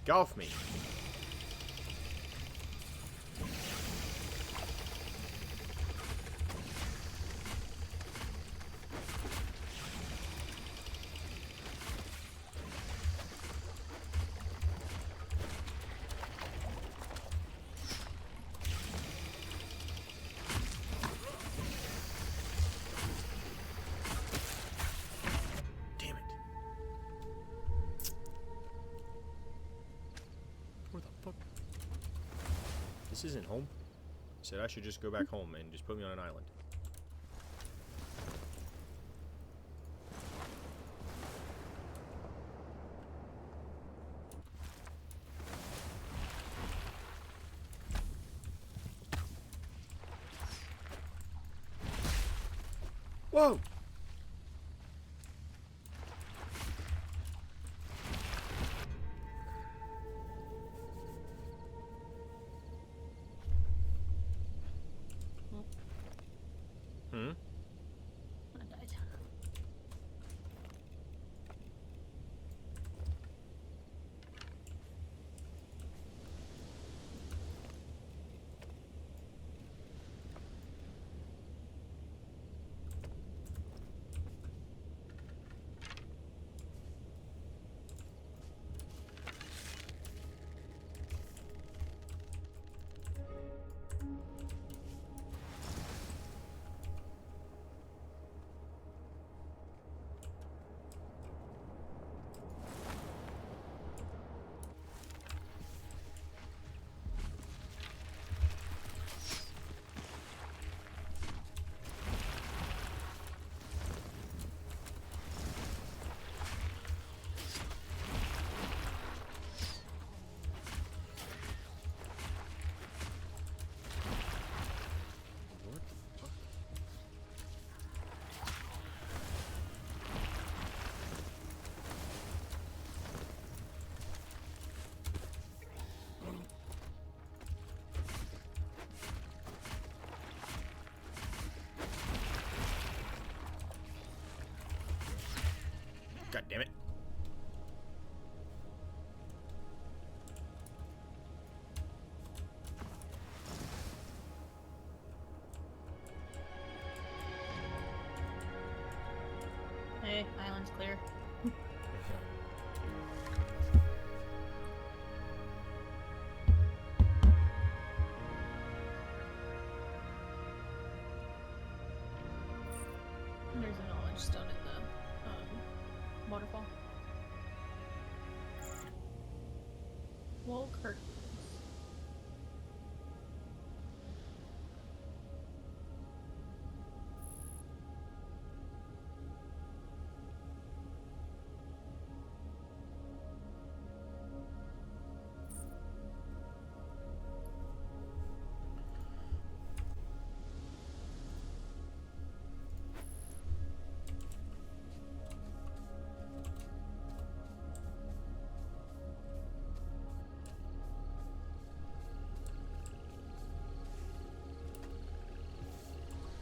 Get off me. Damn it. Where the fuck? This isn't home. Said I should just go back home and just put me on an island. Whoa! Hmm? I died. What the fuck? God damn it. Hey, island's clear. There's a knowledge stone in the waterfall. Wall curtains.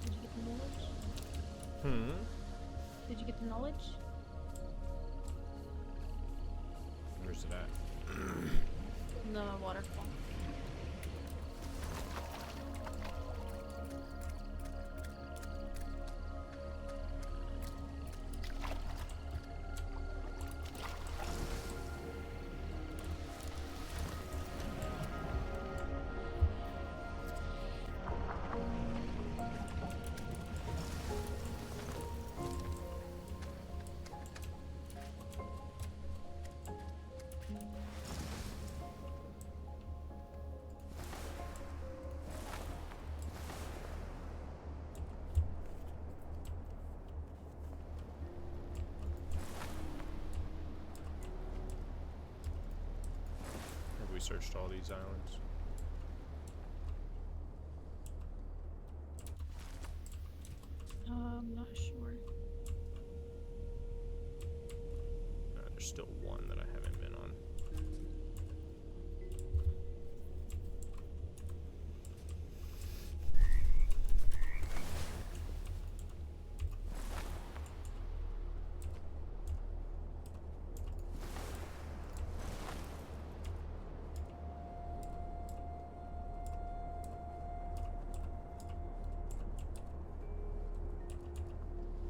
Did you get the knowledge? Did you get the knowledge? Where's it at? The waterfall. Have we searched all these islands? I'm not sure. There's still one that I haven't been on.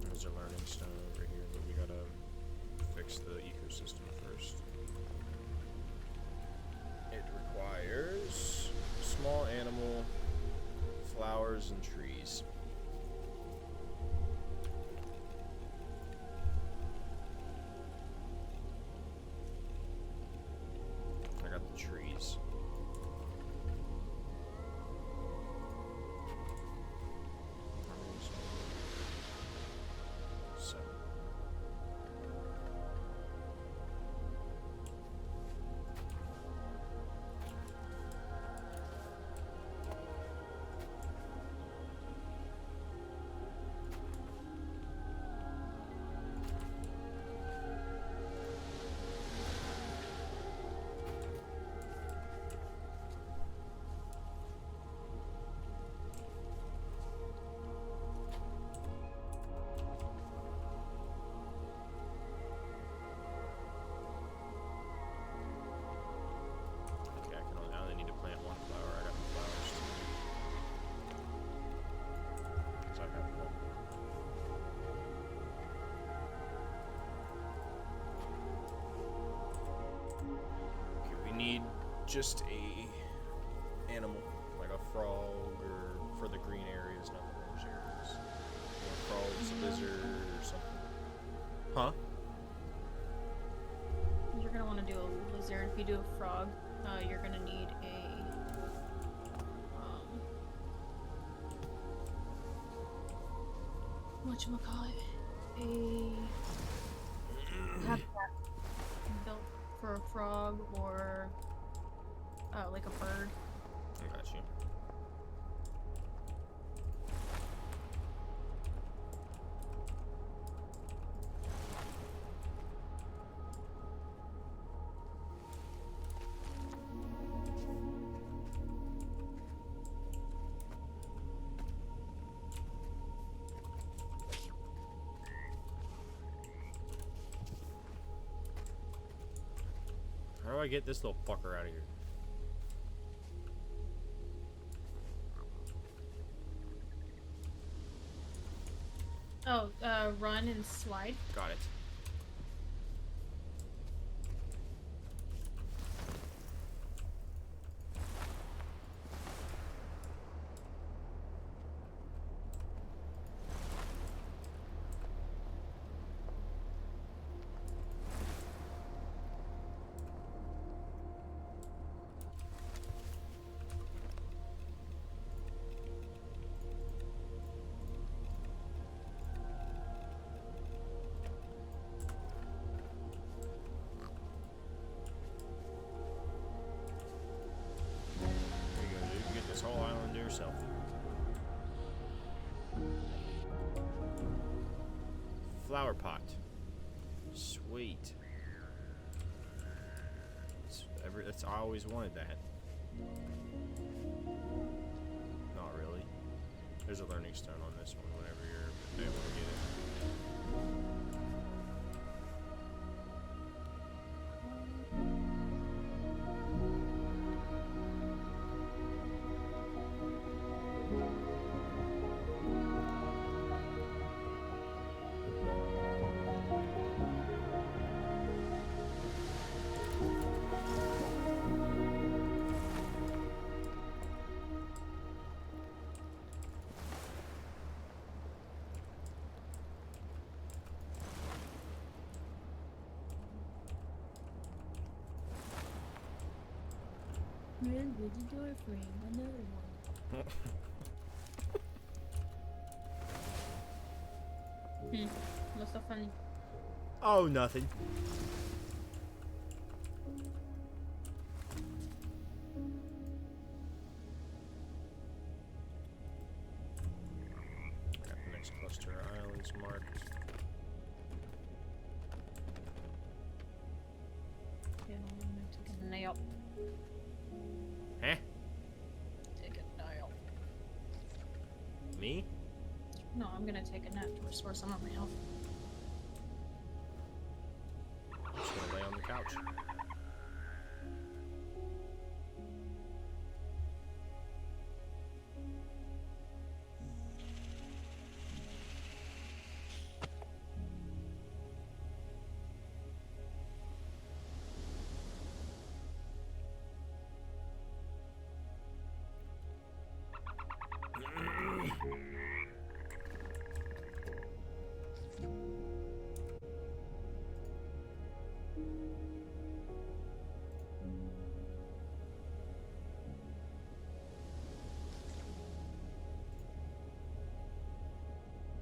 There's a learning stone over here, but we gotta fix the ecosystem first. It requires small animal, flowers, and trees. I got the trees. Seven. Okay, I only need to plant one flower. I got the flowers too. 'Cause I have one. Okay, we need just a animal, like a frog, or for the green areas, not the orange areas. Frogs, a lizard, or something. Huh? You're gonna want to do a lizard. If you do a frog, you're gonna need a whatchamacallit? A habitat built for a frog or like a bird. I got you. How do I get this little fucker out of here? Oh, run and slide. Got it. flower pot. Sweet. I always wanted that. Not really. There's a learning stone on this one whenever you're able to get it. Red with the door frame, another one. What's so funny? Oh, nothing. Got the next cluster of islands marked. Yeah, I'm gonna take a nail. Huh? Take a nail. Me? No, I'm gonna take a nap to restore some of my health. I'm just gonna lay on the couch.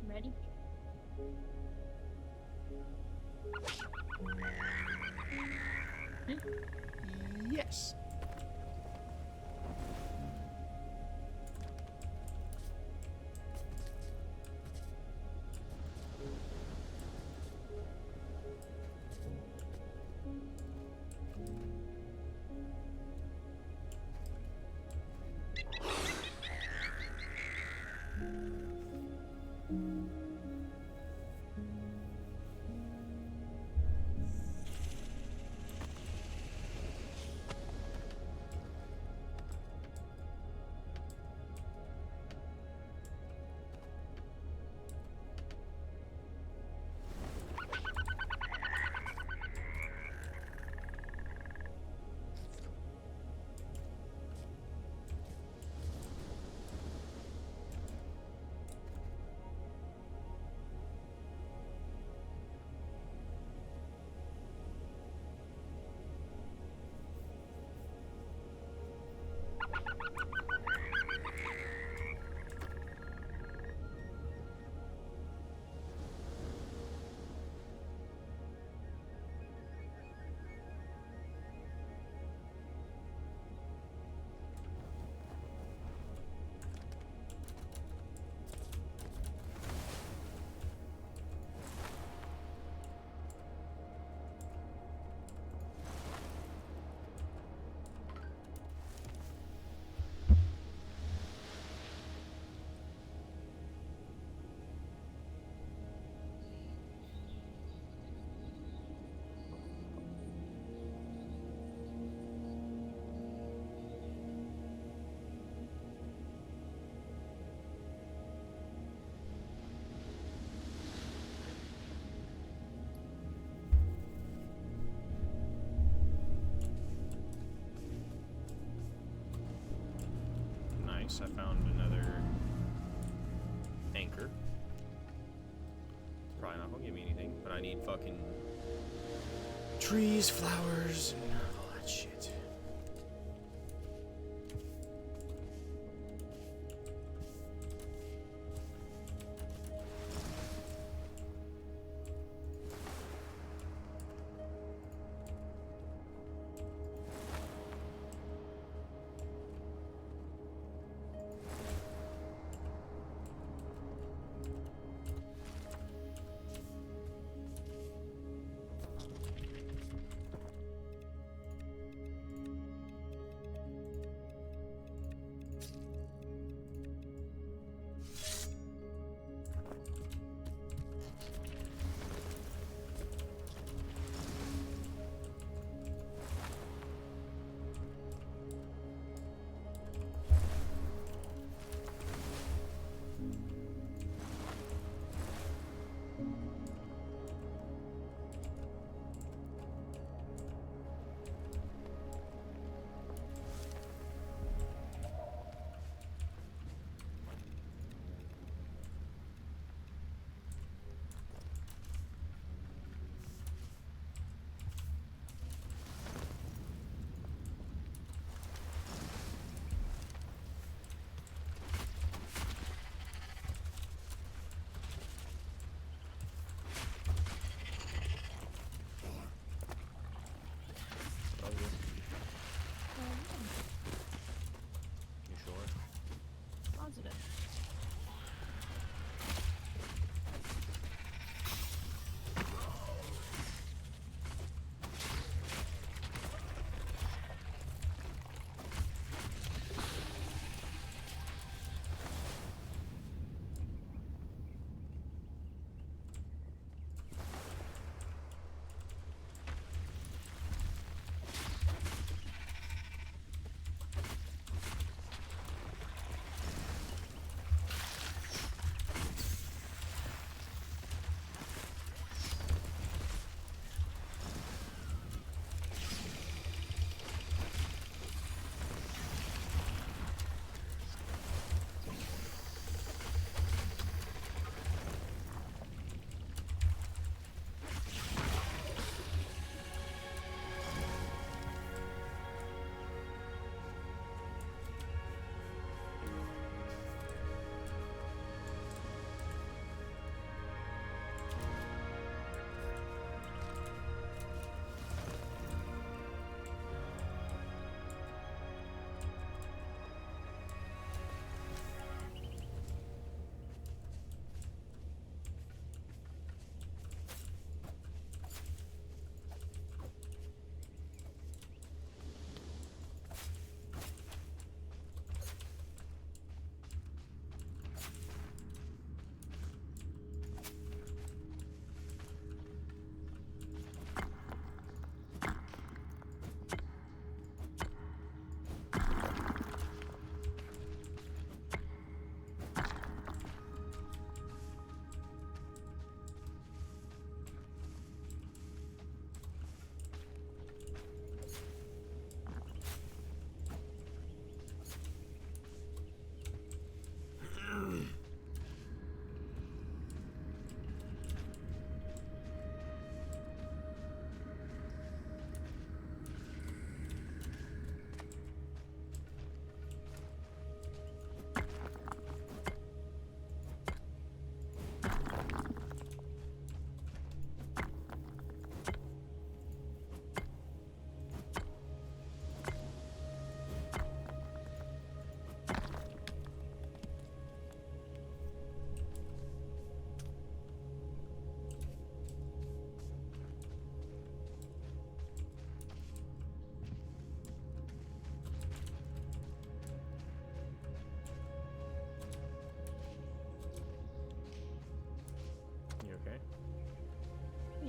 Ready? Yes. Nice. I found another anchor. Probably not gonna give me anything, but I need fucking trees, flowers, and all that shit.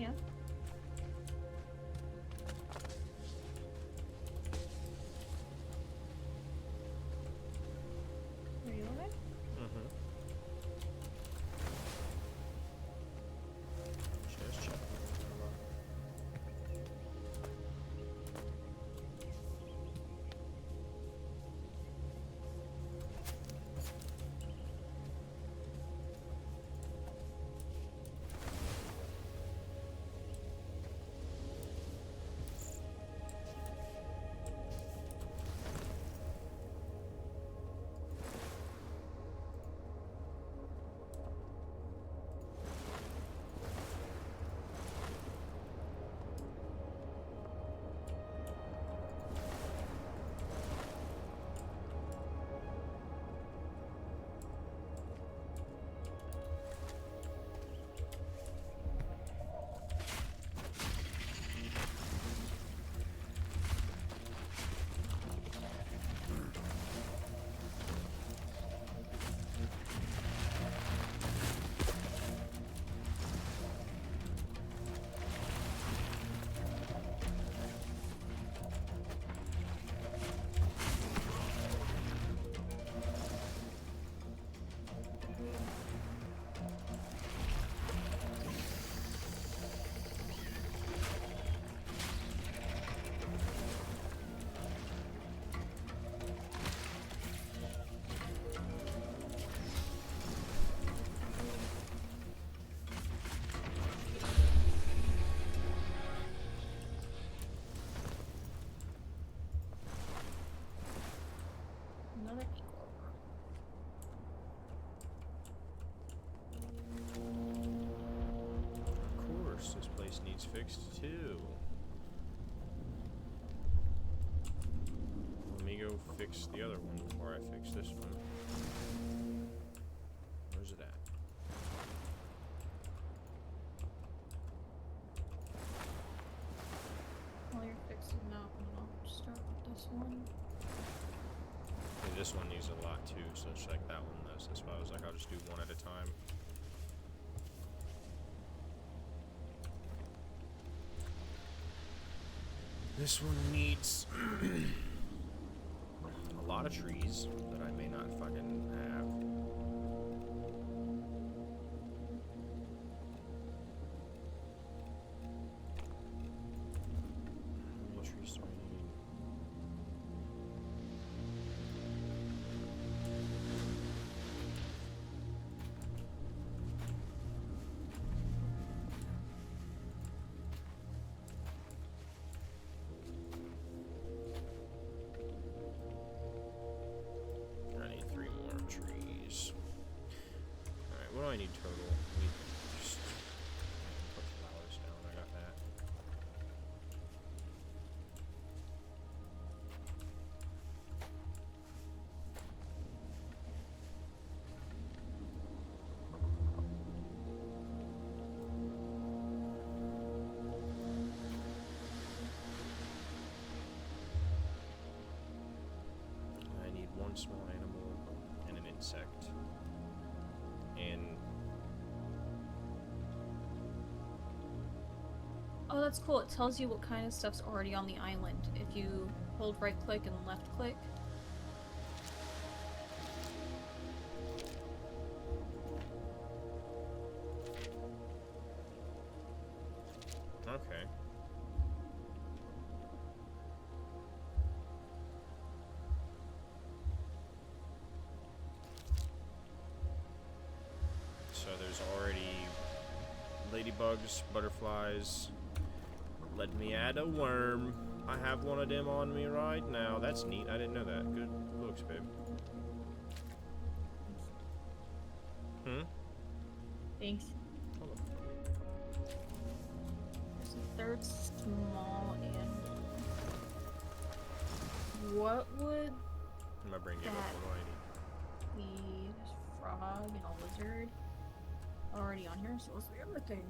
Yeah. Are you okay? Mm-hmm. Just checking. Another eagle. Of course, this place needs fixed too. Let me go fix the other one before I fix this one. Where's it at? While you're fixing that one, I'll start with this one. Yeah, this one needs a lot too, so check that one does. That's why I was like, I'll just do one at a time. This one needs a lot of trees that I may not fucking have. How many trees do I need? I need 3 more trees. Alright, what do I need total? I need just put flowers down. I got that. I need 1 small animal and an insect. And Oh, that's cool. It tells you what kind of stuff's already on the island. If you hold right click and left click. okay. So there's already ladybugs, butterflies. Let me add a worm. I have one of them on me right now. That's neat. I didn't know that. Good looks, babe. Hmm? Thanks. Hold on. There's a third small animal. What would My brain gave up. What do I need? be this frog and a lizard already on here? So what's the other thing?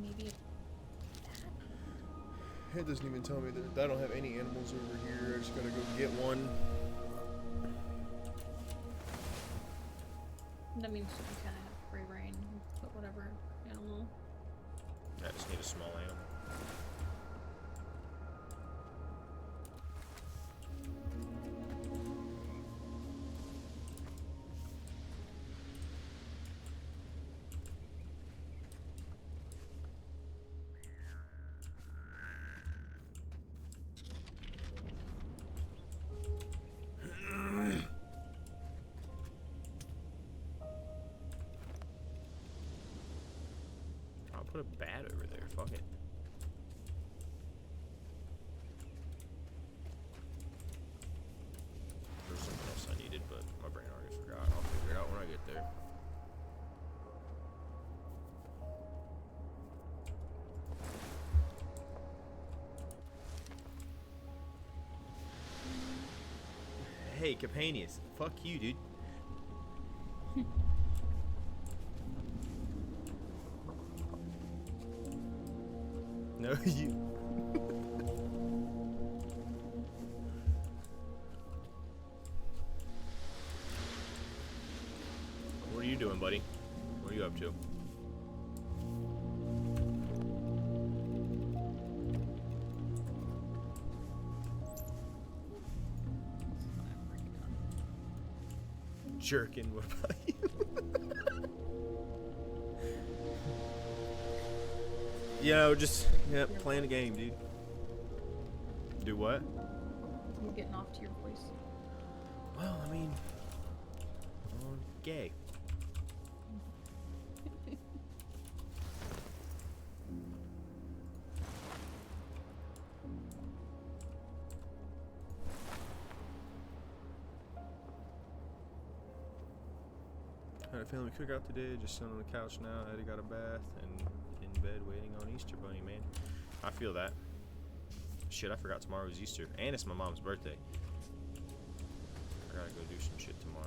Maybe It doesn't even tell me that I don't have any animals over here. I just gotta go get one. that means we kind of have free reign. Put whatever animal. I just need a small animal. I'll put a bat over there. Fuck it. There's something else I needed, but my brain already forgot. I'll figure it out when I get there. Hey, Capanius. Fuck you, dude. No, you. What are you doing, buddy? What are you up to? That's what I'm working on. Jerkin, what about you? Just playing the game, dude. Do what? You getting off to your voice? Well, I mean, gay. Had a family cookout today, just sitting on the couch now. Eddie got a bath and in bed waiting on Easter Bunny, man. I feel that. Shit, I forgot tomorrow was Easter. And it's my mom's birthday. I gotta go do some shit tomorrow.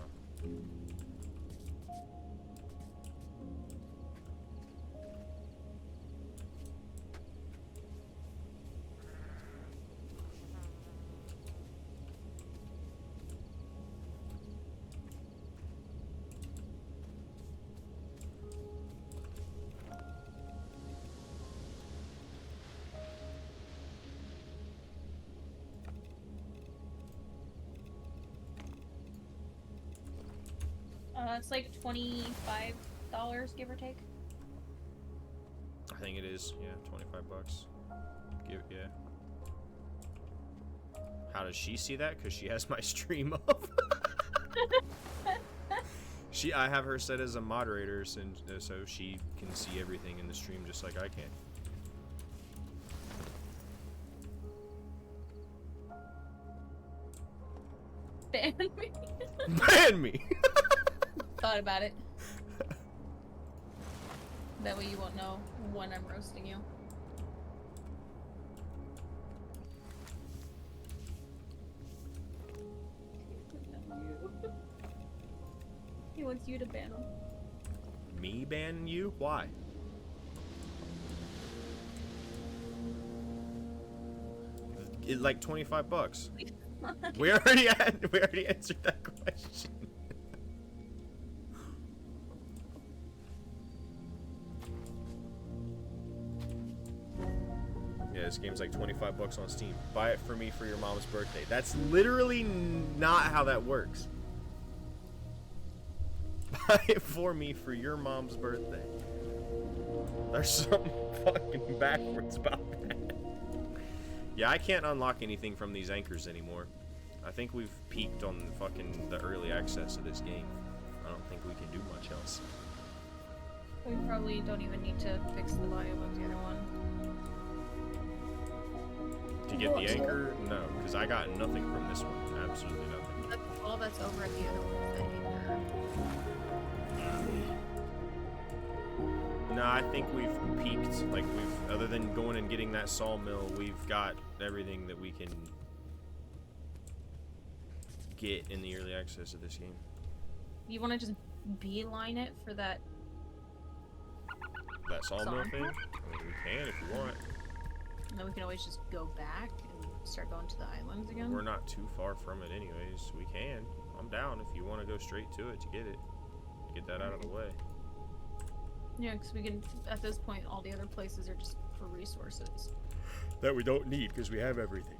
It's like $25, give or take. I think it is, yeah, 25 bucks. Yeah. How does she see that? Because she has my stream up. I have her set as a moderator, so she can see everything in the stream just like I can. Ban me. Ban me! Thought about it. That way you won't know when I'm roasting you. He wants you to ban him. Me ban you? Why? Like 25 bucks. We already answered that question. Yeah, this game's like 25 bucks on Steam. Buy it for me for your mom's birthday. That's literally not how that works. Buy it for me for your mom's birthday. There's something fucking backwards about that. Yeah, I can't unlock anything from these anchors anymore. I think we've peaked on fucking the early access of this game. I don't think we can do much else. We probably don't even need to fix the biome of the other one. To get the anchor? No, because I got nothing from this one. Absolutely nothing. All that's over at the other one is the anchor. No, I think we've peaked. Like, other than going and getting that sawmill, we've got everything that we can get in the early access of this game. You want to just beeline it for that? That sawmill Sawmill? thing? I mean, we can if you want. And then we can always just go back and start going to the islands again. We're not too far from it anyways. We can. I'm down if you want to go straight to it to get it. Get that out of the way. Yeah, because we can, at this point, all the other places are just for resources. That we don't need because we have everything.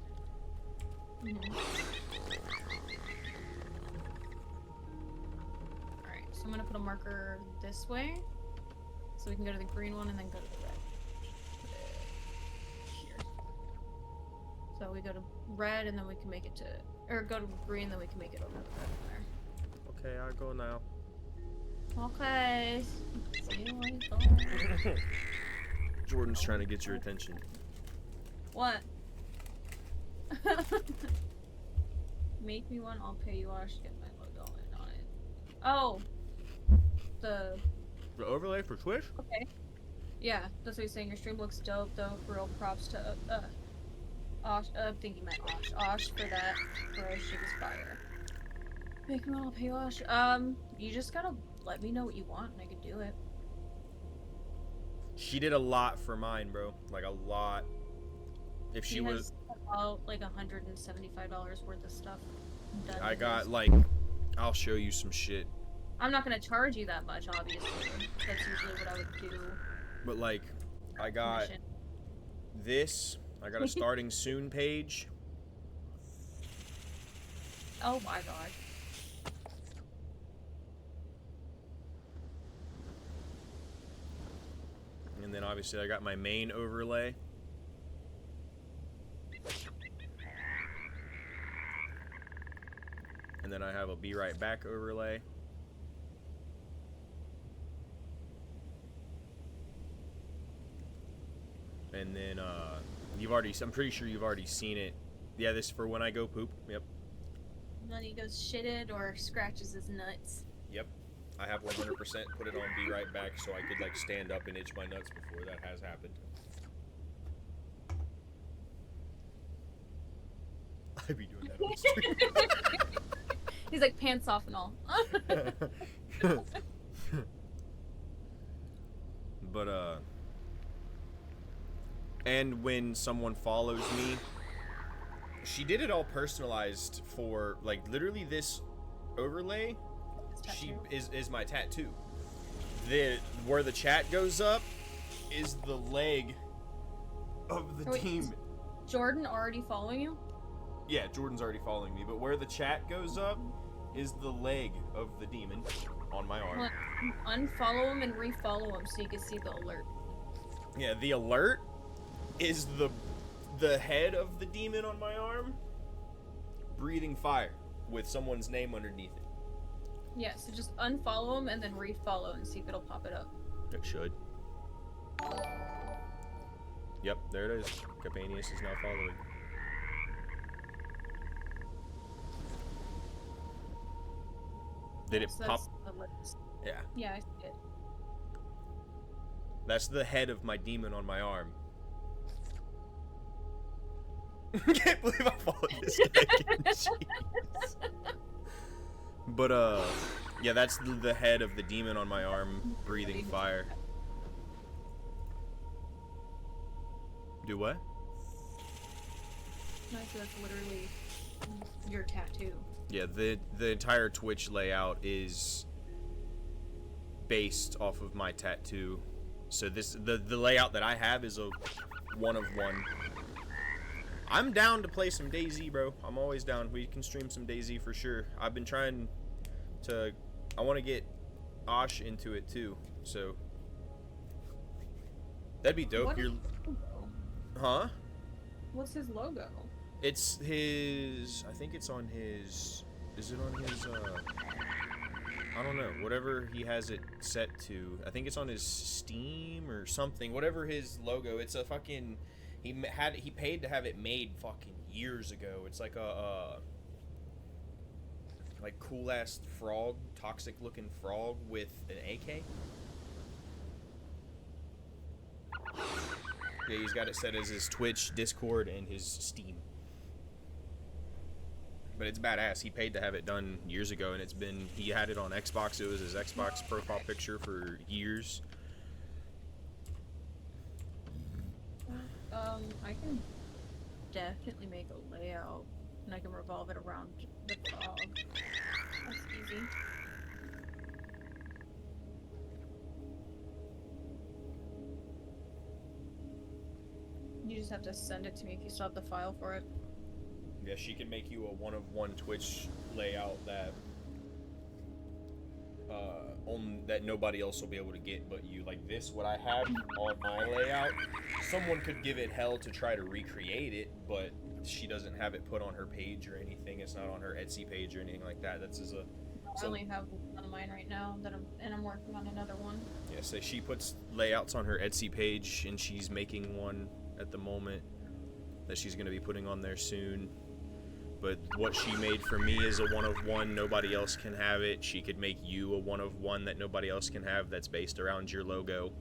Alright, so I'm gonna put a marker this way. So we can go to the green one and then go to the red. Put it here. So we go to red and then we can make it to, or go to green, then we can make it over to red Okay, I'll go now. there. Okay. See you later. Jordan's trying to get your attention. What? Make me one, I'll pay you, I should get my logo in on it. Oh! The overlay for Twitch? Okay. Yeah, that's what he's saying. Your stream looks dope, though. Real props to, Osh. I think he meant Osh. Osh for that. Bro, shit is fire. Make me one, I'll pay you, Osh. You just gotta let me know what you want and I can do it. She did a lot for mine, bro. Like, a lot. If she was... has about, like, $175 worth of stuff done. I in got, this. like... I'll show you some shit. I'm not gonna charge you that much, obviously. That's usually what I would do. But, like, I got Commission. this. I got a starting soon page. Oh my god. And then, obviously, I got my main overlay. And then I have a Be Right Back overlay. And then, I'm pretty sure you've already seen it. Yeah, this is for when I go poop. Yep. And then he goes shitted or scratches his nuts. Yep. I have 100% put it on Be Right Back so I could, like, stand up and itch my nuts before that has happened. I'd be doing that on stream. He's like pants off and all. But, and when someone follows me, she did it all personalized for, like, literally this overlay. She is my tattoo. Where the chat goes up is the leg of the Wait, team. Jordan already following you? Yeah, Jordan's already following me, but where the chat goes up is the leg of the demon on my arm. Well, unfollow him and refollow him so you can see the alert. Yeah, the alert is the head of the demon on my arm breathing fire with someone's name underneath it. Yeah, so just unfollow him and then refollow and see if it'll pop it up. It should. Yep, there it is. Capanius is now following. Did it So pop? that's the list. Yeah. Yeah, I see it. That's the head of my demon on my arm. Can't believe I followed this guy again. Jeez. But, yeah, that's the head of the demon on my arm breathing fire. Do what? No, so that's literally your tattoo. Yeah, the entire Twitch layout is based off of my tattoo. So the layout that I have is a one of one. I'm down to play some DayZ, bro. I'm always down. We can stream some DayZ for sure. I've been trying to... I want to get Osh into it too, so... That'd be dope. What You're... is his logo? Huh? What's his logo? It's his... I think it's on his... Is it on his, I don't know. Whatever he has it set to. I think it's on his Steam or something. Whatever his logo. It's a fucking... He paid to have it made fucking years ago. It's like a like cool ass frog, toxic looking frog with an AK. Yeah, he's got it set as his Twitch, Discord, and his Steam. But it's badass. He paid to have it done years ago, and he had it on Xbox. It was his Xbox profile picture for years. I can definitely make a layout, and I can revolve it around the frog. That's easy. just have to send it to me if you still have the file for it. Yeah, she can make you a one-of-one Twitch layout that that nobody else will be able to get but you. Like this, what I have on my layout, someone could give it hell to try to recreate it, but she doesn't have it put on her page or anything. It's not on her Etsy page or anything like that. That's just a. I only have one of mine right now that I'm working on another one. Yeah, so she puts layouts on her Etsy page, and she's making one at the moment that she's going to be putting on there soon. But what she made for me is a one-of-one. Nobody else can have it. She could make you a one-of-one that nobody else can have that's based around your logo.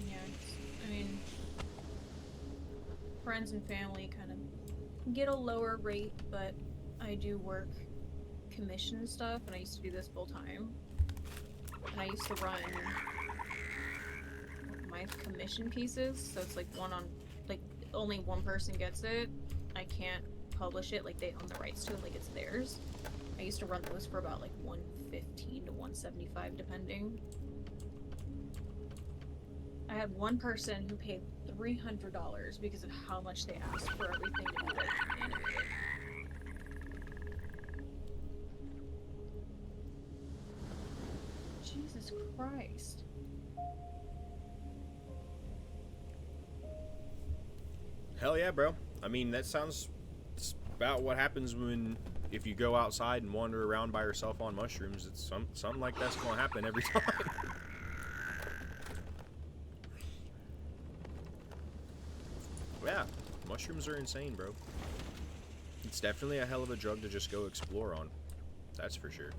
Yeah, I mean, friends and family kind of get a lower rate, but I do work commission stuff, and I used to do this full time. And I used to run my commission pieces, so it's like only one person gets it. I can't publish it, like they own the rights to it, like it's theirs. I used to run those for about like $115 to $175 depending. I had one person who paid $300 because of how much they asked for everything to be like animated. Jesus Christ. Hell yeah, bro. I mean, that sounds about what happens if you go outside and wander around by yourself on mushrooms. It's something like that's gonna happen every time. Yeah, mushrooms are insane, bro. It's definitely a hell of a drug to just go explore on. That's for sure.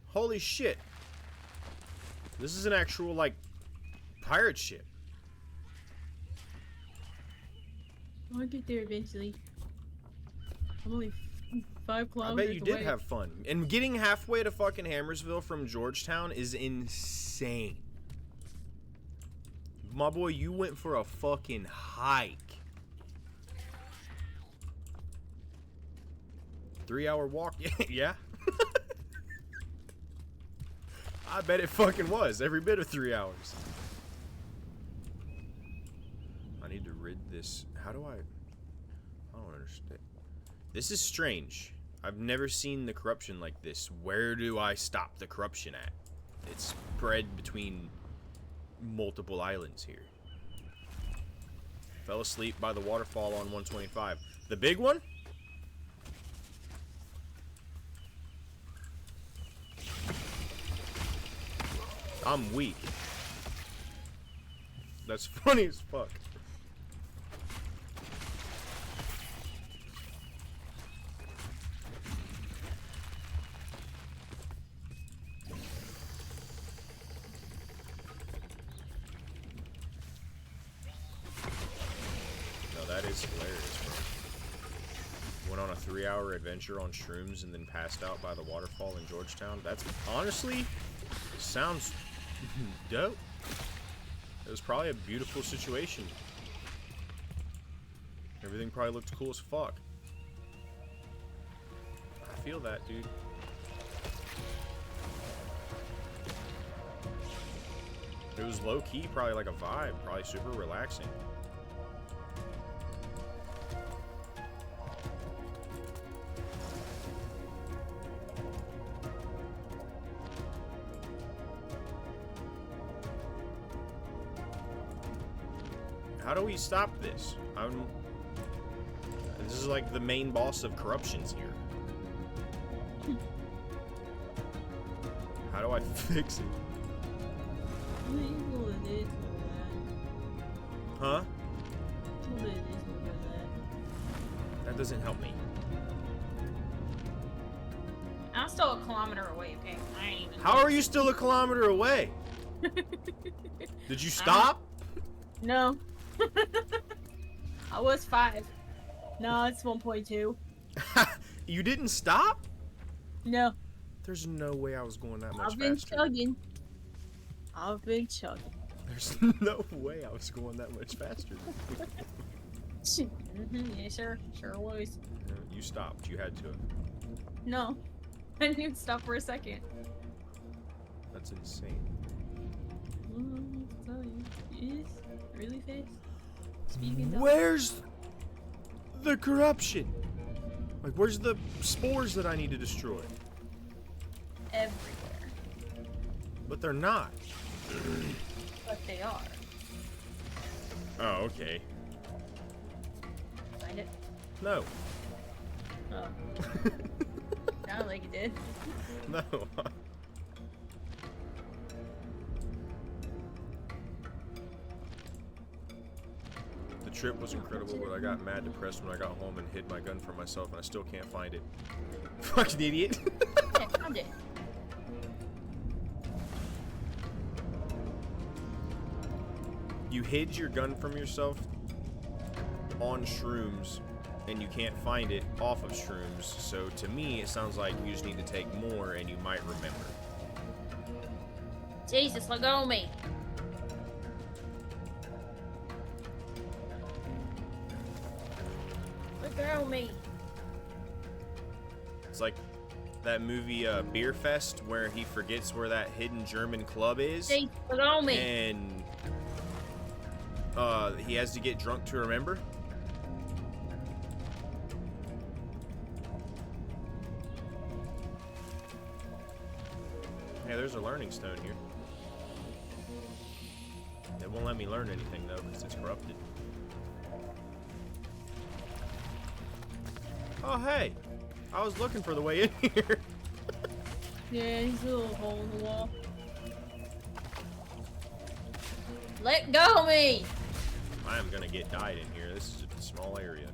Holy shit. This is an actual, like, pirate ship. I'll get there eventually. I'm only 5 I kilometers bet you away. did have fun. And getting halfway to fucking Hammersville from Georgetown is insane. My boy, you went for a fucking hike. 3-hour walk? Yeah. I bet it fucking was. Every bit of 3 hours. I need to rid this. How do I don't understand. This is strange. I've never seen the corruption like this. Where do I stop the corruption at? It's spread between multiple islands here. Fell asleep by the waterfall on 125. The big one? I'm weak. That's funny as fuck. No, that is hilarious, bro. Went on a 3-hour adventure on shrooms and then passed out by the waterfall in Georgetown. That's honestly sounds dope. It was probably a beautiful situation. Everything probably looked cool as fuck. I feel that, dude. It was low-key, probably like a vibe, probably super relaxing. How do we stop this? This is like the main boss of corruptions here. How do I fix it? Huh? That doesn't help me. I'm still a kilometer away, okay? I ain't even. How are you still a kilometer away? Did you stop? No. I was 5. No, it's 1.2. You didn't stop? No. There's no way I was going that much I've been faster. chugging. I've been chugging. There's no way I was going that much faster. Yeah, sure was. You stopped. You had to. No. I didn't even stop for a second. That's insane. Yes. Really fast. Speaking of. Where's the corruption? Like, where's the spores that I need to destroy? Everywhere. But they're not. But they are. Oh, okay. Find it. No. Oh. Sounded like you did. No. The trip was incredible, but I got mad depressed when I got home and hid my gun from myself, and I still can't find it. Fucking idiot. I found it. You hid your gun from yourself on shrooms, and you can't find it off of shrooms, so to me it sounds like you just need to take more and you might remember. Jesus, let go of me. Let go of me. It's like that movie Beer Fest where he forgets where that hidden German club is, Jesus, let go of me. and he has to get drunk to remember. Hey, there's a learning stone here. It won't let me learn anything though because it's corrupted. Oh hey, I was looking for the way in here. Yeah, he's a little hole in the wall. Let go of me. I am gonna get died in here. This is a small area.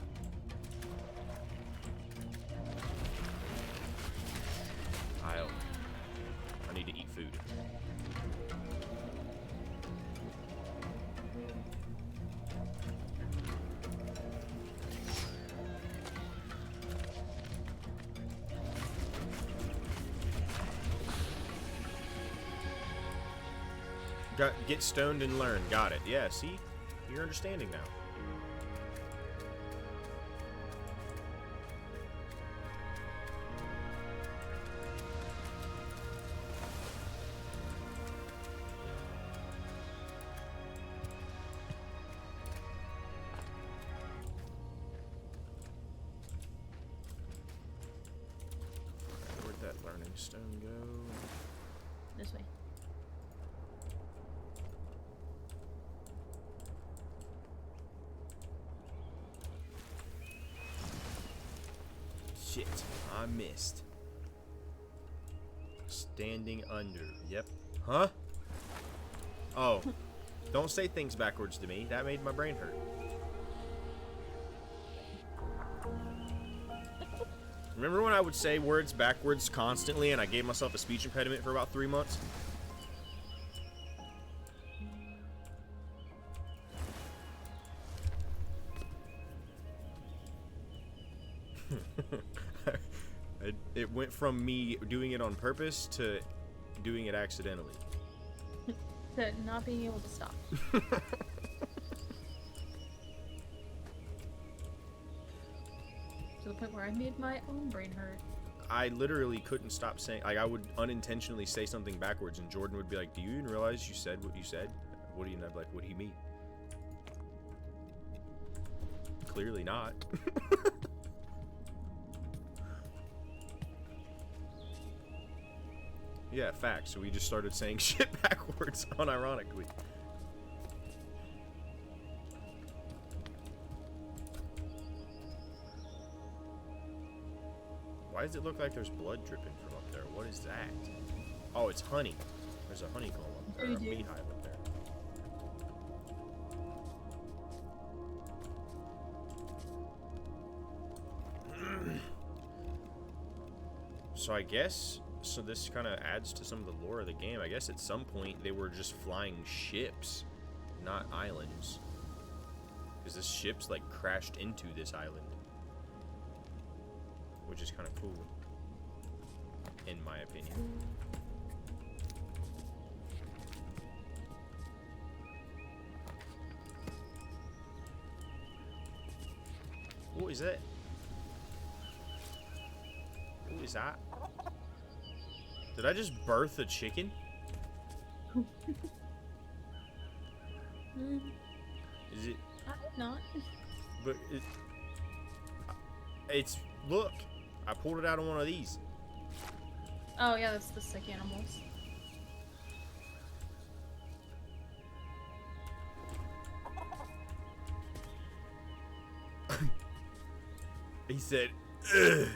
I need to eat food. Get stoned and learn. Got it. Yeah, see? You're understanding now. Where'd that learning stone go? This way. Shit, I missed. Standing under. Yep. Huh? Oh. Don't say things backwards to me. That made my brain hurt. Remember when I would say words backwards constantly and I gave myself a speech impediment for about 3 months? It went from me doing it on purpose to doing it accidentally. To not being able to stop. To the point where I made my own brain hurt. I literally couldn't stop saying, like, I would unintentionally say something backwards and Jordan would be like, do you even realize you said what you said? What do you, and I'd be like, what do you mean? Clearly not. Yeah, facts. So we just started saying shit backwards, unironically. Why does it look like there's blood dripping from up there? What is that? Oh, it's honey. There's a honeycomb up there, a beehive up there. So I guess, so this kind of adds to some of the lore of the game. I guess at some point they were just flying ships, not islands. Because this ship's like crashed into this island. Which is kind of cool. in my opinion. What is that? What is that? Did I just birth a chicken? Is it? I hope not. But it's look. I pulled it out of one of these. Oh yeah, that's the sick animals. He said, "Ugh."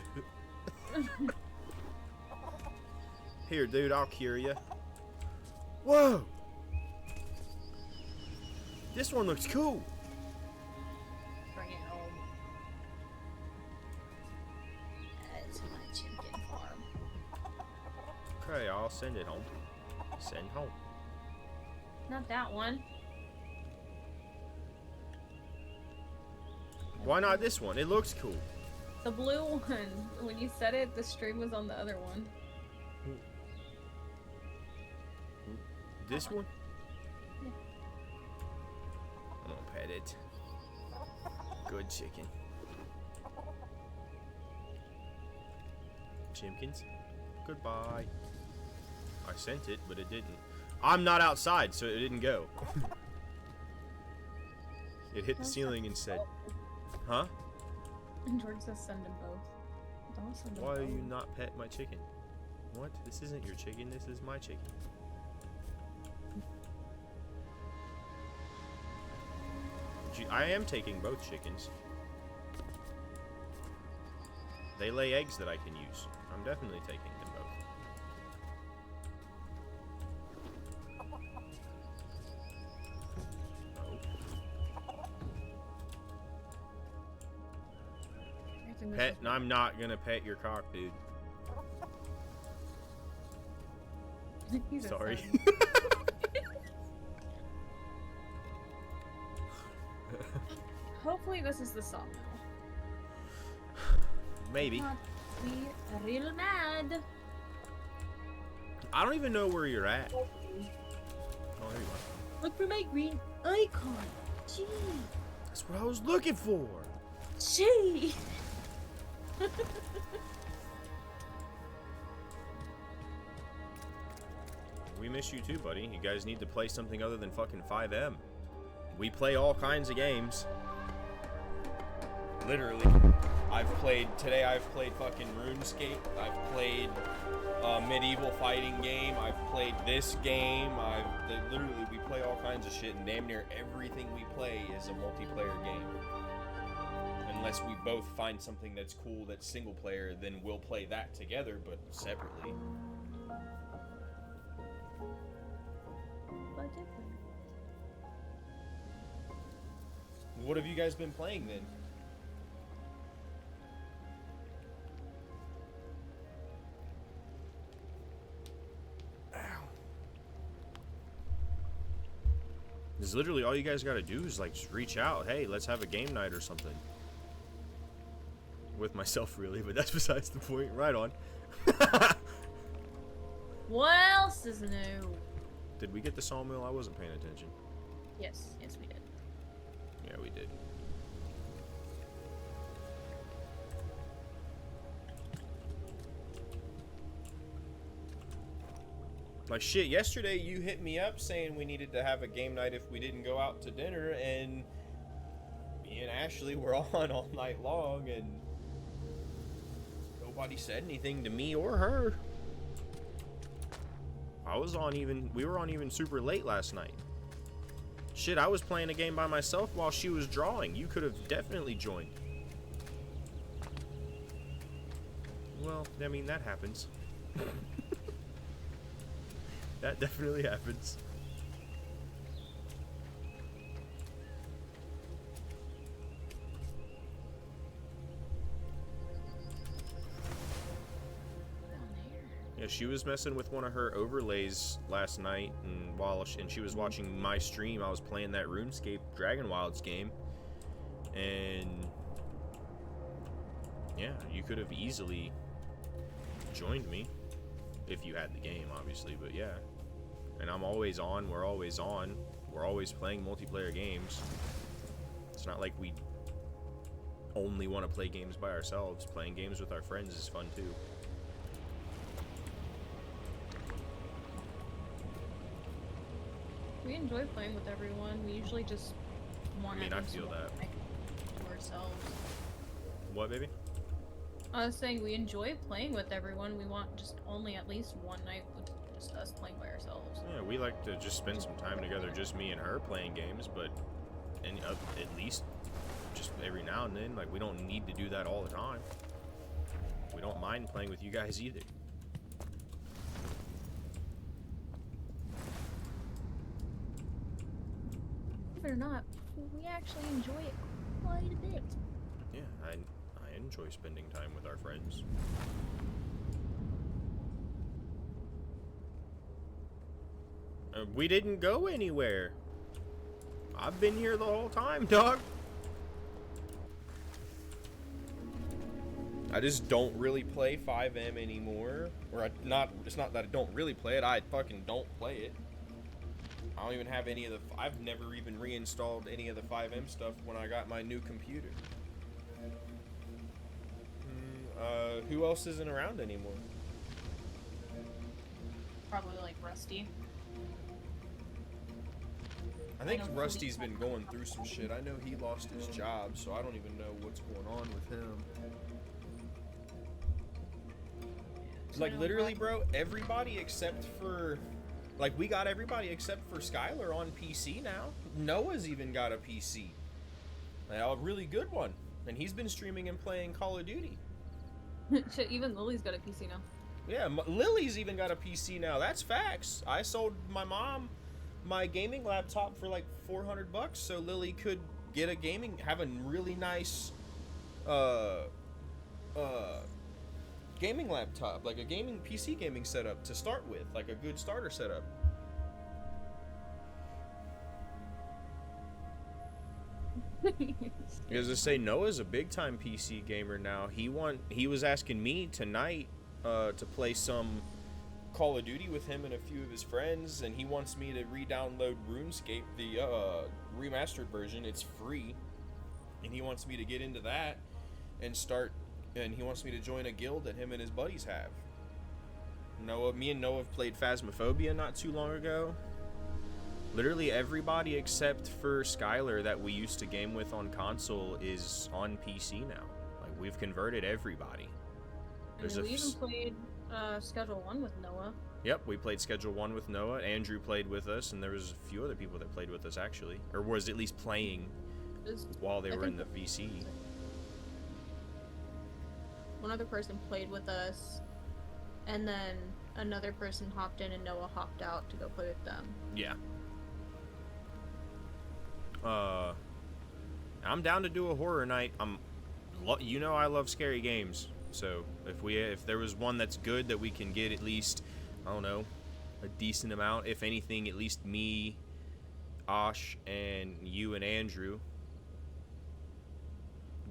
Here, dude, I'll cure you. Whoa! This one looks cool. Bring it home. That's my chicken farm. Okay, I'll send it home. Send home. Not that one. Why not this one? It looks cool. The blue one. When you said it, the stream was on the other one. This one? Yeah. I'm gonna pet it. Good chicken. Chimkins, goodbye. I sent it, but it didn't. I'm not outside, so it didn't go. It hit the ceiling instead. Huh? And George says send them both. Don't send them Why both. do you not pet my chicken? What? This isn't your chicken, this is my chicken. I am taking both chickens. They lay eggs that I can use. I'm definitely taking them both. I think this Pet, is- and I'm not gonna pet your cock, dude. He's a Sorry. son. Hopefully this is the sawmill. Maybe. Not be real mad. I don't even know where you're at. Oh, there you are. Look for my green icon. Gee. That's what I was looking for. Gee. We miss you too, buddy. You guys need to play something other than fucking 5M. We play all kinds of games. Literally. I've played fucking RuneScape. I've played a medieval fighting game. I've played this game. Literally, we play all kinds of shit, and damn near everything we play is a multiplayer game. Unless we both find something that's cool that's single player, then we'll play that together, but separately. But different. What have you guys been playing then? Because literally all you guys gotta do is like just reach out. Hey, let's have a game night or something. With myself, really, but that's besides the point. Right on. What else is new? Did we get the sawmill? I wasn't paying attention. Yes, yes we did. Yeah, we did. Like shit, yesterday you hit me up saying we needed to have a game night if we didn't go out to dinner, and me and Ashley were on all night long, and nobody said anything to me or her. We were on even super late last night. Shit, I was playing a game by myself while she was drawing. You could have definitely joined. Well, I mean, that happens. That definitely happens. Yeah, she was messing with one of her overlays last night, and she was watching my stream, I was playing that RuneScape Dragon Wilds game, and yeah, you could have easily joined me. if you had the game, obviously. But yeah, and I'm always on. We're always on. We're always playing multiplayer games. It's not like we only want to play games by ourselves. Playing games with our friends is fun too. We enjoy playing with everyone. We usually just want I mean, I feel that. to ourselves. What, baby? I was saying we enjoy playing with everyone. We want just only at least one night with just us playing by ourselves. Yeah, we like to just spend some time together, just me and her playing games, but at least just every now and then. Like, we don't need to do that all the time. We don't mind playing with you guys either. Believe it or not, we actually enjoy it quite a bit. Yeah, I enjoy spending time with our friends. We didn't go anywhere. I've been here the whole time, dog. I just don't really play 5M anymore. Or it's not that I don't really play it, I fucking don't play it. I don't even have any of the, I've never even reinstalled any of the 5M stuff when I got my new computer. Who else isn't around anymore? Probably like Rusty. I think I don't Rusty's been going through some shit. I know he lost his job, so I don't even know what's going on with him. Like, literally, bro, everybody except for... Like, we got everybody except for Skylar on PC now. Noah's even got a PC. Like, a really good one. And he's been streaming and playing Call of Duty. Shit, even Lily's got a PC now. Yeah, Lily's even got a PC now. That's facts. I sold my mom my gaming laptop for like $400 so Lily could get a have a really nice gaming laptop, like a gaming PC gaming setup to start with, like a good starter setup. Because to say Noah's a big time PC gamer now. He was asking me tonight to play some Call of Duty with him and a few of his friends, and he wants me to re-download RuneScape, the remastered version. It's free, and he wants me to get into that and he wants me to join a guild that him and his buddies have. Me and Noah have played Phasmophobia not too long ago. Literally everybody except for Skylar that we used to game with on console is on PC now. Like, we've converted everybody. And then we even played Schedule 1 with Noah. Yep, we played Schedule 1 with Noah. Andrew played with us, and there was a few other people that played with us, actually. Or was at least playing while they were in the VC. One other person played with us, and then another person hopped in and Noah hopped out to go play with them. Yeah. I'm down to do a horror night. You know I love scary games. So if there was one that's good that we can get at least, I don't know, a decent amount, if anything, at least me, Osh, and you and Andrew.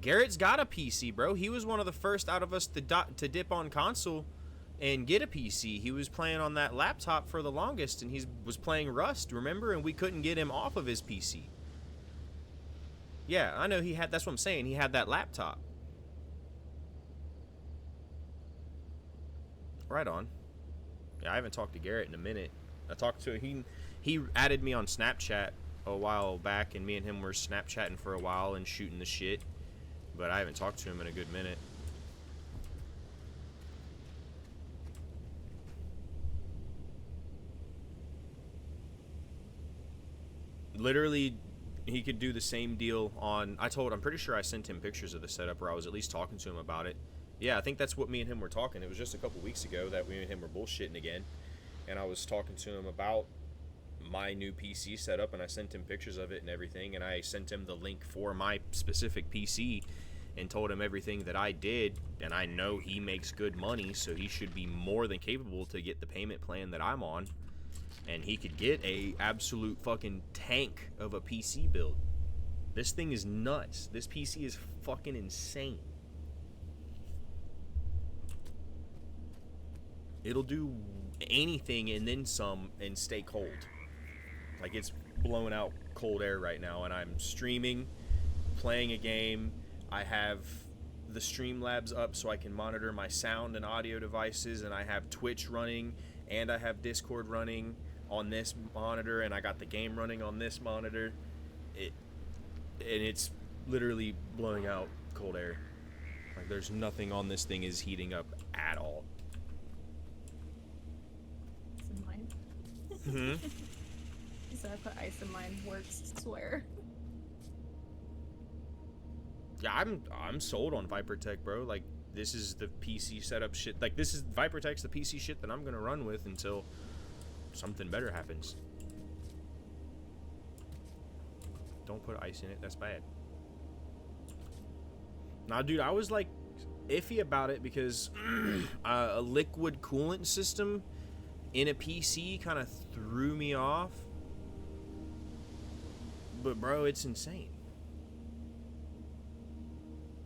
Garrett's got a PC, bro. He was one of the first out of us to dip on console and get a PC. He was playing on that laptop for the longest, and he was playing Rust, remember? And we couldn't get him off of his PC. Yeah, I know that's what I'm saying. He had that laptop. Right on. Yeah, I haven't talked to Garrett in a minute. I talked to him. He added me on Snapchat a while back, and me and him were Snapchatting for a while and shooting the shit. But I haven't talked to him in a good minute. Literally, he could do the same deal on... I'm pretty sure I sent him pictures of the setup, or I was at least talking to him about it. Yeah, I think that's what me and him were talking. It was just a couple weeks ago that we and him were bullshitting again. And I was talking to him about my new PC setup, and I sent him pictures of it and everything, and I sent him the link for my specific PC and told him everything that I did, and I know he makes good money, so he should be more than capable to get the payment plan that I'm on, and he could get a absolute fucking tank of a PC build. This thing is nuts. This PC is fucking insane. It'll do anything and then some and stay cold. Like, it's blowing out cold air right now, and I'm streaming, playing a game. I have the Streamlabs up so I can monitor my sound and audio devices, and I have Twitch running, and I have Discord running on this monitor, and I got the game running on this monitor. And it's literally blowing out cold air. Like, there's nothing on this thing is heating up at all. Ice in mine. Hmm? He said I put ice in mine. Works, swear. Yeah, I'm sold on ViperTech, bro. Like, this is the PC setup shit. Like, this is ViperTech's the PC shit that I'm gonna run with until something better happens. Don't put ice in it. That's bad. Nah, dude, I was like iffy about it because a liquid coolant system in a PC kind of threw me off. But bro, it's insane.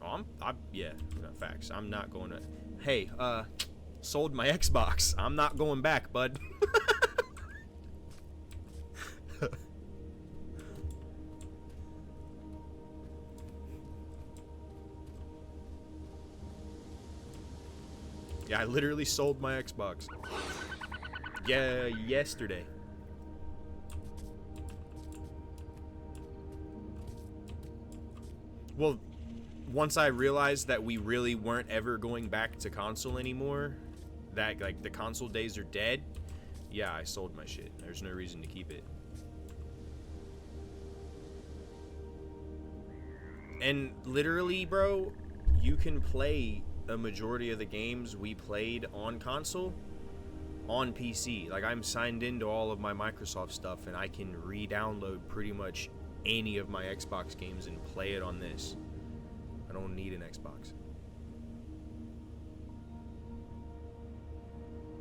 Oh, yeah, no, facts. I'm not going to. Hey, sold my Xbox. I'm not going back, bud. Yeah, I literally sold my Xbox. Yeah, yesterday. Well, once I realized that we really weren't ever going back to console anymore, that, like, the console days are dead, yeah, I sold my shit. There's no reason to keep it. And literally, bro, you can play a majority of the games we played on console on PC. Like, I'm signed into all of my Microsoft stuff, and I can re-download pretty much any of my Xbox games and play it on this. I don't need an Xbox.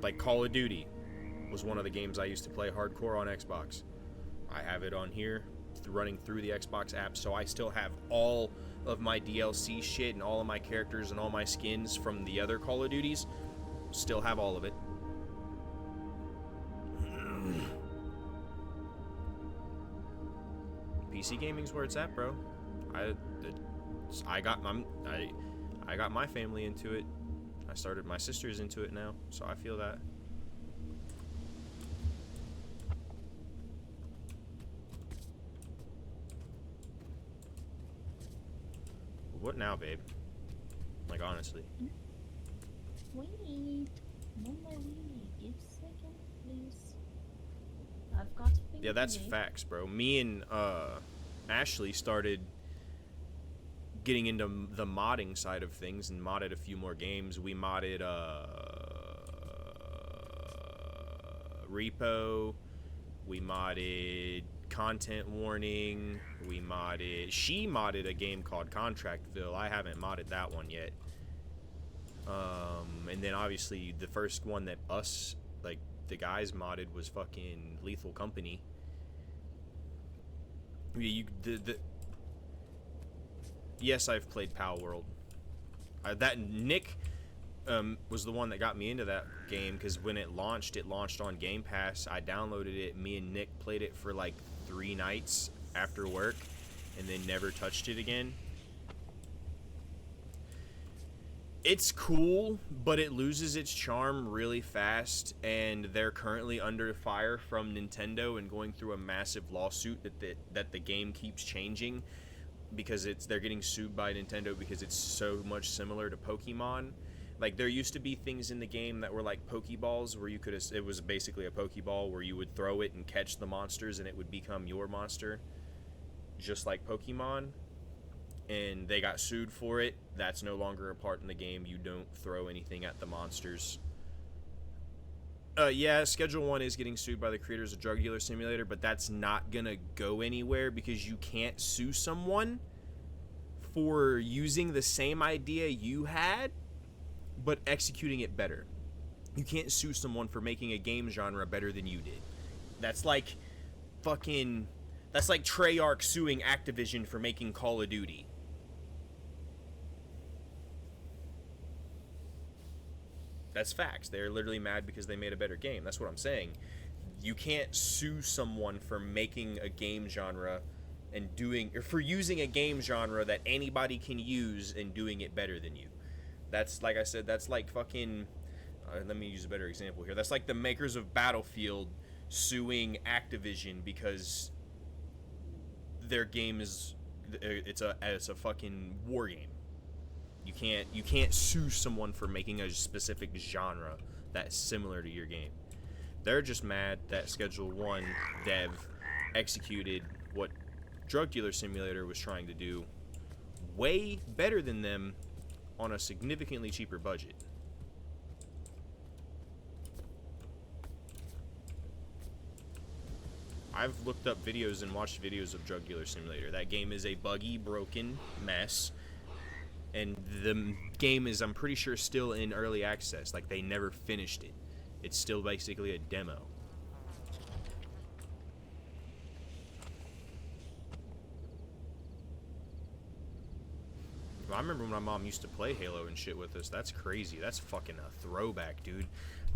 Like, Call of Duty was one of the games I used to play hardcore on Xbox. I have it on here, running through the Xbox app, so I still have all of my DLC shit and all of my characters and all my skins from the other Call of Duties. Still have all of it. PC gaming's where it's at, bro. I got my family into it. I started my sisters into it now, so I feel that. What now, babe? Like, honestly. Wait. No more wait. Give a second, please. I've got to figure Yeah, that's it. facts, bro. Me and Ashley started getting into the modding side of things and modded a few more games. We modded Repo. We modded Content Warning. She modded a game called Contractville. I haven't modded that one yet. And then obviously the first one that us, like, the guys modded was fucking Lethal Company. Yes, I've played Pal World. That Nick was the one that got me into that game, because when it launched on Game Pass. I downloaded it. Me and Nick played it for like 3 nights after work, and then never touched it again. It's cool, but it loses its charm really fast, and they're currently under fire from Nintendo and going through a massive lawsuit that the game keeps changing, because they're getting sued by Nintendo because it's so much similar to Pokemon. Like, there used to be things in the game that were like Pokeballs, where you could, it was basically a Pokeball where you would throw it and catch the monsters and it would become your monster, just like Pokemon. And they got sued for it. That's no longer a part in the game. You don't throw anything at the monsters. Yeah, Schedule 1 is getting sued by the creators of Drug Dealer Simulator, but that's not gonna go anywhere, because you can't sue someone for using the same idea you had but executing it better. You can't sue someone for making a game genre better than you did. That's like that's like Treyarch suing Activision for making Call of Duty. That's facts. They're literally mad because they made a better game. That's what I'm saying. You can't sue someone for making a game genre and doing, or for using a game genre that anybody can use and doing it better than you. That's, like I said, that's like fucking, let me use a better example here. That's like the makers of Battlefield suing Activision because their game is, it's a fucking war game. You can't sue someone for making a specific genre that's similar to your game. They're just mad that Schedule 1 dev executed what Drug Dealer Simulator was trying to do way better than them on a significantly cheaper budget. I've looked up videos and watched videos of Drug Dealer Simulator. That game is a buggy, broken mess. And the game is, I'm pretty sure, still in early access. Like, they never finished it. It's still basically a demo. I remember when my mom used to play Halo and shit with us. That's crazy. That's fucking a throwback, dude.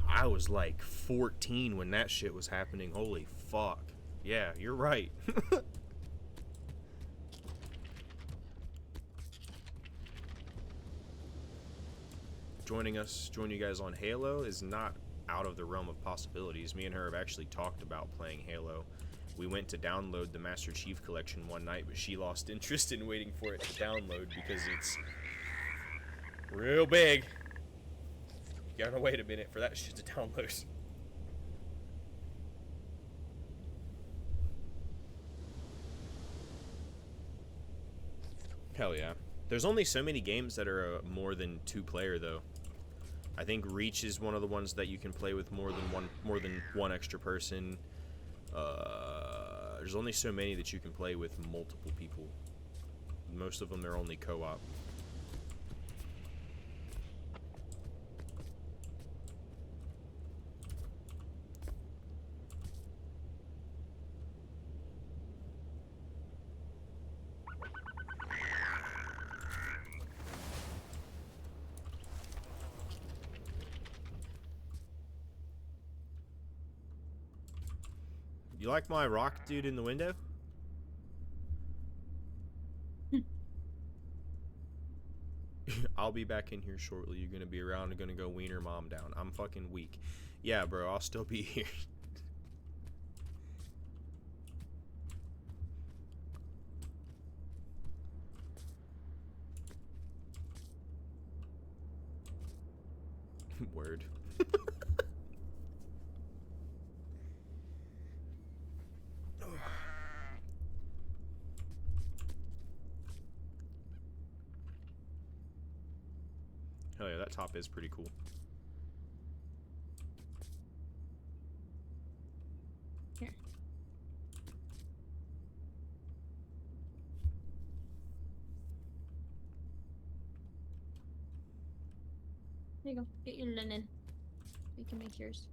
I was like 14 when that shit was happening. Holy fuck. Yeah, you're right. Joining you guys on Halo is not out of the realm of possibilities. Me and her have actually talked about playing Halo. We went to download the Master Chief Collection one night, but she lost interest in waiting for it to download because it's real big. You gotta wait a minute for that shit to download. Hell yeah. There's only so many games that are more than 2-player though. I think Reach is one of the ones that you can play with more than one extra person. There's only so many that you can play with multiple people. Most of them they're only co-op. You like my rock dude in the window? I'll be back in here shortly. You're gonna be around and gonna go wiener mom down. I'm fucking weak. Yeah, bro, I'll still be here. Word. Hell yeah, that top is pretty cool. Here. There you go. Get your linen. We can make yours.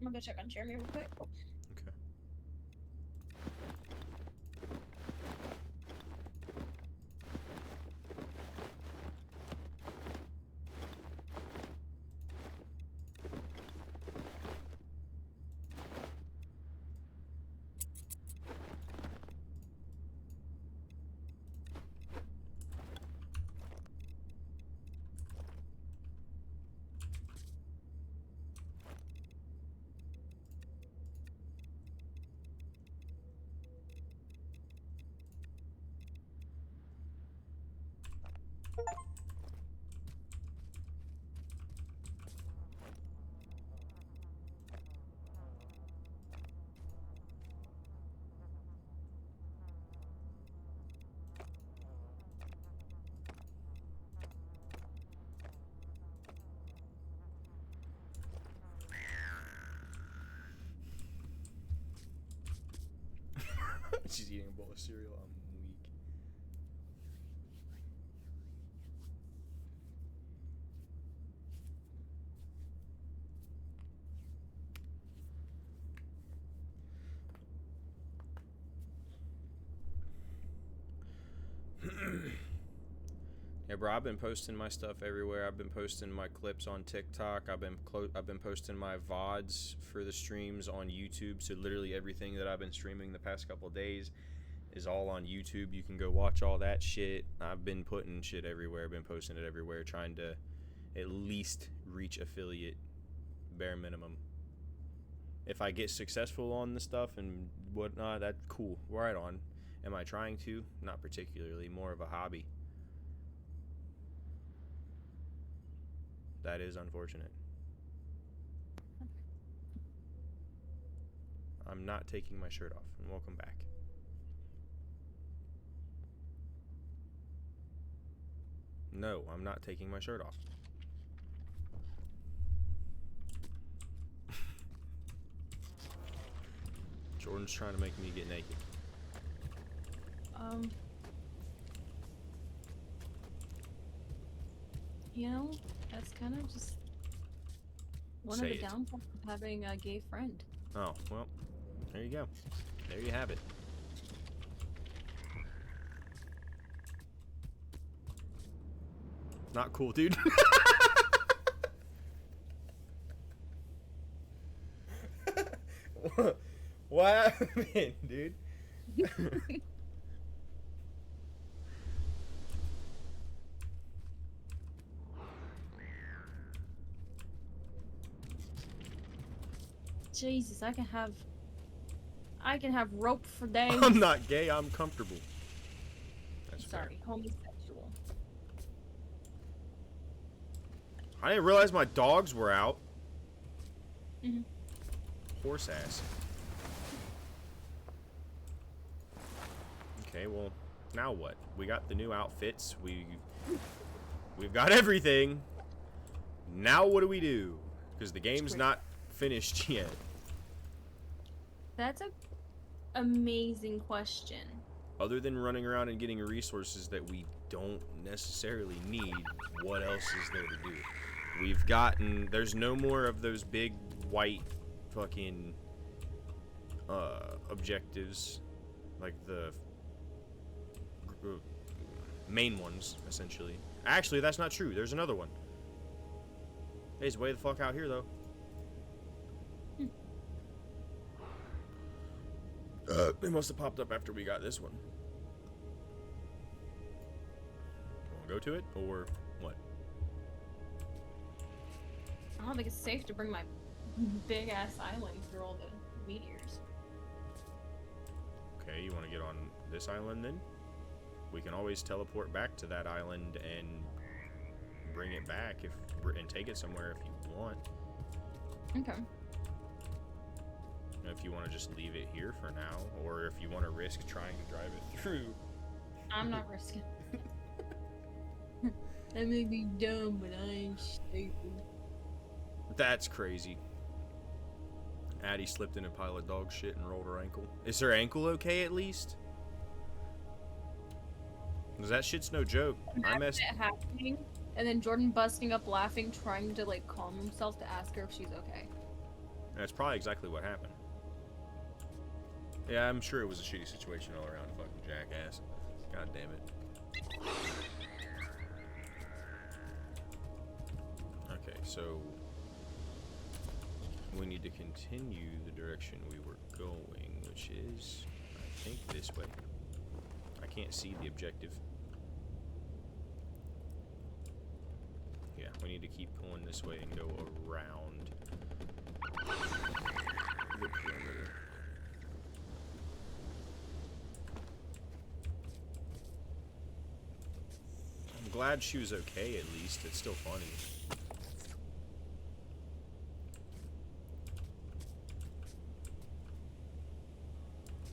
I'm gonna go check on Jeremy real quick. Okay. She's eating a bowl of cereal. I'm weak. Yeah, bro, I've been posting my stuff everywhere. I've been posting my clips on TikTok. I've been posting my VODs for the streams on YouTube. So literally everything that I've been streaming the past couple of days is all on YouTube. You can go watch all that shit. I've been putting shit everywhere. I've been posting it everywhere, trying to at least reach affiliate, bare minimum. If I get successful on the stuff and whatnot, that's cool. Right on. Am I trying to? Not particularly. More of a hobby. That is unfortunate. I'm not taking my shirt off, and welcome back. No, I'm not taking my shirt off. Jordan's trying to make me get naked. You know, that's kind of just one Say of the it. downfalls of having a gay friend. Oh, well, there you go. There you have it. Not cool, dude. What happened, dude? Jesus, I can have rope for days. I'm not gay, I'm comfortable. That's fair. Sorry, homosexual. I didn't realize my dogs were out. Mhm. Horse ass. Okay, well, now what? We got the new outfits. We've got everything. Now what do we do? Because the game's not finished yet. That's a amazing question. Other than running around and getting resources that we don't necessarily need, what else is there to do? We've gotten... There's no more of those big white fucking objectives. Like the main ones, essentially. Actually, that's not true. There's another one. Hey, it's way the fuck out here, though. It must have popped up after we got this one. Wanna go to it, or what? I don't think it's safe to bring my big ass island through all the meteors. Okay, you want to get on this island then? We can always teleport back to that island and bring it back and take it somewhere if you want. Okay. If you want to just leave it here for now, or if you want to risk trying to drive it through. I'm not risking. I may be dumb, but I ain't stupid. That's crazy. Addie slipped in a pile of dog shit and rolled her ankle. Is her ankle okay at least? Cause that shit's no joke. I messed. It happening, and then Jordan busting up laughing, trying to like calm himself to ask her if she's okay. That's probably exactly what happened. Yeah, I'm sure it was a shitty situation all around. Fucking jackass. God damn it. Okay, so we need to continue the direction we were going, which is, I think, this way. I can't see the objective. Yeah, we need to keep going this way and go around the perimeter. I'm glad she was okay, at least. It's still funny.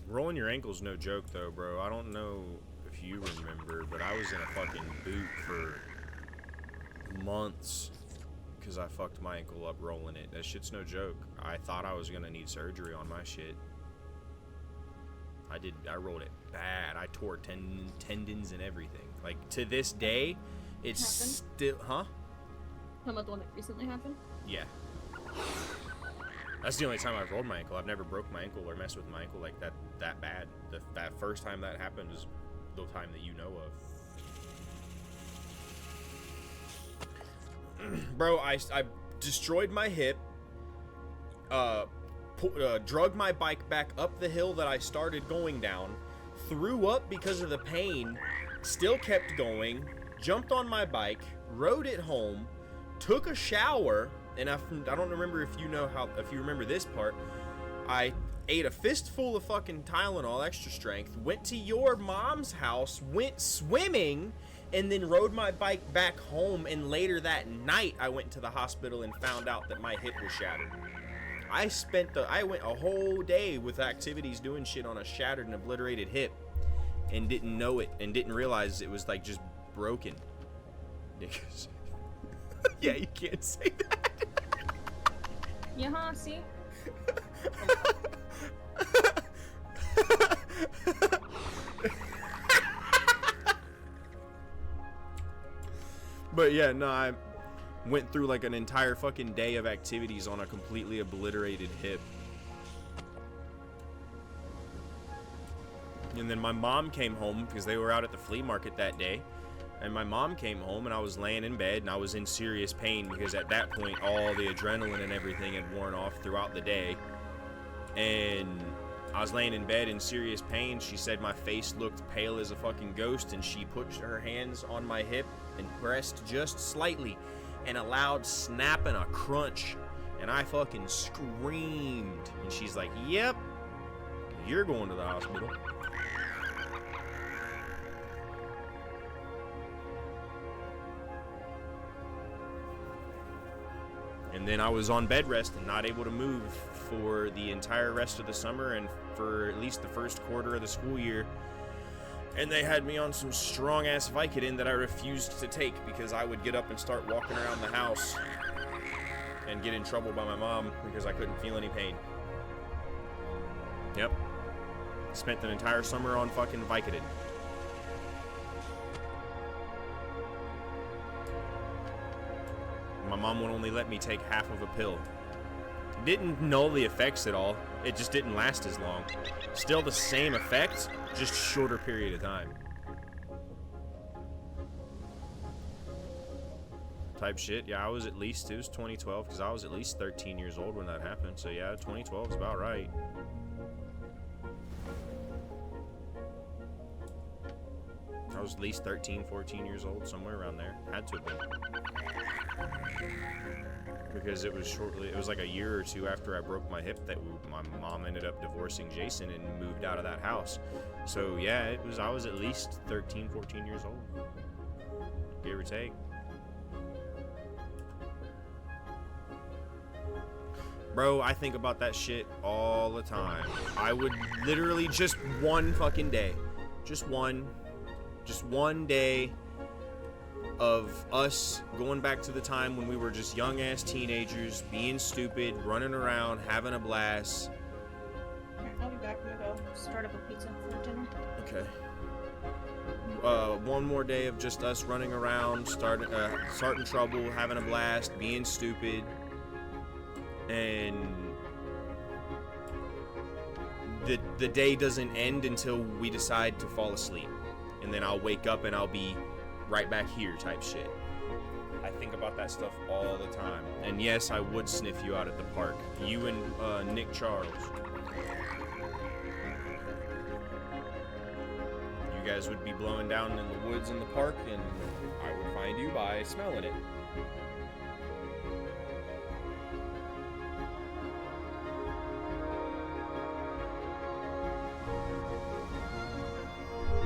Rolling your ankle's no joke, though, bro. I don't know if you remember, but I was in a fucking boot for months because I fucked my ankle up rolling it. That shit's no joke. I thought I was gonna need surgery on my shit. I rolled it bad. I tore tendons and everything. Like, to this day, it's still, huh? How about the one that recently happened? Yeah. That's the only time I've rolled my ankle. I've never broke my ankle or messed with my ankle like that bad. That first time that happened was the time that you know of. Bro, I destroyed my hip. Drug my bike back up the hill that I started going down. Threw up because of the pain. Still kept going. Jumped on my bike. Rode it home. Took a shower. And I don't remember if you remember this part. I ate a fistful of fucking Tylenol extra strength, went to your mom's house, went swimming, and then rode my bike back home. And later that night, I went to the hospital and found out that my hip was shattered. I went a whole day with activities doing shit on a shattered and obliterated hip, and didn't know it, and didn't realize it was like just broken. Niggas. Yeah, you can't say that. Yeah, huh? See? But yeah, no, I went through like an entire fucking day of activities on a completely obliterated hip. And then my mom came home because they were out at the flea market that day. And my mom came home and I was laying in bed and I was in serious pain because at that point all the adrenaline and everything had worn off throughout the day. And I was laying in bed in serious pain. She said my face looked pale as a fucking ghost, and she put her hands on my hip and pressed just slightly, and a loud snap and a crunch, and I fucking screamed. And she's like, yep, you're going to the hospital. And then I was on bed rest and not able to move for the entire rest of the summer and for at least the first quarter of the school year. And they had me on some strong-ass Vicodin that I refused to take because I would get up and start walking around the house and get in trouble by my mom because I couldn't feel any pain. Yep. Spent an entire summer on fucking Vicodin. My mom would only let me take half of a pill. Didn't null the effects at all. It just didn't last as long. Still the same effect, just shorter period of time. Type shit. Yeah, it was 2012 because I was at least 13 years old when that happened. So yeah, 2012 is about right. I was at least 13, 14 years old, somewhere around there. Had to have been. Because it was like a year or two after I broke my hip that my mom ended up divorcing Jason and moved out of that house. So yeah, I was at least 13, 14 years old. Give or take. Bro, I think about that shit all the time. I would literally just one fucking day. Just one day of us going back to the time when we were just young ass teenagers, being stupid, running around, having a blast. I'll be back. I'm gonna go start up a pizza for dinner. Okay. One more day of just us running around, starting trouble, having a blast, being stupid, and the day doesn't end until we decide to fall asleep, and then I'll wake up and I'll be right back here type shit. I think about that stuff all the time. And yes, I would sniff you out at the park. You and Nick Charles. You guys would be blowing down in the woods in the park, and I would find you by smelling it.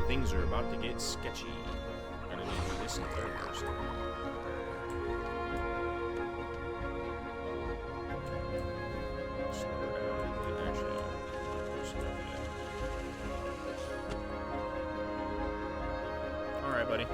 Things are about to get sketchy. I'm gonna need to do this in third person. Slow down. Actually, slow down. All right, buddy.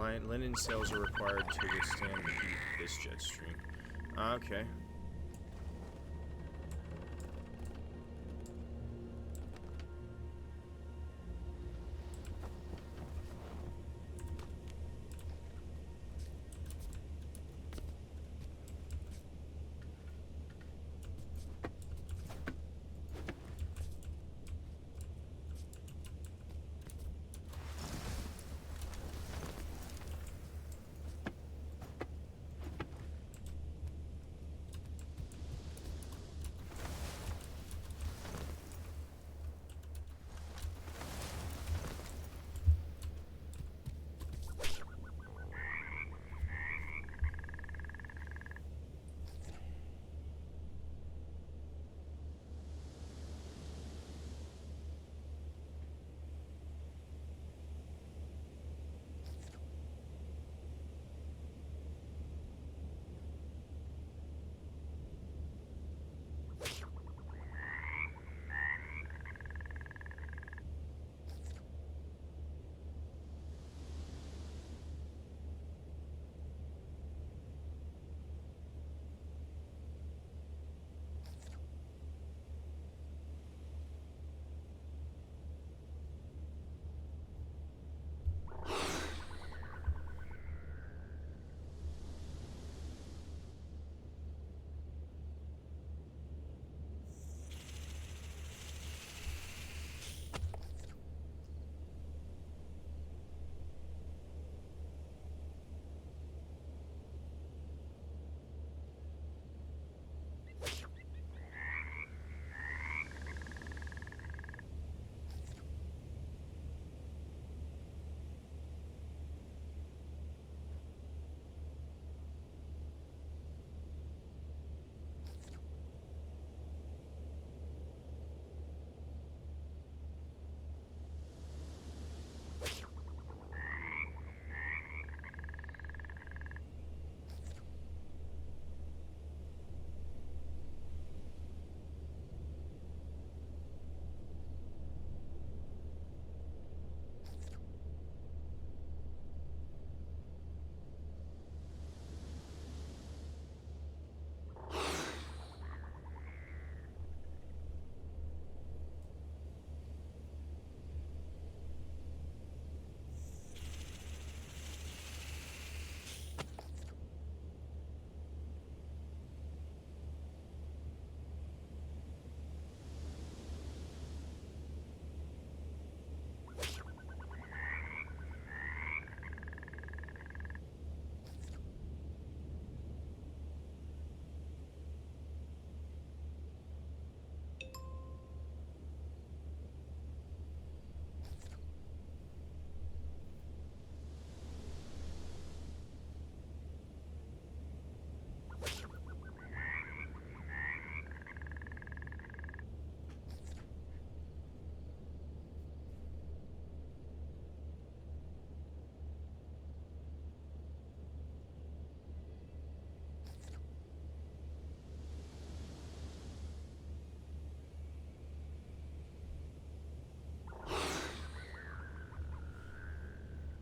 Linen sails are required to withstand the heat of this jet stream. Okay.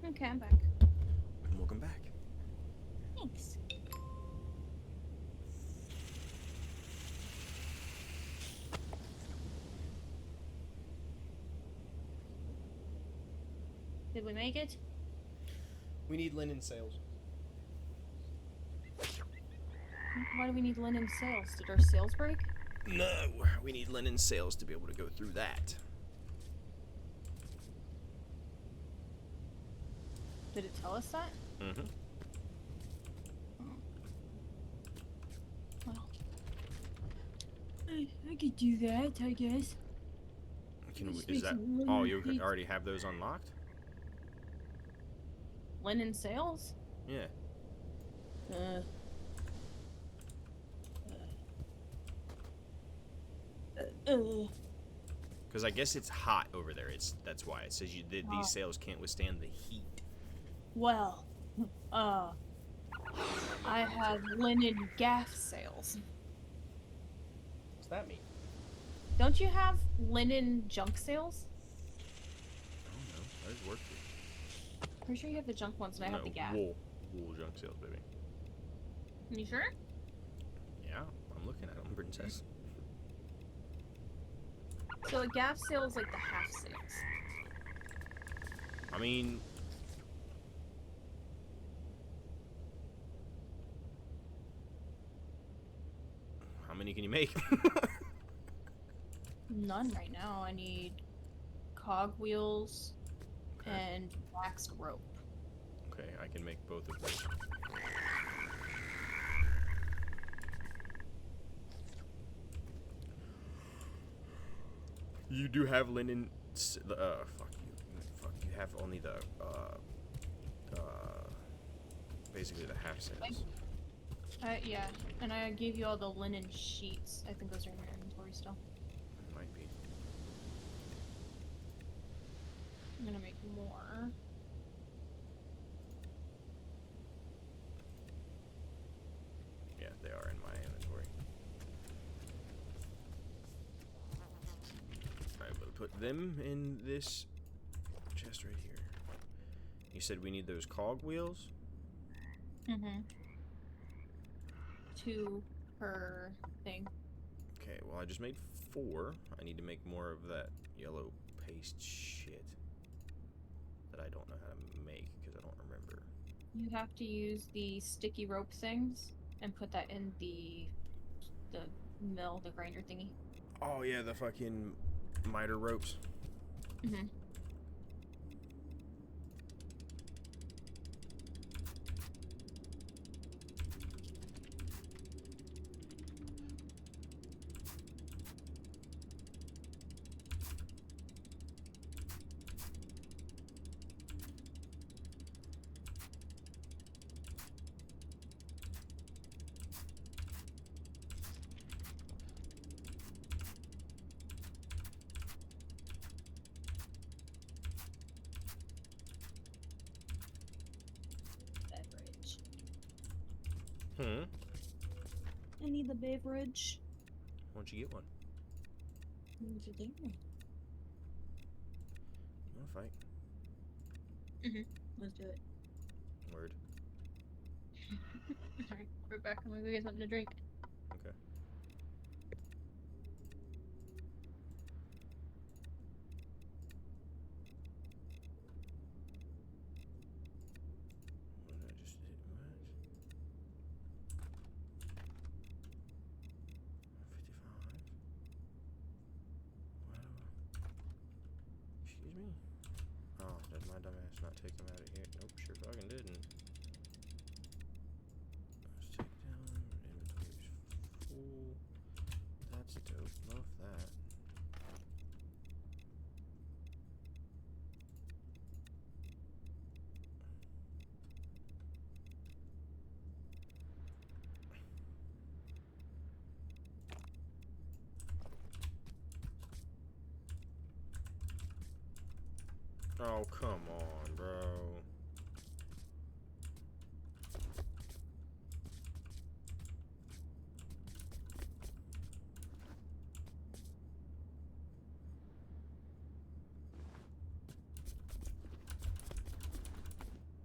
Okay, I'm back. Welcome back. Thanks. Did we make it? We need linen sails. Why do we need linen sails? Did our sails break? No, we need linen sails to be able to go through that. Did it tell us that? Mm-hmm. Well, I could do that, I guess. Is that? Oh, you already have those unlocked? Linen sails? Yeah. Because I guess it's hot over there. That's why it says these sails can't withstand the heat. Well, I have linen gaff sails. What's that mean? Don't you have linen junk sails? I don't know. That would work. pretty sure you have the junk ones and I have the gap. Wool junk sales, baby. You sure? Yeah, I'm looking at them, princess. So a gap sale is like the half sales. I mean, how many can you make? None right now. I need cog wheels Okay. and waxed rope. Okay, I can make both of those. You do have linen. Fuck you. Fuck. You have only the basically the half sales. Yeah, and I gave you all the linen sheets. I think those are in your inventory still. Might be. I'm gonna make more. Yeah, they are in my inventory. I will put them in this chest right here. You said we need those cog wheels? Mm-hmm. 2 per thing. Okay, well I just made 4. I need to make more of that yellow paste shit that I don't know how to make because I don't remember. You have to use the sticky rope things and put that in the mill, the grinder thingy. Oh yeah, the fucking miter ropes. Mm-hmm. Beverage. Hmm. I need the beverage. Why don't you get one? What's it doing? You wanna fight? Let's do it. Word. Alright, we're back. I'm gonna go get something to drink. Okay. What did I just hit? What? 55? Wow. Excuse me? Oh, did my dumbass not take him out of here? Nope, sure fucking didn't. Let's take down. Inventory's full. That's dope. Love that. Oh, come on, bro.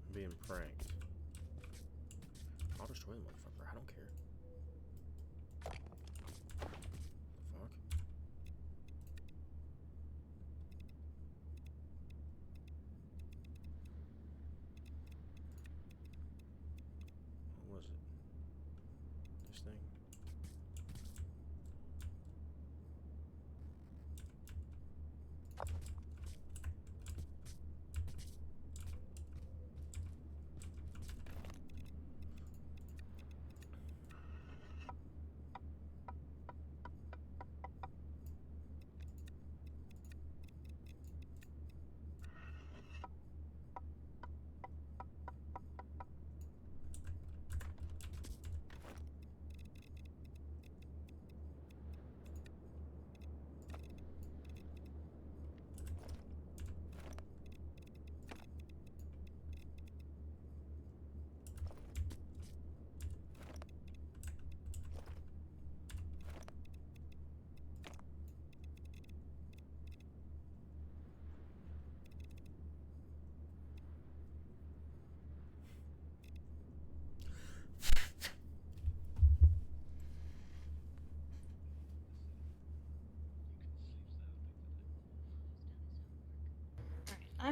I'm being pranked. I'll destroy the motherfucker. I don't care. The fuck? What was it? This thing?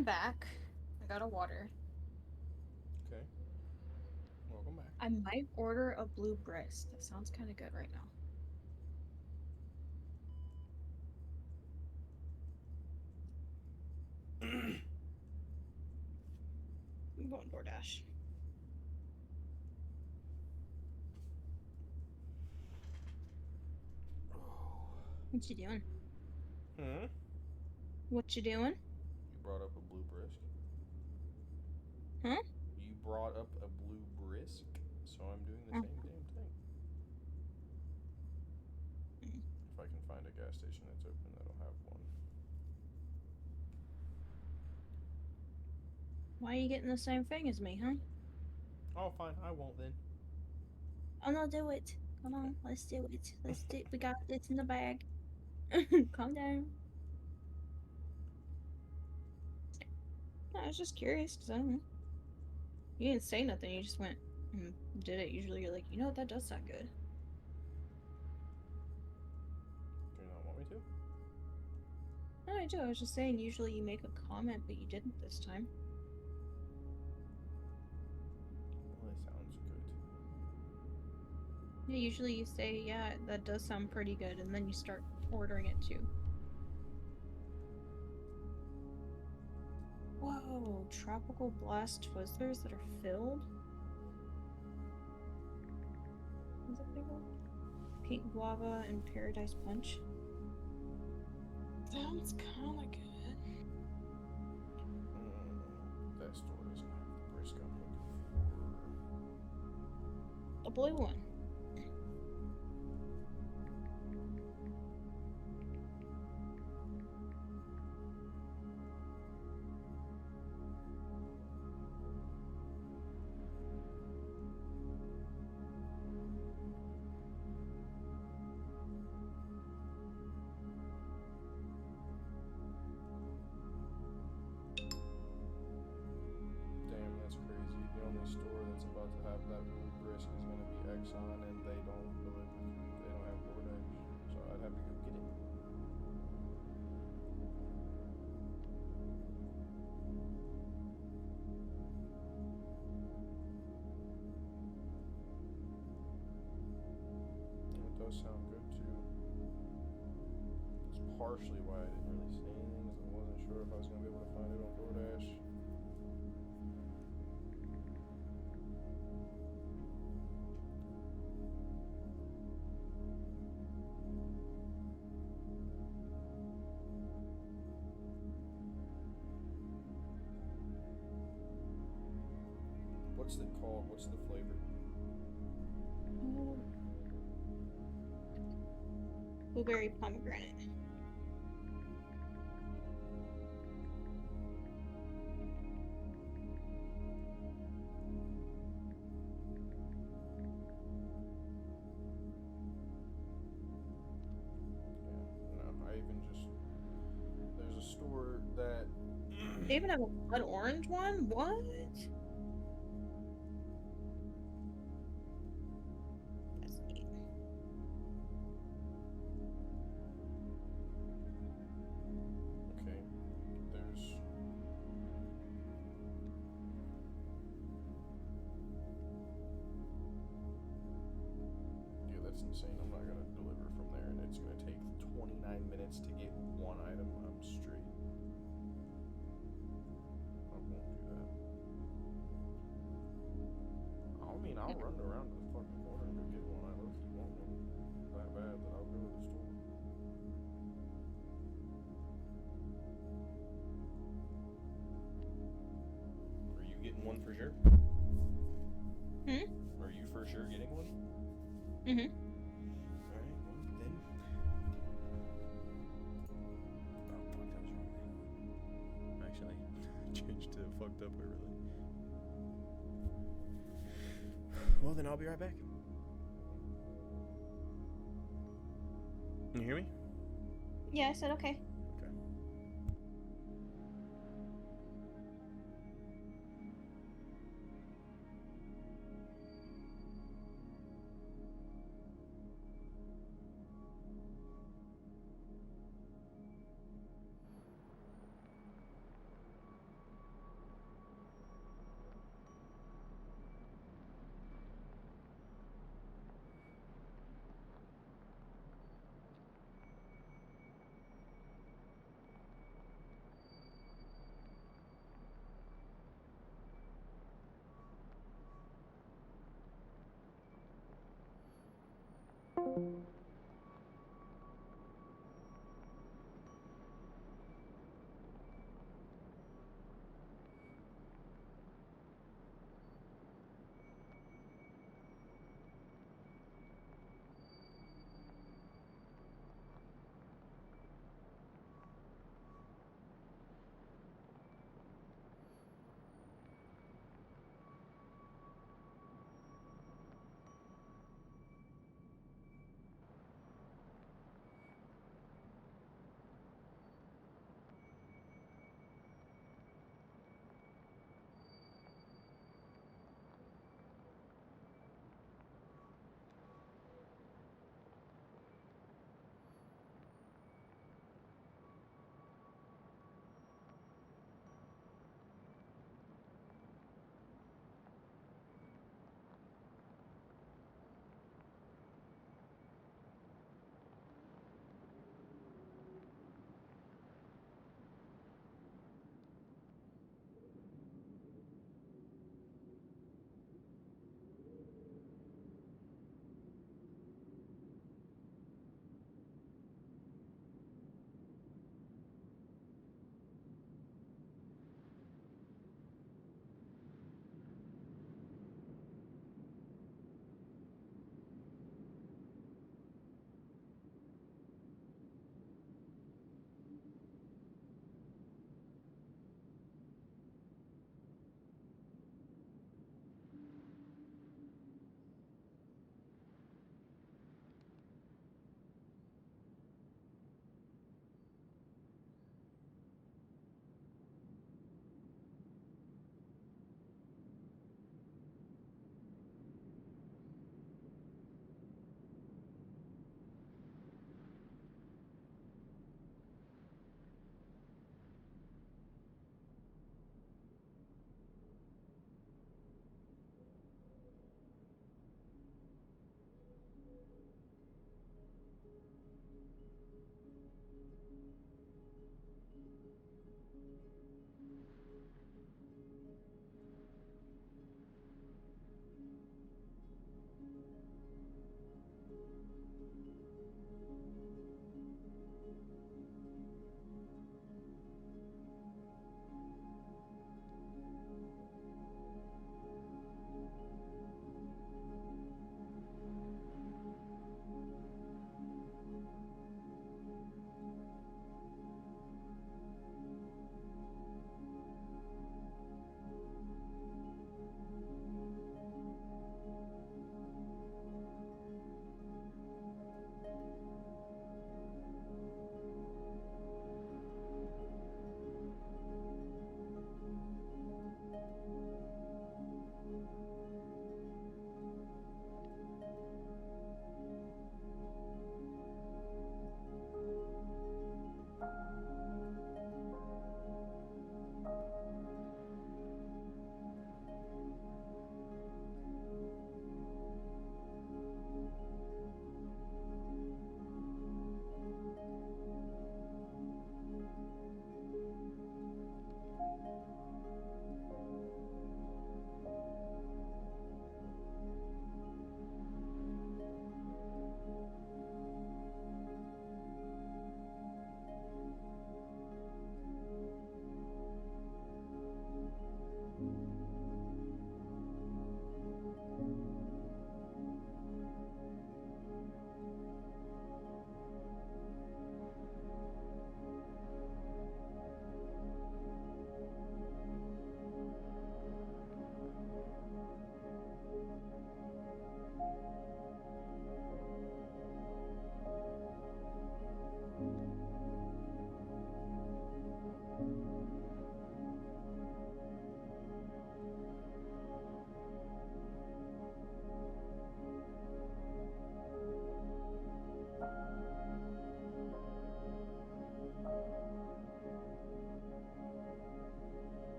I'm back. I got a water. Okay. Welcome back. I might order a blue brisk. That sounds kind of good right now. I'm going DoorDash. What you doing? Hmm? What you doing? You brought up a blue brisk. Huh? You brought up a blue brisk, so I'm doing the Oh. same damn thing. If I can find a gas station that's open that'll have one. Why are you getting the same thing as me, huh? Oh, fine. I won't then. Oh no, do it. Come on, let's do it. Let's do. We got this in the bag. Calm down. No, I was just curious because I don't know. You didn't say nothing. You just went and did it. Usually, you're like, you know what? That does sound good. Do you not want me to? No, I do. I was just saying. Usually, you make a comment, but you didn't this time. Well, it sounds good. Yeah, usually you say, yeah, that does sound pretty good, and then you start ordering it too. Whoa, tropical blast Twizzlers that are filled? Is that big one? Pink guava and paradise punch. Sounds kinda good. That store doesn't have the brisk I'm looking for. The blue one. Damn, that's crazy. The only store that's about to have that blue brisk is gonna be Exxon, and they don't deliver. They don't have DoorDash, so I'd have to go get it. And it does sound good too. It's partially why I didn't really say anything, because I wasn't sure if I was gonna be able to find it on DoorDash. What's it called? What's the flavor? Blueberry pomegranate. Yeah, no, I even just. There's a store that. They even have a blood orange one? What? That's neat. Okay, there's. Yeah, that's insane. I'm not gonna deliver from there, and it's gonna take 29 minutes to get one item. I'm straight. I won't do that. I mean, I'll run around to the fucking corner and go get one. I look, you want one that bad that I'll go to the store. Are you getting one for sure? Hmm? Are you for sure getting one? Mm-hmm. Alright, well then. Oh fuck, that was wrong. Actually, changed to fucked up really. Well then I'll be right back. Can you hear me? Yeah, I said okay. Okay.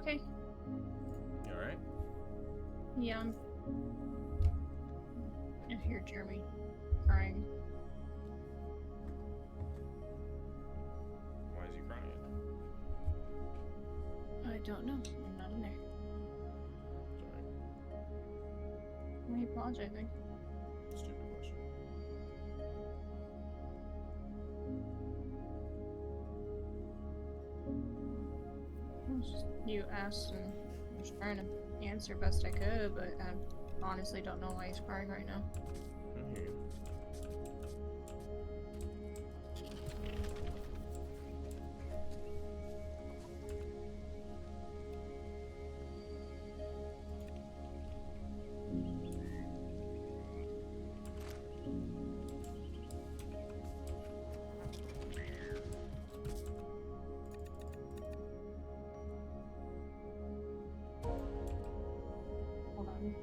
okay. You alright? Yeah, I hear Jeremy crying. Why is he crying? I don't know. I'm not in there. It's alright. Why are you apologizing? Stupid question. You asked, and I was trying to answer best I could, but I honestly don't know why he's crying right now. I hear you. Hold on.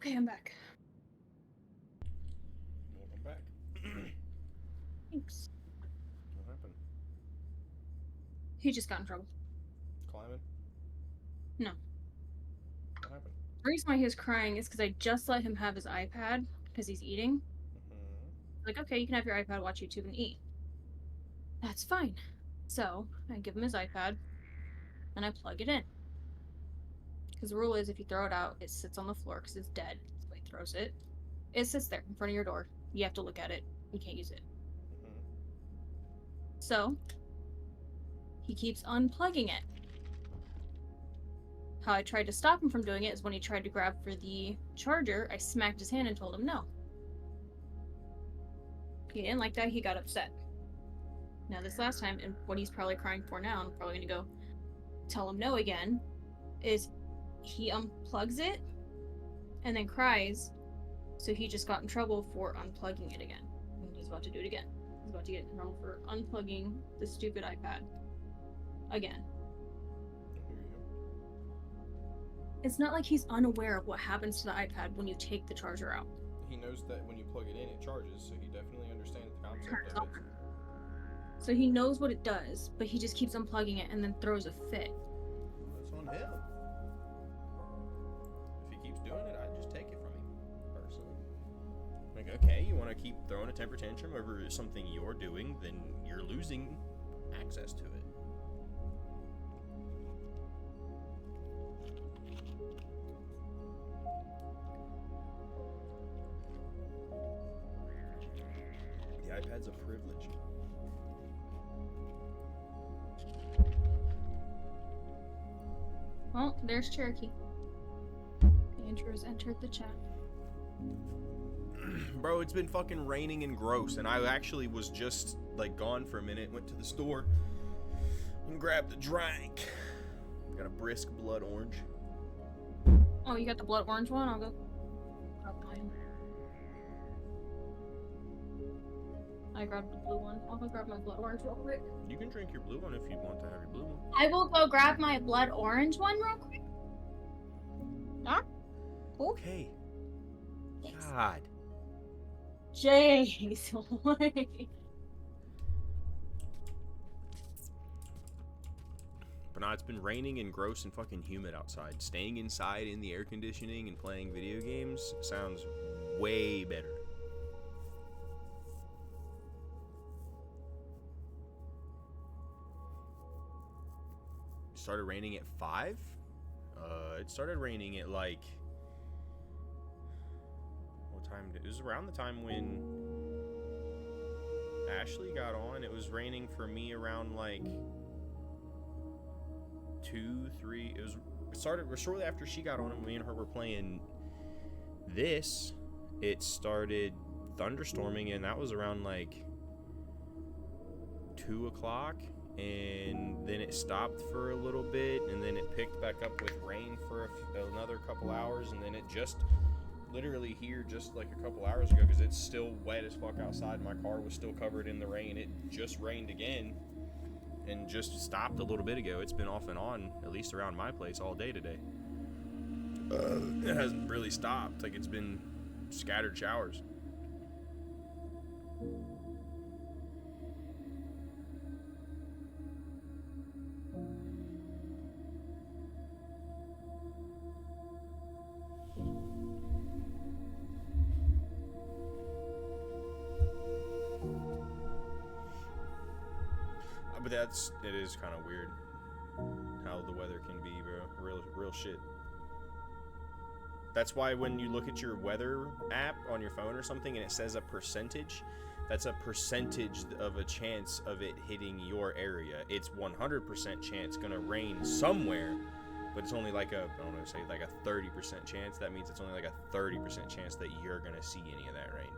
Okay, I'm back. Welcome back. Thanks. What happened? He just got in trouble. Climbing? No. What happened? The reason why he was crying is because I just let him have his iPad because he's eating. Mm-hmm. Like, okay, you can have your iPad, watch YouTube, and eat. That's fine. So I give him his iPad and I plug it in. Because the rule is if you throw it out, it sits on the floor because it's dead. So he throws it. It sits there in front of your door. You have to look at it. You can't use it. Mm-hmm. So he keeps unplugging it. How I tried to stop him from doing it is when he tried to grab for the charger, I smacked his hand and told him no. He didn't like that, he got upset. Now this last time, and what he's probably crying for now, I'm probably gonna go tell him no again, is he unplugs it and then cries, so he just got in trouble for unplugging it again. And he's about to do it again. He's about to get in trouble for unplugging the stupid iPad. Again. I hear you. It's not like he's unaware of what happens to the iPad when you take the charger out. He knows that when you plug it in, it charges, so he definitely understands the concept of it. So he knows what it does, but he just keeps unplugging it and then throws a fit. That's on him. If he keeps doing it, I'd just take it from him, personally. Like, okay, you want to keep throwing a temper tantrum over something you're doing, then you're losing access to it. The iPad's a privilege. Well, there's Cherokee. Andrew's entered the chat. Bro, it's been fucking raining and gross, and I actually was just, like, gone for a minute, went to the store, and grabbed a drink. Got a brisk blood orange. Oh, you got the blood orange one? I'll go grab mine. I grabbed the blue one. I'll go grab my blood orange real quick. You can drink your blue one if you want to have your blue one. I will go grab my blood orange one real quick. Okay. God. Jeez, what? But no, it's been raining and gross and fucking humid outside. Staying inside in the air conditioning and playing video games sounds way better. It started raining at 5? It started raining at like... What time? It was around the time when Ashley got on. It was raining for me around like 2, 3. It started shortly after she got on, and me and her were playing this. It started thunderstorming, and that was around like 2 o'clock, and then it stopped for a little bit, and then it picked back up with rain for another couple hours, and then it just literally here just like a couple hours ago, because it's still wet as fuck outside. My car was still covered in the rain. It just rained again and just stopped a little bit ago. It's been off and on, at least around my place, all day today. It hasn't really stopped. Like, it's been scattered showers. But it is kind of weird how the weather can be, bro. Real shit. That's why when you look at your weather app on your phone or something and it says a percentage, that's a percentage of a chance of it hitting your area. It's 100% chance gonna rain somewhere, but it's only like I don't know, say like a 30% chance. That means it's only like a 30% chance that you're gonna see any of that rain.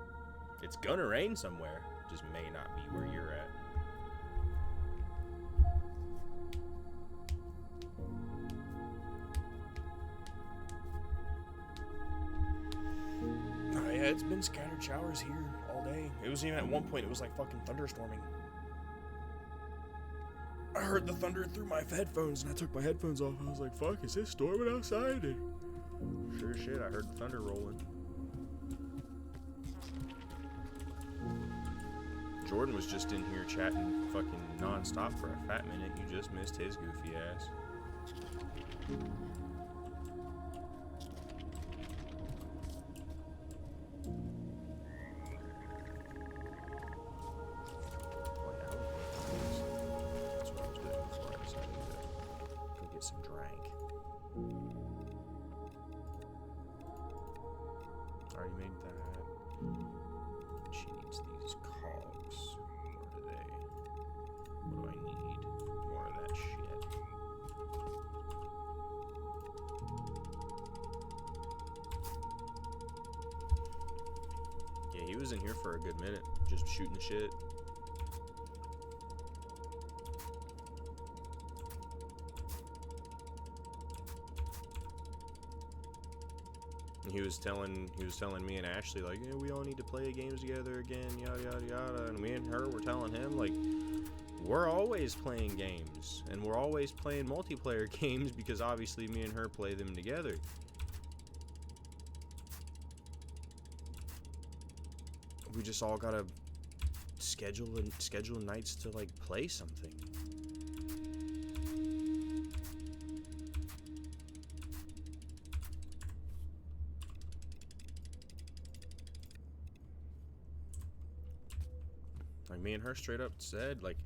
It's gonna rain somewhere, just may not be where you're at. Yeah, it's been scattered showers here all day. It was even at one point, it was like fucking thunderstorming. I heard the thunder through my headphones, and I took my headphones off. I was like, fuck, is it storming outside? And Sure as shit, I heard the thunder rolling. Jordan was just in here chatting fucking non-stop for a fat minute. You just missed his goofy ass. Oh, yeah, that's what I was doing before I decided to go get some drink. Already made that. She needs these cogs. Where are they? What do I need? More of that shit. Yeah, he was in here for a good minute, just shooting the shit. And he was telling me and Ashley, like, yeah, we all need to play games together again, yada yada yada. And me and her were telling him, like, we're always playing games, and we're always playing multiplayer games because obviously me and her play them together. We just all gotta schedule nights to like play something. Like, me and her straight up said, like,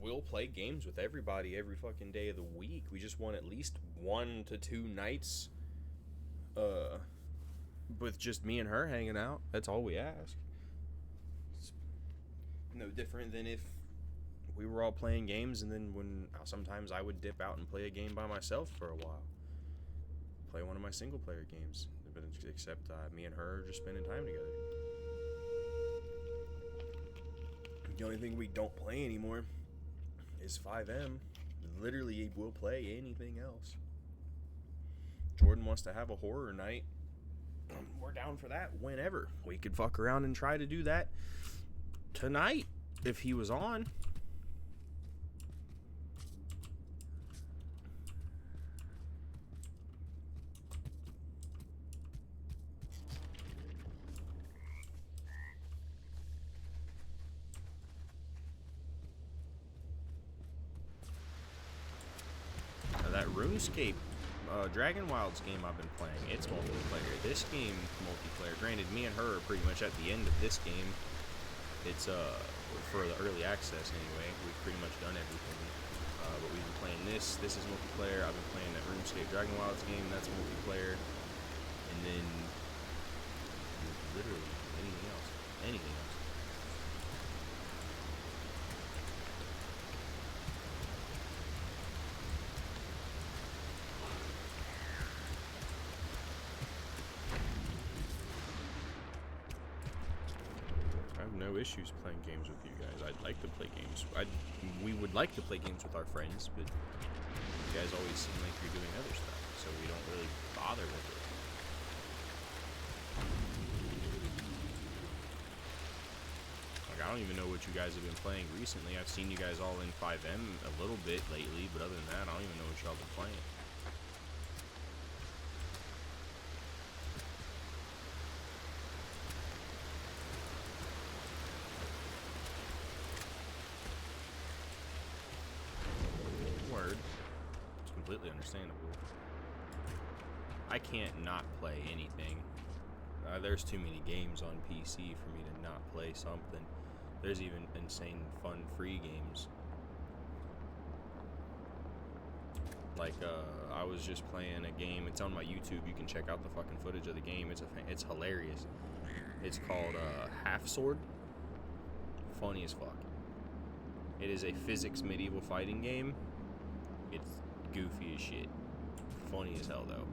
we'll play games with everybody every fucking day of the week. We just want at least 1 to 2 nights with just me and her hanging out. That's all we ask. It's no different than if we were all playing games and then when sometimes I would dip out and play a game by myself for a while. Play one of my single player games. But except me and her are just spending time together. The only thing we don't play anymore is 5M. Literally, we'll play anything else. Jordan wants to have a horror night. We're down for that whenever. We could fuck around and try to do that tonight if he was on. That RuneScape Dragon Wilds game I've been playing, it's multiplayer. This game, multiplayer. Granted, me and her are pretty much at the end of this game. It's for the early access anyway. We've pretty much done everything. But we've been playing this. This is multiplayer. I've been playing that RuneScape Dragon Wilds game. That's multiplayer. And then literally anything else. Anything else. No issues playing games with you guys. I'd like to play games. We would like to play games with our friends, but you guys always seem like you're doing other stuff, so we don't really bother with it. Like, I don't even know what you guys have been playing recently. I've seen you guys all in 5M a little bit lately, but other than that, I don't even know what y'all been playing. Completely understandable. I can't not play anything. There's too many games on PC for me to not play something. There's even insane fun free games. Like I was just playing a game. It's on my YouTube. You can check out the fucking footage of the game. It's hilarious. It's called Half Sword. Funny as fuck. It is a physics medieval fighting game. It's goofy as shit. Funny as hell though.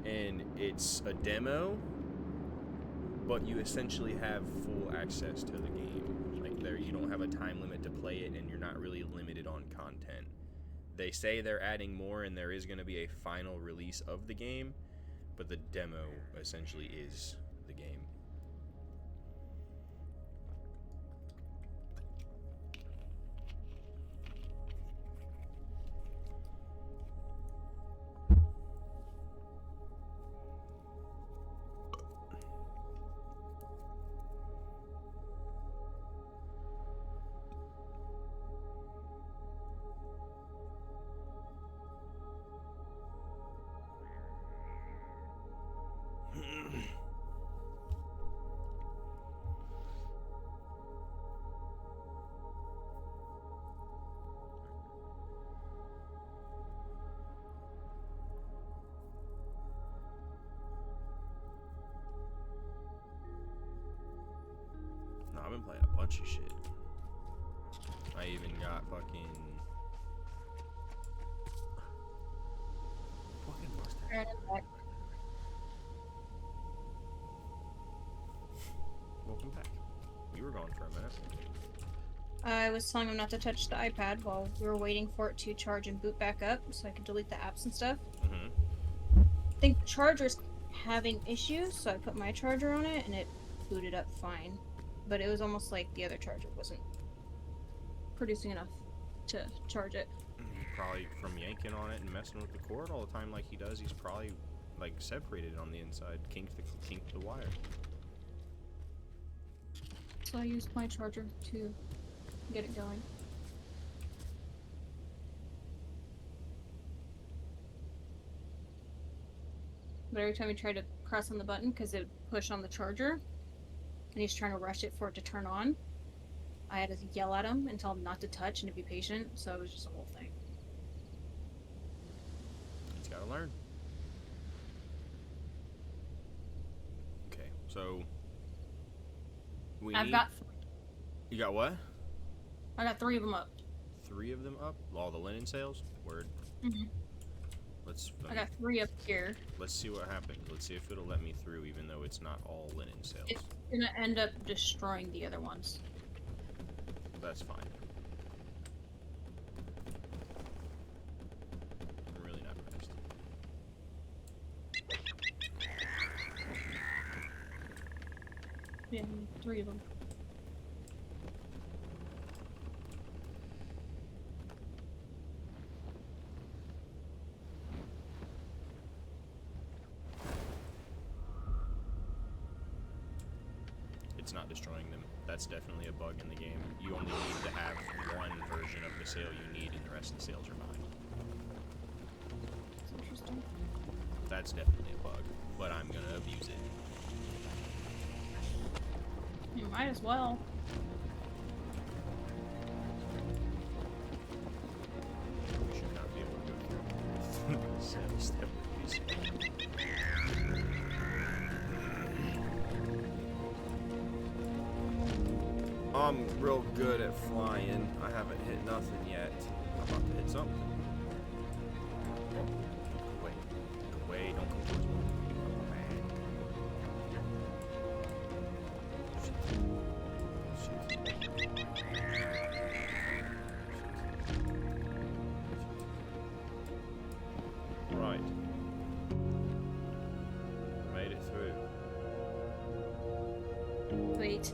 And it's a demo, but you essentially have full access to the game. Like, there, you don't have a time limit to play it, and you're not really limited on content. They say they're adding more, and there is going to be a final release of the game, but the demo essentially is the game. bunch of shit. I even got fucking mustache. Right in back. Welcome back. You were gone for a minute. I was telling him not to touch the iPad while we were waiting for it to charge and boot back up so I could delete the apps and stuff. Mm-hmm. I think the charger's having issues, so I put my charger on it and it booted up fine. But it was almost like the other charger wasn't producing enough to charge it. Probably from yanking on it and messing with the cord all the time like he does, he's probably like separated on the inside, kinked the wire. So I used my charger to get it going. But every time he tried to press on the button, because it would push on the charger, and he's trying to rush it for it to turn on, I had to yell at him and tell him not to touch and to be patient, so it was just a whole thing. He's gotta learn. Okay, so I've got You got what? 3 of them up. 3 of them up? All the linen sales? Word. Mhm. I got 3 up here. Let's see what happens. Let's see if it'll let me through, even though it's not all linen sales. It's gonna end up destroying the other ones. That's fine. I'm really not pressed. Yeah, 3 of them. It's not destroying them. That's definitely a bug in the game. You only need to have one version of the sail you need, and the rest of the sails are fine. That's interesting. That's definitely a bug, but I'm gonna abuse it. You might as well. We should not be able to go through. Sail step with these. I'm real good at flying. I haven't hit nothing yet. I'm about to hit something. Oh, go away. Go away. Don't come towards me. Oh, man. Right. Made it through. Wait.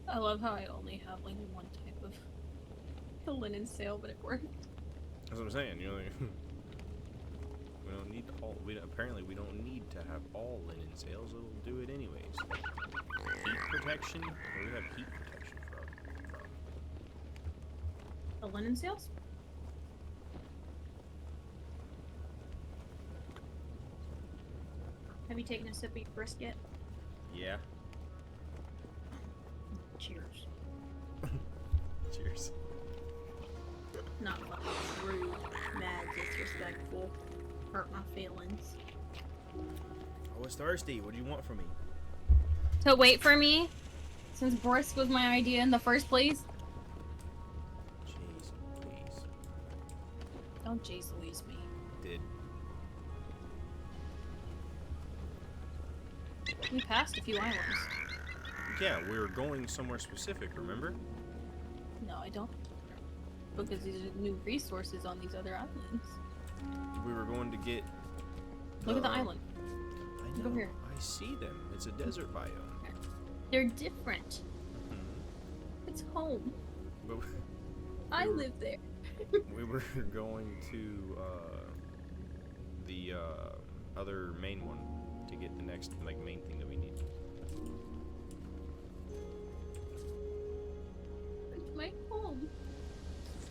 I love how I only have like one type of linen sail, but it worked. That's what I'm saying. You know, we don't need all. Apparently, we don't need to have all linen sails. It'll do it anyways. Heat protection. Where do we have heat protection from? The linen sails? Have you taken a sip of your brisket? Yeah. Cheers. Cheers. Not fucking rude, mad, disrespectful, hurt my feelings. I was thirsty. What do you want from me? To wait for me? Since brisk was my idea in the first place? Jeez, please. Don't Jace Louise me. Did. We passed a few islands. Yeah, we were going somewhere specific. Remember? No, I don't. Because these are new resources on these other islands. We were going to get. Look at the island. I Look know. over here. I see them. It's a desert biome. They're different. Mhm. It's home. But I We were- live there. We were going to the other main one to get the next like main thing that we need. It's my home.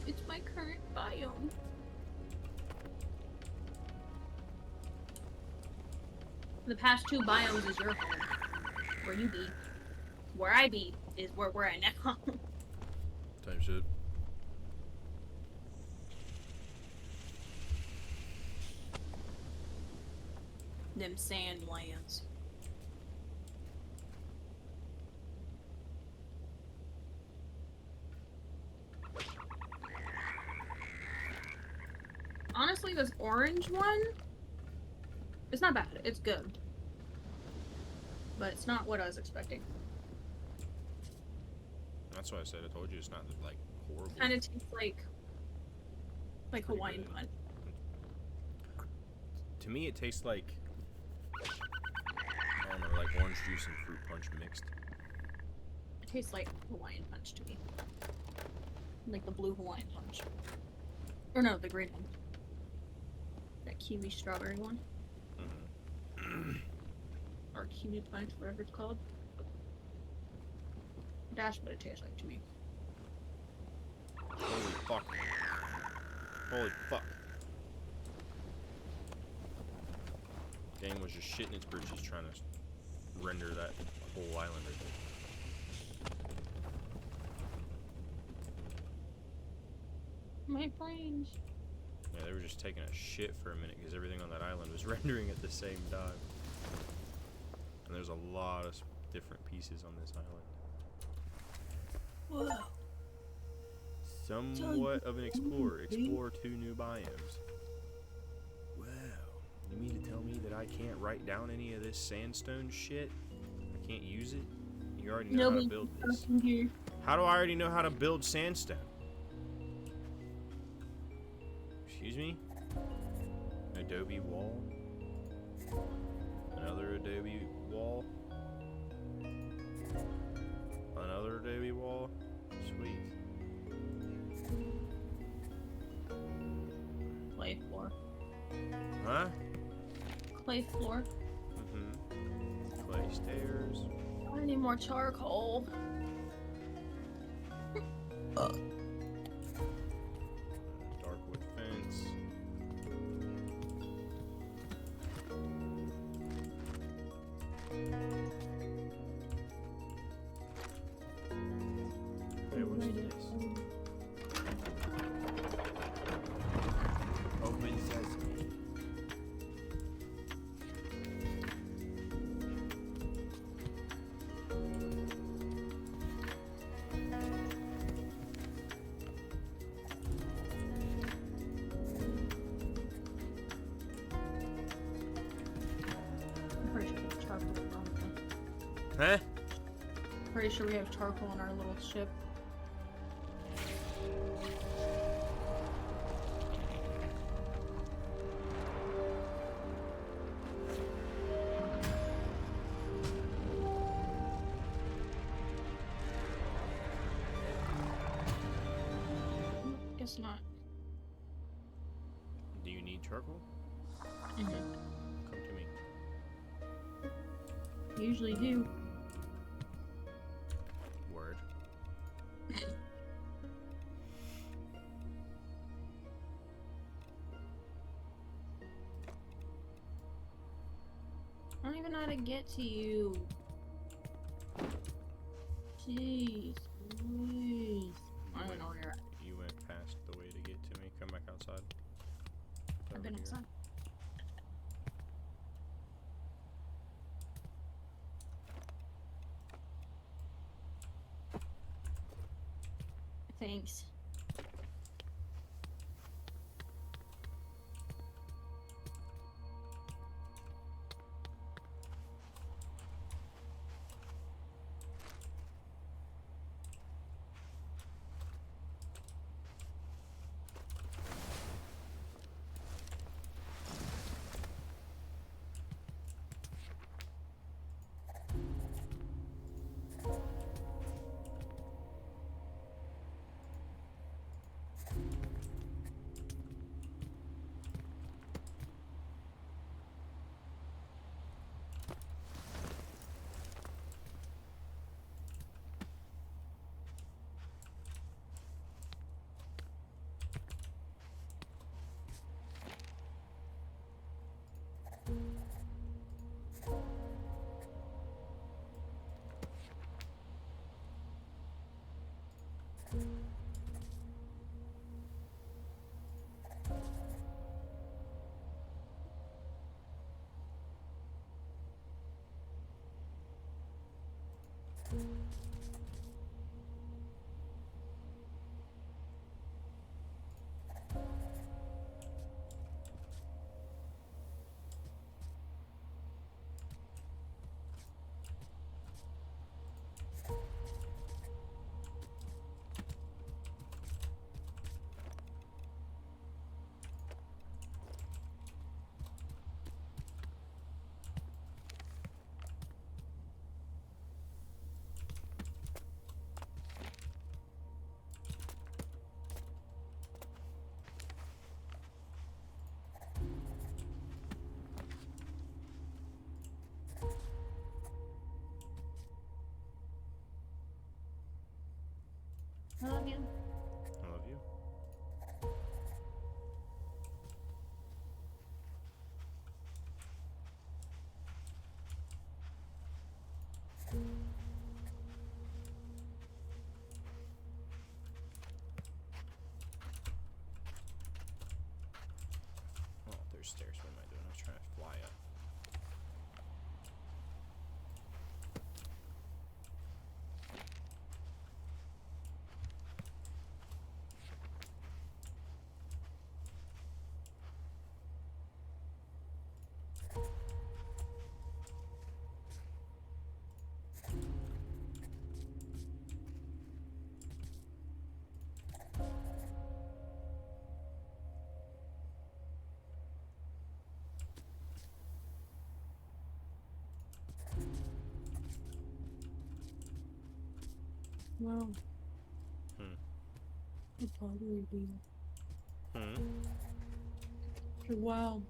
It's my current biome. The past 2 biomes is your home. Where you be. Where I be is where we're at now. Same shit. Them sand lands. Honestly, this orange one, it's not bad. It's good. But it's not what I was expecting. That's why I said. I told you it's not like horrible. Kind of tastes like Pretty Hawaiian good. punch. To me, it tastes like I don't know, like orange juice and fruit punch mixed. It tastes like Hawaiian punch to me. Like the blue Hawaiian punch. Or no, the green one. That kiwi strawberry one. Mm-hmm. Or kiwi punch, whatever it's called. That's what it tastes like to me. Holy fuck! Holy fuck! Game was just shitting its britches trying to render that whole island right there. My brains. Yeah, they were just taking a shit for a minute because everything on that island was rendering at the same time. And there's a lot of different pieces on this island. Whoa. Somewhat of an explorer. Explore 2 new biomes. Wow. You mean to tell me that I can't write down any of this sandstone shit? I can't use it? You already know how to build this. How do I already know how to build sandstone? Excuse me? Adobe wall? Another Adobe wall? Another Adobe wall? Sweet. Clay floor. Huh? Clay floor. Mm-hmm. Clay stairs. I need more charcoal. Darkwood fence. Hey, what's this? Open sesame. I'm pretty sure we have charcoal in our little- Huh? Pretty sure we have charcoal on our little ship. Guess not. Do you need charcoal? Mm-hmm. Come to me. Usually do. Word. I don't even know how to get to you. Jeez. Please. I don't know where you're at. You went past the way to get to me. Come back outside. I've Over been here. outside. Thanks. I love you. I love you. Oh, there's stairs. What am I doing? I was trying to fly up. Wow. Hmm. A pottery wheel. Hmm. Wow.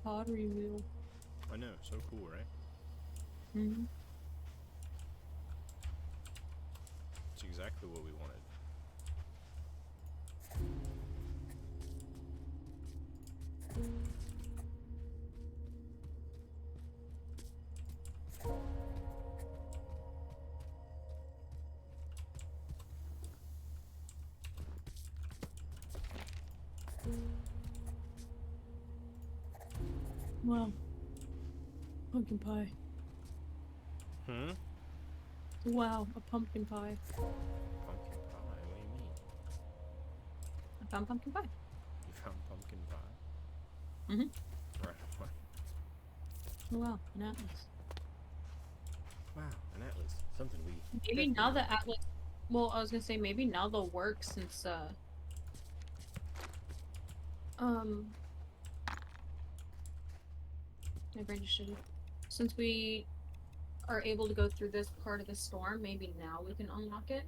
Pottery wheel. I know. So cool, right? Mm-hmm. It's exactly what we wanted. Wow. Pumpkin pie. Hmm. Wow, a pumpkin pie. Pumpkin pie. What do you mean? I found pumpkin pie. You found pumpkin pie? Mhm. Right. What? Wow, an atlas. Wow, an atlas. Something we. Maybe now the atlas. Well, I was gonna say maybe now they'll work since my brain just shitty. Since we are able to go through this part of the storm, maybe now we can unlock it.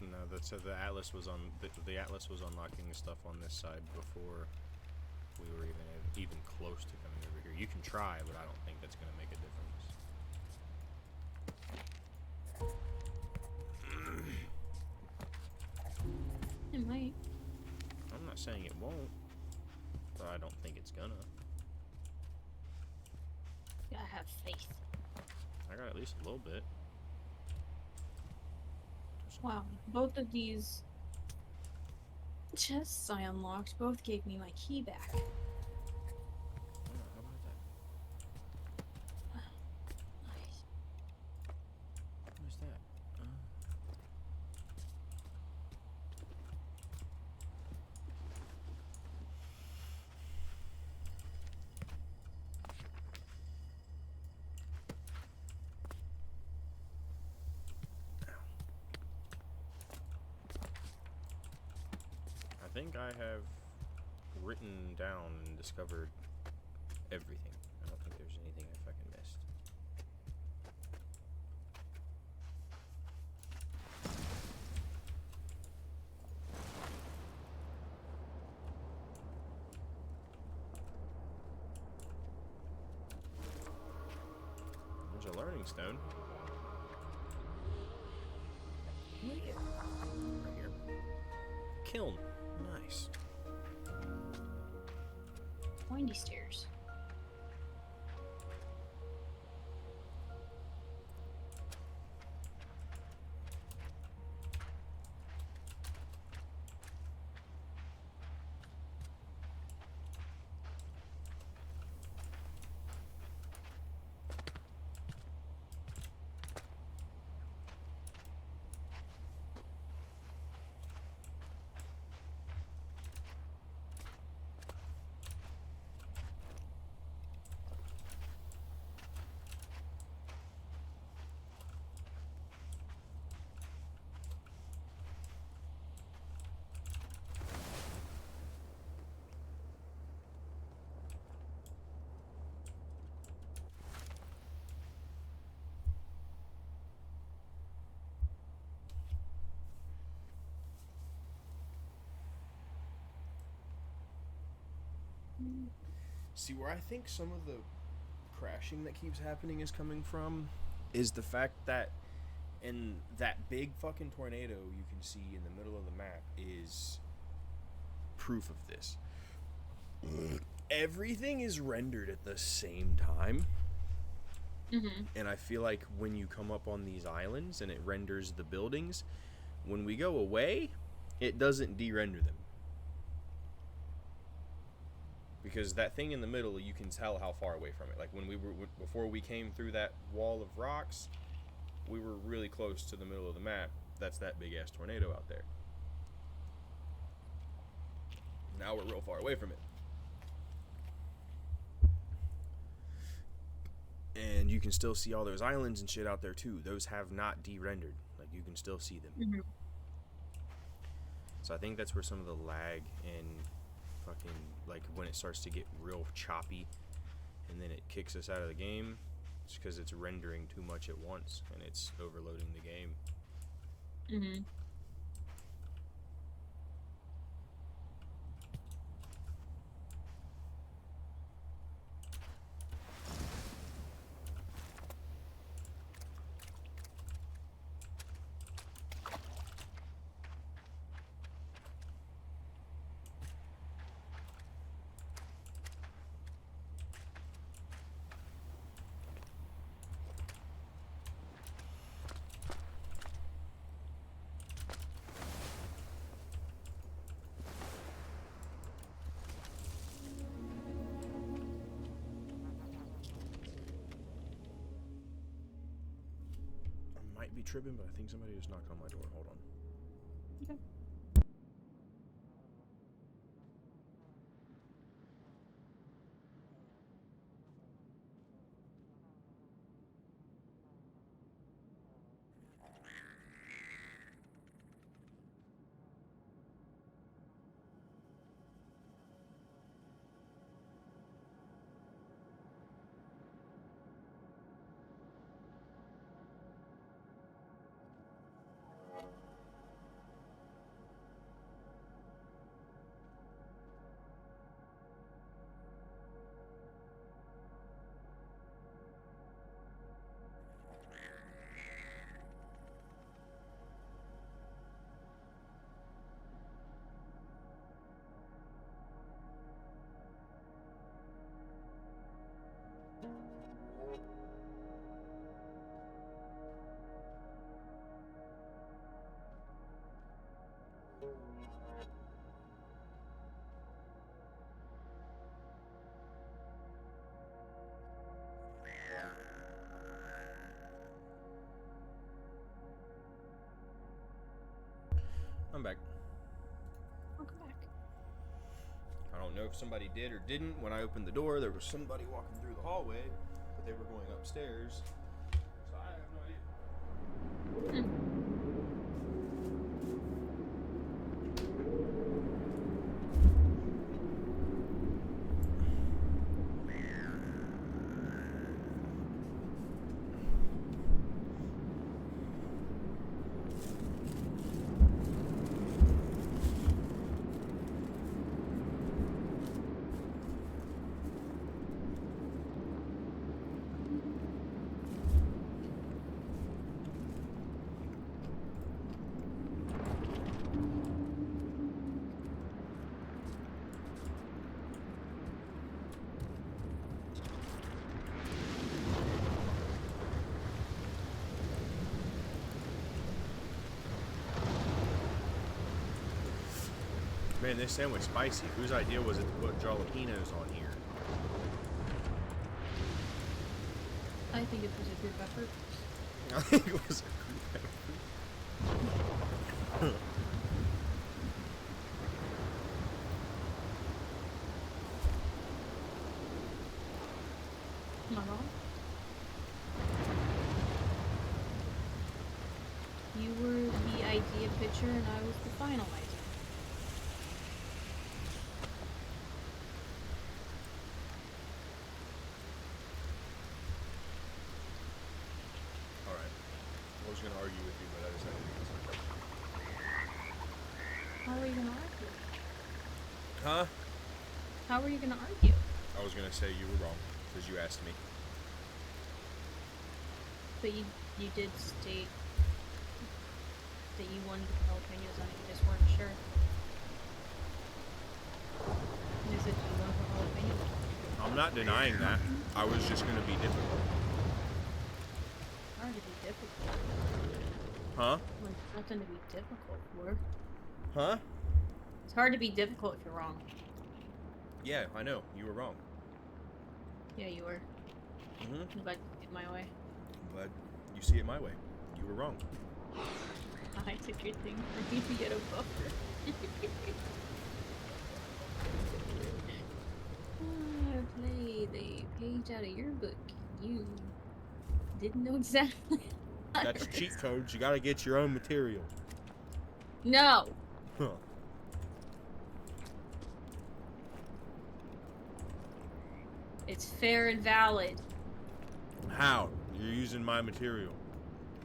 No, that's the atlas was on the atlas was unlocking the stuff on this side before we were even close to coming over here. You can try, but I don't think that's gonna make a difference. It might. I'm not saying it won't, but I don't think it's gonna. Yeah, I have faith. I got at least a little bit. Wow, both of these chests I unlocked both gave me my key back. Oh, how about that? Nice. What is that? I think I have written down and discovered everything. I don't think there's anything I fucking missed. There's a learning stone. Right here. Kiln. Nice. Windy stairs. See, where I think some of the crashing that keeps happening is coming from is the fact that in that big fucking tornado you can see in the middle of the map is proof of this. Everything is rendered at the same time. And I feel like when you come up on these islands and it renders the buildings, when we go away, it doesn't de-render them. Because that thing in the middle, you can tell how far away from it. Like when we were, before we came through that wall of rocks, we were really close to the middle of the map. That's that big ass tornado out there. Now we're real far away from it. And you can still see all those islands and shit out there too. Those have not de-rendered. Like you can still see them. So I think that's where some of the lag and fucking, like when it starts to get real choppy and then it kicks us out of the game, it's because it's rendering too much at once and it's overloading the game. Be tripping, but I think somebody just knocked on my door. Hold on. Okay. I'm back. Welcome back. I don't know if somebody did or didn't. When I opened the door, there was somebody walking through the hallway, but they were going upstairs. So I have no idea. Man, this sandwich spicy. Whose idea was it to put jalapenos on here? I think it was a group effort. I think it was a group effort. Am I wrong? You were the idea pitcher and I was the finalizer. Alright. I was gonna argue with you, but I decided to do something. How are you gonna argue? Huh? How are you gonna argue? I was gonna say you were wrong because you asked me. But you did state that you wanted jalapenos on it, you just weren't sure. You said you love jalapenos. I'm not denying that. I was just gonna be difficult. It's hard to be difficult. Huh? When there's nothing to be difficult for. Huh? It's hard to be difficult if you're wrong. Yeah, I know. You were wrong. Yeah, you were. Mm-hmm. I'm glad you did my way. I'm glad you see it my way. You were wrong. I took your thing for me to get a buffer. Play the page out of your book. You didn't know exactly. That's cheat codes. You gotta get your own material. No. Huh. It's fair and valid. How? You're using my material.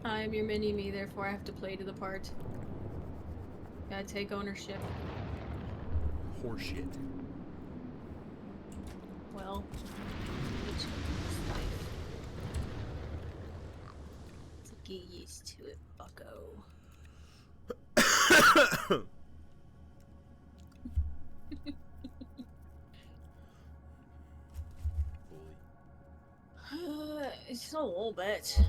I'm your mini-me, therefore I have to play to the part. Gotta take ownership. Horseshit. Well, each of life. To get used to it, bucko. It's a little bit.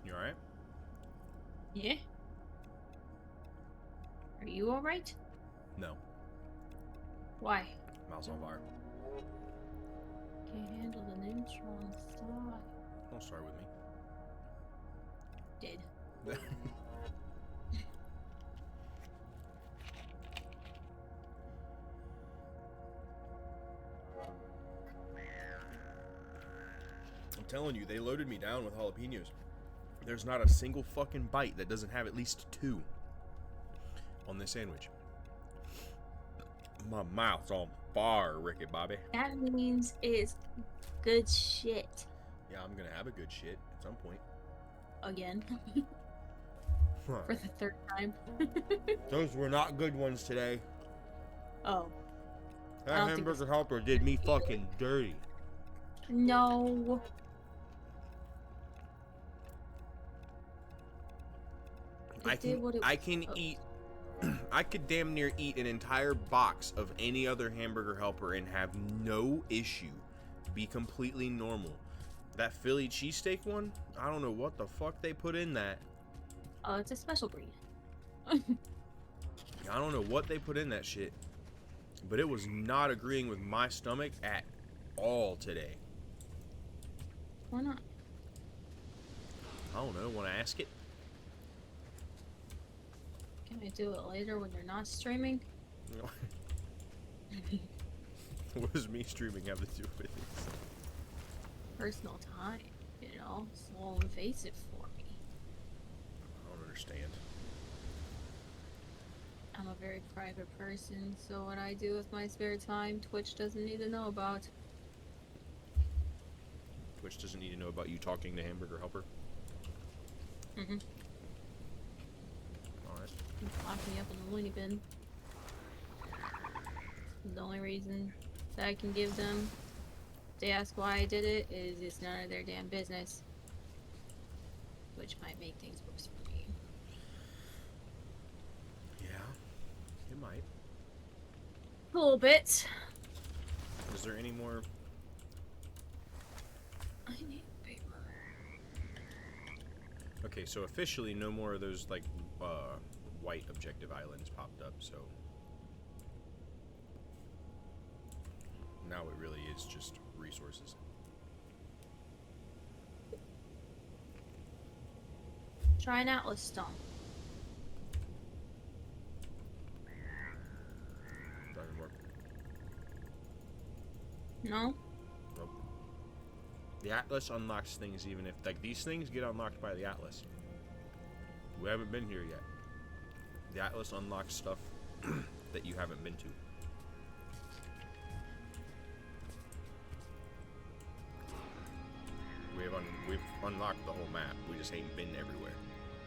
You alright? Yeah? Are you alright? No. Why? Mouse on fire. Can't handle the neutron star. Don't start with me. Did. I'm telling you, they loaded me down with jalapenos. There's not a single fucking bite that doesn't have at least 2 on this sandwich. My mouth's on fire, Ricky Bobby. That means it's good shit. Yeah, I'm gonna have a good shit at some point. Again. Huh. For the 3rd time. Those were not good ones today. Oh. I That don't think hamburger helper did me fucking dirty. No. I can eat. I could damn near eat an entire box of any other hamburger helper and have no issue. Be completely normal. That Philly cheesesteak one, I don't know what the fuck they put in that. Oh, it's a special breed. I don't know what they put in that shit. But it was not agreeing with my stomach at all today. Why not? I don't know. Want to ask it? Can I do it later when you're not streaming? What does me streaming have to do with it? Personal time, you know? Slow and face it for me. I don't understand. I'm a very private person, so what I do with my spare time, Twitch doesn't need to know about. Twitch doesn't need to know about you talking to Hamburger Helper. Mm-hmm. Alright. Lock me up in the loony bin. The only reason that I can give them, if they ask why I did it, is it's none of their damn business. Which might make things worse for me. Yeah. It might. A little bit. Is there any more? I need paper. Okay, so officially no more of those like white objective islands popped up, so now it really is just resources. Try an Atlas stone. Doesn't work. No? Nope. The Atlas unlocks things even if like these things get unlocked by the Atlas. We haven't been here yet. The Atlas unlocks stuff that you haven't been to. we've unlocked the whole map. We just ain't been everywhere.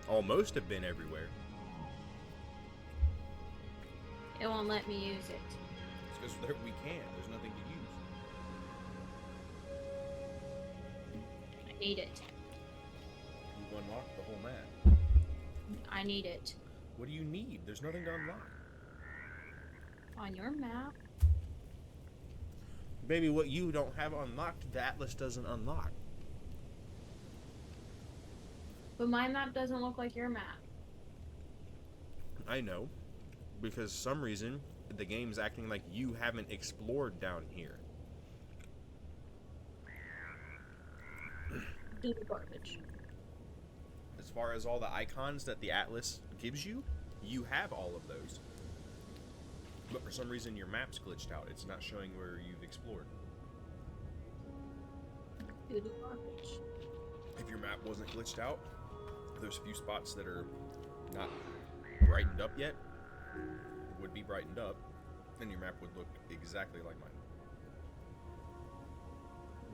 Almost have been everywhere. It won't let me use it. It's because we can't. There's nothing to use. I need it. We've unlocked the whole map. I need it. What do you need? There's nothing to unlock. On your map. Baby, what you don't have unlocked, the Atlas doesn't unlock. But my map doesn't look like your map. I know. Because some reason, the game's acting like you haven't explored down here. Do the garbage. As far as all the icons that the Atlas gives you, you have all of those. But for some reason your map's glitched out. It's not showing where you've explored. Do the garbage. If your map wasn't glitched out, there's a few spots that are not brightened up yet. Would be brightened up, and your map would look exactly like mine.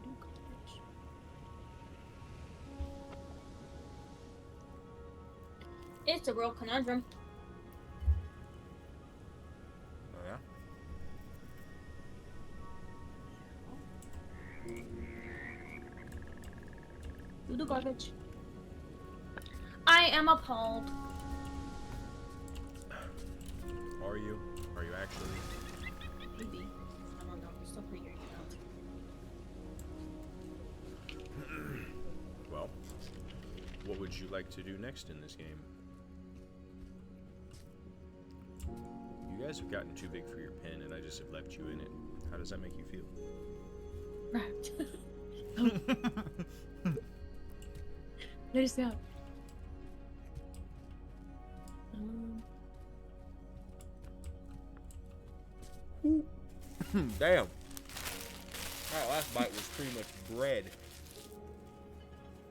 Do garbage. It's a real conundrum. Oh yeah? Do the garbage. I am appalled. Are you? Are you actually? Maybe. I don't know. Still figuring it out. Well, what would you like to do next in this game? You guys have gotten too big for your pen, and I just have left you in it. How does that make you feel? Let us out. Damn. That last bite was pretty much bread.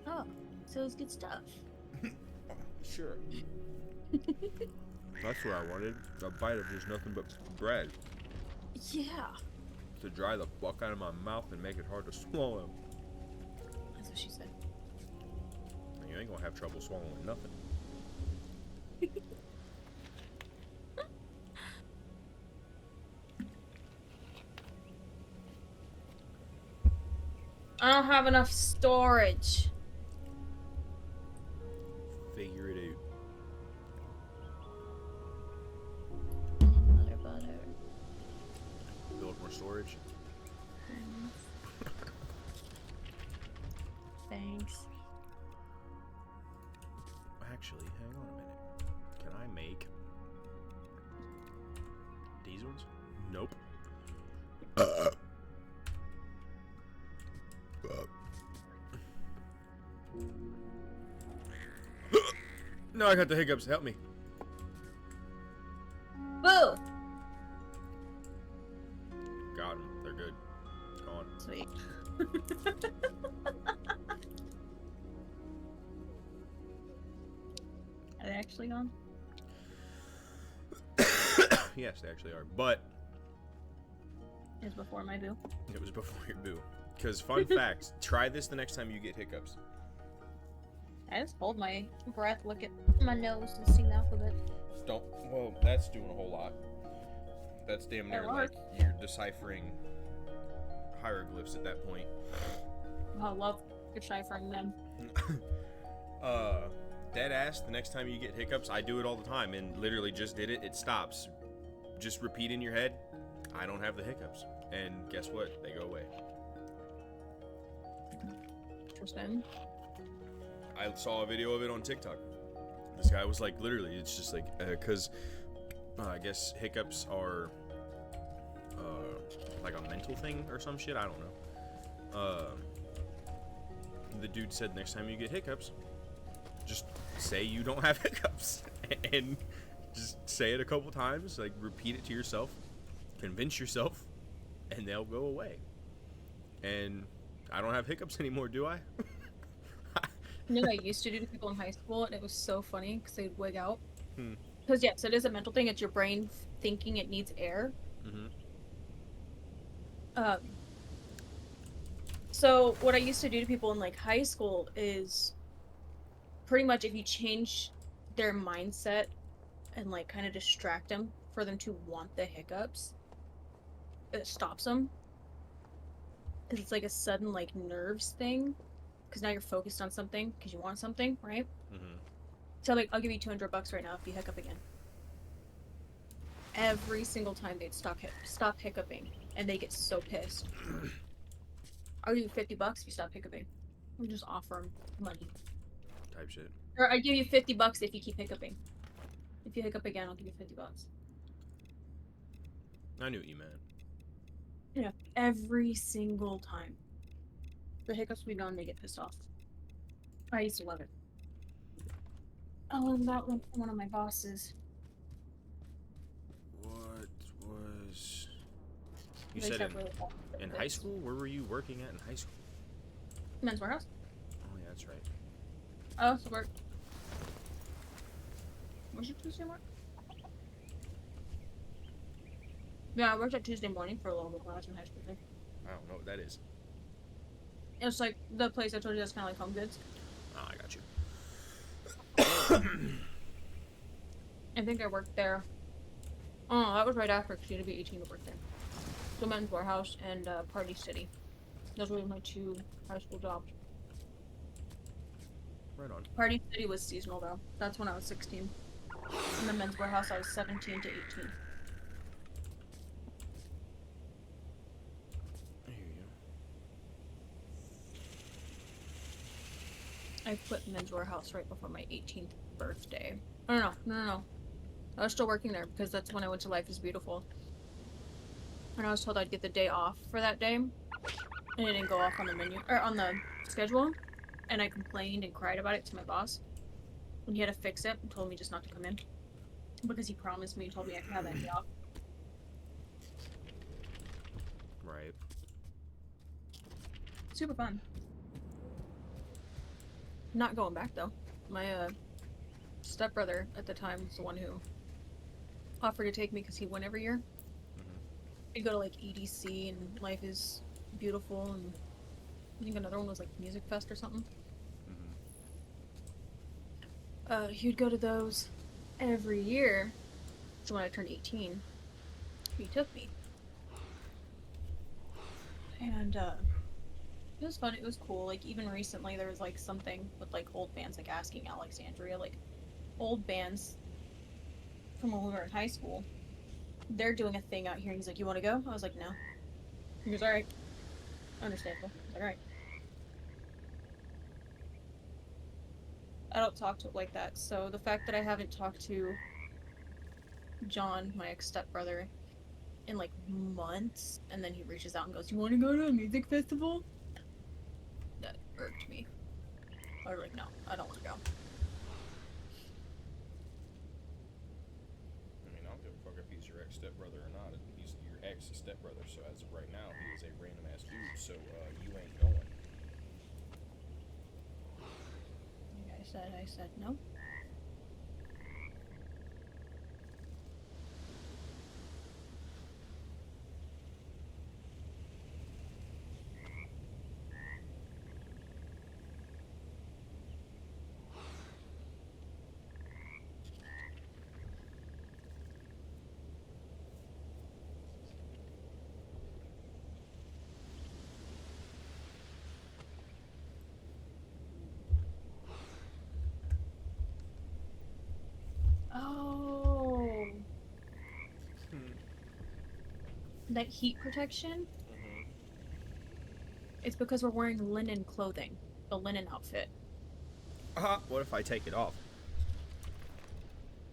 Oh, so it's good stuff. Sure. That's what I wanted. A bite of just nothing but bread. Yeah. To dry the fuck out of my mouth and make it hard to swallow. That's what she said. You ain't gonna have trouble swallowing nothing. I don't have enough storage. Figure it out. Mother butter. Build more storage. Thanks. Actually, hang on a minute. Can I make these ones? Nope. No, I got the hiccups. Help me. Boo! Got them. They're good. Gone. Sweet. Are they actually gone? Yes, they actually are. But It's before my boo. it was before your boo. Because fun fact, try this the next time you get hiccups. I just hold my breath, look at my nose, and sing the alphabet. Don't. Well, that's doing a whole lot. That's damn near like you're deciphering hieroglyphs at that point. I love deciphering them. Dead ass, the next time you get hiccups, I do it all the time and literally just did it. It stops. Just repeat in your head, I don't have the hiccups. And guess what? They go away. Interesting. I saw a video of it on TikTok. This guy was like, literally, it's just like, because I guess hiccups are like a mental thing or some shit. I don't know. The dude said next time you get hiccups, just say you don't have hiccups and just say it a couple times, like repeat it to yourself, convince yourself, and they'll go away. And I don't have hiccups anymore, do I? You know what I used to do to people in high school, and it was so funny because they'd wig out. Hmm. Because yes, it is a mental thing. It's your brain thinking it needs air. Mm-hmm. So what I used to do to people in like high school is pretty much if you change their mindset and like kind of distract them for them to want the hiccups, it stops them. Because it's like a sudden like nerves thing. Because now you're focused on something because you want something, right? Mm-hmm. So like, I'll give you $200 right now if you hiccup again. Every single time they'd stop hiccuping, and they get so pissed. I'll give you $50 if you stop hiccuping. I'll just offer them money. Type shit. Or I'd give you $50 if you keep hiccuping. If you hiccup again, I'll give you $50. I knew what you meant. Yeah, every single time. The hiccups we gone, they get pissed off. I used to love it. I learned that one from one of my bosses. What was... You They said have in, really bad in high hiccups. school? Where were you working at in high school? Men's Warehouse. Oh, yeah, that's right. I also worked. Was it Tuesday morning? Yeah, I worked at Tuesday morning for a little bit when I was in high school. I don't know what that is. It's like the place I told you that's kind of like Home Goods. Oh, I got you. I think I worked there. Oh, that was right after because you had to be 18 to work there. So Men's Warehouse and Party City. Those were my 2 high school jobs. Right on. Party City was seasonal though. That's when I was 16. In the Men's Warehouse, I was 17 to 18. I hear you. I quit Men's Warehouse right before my 18th birthday. Oh, no. I was still working there because that's when I went to Life is Beautiful. And I was told I'd get the day off for that day. And it didn't go off on the menu, or on the schedule. And I complained and cried about it to my boss. And he had to fix it and told me just not to come in. Because he promised me and told me I could have that day off. Right. Super fun. Not going back though. My stepbrother at the time was the one who offered to take me because he went every year. We'd go to like EDC and Life is Beautiful, and I think another one was like Music Fest or something. He would go to those every year. So when I turned 18, he took me. And it was fun, it was cool. Like even recently there was like something with like old bands, like Asking Alexandria, like old bands from when we were in high school. They're doing a thing out here and he's like, "You wanna go?" I was like, "No." He goes, "Alright." Understandable. I was like, "Alright." I don't talk to it like that, so the fact that I haven't talked to John, my ex-stepbrother, in like months, and then he reaches out and goes, "You wanna go to a music festival?" That irked me. I was like, "No, I don't wanna go." I mean, I don't give a fuck if he's your ex-stepbrother or not. He's your ex-stepbrother, so as of right now, he is a random-ass dude, so you ain't going. Like I said no. Oh. That heat protection? It's because we're wearing linen clothing. The linen outfit. What if I take it off?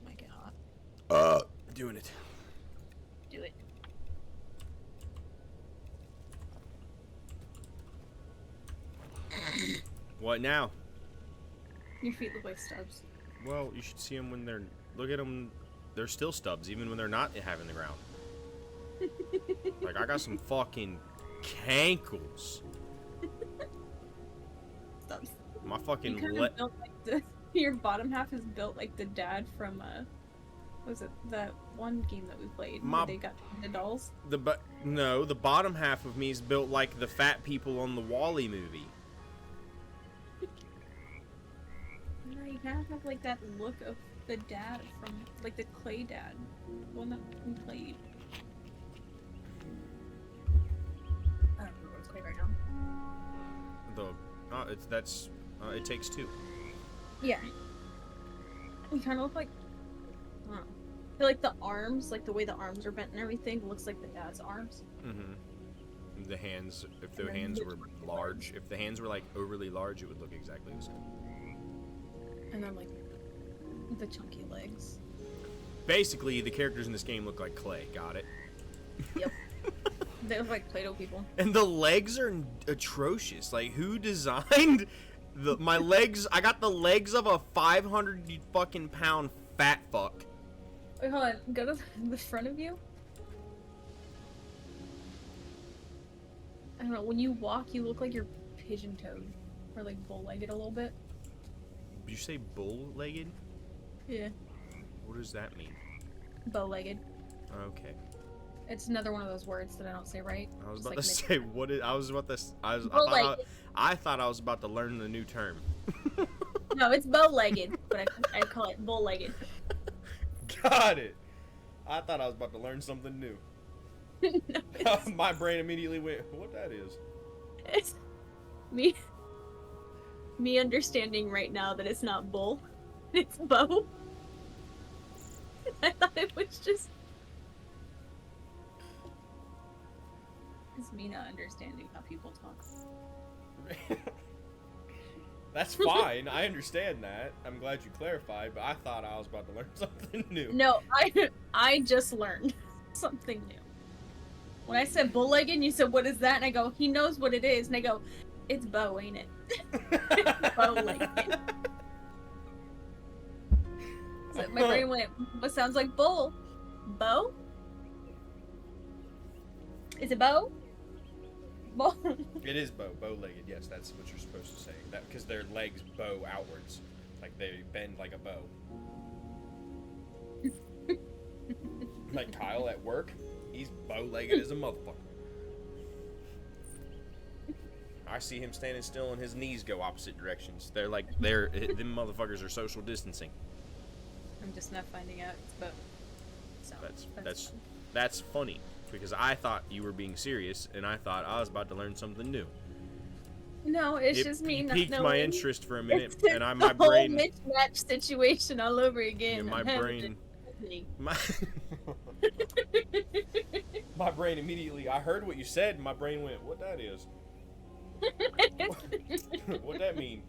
Might get hot. Doing it. Do it. What now? Your feet look like stubs. Well, you should see them when they're... Look at them. They're still stubs, even when they're not having the ground. Like, I got some fucking cankles. Stubs. My fucking You kind of built like the... Your bottom half is built like the dad from, Was it that one game that we played My- where they got the dolls? No, the bottom half of me is built like the fat people on the Wall-E movie. No, you kind of have like that look of the dad from like the clay dad, one that we played. I don't remember what's played right now. It Takes Two. Yeah. We kind of look like. I don't know. I feel like the arms, like the way the arms are bent and everything, looks like the dad's arms. Mm-hmm. The hands, if the And then hands the were chunky large, if the hands were like overly large, it would look exactly the same. And then like the chunky legs. Basically, the characters in this game look like clay. Got it? They look like Play-Doh people. And the legs are atrocious. Like, who designed my legs? I got the legs of a 500 fucking pound fat fuck. Wait, hold on. Go to the front of you. I don't know. When you walk, you look like you're pigeon-toed. Or like bull-legged a little bit. Did you say bull-legged? Yeah. What does that mean? Bow-legged. Okay. It's another one of those words that I don't say right. I was Just about like to mid- say what it. I was about to. Bow-legged. I thought I was about to learn the new term. No, it's bow-legged, but I call it bull-legged. Got it. I thought I was about to learn something new. No, it's, My brain immediately went, "What that is?" it's me understanding right now that it's not bull, it's bow. I thought it was just. It's me not understanding how people talk. That's fine. I understand that. I'm glad you clarified, but I thought I was about to learn something new. No, I just learned something new. When I said bull-legged, and you said, "What is that?" And I go, "He knows what it is." And I go, "It's bow, ain't it?" Bow-legged. So my brain went, "What sounds like bull? Bow? Is it bow? Bow?" It is bow-legged. Yes, that's what you're supposed to say. That because their legs bow outwards, like they bend like a bow. Like Kyle at work, he's bow-legged as a motherfucker. I see him standing still and his knees go opposite directions. Them motherfuckers are social distancing. I'm just not finding out. It's bow. So That's fun. That's funny because I thought you were being serious and I thought I was about to learn something new. No, it's It just me not piqued knowing. my interest for a minute, It's and the my whole brain, mismatch situation all over again. my I'm having brain, it. my, my brain immediately. I heard what you said, and my brain went, "What that is? What that mean?"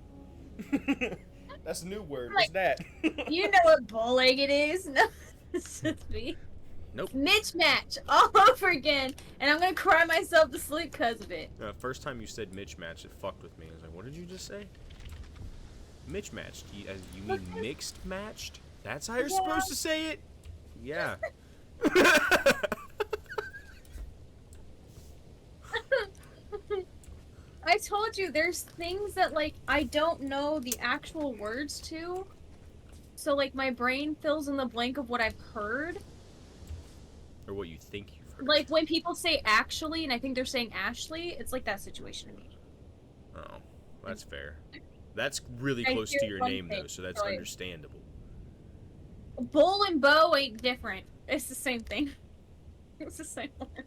That's a new word. What's that? You know what bull-legged is? No, it's just me. Nope. Mismatch all over again, and I'm gonna cry myself to sleep because of it. First time you said Mitch match, it fucked with me. I was like, "What did you just say?" Mitch matched. You mean mixed matched? That's how you're supposed to say it? Yeah. I told you there's things that like I don't know the actual words to. So like my brain fills in the blank of what I've heard. Or what you think you've heard. Like when people say actually and I think they're saying Ashley, it's like that situation to me. Oh, that's fair. That's really I close hear to your one name, though, thing, so that's so I- understandable. Bull and bow ain't different. It's the same thing. It's the same word.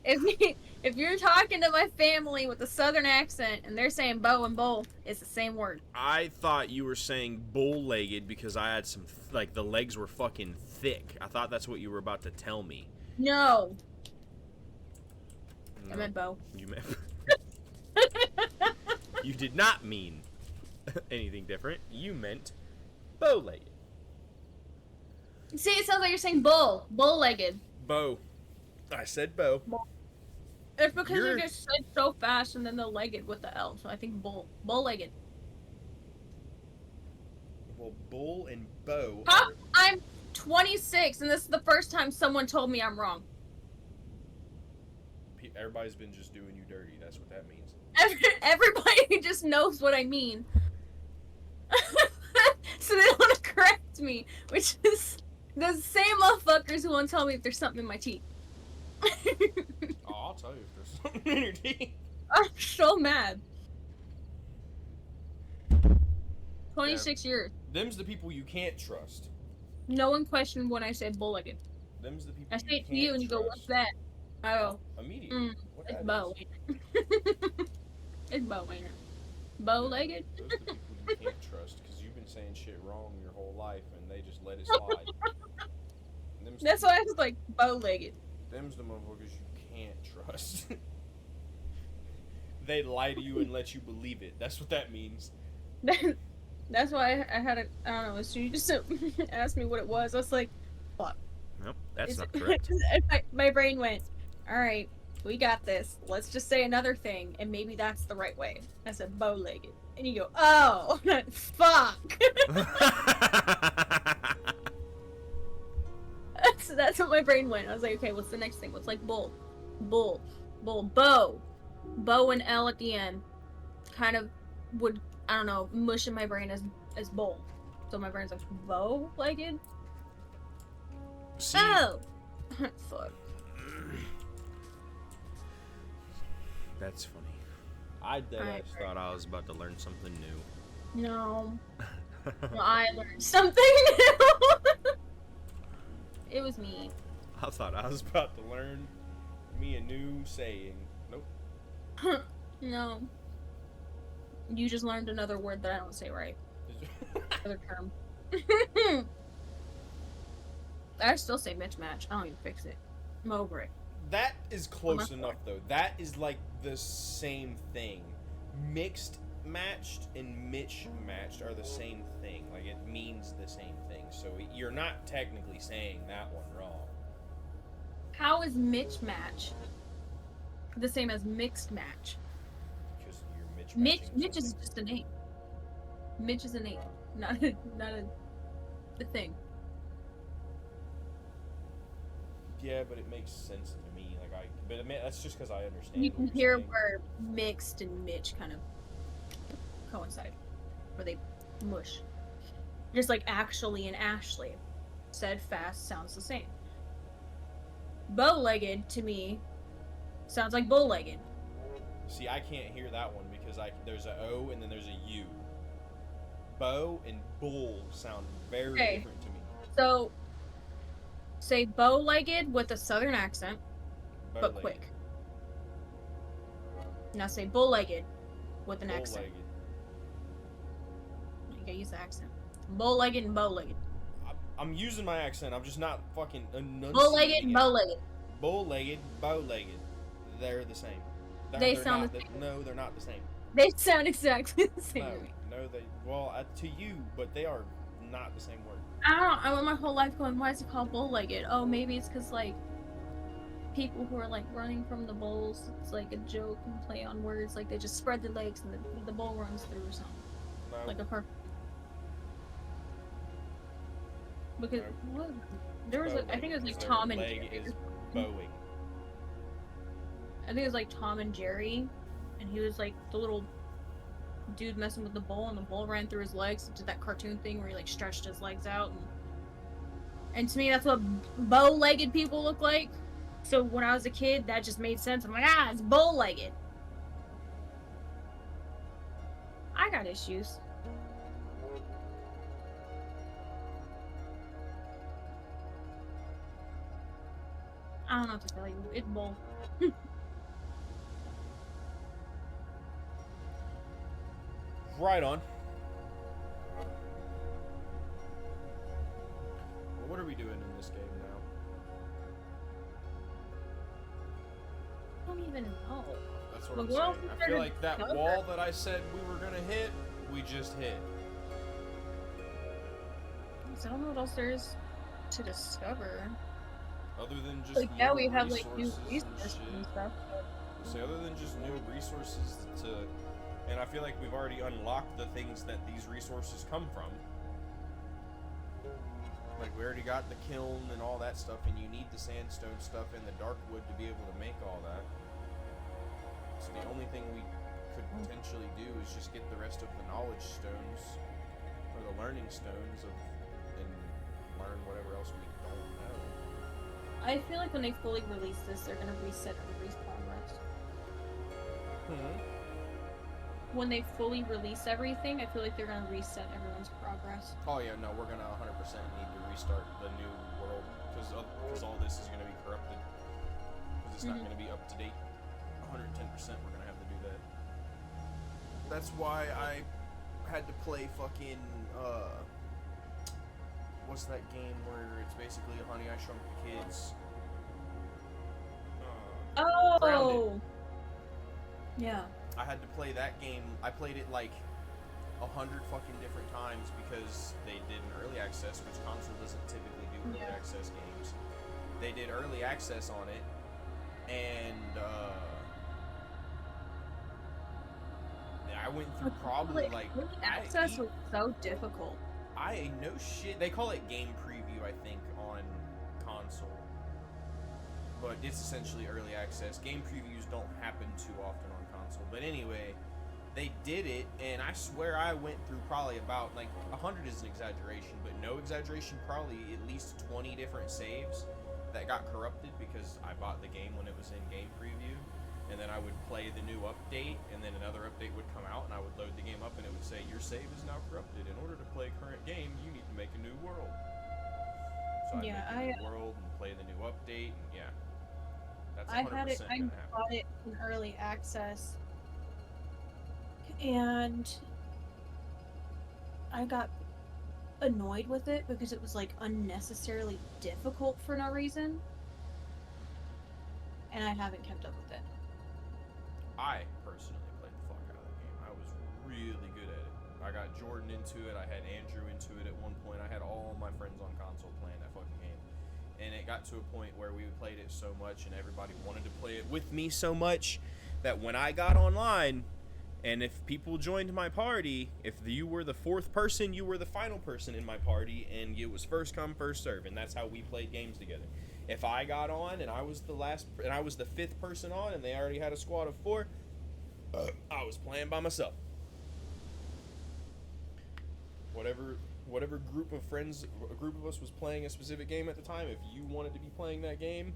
If you're talking to my family with a southern accent and they're saying bow and bowl, it's the same word. I thought you were saying bull-legged because I had some, like, the legs were fucking thick. I thought that's what you were about to tell me. No, I No, meant bow. you meant... You did not mean anything different. You meant bow-legged. See, it sounds like you're saying bull, bull-legged. Bow. I said bow. It's because You're- you just said so fast and then the legged with the L, so I think bull, bull-legged. Well, bull and bow. Huh? I'm 26, and this is the first time someone told me I'm wrong. Everybody's been just doing you dirty. That's what that means. Everybody just knows what I mean. So they don't want to correct to me, which is the same motherfuckers who won't tell me if there's something in my teeth. Oh, I'll tell you if there's something in your teeth. I'm so mad. 26 years. Them's the people you can't trust. No one questioned when I said bull-legged. Them's the people I say it to can't you and you go, trust. "What's that?" I go, Immediately. What "It's that bow." is. It's bow, ain't it? Bow-legged. Those are the people you can't trust because you've been saying shit wrong your whole life and they just let it slide. Them's That's the, why I was like bow-legged. Them's the motherfuckers you can't trust. They lie to you and let you believe it. That's what that means. That's why I had a, I don't know, as soon as you just asked me what it was, I was like, Nope, that's is not it- correct. my brain went, alright, we got this. Let's just say another thing, and maybe that's the right way. I said bow-legged. And you go, oh, fuck. That's what my brain went. I was like, okay, what's the next thing? What's like bull? Bull. Bull. Bow. Bow and L at the end. Kind of would, I don't know, mush in my brain as bull. So my brain's like, bow-legged? See, Oh! Fuck. that's funny. I dead Alright. ass Thought I was about to learn something new. No. No, I learned something new. It was me. I thought I was about to learn me a new saying. Nope. No. You just learned another word that I don't say right. Another term. I still say mismatch. I don't even fix it. I'm over it. That is close my enough though. That is like the same thing. Mixed matched and Mitch matched are the same thing. Like it means the same thing. So you're not technically saying that one wrong. How is Mitch match the same as mixed match? Because you're Mitch. Mitch is just a name. Mitch is a name, not a thing. Yeah, but it makes sense to me. That's just because I understand. You what can you're hear saying. where mixed and Mitch kind of coincide, where they mush. Just like actually and Ashley. Said fast sounds the same. Bow-legged to me sounds like bull-legged. See, I can't hear that one because there's a O and then there's a U. Bow and bull sound very Okay. different to me. So say bow-legged with a southern accent, but Bow-legged. quick. Now say bull-legged with an accent. Bull-legged. You gotta use the accent. Bull-legged and bow-legged. I'm using my accent. I'm just not fucking enunciating. Bull-legged and it. bow-legged. Bull-legged, bow-legged. They're the same. They They're sound not the same. No, they're not the same. They sound exactly the same No, to me. no, they. Well, to you, but they are not the same word. I don't know. I went my whole life going, why is it called bull-legged? Oh, maybe it's because, like, people who are, like, running from the bulls, it's like a joke and play on words. Like, they just spread their legs and the bull runs through or something. No. Like a perfect. Because, No. what? There was, I think it was, like, Their Tom and leg Jerry. is bowing. I think it was, like, Tom and Jerry. And he was, like, the little dude messing with the bull, and the bull ran through his legs and did that cartoon thing where he, like, stretched his legs out. And to me, that's what bow-legged people look like. So when I was a kid, that just made sense. I'm like, it's bow-legged. I got issues. I don't know what to tell you. It's bull. Right on. Well, what are we doing in this game now? I don't even know. That's what Well, I'm what saying. else is I there feel to like that cover? wall that I said we were gonna hit, we just hit. So I don't know what else there is to discover. Other than just Like, yeah, more we have like new resources and resources shit. and stuff. So other than just new resources to, and I feel like we've already unlocked the things that these resources come from. Like we already got the kiln and all that stuff, and you need the sandstone stuff and the dark wood to be able to make all that. So the only thing we could potentially do is just get the rest of the knowledge stones, or the learning stones of, and learn whatever else we don't know. I feel like when they fully release this, they're gonna reset everybody's progress. When they fully release everything, I feel like they're gonna reset everyone's progress. Oh yeah, no, we're gonna 100% need to restart the new world because all this is gonna be corrupted. Because it's not gonna be up to date. 110%, we're gonna have to do that. That's why I had to play fucking what's that game where it's basically Honey I Shrunk the Kids? Grounded. Yeah. I had to play that game. I played it like 100 fucking different times because they did an early access, which console doesn't typically do early access games. They did early access on it, and I went through probably like access was so difficult. no shit. They call it game preview, I think, on console, but it's essentially early access. Game previews don't happen too often on console, but anyway, they did it, and I swear I went through probably about, like, 100 is an exaggeration, but no exaggeration, probably at least 20 different saves that got corrupted because I bought the game when it was in game preview, and then I would play the new update, and then another update would come out, and I would load the game up, and it would say, your save is now corrupted. In order to play current game, you need to make a new world. So I'd make a new world and play the new update, and yeah. That's 100% I gonna happen. bought it in early access, and I got annoyed with it because it was like unnecessarily difficult for no reason, and I haven't kept up with it. I personally played the fuck out of the game. I was really good at it. I got Jordan into it. I had Andrew into it at one point. I had all my friends on console playing that fucking game. And it got to a point where we played it so much and everybody wanted to play it with me so much that when I got online, and if people joined my party, if you were the fourth person, you were the final person in my party, and it was first come, first serve, and that's how we played games together. If I got on and I was the fifth person on, and they already had a squad of 4, I was playing by myself. Whatever group of friends, a group of us was playing a specific game at the time, if you wanted to be playing that game,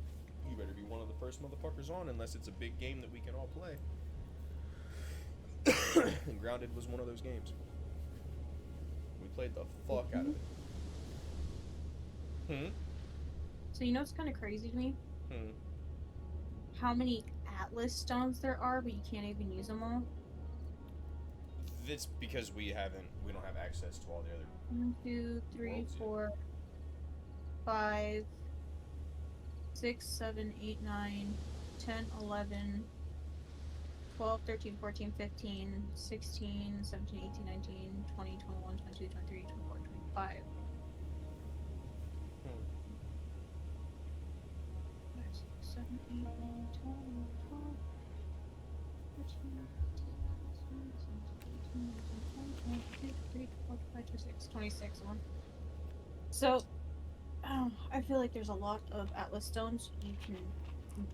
you better be one of the first motherfuckers on, unless it's a big game that we can all play. And Grounded was one of those games. We played the fuck out of it. So you know what's kind of crazy to me? Hmm. How many Atlas stones there are, but you can't even use them all? It's because we don't have access to all the other. 1, 2, 3, Worlds, yeah. 4, 5, 6, 7, 8, 9, 10, 11, 12, 13, 14, 15, 16, 17, 18, 19, 20, 21, 22, 23, 24, 25. 5, 6, 7, 8, 9, 10, 11, 12, 13, 14, 15, 16, 17, 18, 19, 20, 21, 22, 23, 24, 25, 26, 1. So, I feel like there's a lot of Atlas stones you can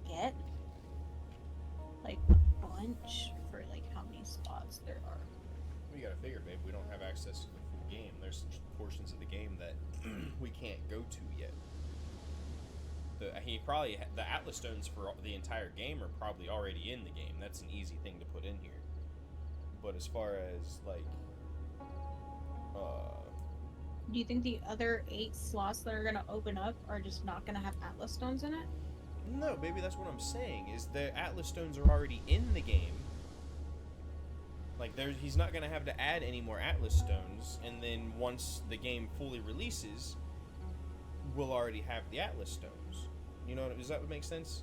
get. Like, a bunch for, like, how many spots there are. We gotta figure, babe, we don't have access to the full game. There's portions of the game that we can't go to yet. The Atlas stones for the entire game are probably already in the game. That's an easy thing to put in here. But as far as, like, Do you think the other 8 slots that are gonna open up are just not gonna have Atlas stones in it? no, baby, that's what I'm saying, is the Atlas stones are already in the game. Like, he's not gonna have to add any more Atlas stones, and then once the game fully releases, we'll already have the Atlas stones. You know, does that make sense?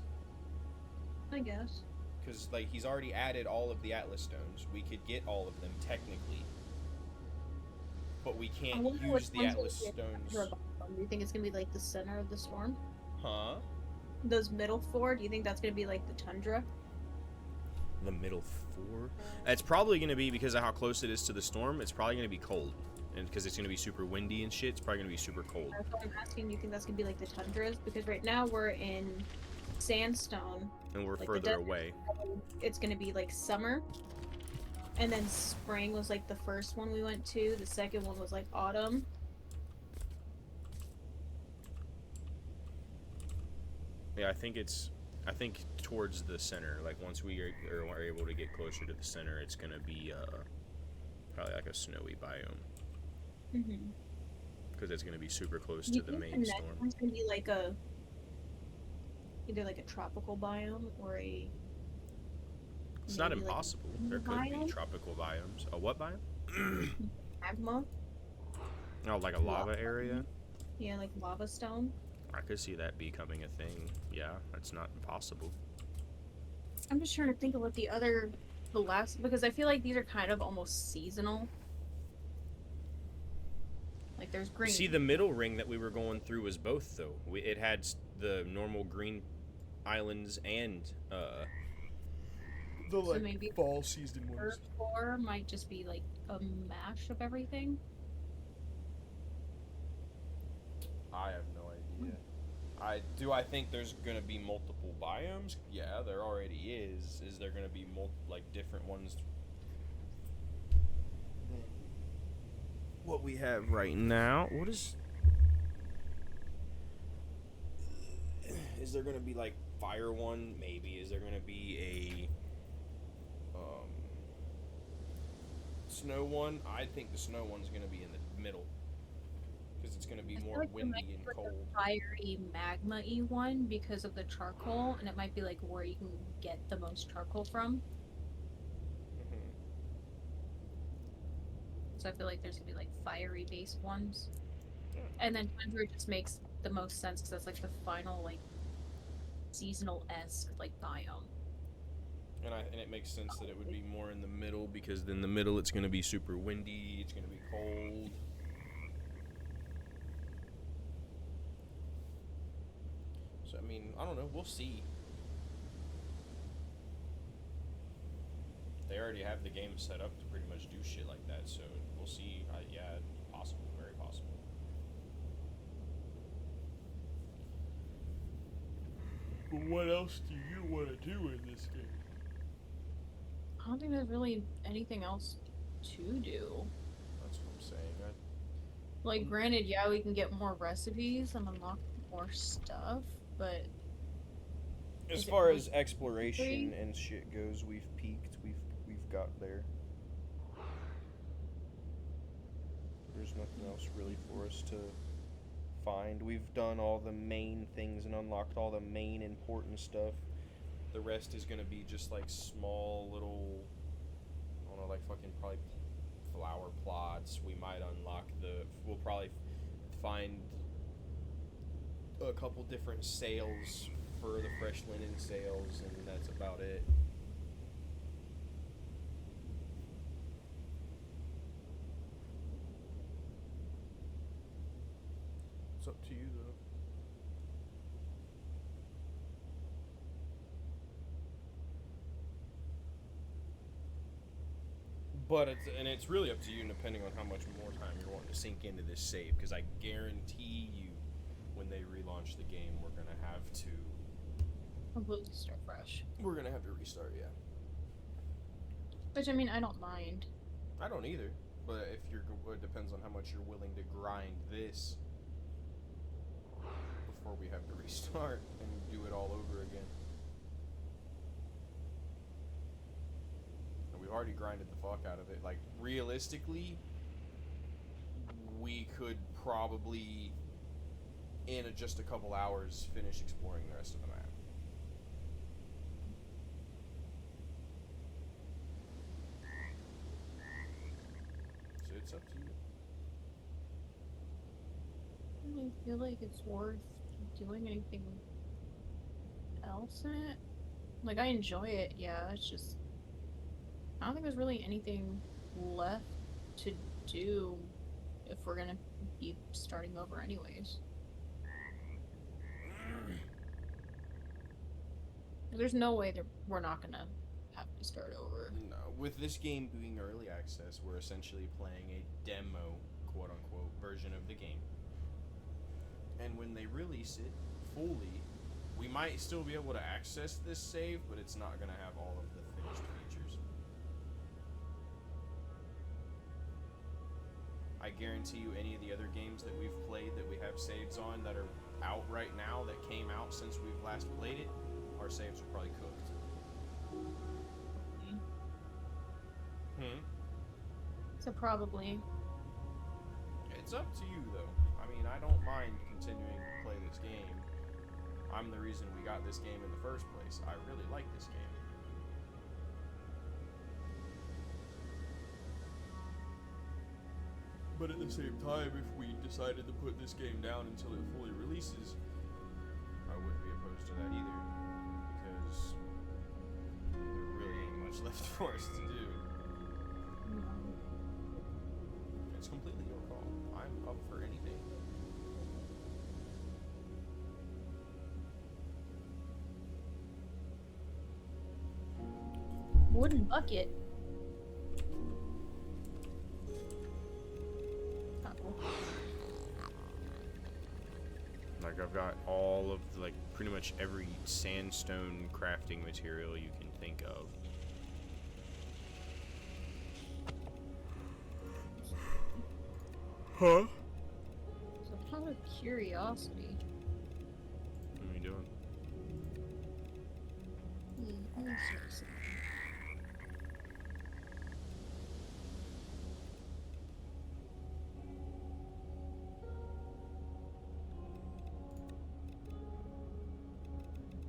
I guess. Because, like, he's already added all of the Atlas stones. We could get all of them, technically. But we can't use the Atlas stones. Do you think it's gonna be like the center of the storm? Huh? Those middle 4, do you think that's gonna be like the tundra? The middle 4? It's probably going to be, because of how close it is to the storm, it's probably going to be cold. And because it's going to be super windy and shit, it's probably going to be super cold. That's what I'm asking. Do you think that's gonna be like the tundras? Because right now we're in sandstone. And we're like the further desert. away. It's gonna be like summer, and then spring was like the first one we went to. The second one was like autumn. Yeah, I think towards the center. Like once we are able to get closer to the center, it's gonna be probably like a snowy biome Mm-hmm. because it's gonna be super close Do to you the think the main next storm. one's gonna be like either like a tropical biome or a It's not maybe like impossible. a There could be biome? tropical biomes. A what biome? Magma? Oh, like a lava area. Yeah, like lava stone. I could see that becoming a thing. Yeah, that's not impossible. I'm just trying to think of what the last, because I feel like these are kind of almost seasonal. Like there's green. See, the middle ring that we were going through was both though. It had the normal green islands and the So maybe fall season Earth 4 might just be like a mash of everything. I have no idea. I think there's gonna be multiple biomes? Yeah, there already is. Is there gonna be different ones? what we have right now. What is there gonna be like fire one? Maybe. Is there gonna be a Snow one? I think the snow one's gonna be in the middle. Because it's gonna be I feel more like there might windy and be, like, cold. a fiery magma-y one because of the charcoal, and it might be like where you can get the most charcoal from. Mhm. So I feel like there's gonna be like fiery based ones. Yeah. And then Tundra just makes the most sense because that's like the final like seasonal-esque like biome. And it makes sense that it would be more in the middle because in the middle it's gonna be super windy, it's gonna be cold. So I mean, I don't know, we'll see. They already have the game set up to pretty much do shit like that, so we'll see. Yeah, possible, very possible. But what else do you want to do in this game? I don't think there's really anything else to do. That's what I'm saying. Like, granted, yeah, we can get more recipes and unlock more stuff, but as Is it far really as exploration free? and shit goes, we've peaked. We've got there. There's nothing else really for us to find. We've done all the main things and unlocked all the main important stuff. The rest is gonna be just like small little, I don't know, like fucking probably flower plots. We might unlock we'll probably find a couple different sales for the fresh linen sales, and that's about it. It's up to you though. But it's really up to you, depending on how much more time you're wanting to sink into this save. Because I guarantee you, when they relaunch the game, we're gonna have to completely start fresh. restart. Yeah, Which, I mean, I don't mind. I don't either. But if it depends on how much you're willing to grind this before we have to restart and do it all over again. And we've already grinded the fuck out of it. Like, realistically, we could probably, in just a couple hours, finish exploring the rest of the map. So it's up to you. I don't really feel like it's worth doing anything else in it. Like, I enjoy it, yeah, it's just I don't think there's really anything left to do if we're gonna be starting over anyways. There's no way that we're not gonna have to start over. No, with this game being early access, we're essentially playing a demo, quote unquote, version of the game. And when they release it fully, we might still be able to access this save, but it's not going to have all of the finished features. I guarantee you any of the other games that we've played that we have saves on that are out right now that came out since we've last played it, our saves are probably cooked. So probably. It's up to you, though. I mean, I don't mind continuing to play this game. I'm the reason we got this game in the first place. I really like this game. But at the same time, if we decided to put this game down until it fully releases, I wouldn't be opposed to that either. Because there really ain't much left for us to do. It's completely your call. I'm up for anything. Wooden bucket. Like I've got all of like pretty much every sandstone crafting material you can think of. Huh? So out of curiosity. What are you doing? Let me see something.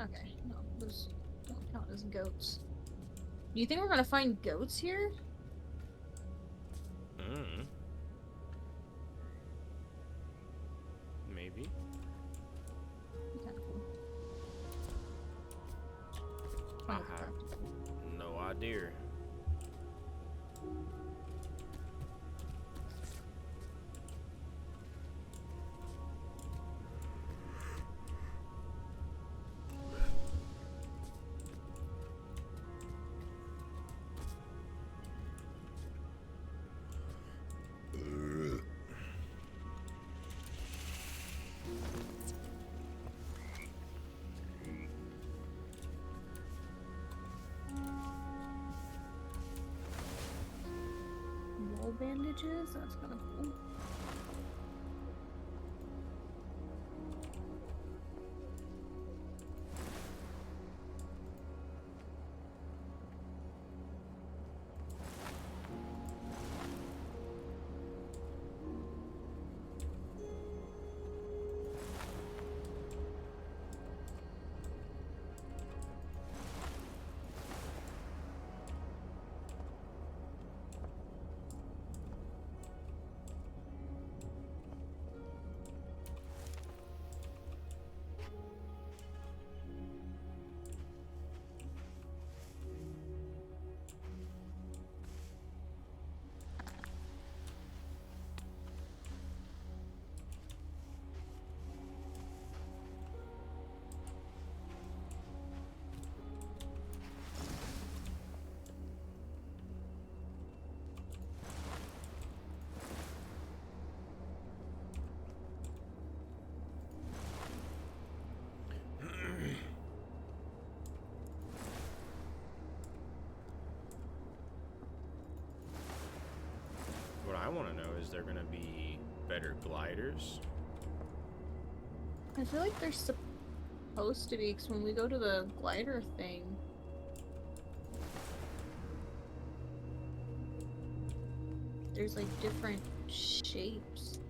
Okay, no, those don't count as goats. Do you think we're gonna find goats here? Maybe. Kind of cool. I have no idea. Mole bandages? That's kind of cool. What I want to know is there going to be better gliders? I feel like they're supposed to be, because when we go to the glider thing, there's like different shapes.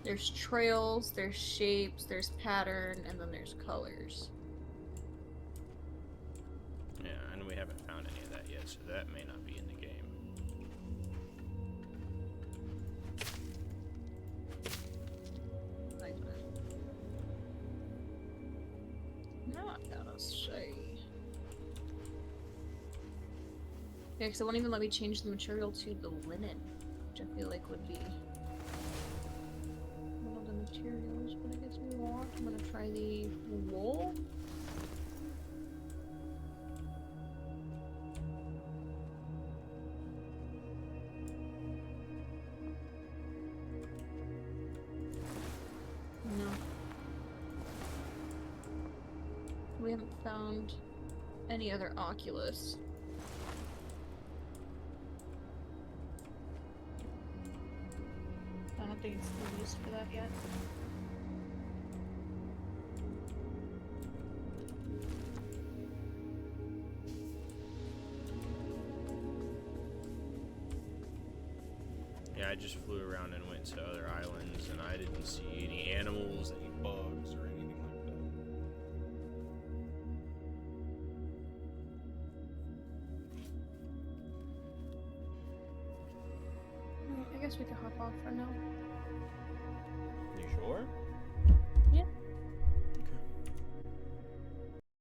There's trails, there's shapes, there's pattern, and then there's colors. Yeah, and we haven't found any of that yet, so that may not be in the game. Now I gotta say. Yeah, because it won't even let me change the material to the linen, which I feel like would be one of the materials, but I guess we won't. I'm gonna try the wool. No. We haven't found any other Oculus. I have updates released for that yet. Yeah, I just flew around and went to other islands, and I didn't see any animals, any bugs, or anything like that. I guess we can hop off for now. You sure?